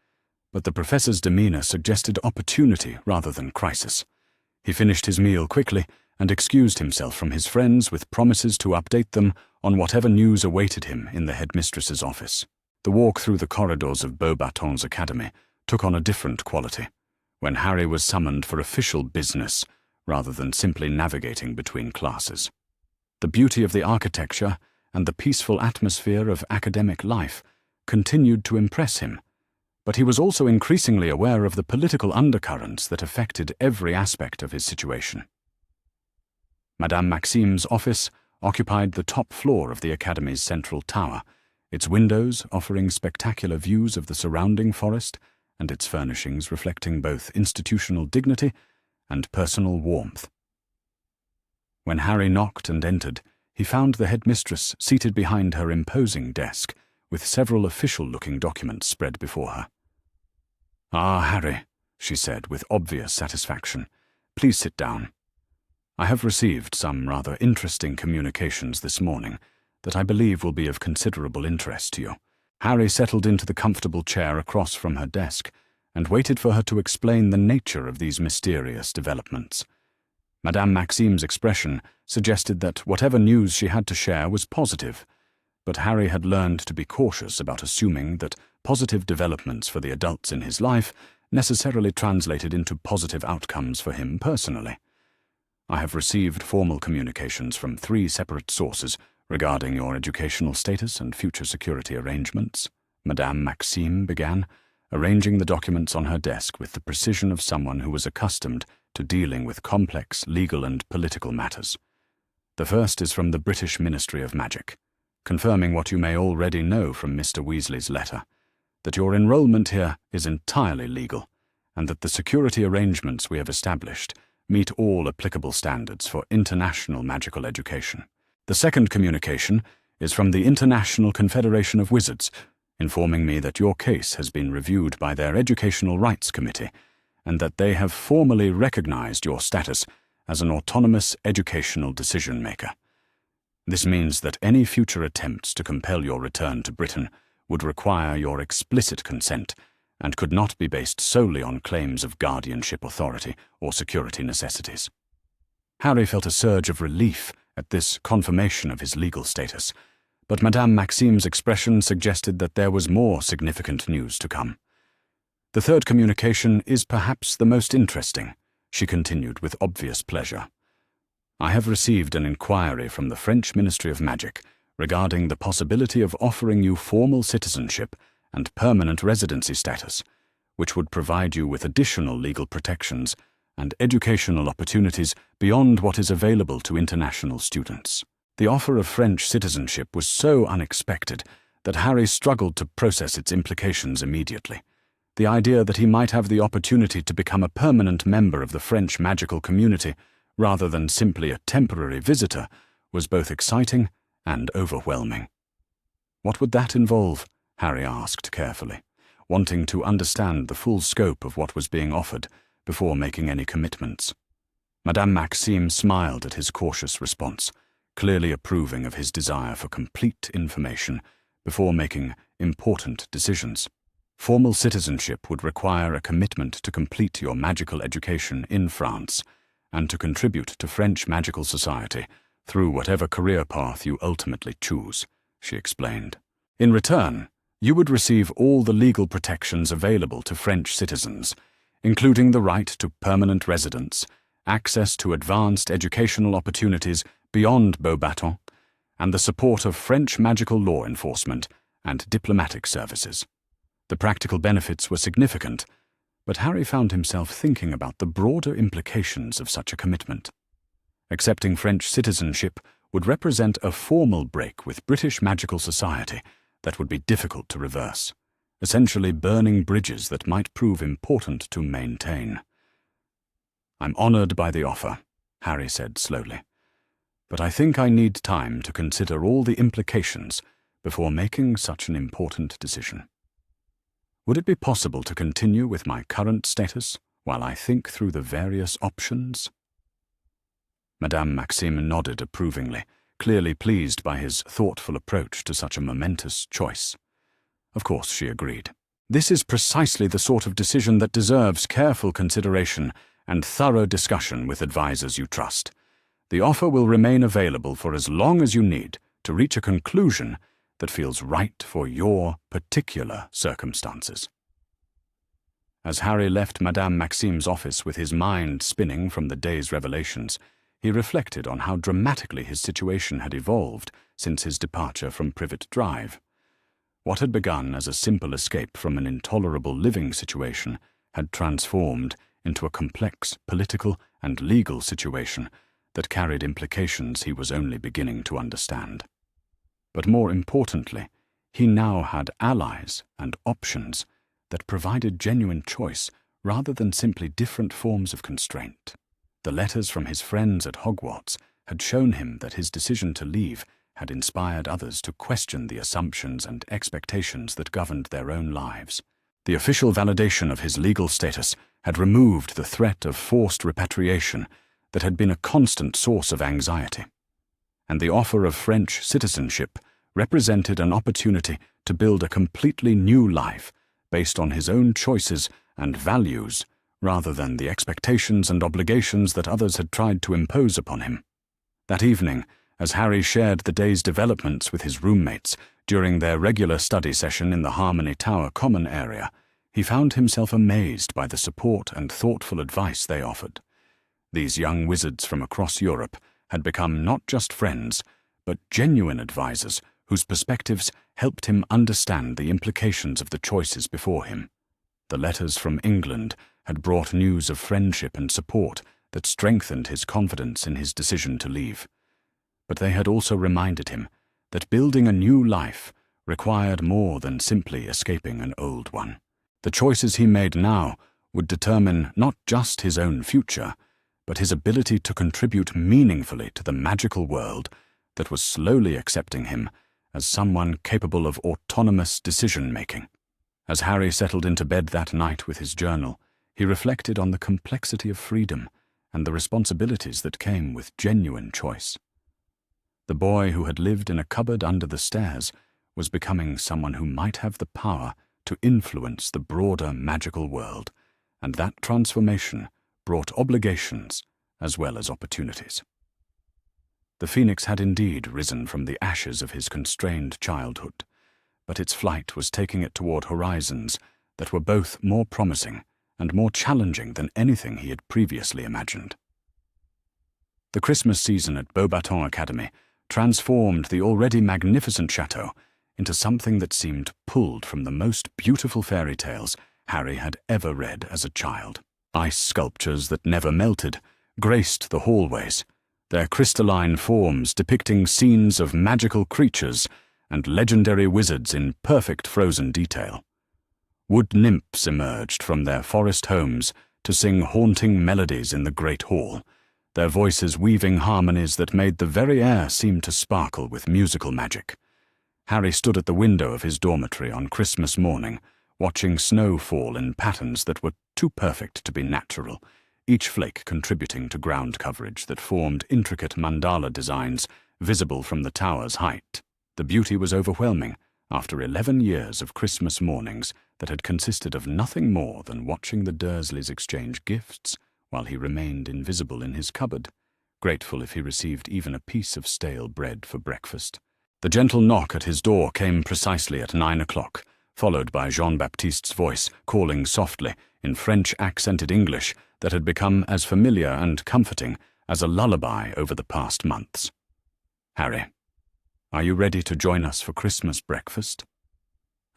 but the professor's demeanor suggested opportunity rather than crisis. He finished his meal quickly and excused himself from his friends with promises to update them on whatever news awaited him in the headmistress's office. The walk through the corridors of Beauxbatons Academy took on a different quality, when Harry was summoned for official business rather than simply navigating between classes. The beauty of the architecture and the peaceful atmosphere of academic life continued to impress him, but he was also increasingly aware of the political undercurrents that affected every aspect of his situation. Madame Maxime's office occupied the top floor of the Academy's central tower, its windows offering spectacular views of the surrounding forest and its furnishings reflecting both institutional dignity and personal warmth. When Harry knocked and entered, he found the headmistress seated behind her imposing desk, with several official-looking documents spread before her. "Ah, Harry," she said with obvious satisfaction. "Please sit down. I have received some rather interesting communications this morning that I believe will be of considerable interest to you." Harry settled into the comfortable chair across from her desk and waited for her to explain the nature of these mysterious developments. Madame Maxime's expression suggested that whatever news she had to share was positive, but Harry had learned to be cautious about assuming that positive developments for the adults in his life necessarily translated into positive outcomes for him personally. "I have received formal communications from 3 separate sources regarding your educational status and future security arrangements," Madame Maxime began, arranging the documents on her desk with the precision of someone who was accustomed to dealing with complex legal and political matters. "The first is from the British Ministry of Magic, confirming what you may already know from Mr. Weasley's letter, that your enrollment here is entirely legal, and that the security arrangements we have established meet all applicable standards for international magical education. The second communication is from the International Confederation of Wizards, informing me that your case has been reviewed by their Educational Rights Committee, and that they have formally recognized your status as an autonomous educational decision-maker. This means that any future attempts to compel your return to Britain would require your explicit consent and could not be based solely on claims of guardianship authority or security necessities." Harry felt a surge of relief at this confirmation of his legal status, but Madame Maxime's expression suggested that there was more significant news to come. "The third communication is perhaps the most interesting," she continued with obvious pleasure. "I have received an inquiry from the French Ministry of Magic regarding the possibility of offering you formal citizenship and permanent residency status, which would provide you with additional legal protections and educational opportunities beyond what is available to international students." The offer of French citizenship was so unexpected that Harry struggled to process its implications immediately. The idea that he might have the opportunity to become a permanent member of the French magical community, rather than simply a temporary visitor, was both exciting and overwhelming. "What would that involve?" Harry asked carefully, wanting to understand the full scope of what was being offered before making any commitments. Madame Maxime smiled at his cautious response, clearly approving of his desire for complete information before making important decisions. "Formal citizenship would require a commitment to complete your magical education in France and to contribute to French magical society through whatever career path you ultimately choose," she explained. "In return, you would receive all the legal protections available to French citizens, including the right to permanent residence, access to advanced educational opportunities beyond Beauxbatons, and the support of French magical law enforcement and diplomatic services." The practical benefits were significant, but Harry found himself thinking about the broader implications of such a commitment. Accepting French citizenship would represent a formal break with British magical society that would be difficult to reverse, essentially burning bridges that might prove important to maintain. "I'm honored by the offer," Harry said slowly, "but I think I need time to consider all the implications before making such an important decision. Would it be possible to continue with my current status while I think through the various options?" Madame Maxime nodded approvingly, clearly pleased by his thoughtful approach to such a momentous choice. Of course, she agreed. "This is precisely the sort of decision that deserves careful consideration and thorough discussion with advisors you trust. The offer will remain available for as long as you need to reach a conclusion that feels right for your particular circumstances." As Harry left Madame Maxime's office with his mind spinning from the day's revelations, he reflected on how dramatically his situation had evolved since his departure from Privet Drive. What had begun as a simple escape from an intolerable living situation had transformed into a complex political and legal situation that carried implications he was only beginning to understand. But more importantly, he now had allies and options that provided genuine choice rather than simply different forms of constraint. The letters from his friends at Hogwarts had shown him that his decision to leave had inspired others to question the assumptions and expectations that governed their own lives. The official validation of his legal status had removed the threat of forced repatriation that had been a constant source of anxiety. And the offer of French citizenship represented an opportunity to build a completely new life based on his own choices and values rather than the expectations and obligations that others had tried to impose upon him. That evening, as Harry shared the day's developments with his roommates during their regular study session in the Harmony Tower common area, he found himself amazed by the support and thoughtful advice they offered. These young wizards from across Europe had become not just friends, but genuine advisors whose perspectives helped him understand the implications of the choices before him. The letters from England had brought news of friendship and support that strengthened his confidence in his decision to leave. But they had also reminded him that building a new life required more than simply escaping an old one. The choices he made now would determine not just his own future, but his ability to contribute meaningfully to the magical world that was slowly accepting him as someone capable of autonomous decision-making. As Harry settled into bed that night with his journal, he reflected on the complexity of freedom and the responsibilities that came with genuine choice. The boy who had lived in a cupboard under the stairs was becoming someone who might have the power to influence the broader magical world, and that transformation brought obligations as well as opportunities. The phoenix had indeed risen from the ashes of his constrained childhood, but its flight was taking it toward horizons that were both more promising and more challenging than anything he had previously imagined. The Christmas season at Beauxbatons Academy transformed the already magnificent chateau into something that seemed pulled from the most beautiful fairy tales Harry had ever read as a child. Ice sculptures that never melted graced the hallways, their crystalline forms depicting scenes of magical creatures and legendary wizards in perfect frozen detail. Wood nymphs emerged from their forest homes to sing haunting melodies in the great hall, their voices weaving harmonies that made the very air seem to sparkle with musical magic. Harry stood at the window of his dormitory on Christmas morning, watching snow fall in patterns that were too perfect to be natural, each flake contributing to ground coverage that formed intricate mandala designs visible from the tower's height. The beauty was overwhelming after 11 years of Christmas mornings that had consisted of nothing more than watching the Dursleys exchange gifts while he remained invisible in his cupboard, grateful if he received even a piece of stale bread for breakfast. The gentle knock at his door came precisely at 9 o'clock, followed by Jean-Baptiste's voice calling softly in French-accented English that had become as familiar and comforting as a lullaby over the past months. "Harry, are you ready to join us for Christmas breakfast?"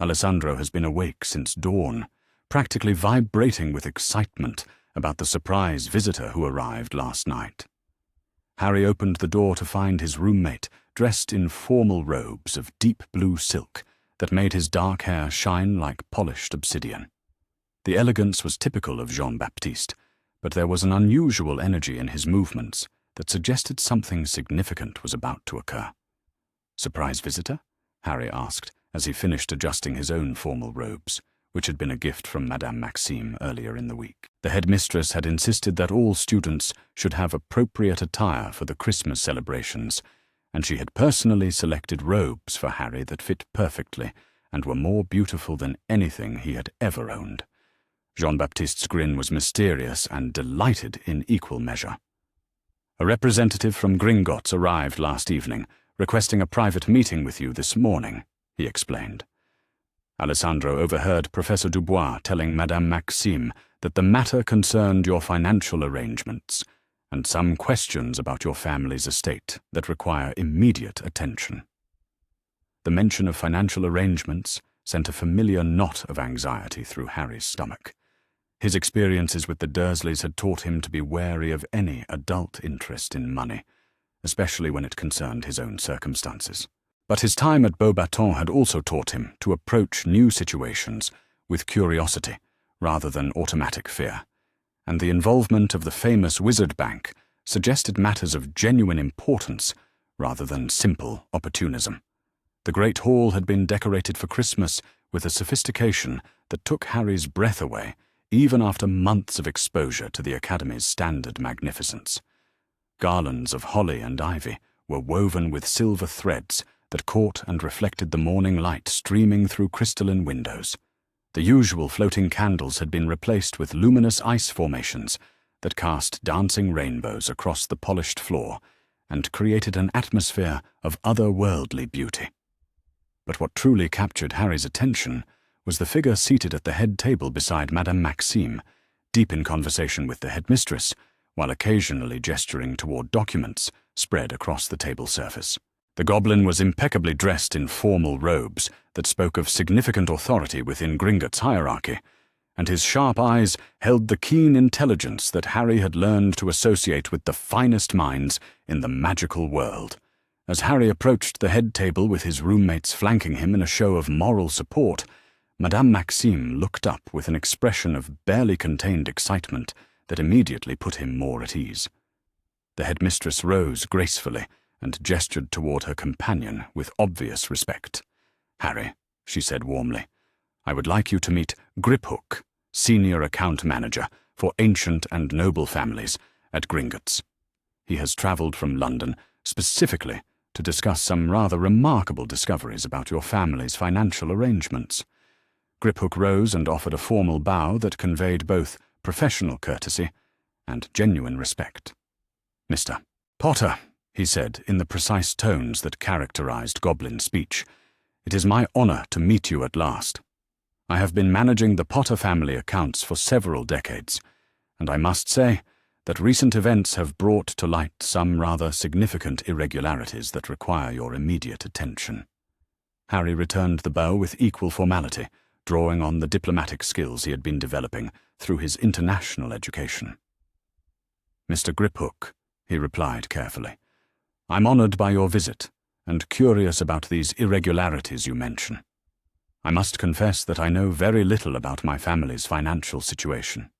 Alessandro has been awake since dawn, practically vibrating with excitement about the surprise visitor who arrived last night. Harry opened the door to find his roommate dressed in formal robes of deep blue silk that made his dark hair shine like polished obsidian. The elegance was typical of Jean-Baptiste, but there was an unusual energy in his movements that suggested something significant was about to occur. "Surprise visitor?" Harry asked as he finished adjusting his own formal robes, which had been a gift from Madame Maxime earlier in the week. The headmistress had insisted that all students should have appropriate attire for the Christmas celebrations, and she had personally selected robes for Harry that fit perfectly and were more beautiful than anything he had ever owned. Jean-Baptiste's grin was mysterious and delighted in equal measure. "A representative from Gringotts arrived last evening, requesting a private meeting with you this morning," he explained. Alessandro overheard Professor Dubois telling Madame Maxime that the matter concerned your financial arrangements and some questions about your family's estate that require immediate attention. The mention of financial arrangements sent a familiar knot of anxiety through Harry's stomach. His experiences with the Dursleys had taught him to be wary of any adult interest in money, especially when it concerned his own circumstances. But his time at Beauxbatons had also taught him to approach new situations with curiosity rather than automatic fear, and the involvement of the famous Wizard Bank suggested matters of genuine importance rather than simple opportunism. The great hall had been decorated for Christmas with a sophistication that took Harry's breath away, even after months of exposure to the Academy's standard magnificence. Garlands of holly and ivy were woven with silver threads that caught and reflected the morning light streaming through crystalline windows. The usual floating candles had been replaced with luminous ice formations that cast dancing rainbows across the polished floor and created an atmosphere of otherworldly beauty. But what truly captured Harry's attention was the figure seated at the head table beside Madame Maxime, deep in conversation with the headmistress, while occasionally gesturing toward documents spread across the table surface. The goblin was impeccably dressed in formal robes that spoke of significant authority within Gringotts' hierarchy, and his sharp eyes held the keen intelligence that Harry had learned to associate with the finest minds in the magical world. As Harry approached the head table with his roommates flanking him in a show of moral support, Madame Maxime looked up with an expression of barely contained excitement that immediately put him more at ease. The headmistress rose gracefully and gestured toward her companion with obvious respect. "Harry," she said warmly, "I would like you to meet Griphook, Senior Account Manager for Ancient and Noble Families at Gringotts. He has travelled from London specifically to discuss some rather remarkable discoveries about your family's financial arrangements." Griphook rose and offered a formal bow that conveyed both professional courtesy and genuine respect. "Mr. Potter," he said in the precise tones that characterized goblin speech, "it is my honor to meet you at last. I have been managing the Potter family accounts for several decades, and I must say that recent events have brought to light some rather significant irregularities that require your immediate attention." Harry returned the bow with equal formality, drawing on the diplomatic skills he had been developing through his international education. "Mr. Griphook," he replied carefully, "I'm honored by your visit and curious about these irregularities you mention. I must confess that I know very little about my family's financial situation."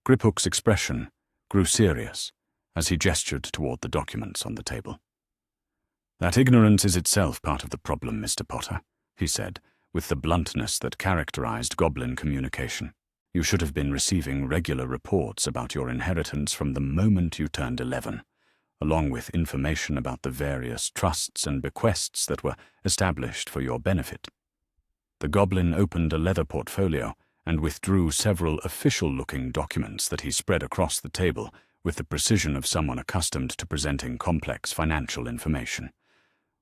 Griphook's expression grew serious as he gestured toward the documents on the table. "That ignorance is itself part of the problem, Mr. Potter," he said, with the bluntness that characterized goblin communication. "You should have been receiving regular reports about your inheritance from the moment you turned 11, along with information about the various trusts and bequests that were established for your benefit." The goblin opened a leather portfolio and withdrew several official-looking documents that he spread across the table with the precision of someone accustomed to presenting complex financial information.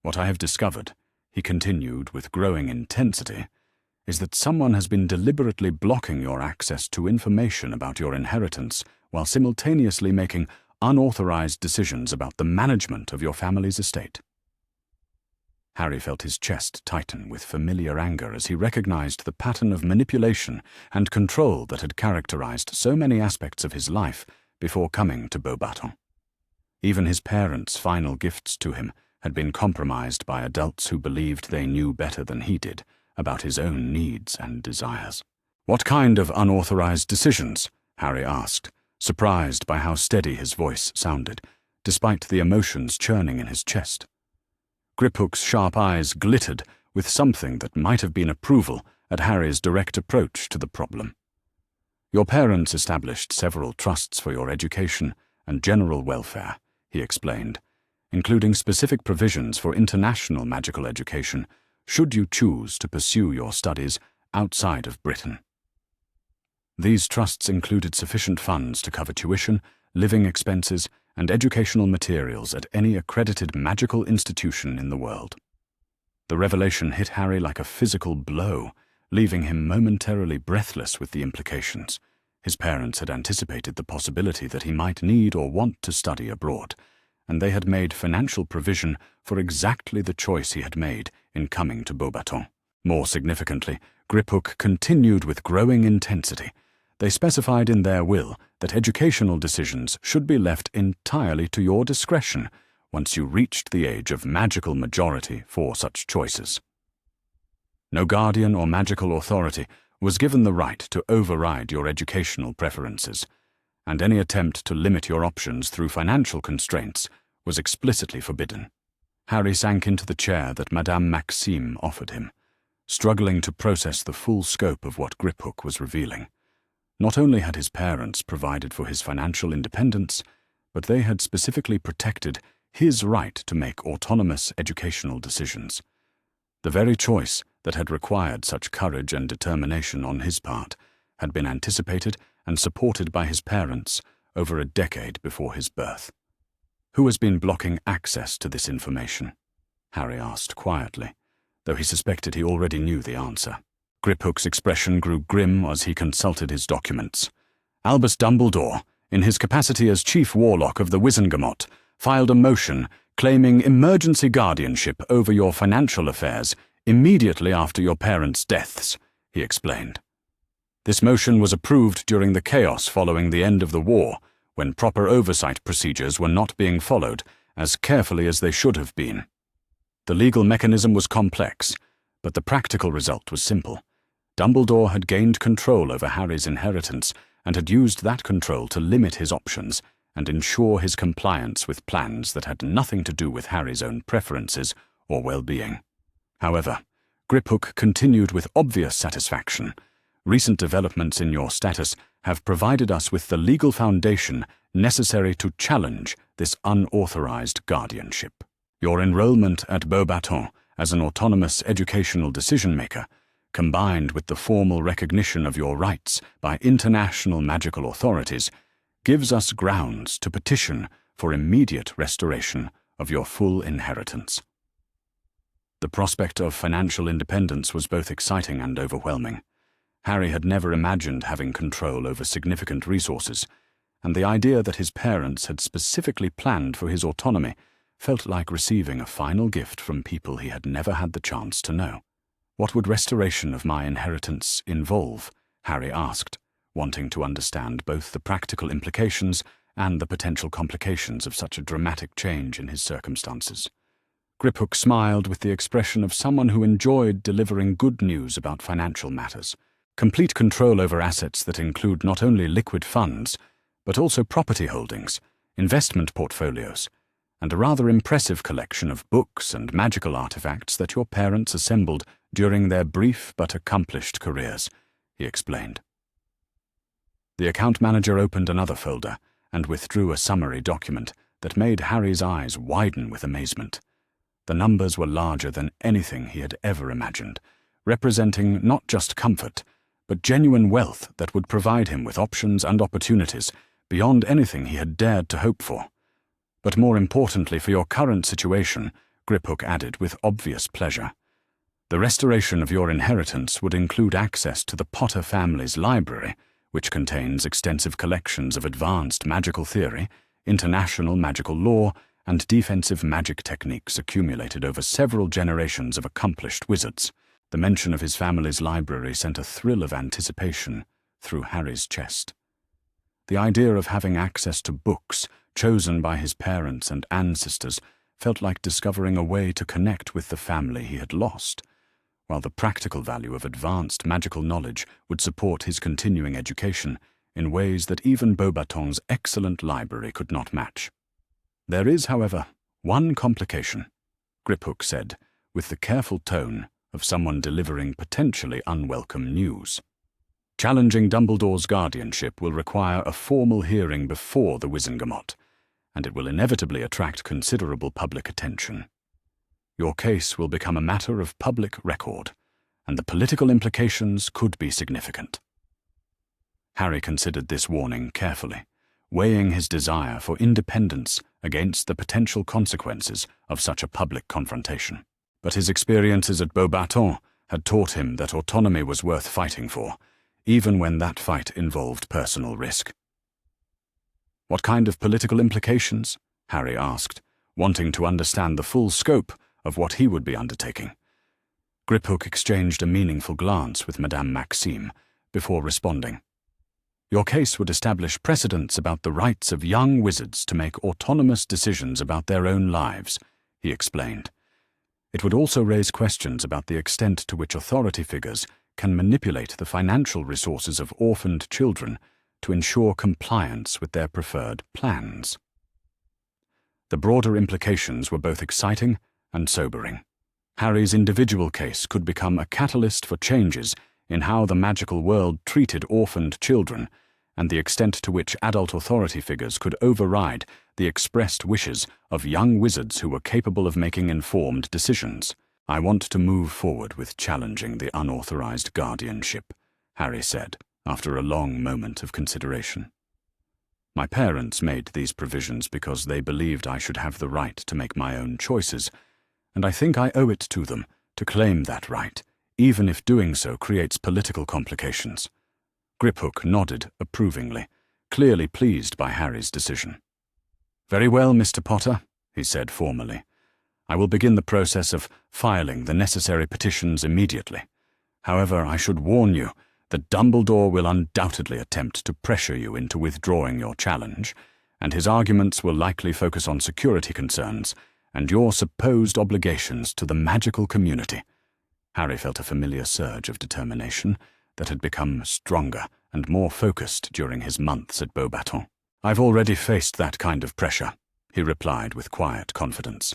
"What I have discovered," he continued with growing intensity, "is that someone has been deliberately blocking your access to information about your inheritance while simultaneously making unauthorized decisions about the management of your family's estate." Harry felt his chest tighten with familiar anger as he recognized the pattern of manipulation and control that had characterized so many aspects of his life before coming to Beauxbatons. Even his parents' final gifts to him had been compromised by adults who believed they knew better than he did about his own needs and desires. "What kind of unauthorized decisions?" Harry asked, surprised by how steady his voice sounded, despite the emotions churning in his chest. Griphook's sharp eyes glittered with something that might have been approval at Harry's direct approach to the problem. "Your parents established several trusts for your education and general welfare," he explained, "including specific provisions for international magical education should you choose to pursue your studies outside of Britain. These trusts included sufficient funds to cover tuition, living expenses, and educational materials at any accredited magical institution in the world." The revelation hit Harry like a physical blow, leaving him momentarily breathless with the implications. His parents had anticipated the possibility that he might need or want to study abroad, and they had made financial provision for exactly the choice he had made in coming to Beauxbatons. More significantly, Griphook continued with growing intensity. They specified in their will that educational decisions should be left entirely to your discretion once you reached the age of magical majority for such choices. No guardian or magical authority was given the right to override your educational preferences, and any attempt to limit your options through financial constraints was explicitly forbidden. Harry sank into the chair that Madame Maxime offered him, struggling to process the full scope of what Griphook was revealing. Not only had his parents provided for his financial independence, but they had specifically protected his right to make autonomous educational decisions. The very choice that had required such courage and determination on his part had been anticipated and supported by his parents over a decade before his birth. "Who has been blocking access to this information?" Harry asked quietly, though he suspected he already knew the answer. Griphook's expression grew grim as he consulted his documents. "Albus Dumbledore, in his capacity as Chief Warlock of the Wizengamot, filed a motion claiming emergency guardianship over your financial affairs immediately after your parents' deaths," he explained. "This motion was approved during the chaos following the end of the war, when proper oversight procedures were not being followed as carefully as they should have been. The legal mechanism was complex, but the practical result was simple. Dumbledore had gained control over Harry's inheritance and had used that control to limit his options and ensure his compliance with plans that had nothing to do with Harry's own preferences or well-being." However, Griphook continued with obvious satisfaction. "Recent developments in your status have provided us with the legal foundation necessary to challenge this unauthorized guardianship. Your enrollment at Beauxbatons as an autonomous educational decision-maker, combined with the formal recognition of your rights by international magical authorities, gives us grounds to petition for immediate restoration of your full inheritance." The prospect of financial independence was both exciting and overwhelming. Harry had never imagined having control over significant resources, and the idea that his parents had specifically planned for his autonomy felt like receiving a final gift from people he had never had the chance to know. "What would restoration of my inheritance involve?" Harry asked, wanting to understand both the practical implications and the potential complications of such a dramatic change in his circumstances. Griphook smiled with the expression of someone who enjoyed delivering good news about financial matters. Complete control over assets that include not only liquid funds, but also property holdings, investment portfolios, and a rather impressive collection of books and magical artifacts that your parents assembled during their brief but accomplished careers, he explained. The account manager opened another folder and withdrew a summary document that made Harry's eyes widen with amazement. The numbers were larger than anything he had ever imagined, representing not just comfort, but genuine wealth that would provide him with options and opportunities beyond anything he had dared to hope for. "But more importantly for your current situation," Griphook added with obvious pleasure, "the restoration of your inheritance would include access to the Potter family's library, which contains extensive collections of advanced magical theory, international magical law, and defensive magic techniques accumulated over several generations of accomplished wizards." The mention of his family's library sent a thrill of anticipation through Harry's chest. The idea of having access to books chosen by his parents and ancestors felt like discovering a way to connect with the family he had lost, while the practical value of advanced magical knowledge would support his continuing education in ways that even Beauxbatons' excellent library could not match. "There is, however, one complication," Griphook said, with the careful tone of someone delivering potentially unwelcome news. "Challenging Dumbledore's guardianship will require a formal hearing before the Wizengamot, and it will inevitably attract considerable public attention. Your case will become a matter of public record, and the political implications could be significant." Harry considered this warning carefully, weighing his desire for independence against the potential consequences of such a public confrontation. But his experiences at Beauxbatons had taught him that autonomy was worth fighting for, even when that fight involved personal risk. "What kind of political implications?" Harry asked, wanting to understand the full scope of what he would be undertaking. Griphook exchanged a meaningful glance with Madame Maxime before responding. "Your case would establish precedents about the rights of young wizards to make autonomous decisions about their own lives," he explained. "It would also raise questions about the extent to which authority figures can manipulate the financial resources of orphaned children to ensure compliance with their preferred plans. The broader implications were both exciting and sobering. Harry's individual case could become a catalyst for changes in how the magical world treated orphaned children, and the extent to which adult authority figures could override the expressed wishes of young wizards who were capable of making informed decisions. "I want to move forward with challenging the unauthorized guardianship," Harry said, after a long moment of consideration. "My parents made these provisions because they believed I should have the right to make my own choices, and I think I owe it to them to claim that right, even if doing so creates political complications." Griphook nodded approvingly, clearly pleased by Harry's decision. "Very well, Mr. Potter," he said formally. "I will begin the process of filing the necessary petitions immediately. However, I should warn you that Dumbledore will undoubtedly attempt to pressure you into withdrawing your challenge, and his arguments will likely focus on security concerns and your supposed obligations to the magical community." Harry felt a familiar surge of determination that had become stronger and more focused during his months at Beauxbatons. "I've already faced that kind of pressure," he replied with quiet confidence,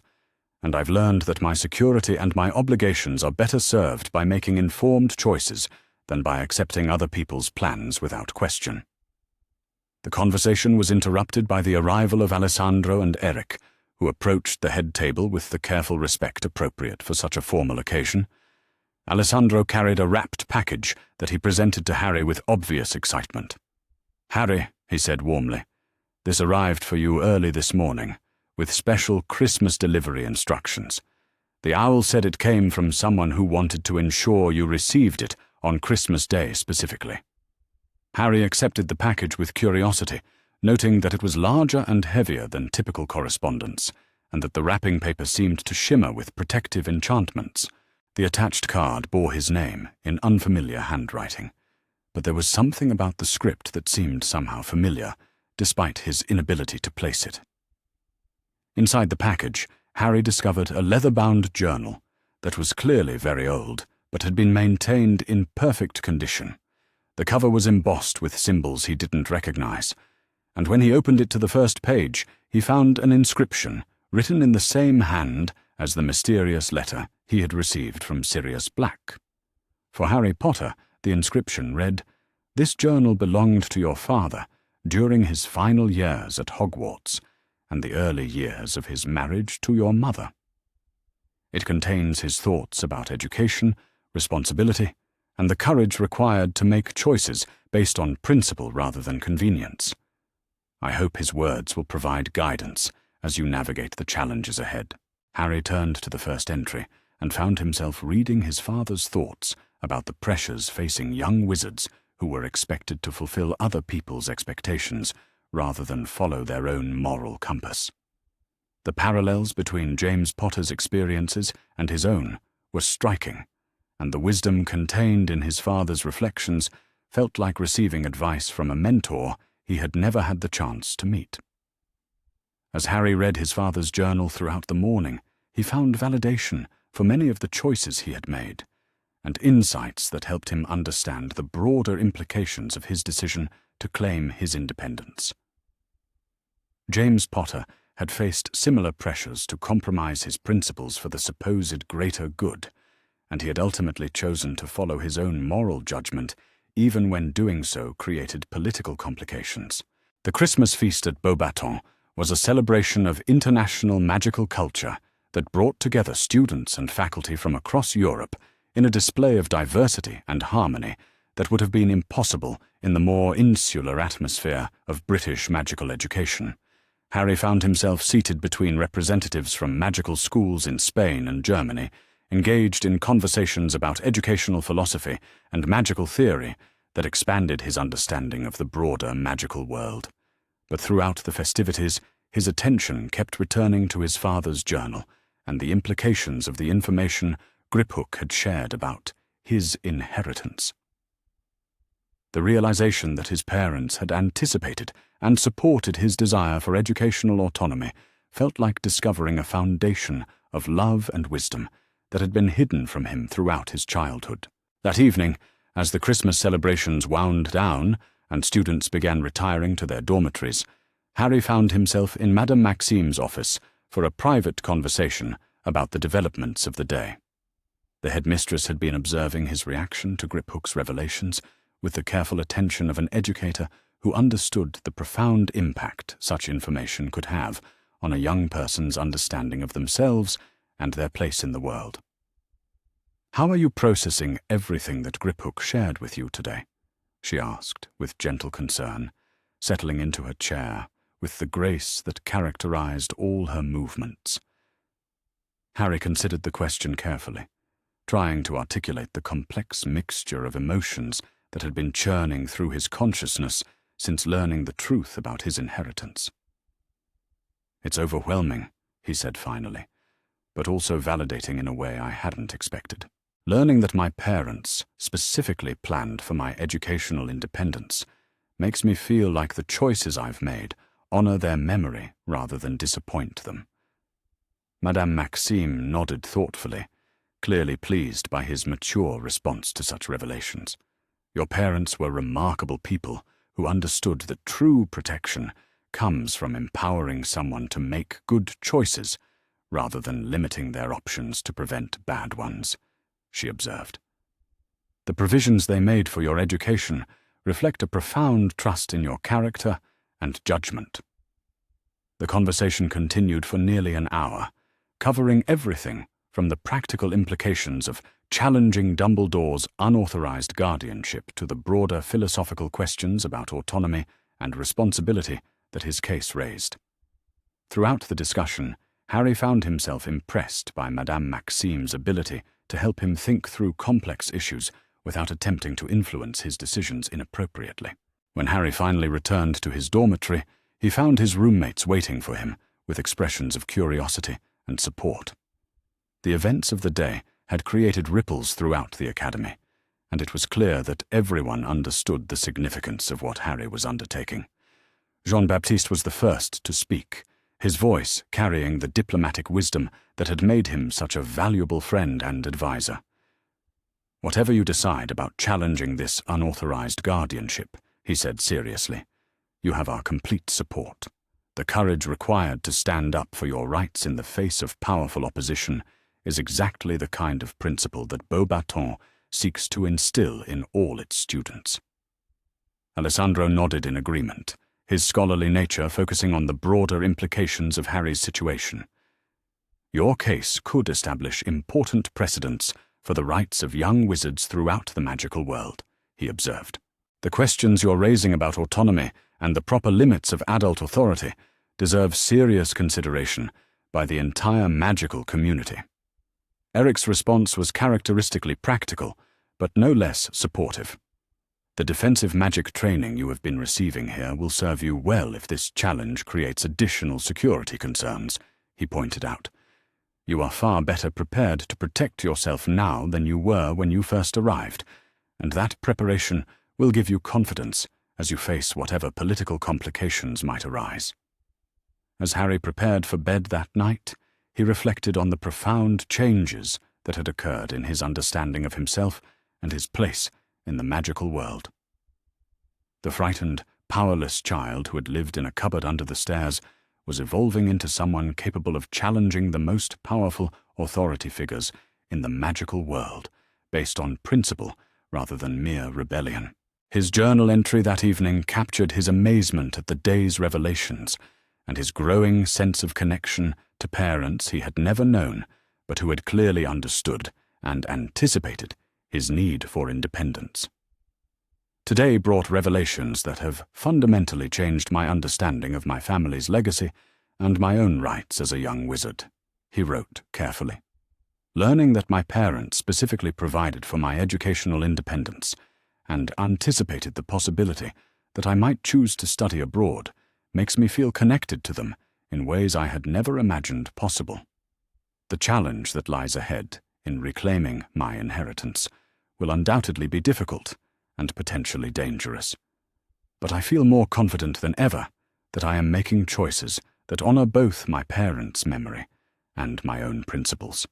"and I've learned that my security and my obligations are better served by making informed choices than by accepting other people's plans without question." The conversation was interrupted by the arrival of Alessandro and Eric, who approached the head table with the careful respect appropriate for such a formal occasion. Alessandro carried a wrapped package that he presented to Harry with obvious excitement. "Harry," he said warmly, "this arrived for you early this morning, with special Christmas delivery instructions. The owl said it came from someone who wanted to ensure you received it on Christmas Day specifically." Harry accepted the package with curiosity, noting that it was larger and heavier than typical correspondence, and that the wrapping paper seemed to shimmer with protective enchantments. The attached card bore his name in unfamiliar handwriting, but there was something about the script that seemed somehow familiar, despite his inability to place it. Inside the package, Harry discovered a leather-bound journal that was clearly very old, but had been maintained in perfect condition. The cover was embossed with symbols he didn't recognize, and when he opened it to the first page, he found an inscription written in the same hand as the mysterious letter he had received from Sirius Black. For Harry Potter, the inscription read, "This journal belonged to your father during his final years at Hogwarts and the early years of his marriage to your mother." It contains his thoughts about education, responsibility, and the courage required to make choices based on principle rather than convenience. I hope his words will provide guidance as you navigate the challenges ahead. Harry turned to the first entry and found himself reading his father's thoughts about the pressures facing young wizards who were expected to fulfill other people's expectations rather than follow their own moral compass. The parallels between James Potter's experiences and his own were striking, and the wisdom contained in his father's reflections felt like receiving advice from a mentor he had never had the chance to meet. As Harry read his father's journal throughout the morning, he found validation for many of the choices he had made, and insights that helped him understand the broader implications of his decision to claim his independence. James Potter had faced similar pressures to compromise his principles for the supposed greater good, and he had ultimately chosen to follow his own moral judgment, even when doing so created political complications. The Christmas feast at Beauxbatons was a celebration of international magical culture that brought together students and faculty from across Europe in a display of diversity and harmony that would have been impossible in the more insular atmosphere of British magical education. Harry found himself seated between representatives from magical schools in Spain and Germany, engaged in conversations about educational philosophy and magical theory that expanded his understanding of the broader magical world. But throughout the festivities, his attention kept returning to his father's journal and the implications of the information Griphook had shared about his inheritance. The realization that his parents had anticipated and supported his desire for educational autonomy felt like discovering a foundation of love and wisdom that had been hidden from him throughout his childhood. That evening, as the Christmas celebrations wound down and students began retiring to their dormitories, Harry found himself in Madame Maxime's office for a private conversation about the developments of the day. The headmistress had been observing his reaction to Griphook's revelations with the careful attention of an educator who understood the profound impact such information could have on a young person's understanding of themselves and their place in the world. "How are you processing everything that Griphook shared with you today?" she asked with gentle concern, settling into her chair with the grace that characterized all her movements. Harry considered the question carefully, trying to articulate the complex mixture of emotions that had been churning through his consciousness since learning the truth about his inheritance. "It's overwhelming," he said finally, "but also validating in a way I hadn't expected. Learning that my parents specifically planned for my educational independence makes me feel like the choices I've made honor their memory rather than disappoint them." Madame Maxime nodded thoughtfully, clearly pleased by his mature response to such revelations. "Your parents were remarkable people who understood that true protection comes from empowering someone to make good choices rather than limiting their options to prevent bad ones," she observed. "The provisions they made for your education reflect a profound trust in your character and judgment." The conversation continued for nearly an hour, covering everything from the practical implications of challenging Dumbledore's unauthorized guardianship to the broader philosophical questions about autonomy and responsibility that his case raised. Throughout the discussion, Harry found himself impressed by Madame Maxime's ability to help him think through complex issues without attempting to influence his decisions inappropriately. When Harry finally returned to his dormitory, he found his roommates waiting for him with expressions of curiosity and support. The events of the day had created ripples throughout the academy, and it was clear that everyone understood the significance of what Harry was undertaking. Jean-Baptiste was the first to speak, his voice carrying the diplomatic wisdom that had made him such a valuable friend and advisor. "Whatever you decide about challenging this unauthorized guardianship," he said seriously, "you have our complete support. The courage required to stand up for your rights in the face of powerful opposition is exactly the kind of principle that Beauxbatons seeks to instill in all its students." Alessandro nodded in agreement, his scholarly nature focusing on the broader implications of Harry's situation. "Your case could establish important precedents for the rights of young wizards throughout the magical world," he observed. "The questions you're raising about autonomy and the proper limits of adult authority deserve serious consideration by the entire magical community." Eric's response was characteristically practical, but no less supportive. "The defensive magic training you have been receiving here will serve you well if this challenge creates additional security concerns," he pointed out. "You are far better prepared to protect yourself now than you were when you first arrived, and that preparation will give you confidence as you face whatever political complications might arise." As Harry prepared for bed that night, he reflected on the profound changes that had occurred in his understanding of himself and his place in the magical world. The frightened, powerless child who had lived in a cupboard under the stairs was evolving into someone capable of challenging the most powerful authority figures in the magical world, based on principle rather than mere rebellion. His journal entry that evening captured his amazement at the day's revelations and his growing sense of connection to parents he had never known, but who had clearly understood and anticipated his need for independence. "Today brought revelations that have fundamentally changed my understanding of my family's legacy and my own rights as a young wizard," he wrote carefully. "Learning that my parents specifically provided for my educational independence and anticipated the possibility that I might choose to study abroad makes me feel connected to them in ways I had never imagined possible. The challenge that lies ahead in reclaiming my inheritance will undoubtedly be difficult and potentially dangerous. But I feel more confident than ever that I am making choices that honor both my parents' memory and my own principles.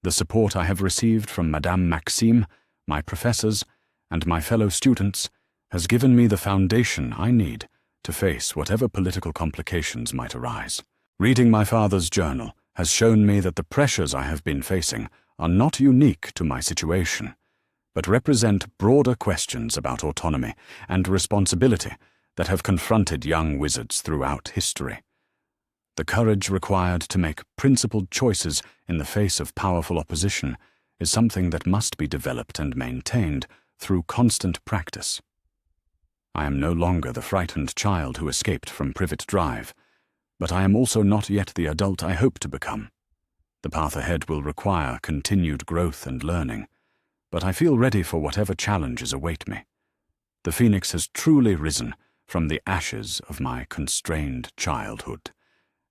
The support I have received from Madame Maxime, my professors, and my fellow students has given me the foundation I need to face whatever political complications might arise. Reading my father's journal has shown me that the pressures I have been facing are not unique to my situation, but represent broader questions about autonomy and responsibility that have confronted young wizards throughout history. The courage required to make principled choices in the face of powerful opposition is something that must be developed and maintained through constant practice. I am no longer the frightened child who escaped from Privet Drive, but I am also not yet the adult I hope to become. The path ahead will require continued growth and learning, but I feel ready for whatever challenges await me. The phoenix has truly risen from the ashes of my constrained childhood,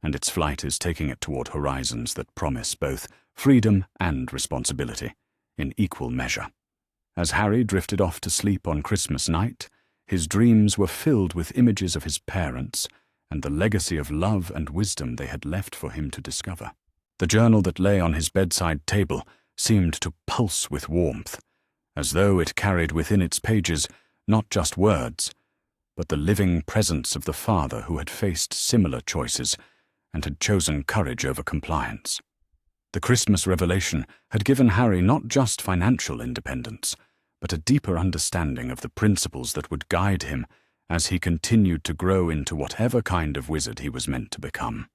and its flight is taking it toward horizons that promise both freedom and responsibility in equal measure. As Harry drifted off to sleep on Christmas night, his dreams were filled with images of his parents and the legacy of love and wisdom they had left for him to discover. The journal that lay on his bedside table seemed to pulse with warmth, as though it carried within its pages not just words, but the living presence of the father who had faced similar choices and had chosen courage over compliance. The Christmas revelation had given Harry not just financial independence, but a deeper understanding of the principles that would guide him as he continued to grow into whatever kind of wizard he was meant to become.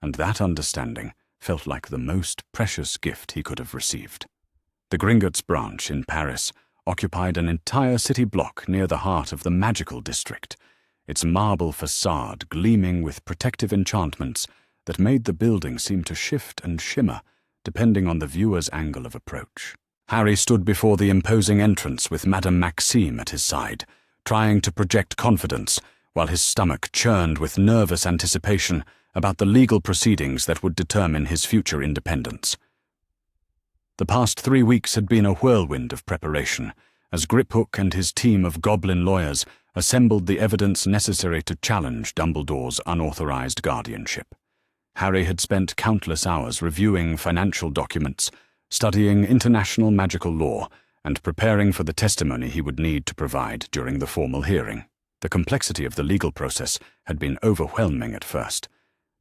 And that understanding felt like the most precious gift he could have received. The Gringotts branch in Paris occupied an entire city block near the heart of the magical district, its marble facade gleaming with protective enchantments that made the building seem to shift and shimmer depending on the viewer's angle of approach. Harry stood before the imposing entrance with Madame Maxime at his side, trying to project confidence while his stomach churned with nervous anticipation about the legal proceedings that would determine his future independence. The past 3 weeks had been a whirlwind of preparation, as Griphook and his team of goblin lawyers assembled the evidence necessary to challenge Dumbledore's unauthorized guardianship. Harry had spent countless hours reviewing financial documents, studying international magical law, and preparing for the testimony he would need to provide during the formal hearing. The complexity of the legal process had been overwhelming at first,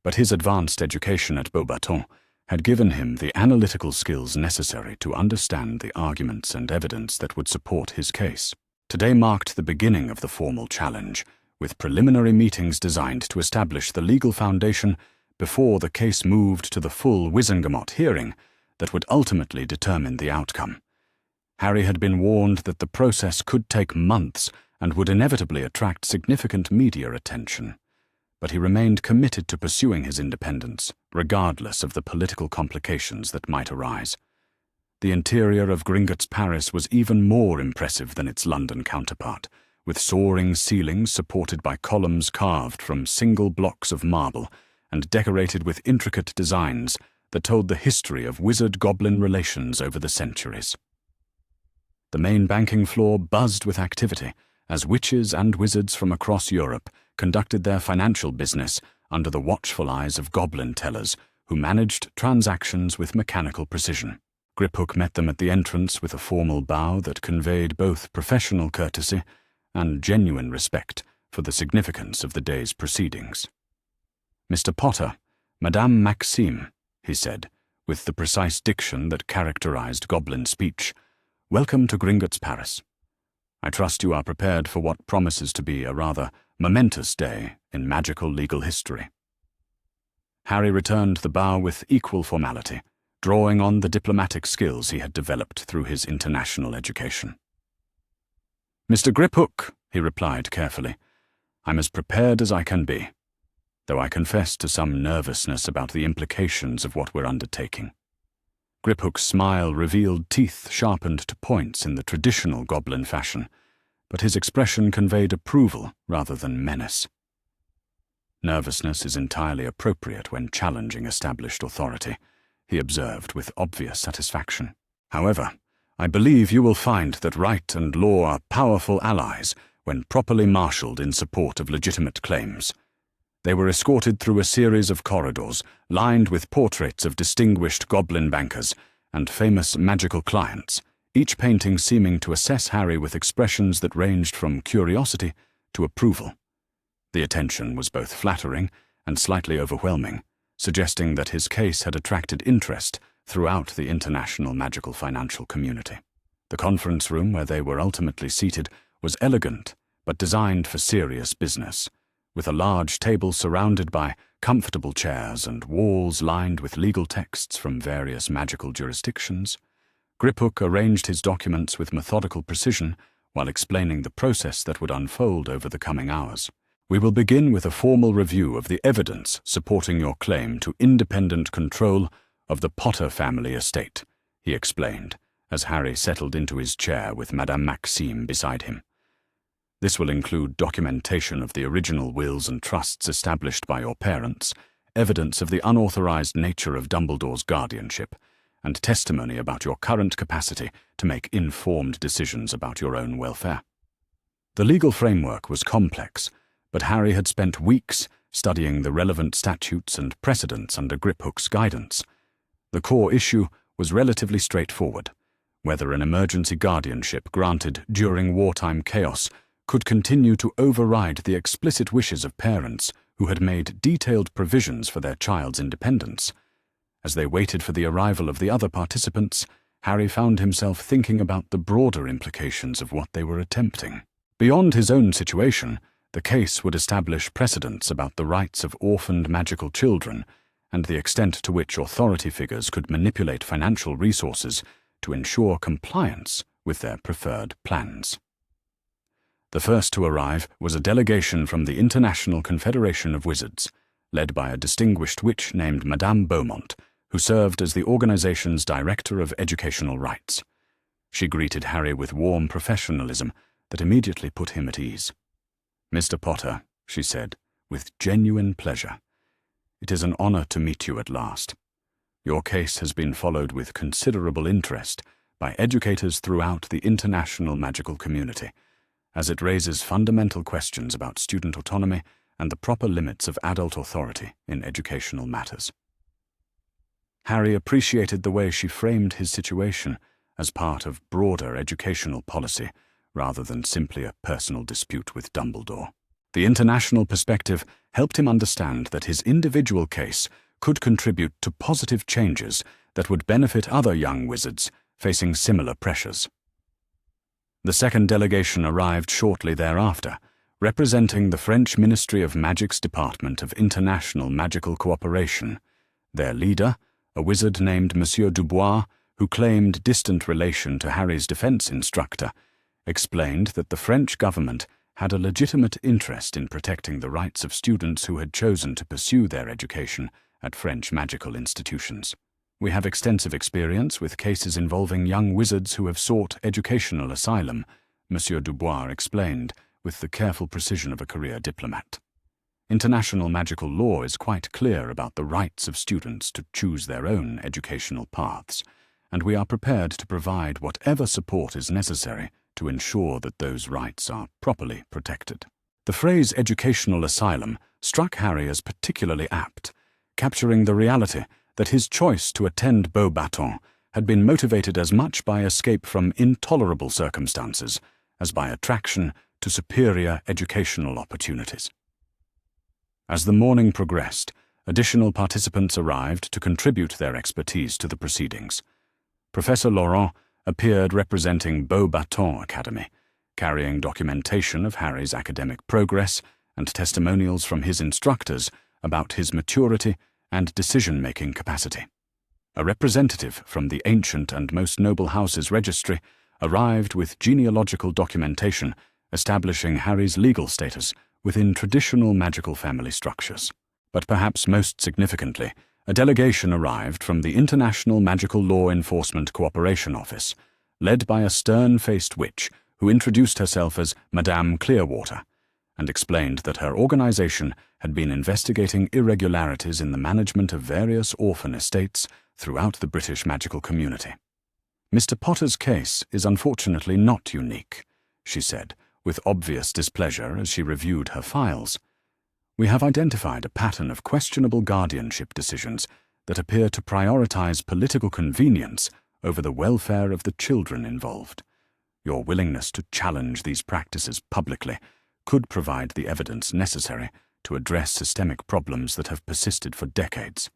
but his advanced education at Beauxbatons had given him the analytical skills necessary to understand the arguments and evidence that would support his case. Today marked the beginning of the formal challenge, with preliminary meetings designed to establish the legal foundation before the case moved to the full Wizengamot hearing that would ultimately determine the outcome. Harry had been warned that the process could take months and would inevitably attract significant media attention, but he remained committed to pursuing his independence, regardless of the political complications that might arise. The interior of Gringotts Paris was even more impressive than its London counterpart, with soaring ceilings supported by columns carved from single blocks of marble and decorated with intricate designs that told the history of wizard-goblin relations over the centuries. The main banking floor buzzed with activity as witches and wizards from across Europe conducted their financial business under the watchful eyes of goblin tellers who managed transactions with mechanical precision. Griphook met them at the entrance with a formal bow that conveyed both professional courtesy and genuine respect for the significance of the day's proceedings. "Mr. Potter, Madame Maxime," he said, with the precise diction that characterized goblin speech, "welcome to Gringotts Paris. I trust you are prepared for what promises to be a rather momentous day in magical legal history." Harry returned the bow with equal formality, drawing on the diplomatic skills he had developed through his international education. "Mr. Griphook," he replied carefully, "I'm as prepared as I can be, though I confess to some nervousness about the implications of what we're undertaking." Griphook's smile revealed teeth sharpened to points in the traditional goblin fashion, but his expression conveyed approval rather than menace. "Nervousness is entirely appropriate when challenging established authority," he observed with obvious satisfaction. "However, I believe you will find that right and law are powerful allies when properly marshaled in support of legitimate claims." They were escorted through a series of corridors lined with portraits of distinguished goblin bankers and famous magical clients, each painting seeming to assess Harry with expressions that ranged from curiosity to approval. The attention was both flattering and slightly overwhelming, suggesting that his case had attracted interest throughout the international magical financial community. The conference room where they were ultimately seated was elegant but designed for serious business, with a large table surrounded by comfortable chairs and walls lined with legal texts from various magical jurisdictions. Griphook arranged his documents with methodical precision while explaining the process that would unfold over the coming hours. "We will begin with a formal review of the evidence supporting your claim to independent control of the Potter family estate," he explained, as Harry settled into his chair with Madame Maxime beside him. "This will include documentation of the original wills and trusts established by your parents, evidence of the unauthorized nature of Dumbledore's guardianship, and testimony about your current capacity to make informed decisions about your own welfare." The legal framework was complex, but Harry had spent weeks studying the relevant statutes and precedents under Griphook's guidance. The core issue was relatively straightforward: whether an emergency guardianship granted during wartime chaos could continue to override the explicit wishes of parents who had made detailed provisions for their child's independence. As they waited for the arrival of the other participants, Harry found himself thinking about the broader implications of what they were attempting. Beyond his own situation, the case would establish precedents about the rights of orphaned magical children and the extent to which authority figures could manipulate financial resources to ensure compliance with their preferred plans. The first to arrive was a delegation from the International Confederation of Wizards, led by a distinguished witch named Madame Beaumont, who served as the organization's Director of Educational Rights. She greeted Harry with warm professionalism that immediately put him at ease. "Mr. Potter," she said, with genuine pleasure, "it is an honor to meet you at last. Your case has been followed with considerable interest by educators throughout the international magical community, as it raises fundamental questions about student autonomy and the proper limits of adult authority in educational matters." Harry appreciated the way she framed his situation as part of broader educational policy, rather than simply a personal dispute with Dumbledore. The international perspective helped him understand that his individual case could contribute to positive changes that would benefit other young wizards facing similar pressures. The second delegation arrived shortly thereafter, representing the French Ministry of Magic's Department of International Magical Cooperation. Their leader, a wizard named Monsieur Dubois, who claimed distant relation to Harry's defense instructor, explained that the French government had a legitimate interest in protecting the rights of students who had chosen to pursue their education at French magical institutions. "We have extensive experience with cases involving young wizards who have sought educational asylum," Monsieur Dubois explained, with the careful precision of a career diplomat. "International magical law is quite clear about the rights of students to choose their own educational paths, and we are prepared to provide whatever support is necessary to ensure that those rights are properly protected." The phrase educational asylum struck Harry as particularly apt, capturing the reality that his choice to attend Beauxbatons had been motivated as much by escape from intolerable circumstances as by attraction to superior educational opportunities. As the morning progressed, additional participants arrived to contribute their expertise to the proceedings. Professor Laurent appeared representing Beauxbatons Academy, carrying documentation of Harry's academic progress and testimonials from his instructors about his maturity and decision-making capacity. A representative from the Ancient and Most Noble House's registry arrived with genealogical documentation establishing Harry's legal status within traditional magical family structures. But perhaps most significantly, a delegation arrived from the International Magical Law Enforcement Cooperation Office, led by a stern-faced witch who introduced herself as Madame Clearwater, and explained that her organization had been investigating irregularities in the management of various orphan estates throughout the British magical community. "Mr. Potter's case is unfortunately not unique," she said, with obvious displeasure as she reviewed her files. "We have identified a pattern of questionable guardianship decisions that appear to prioritize political convenience over the welfare of the children involved. Your willingness to challenge these practices publicly could provide the evidence necessary to address systemic problems that have persisted for decades.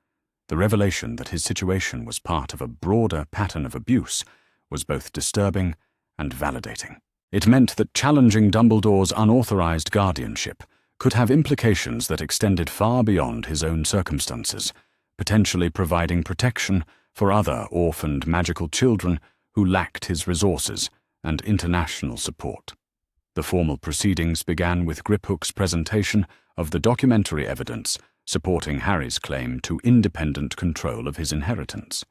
The revelation that his situation was part of a broader pattern of abuse was both disturbing and validating. It meant that challenging Dumbledore's unauthorized guardianship could have implications that extended far beyond his own circumstances, potentially providing protection for other orphaned magical children who lacked his resources and international support. The formal proceedings began with Griphook's presentation of the documentary evidence supporting Harry's claim to independent control of his inheritance.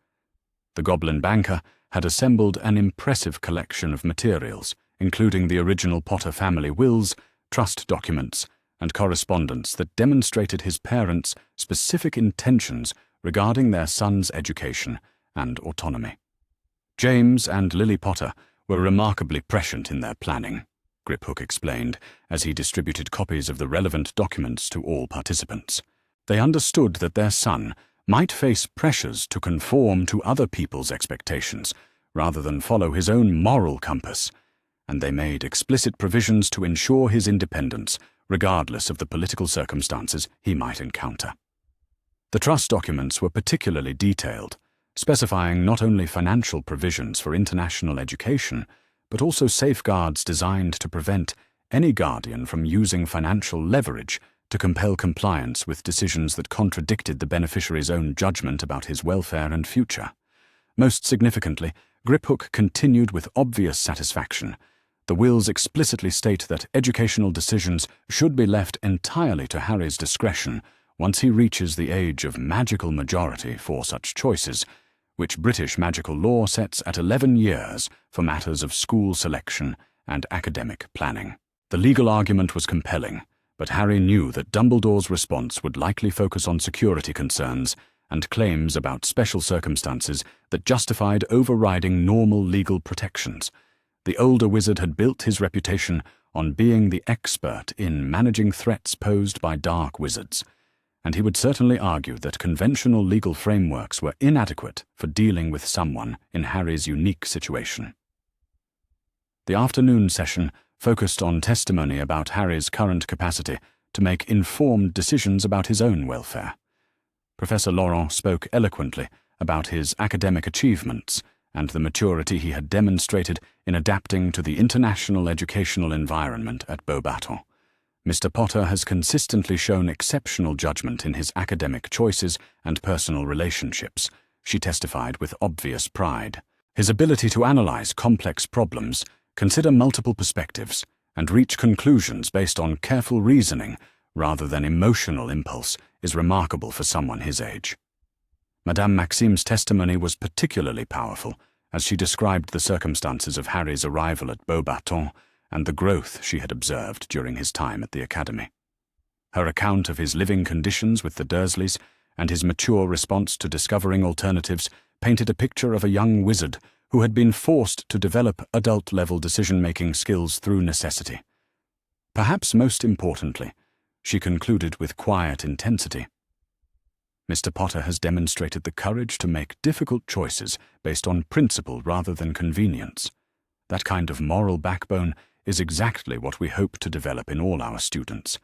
The Goblin banker had assembled an impressive collection of materials, including the original Potter family wills, trust documents, and correspondence that demonstrated his parents' specific intentions regarding their son's education and autonomy. James and Lily Potter were remarkably prescient in their planning, Griphook explained as he distributed copies of the relevant documents to all participants. They understood that their son might face pressures to conform to other people's expectations rather than follow his own moral compass, and they made explicit provisions to ensure his independence, regardless of the political circumstances he might encounter. The trust documents were particularly detailed, specifying not only financial provisions for international education, but also safeguards designed to prevent any guardian from using financial leverage to compel compliance with decisions that contradicted the beneficiary's own judgment about his welfare and future. Most significantly, Griphook continued with obvious satisfaction. The wills explicitly state that educational decisions should be left entirely to Harry's discretion once he reaches the age of magical majority for such choices, which British magical law sets at 11 years for matters of school selection and academic planning. The legal argument was compelling, but Harry knew that Dumbledore's response would likely focus on security concerns and claims about special circumstances that justified overriding normal legal protections. The older wizard had built his reputation on being the expert in managing threats posed by dark wizards, and he would certainly argue that conventional legal frameworks were inadequate for dealing with someone in Harry's unique situation. The afternoon session focused on testimony about Harry's current capacity to make informed decisions about his own welfare. Professor Laurent spoke eloquently about his academic achievements and the maturity he had demonstrated in adapting to the international educational environment at Beauxbatons. Mr. Potter has consistently shown exceptional judgment in his academic choices and personal relationships, she testified with obvious pride. His ability to analyze complex problems, consider multiple perspectives, and reach conclusions based on careful reasoning rather than emotional impulse is remarkable for someone his age. Madame Maxime's testimony was particularly powerful as she described the circumstances of Harry's arrival at Beauxbatons and the growth she had observed during his time at the academy. Her account of his living conditions with the Dursleys and his mature response to discovering alternatives painted a picture of a young wizard who had been forced to develop adult-level decision-making skills through necessity. Perhaps most importantly, she concluded with quiet intensity, Mr. Potter has demonstrated the courage to make difficult choices based on principle rather than convenience. That kind of moral backbone is exactly what we hope to develop in all our students,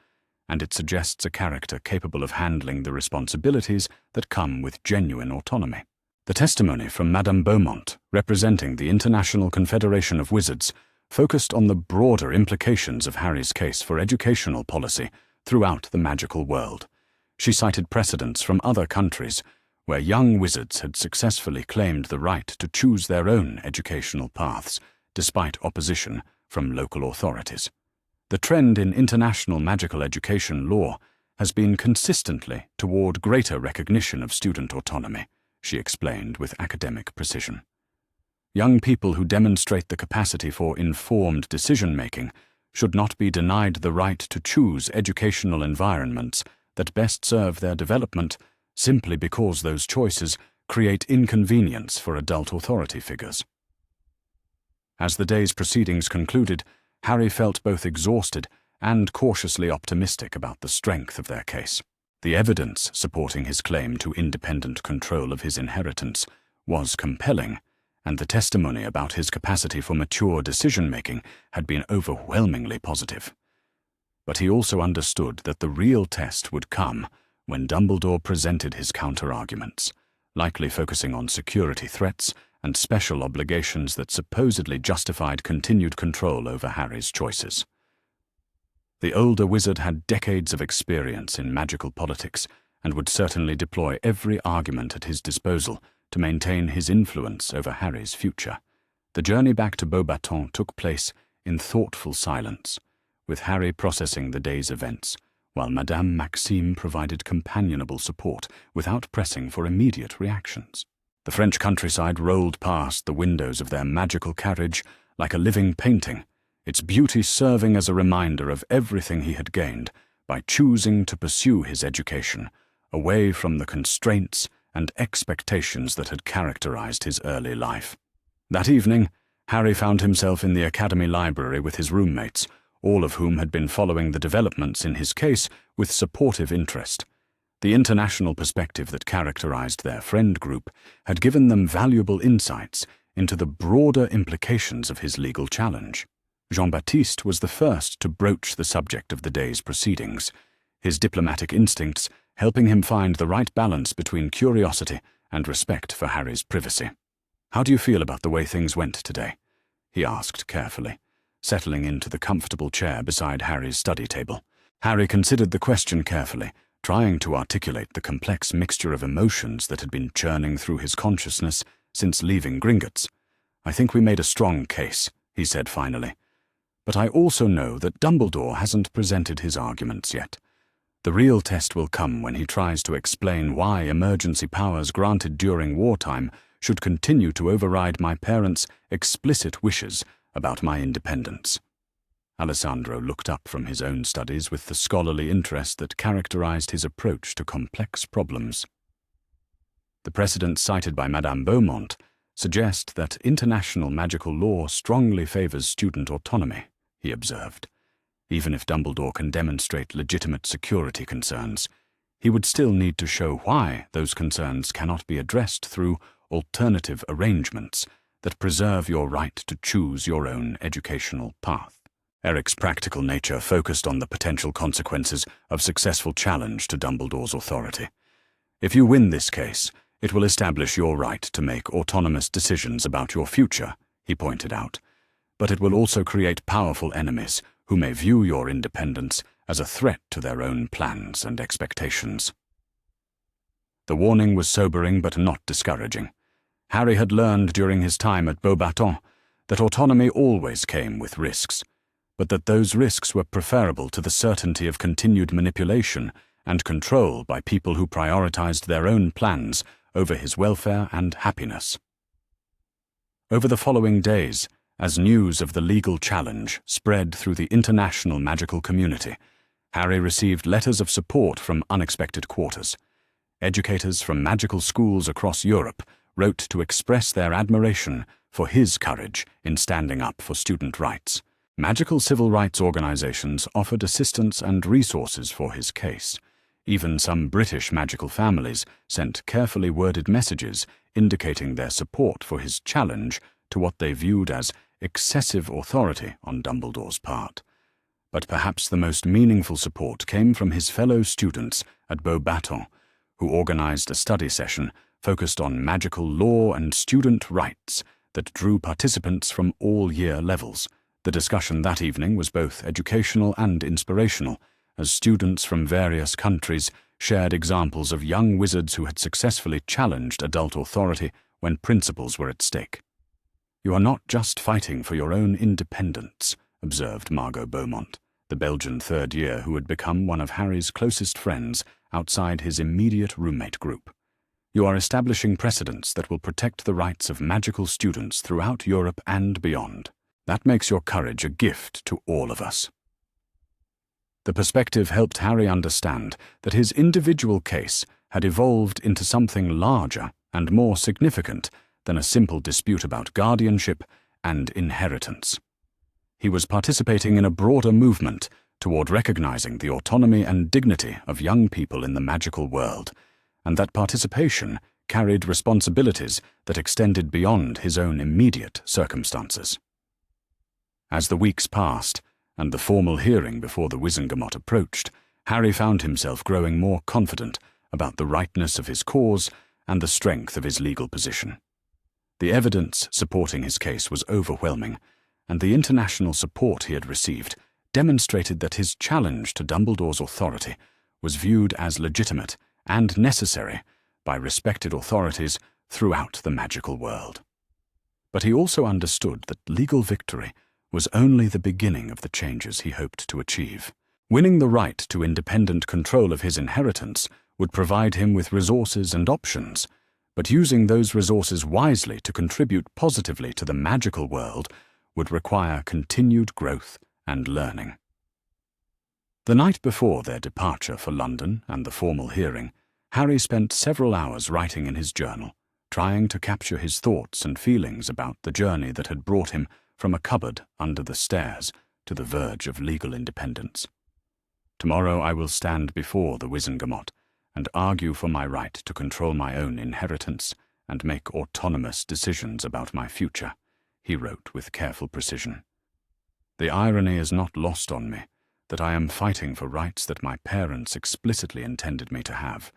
and it suggests a character capable of handling the responsibilities that come with genuine autonomy. The testimony from Madame Beaumont, representing the International Confederation of Wizards, focused on the broader implications of Harry's case for educational policy throughout the magical world. She cited precedents from other countries where young wizards had successfully claimed the right to choose their own educational paths, despite opposition from local authorities. The trend in international magical education law has been consistently toward greater recognition of student autonomy, she explained with academic precision. Young people who demonstrate the capacity for informed decision-making should not be denied the right to choose educational environments that best serve their development simply because those choices create inconvenience for adult authority figures. As the day's proceedings concluded, Harry felt both exhausted and cautiously optimistic about the strength of their case. The evidence supporting his claim to independent control of his inheritance was compelling, and the testimony about his capacity for mature decision-making had been overwhelmingly positive. But he also understood that the real test would come when Dumbledore presented his counter-arguments, likely focusing on security threats and special obligations that supposedly justified continued control over Harry's choices. The older wizard had decades of experience in magical politics and would certainly deploy every argument at his disposal to maintain his influence over Harry's future. The journey back to Beauxbatons took place in thoughtful silence, with Harry processing the day's events, while Madame Maxime provided companionable support without pressing for immediate reactions. The French countryside rolled past the windows of their magical carriage like a living painting, its beauty serving as a reminder of everything he had gained by choosing to pursue his education away from the constraints and expectations that had characterized his early life. That evening, Harry found himself in the academy library with his roommates, all of whom had been following the developments in his case with supportive interest. The international perspective that characterized their friend group had given them valuable insights into the broader implications of his legal challenge. Jean-Baptiste was the first to broach the subject of the day's proceedings, his diplomatic instincts helping him find the right balance between curiosity and respect for Harry's privacy. "How do you feel about the way things went today?" he asked carefully, settling into the comfortable chair beside Harry's study table. Harry considered the question carefully, trying to articulate the complex mixture of emotions that had been churning through his consciousness since leaving Gringotts. "I think we made a strong case," he said finally. "But I also know that Dumbledore hasn't presented his arguments yet. The real test will come when he tries to explain why emergency powers granted during wartime should continue to override my parents' explicit wishes about my independence." Alessandro looked up from his own studies with the scholarly interest that characterized his approach to complex problems. "The precedents cited by Madame Beaumont suggest that international magical law strongly favors student autonomy," he observed. "Even if Dumbledore can demonstrate legitimate security concerns, he would still need to show why those concerns cannot be addressed through alternative arrangements that preserve your right to choose your own educational path." Eric's practical nature focused on the potential consequences of successful challenge to Dumbledore's authority. "If you win this case, it will establish your right to make autonomous decisions about your future," he pointed out. "But it will also create powerful enemies who may view your independence as a threat to their own plans and expectations." The warning was sobering but not discouraging. Harry had learned during his time at Beauxbatons that autonomy always came with risks, but that those risks were preferable to the certainty of continued manipulation and control by people who prioritized their own plans over his welfare and happiness. Over the following days, as news of the legal challenge spread through the international magical community, Harry received letters of support from unexpected quarters. Educators from magical schools across Europe wrote to express their admiration for his courage in standing up for student rights. Magical civil rights organizations offered assistance and resources for his case. Even some British magical families sent carefully worded messages indicating their support for his challenge to what they viewed as excessive authority on Dumbledore's part. But perhaps the most meaningful support came from his fellow students at Beauxbatons, who organized a study session focused on magical law and student rights that drew participants from all year levels. The discussion that evening was both educational and inspirational, as students from various countries shared examples of young wizards who had successfully challenged adult authority when principles were at stake. "You are not just fighting for your own independence," observed Margot Beaumont, the Belgian third year who had become one of Harry's closest friends outside his immediate roommate group. "You are establishing precedents that will protect the rights of magical students throughout Europe and beyond. That makes your courage a gift to all of us." The perspective helped Harry understand that his individual case had evolved into something larger and more significant than a simple dispute about guardianship and inheritance. He was participating in a broader movement toward recognizing the autonomy and dignity of young people in the magical world, and that participation carried responsibilities that extended beyond his own immediate circumstances. As the weeks passed, and the formal hearing before the Wizengamot approached, Harry found himself growing more confident about the rightness of his cause and the strength of his legal position. The evidence supporting his case was overwhelming, and the international support he had received demonstrated that his challenge to Dumbledore's authority was viewed as legitimate and necessary by respected authorities throughout the magical world. But he also understood that legal victory was only the beginning of the changes he hoped to achieve. Winning the right to independent control of his inheritance would provide him with resources and options, but using those resources wisely to contribute positively to the magical world would require continued growth and learning. The night before their departure for London and the formal hearing, Harry spent several hours writing in his journal, trying to capture his thoughts and feelings about the journey that had brought him from a cupboard under the stairs to the verge of legal independence. Tomorrow I will stand before the Wizengamot and argue for my right to control my own inheritance and make autonomous decisions about my future, he wrote with careful precision. The irony is not lost on me that I am fighting for rights that my parents explicitly intended me to have,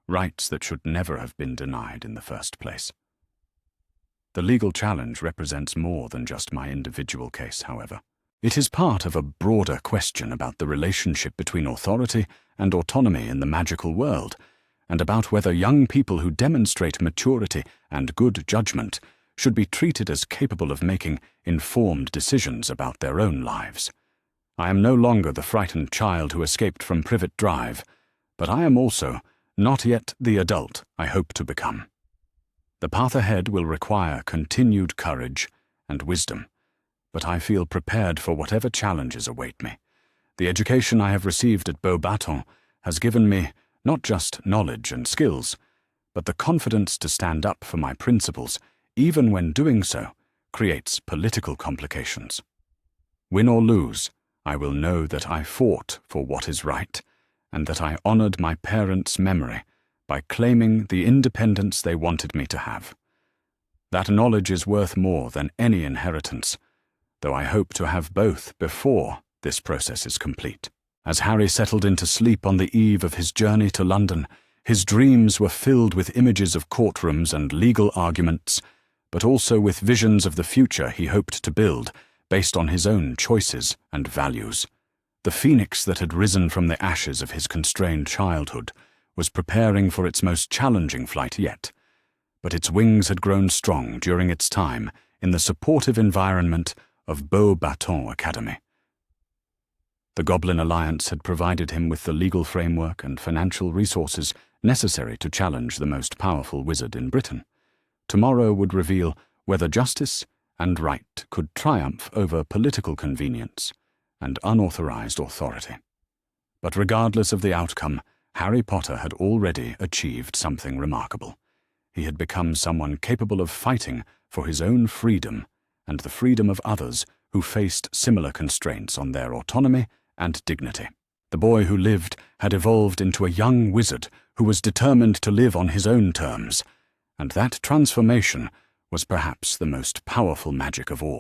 rights that should never have been denied in the first place. The legal challenge represents more than just my individual case, however. It is part of a broader question about the relationship between authority and autonomy in the magical world, and about whether young people who demonstrate maturity and good judgment should be treated as capable of making informed decisions about their own lives. I am no longer the frightened child who escaped from Privet Drive, but I am also not yet the adult I hope to become. The path ahead will require continued courage and wisdom, but I feel prepared for whatever challenges await me. The education I have received at Beauxbatons has given me not just knowledge and skills, but the confidence to stand up for my principles, even when doing so creates political complications. Win or lose, I will know that I fought for what is right, and that I honored my parents' memory by claiming the independence they wanted me to have. That knowledge is worth more than any inheritance, though I hope to have both before this process is complete. As Harry settled into sleep on the eve of his journey to London, his dreams were filled with images of courtrooms and legal arguments, but also with visions of the future he hoped to build based on his own choices and values. The phoenix that had risen from the ashes of his constrained childhood was preparing for its most challenging flight yet, but its wings had grown strong during its time in the supportive environment of Beauxbatons Academy. The Goblin Alliance had provided him with the legal framework and financial resources necessary to challenge the most powerful wizard in Britain. Tomorrow would reveal whether justice and right could triumph over political convenience and unauthorized authority. But regardless of the outcome, Harry Potter had already achieved something remarkable. He had become someone capable of fighting for his own freedom and the freedom of others who faced similar constraints on their autonomy and dignity. The boy who lived had evolved into a young wizard who was determined to live on his own terms, and that transformation was perhaps the most powerful magic of all.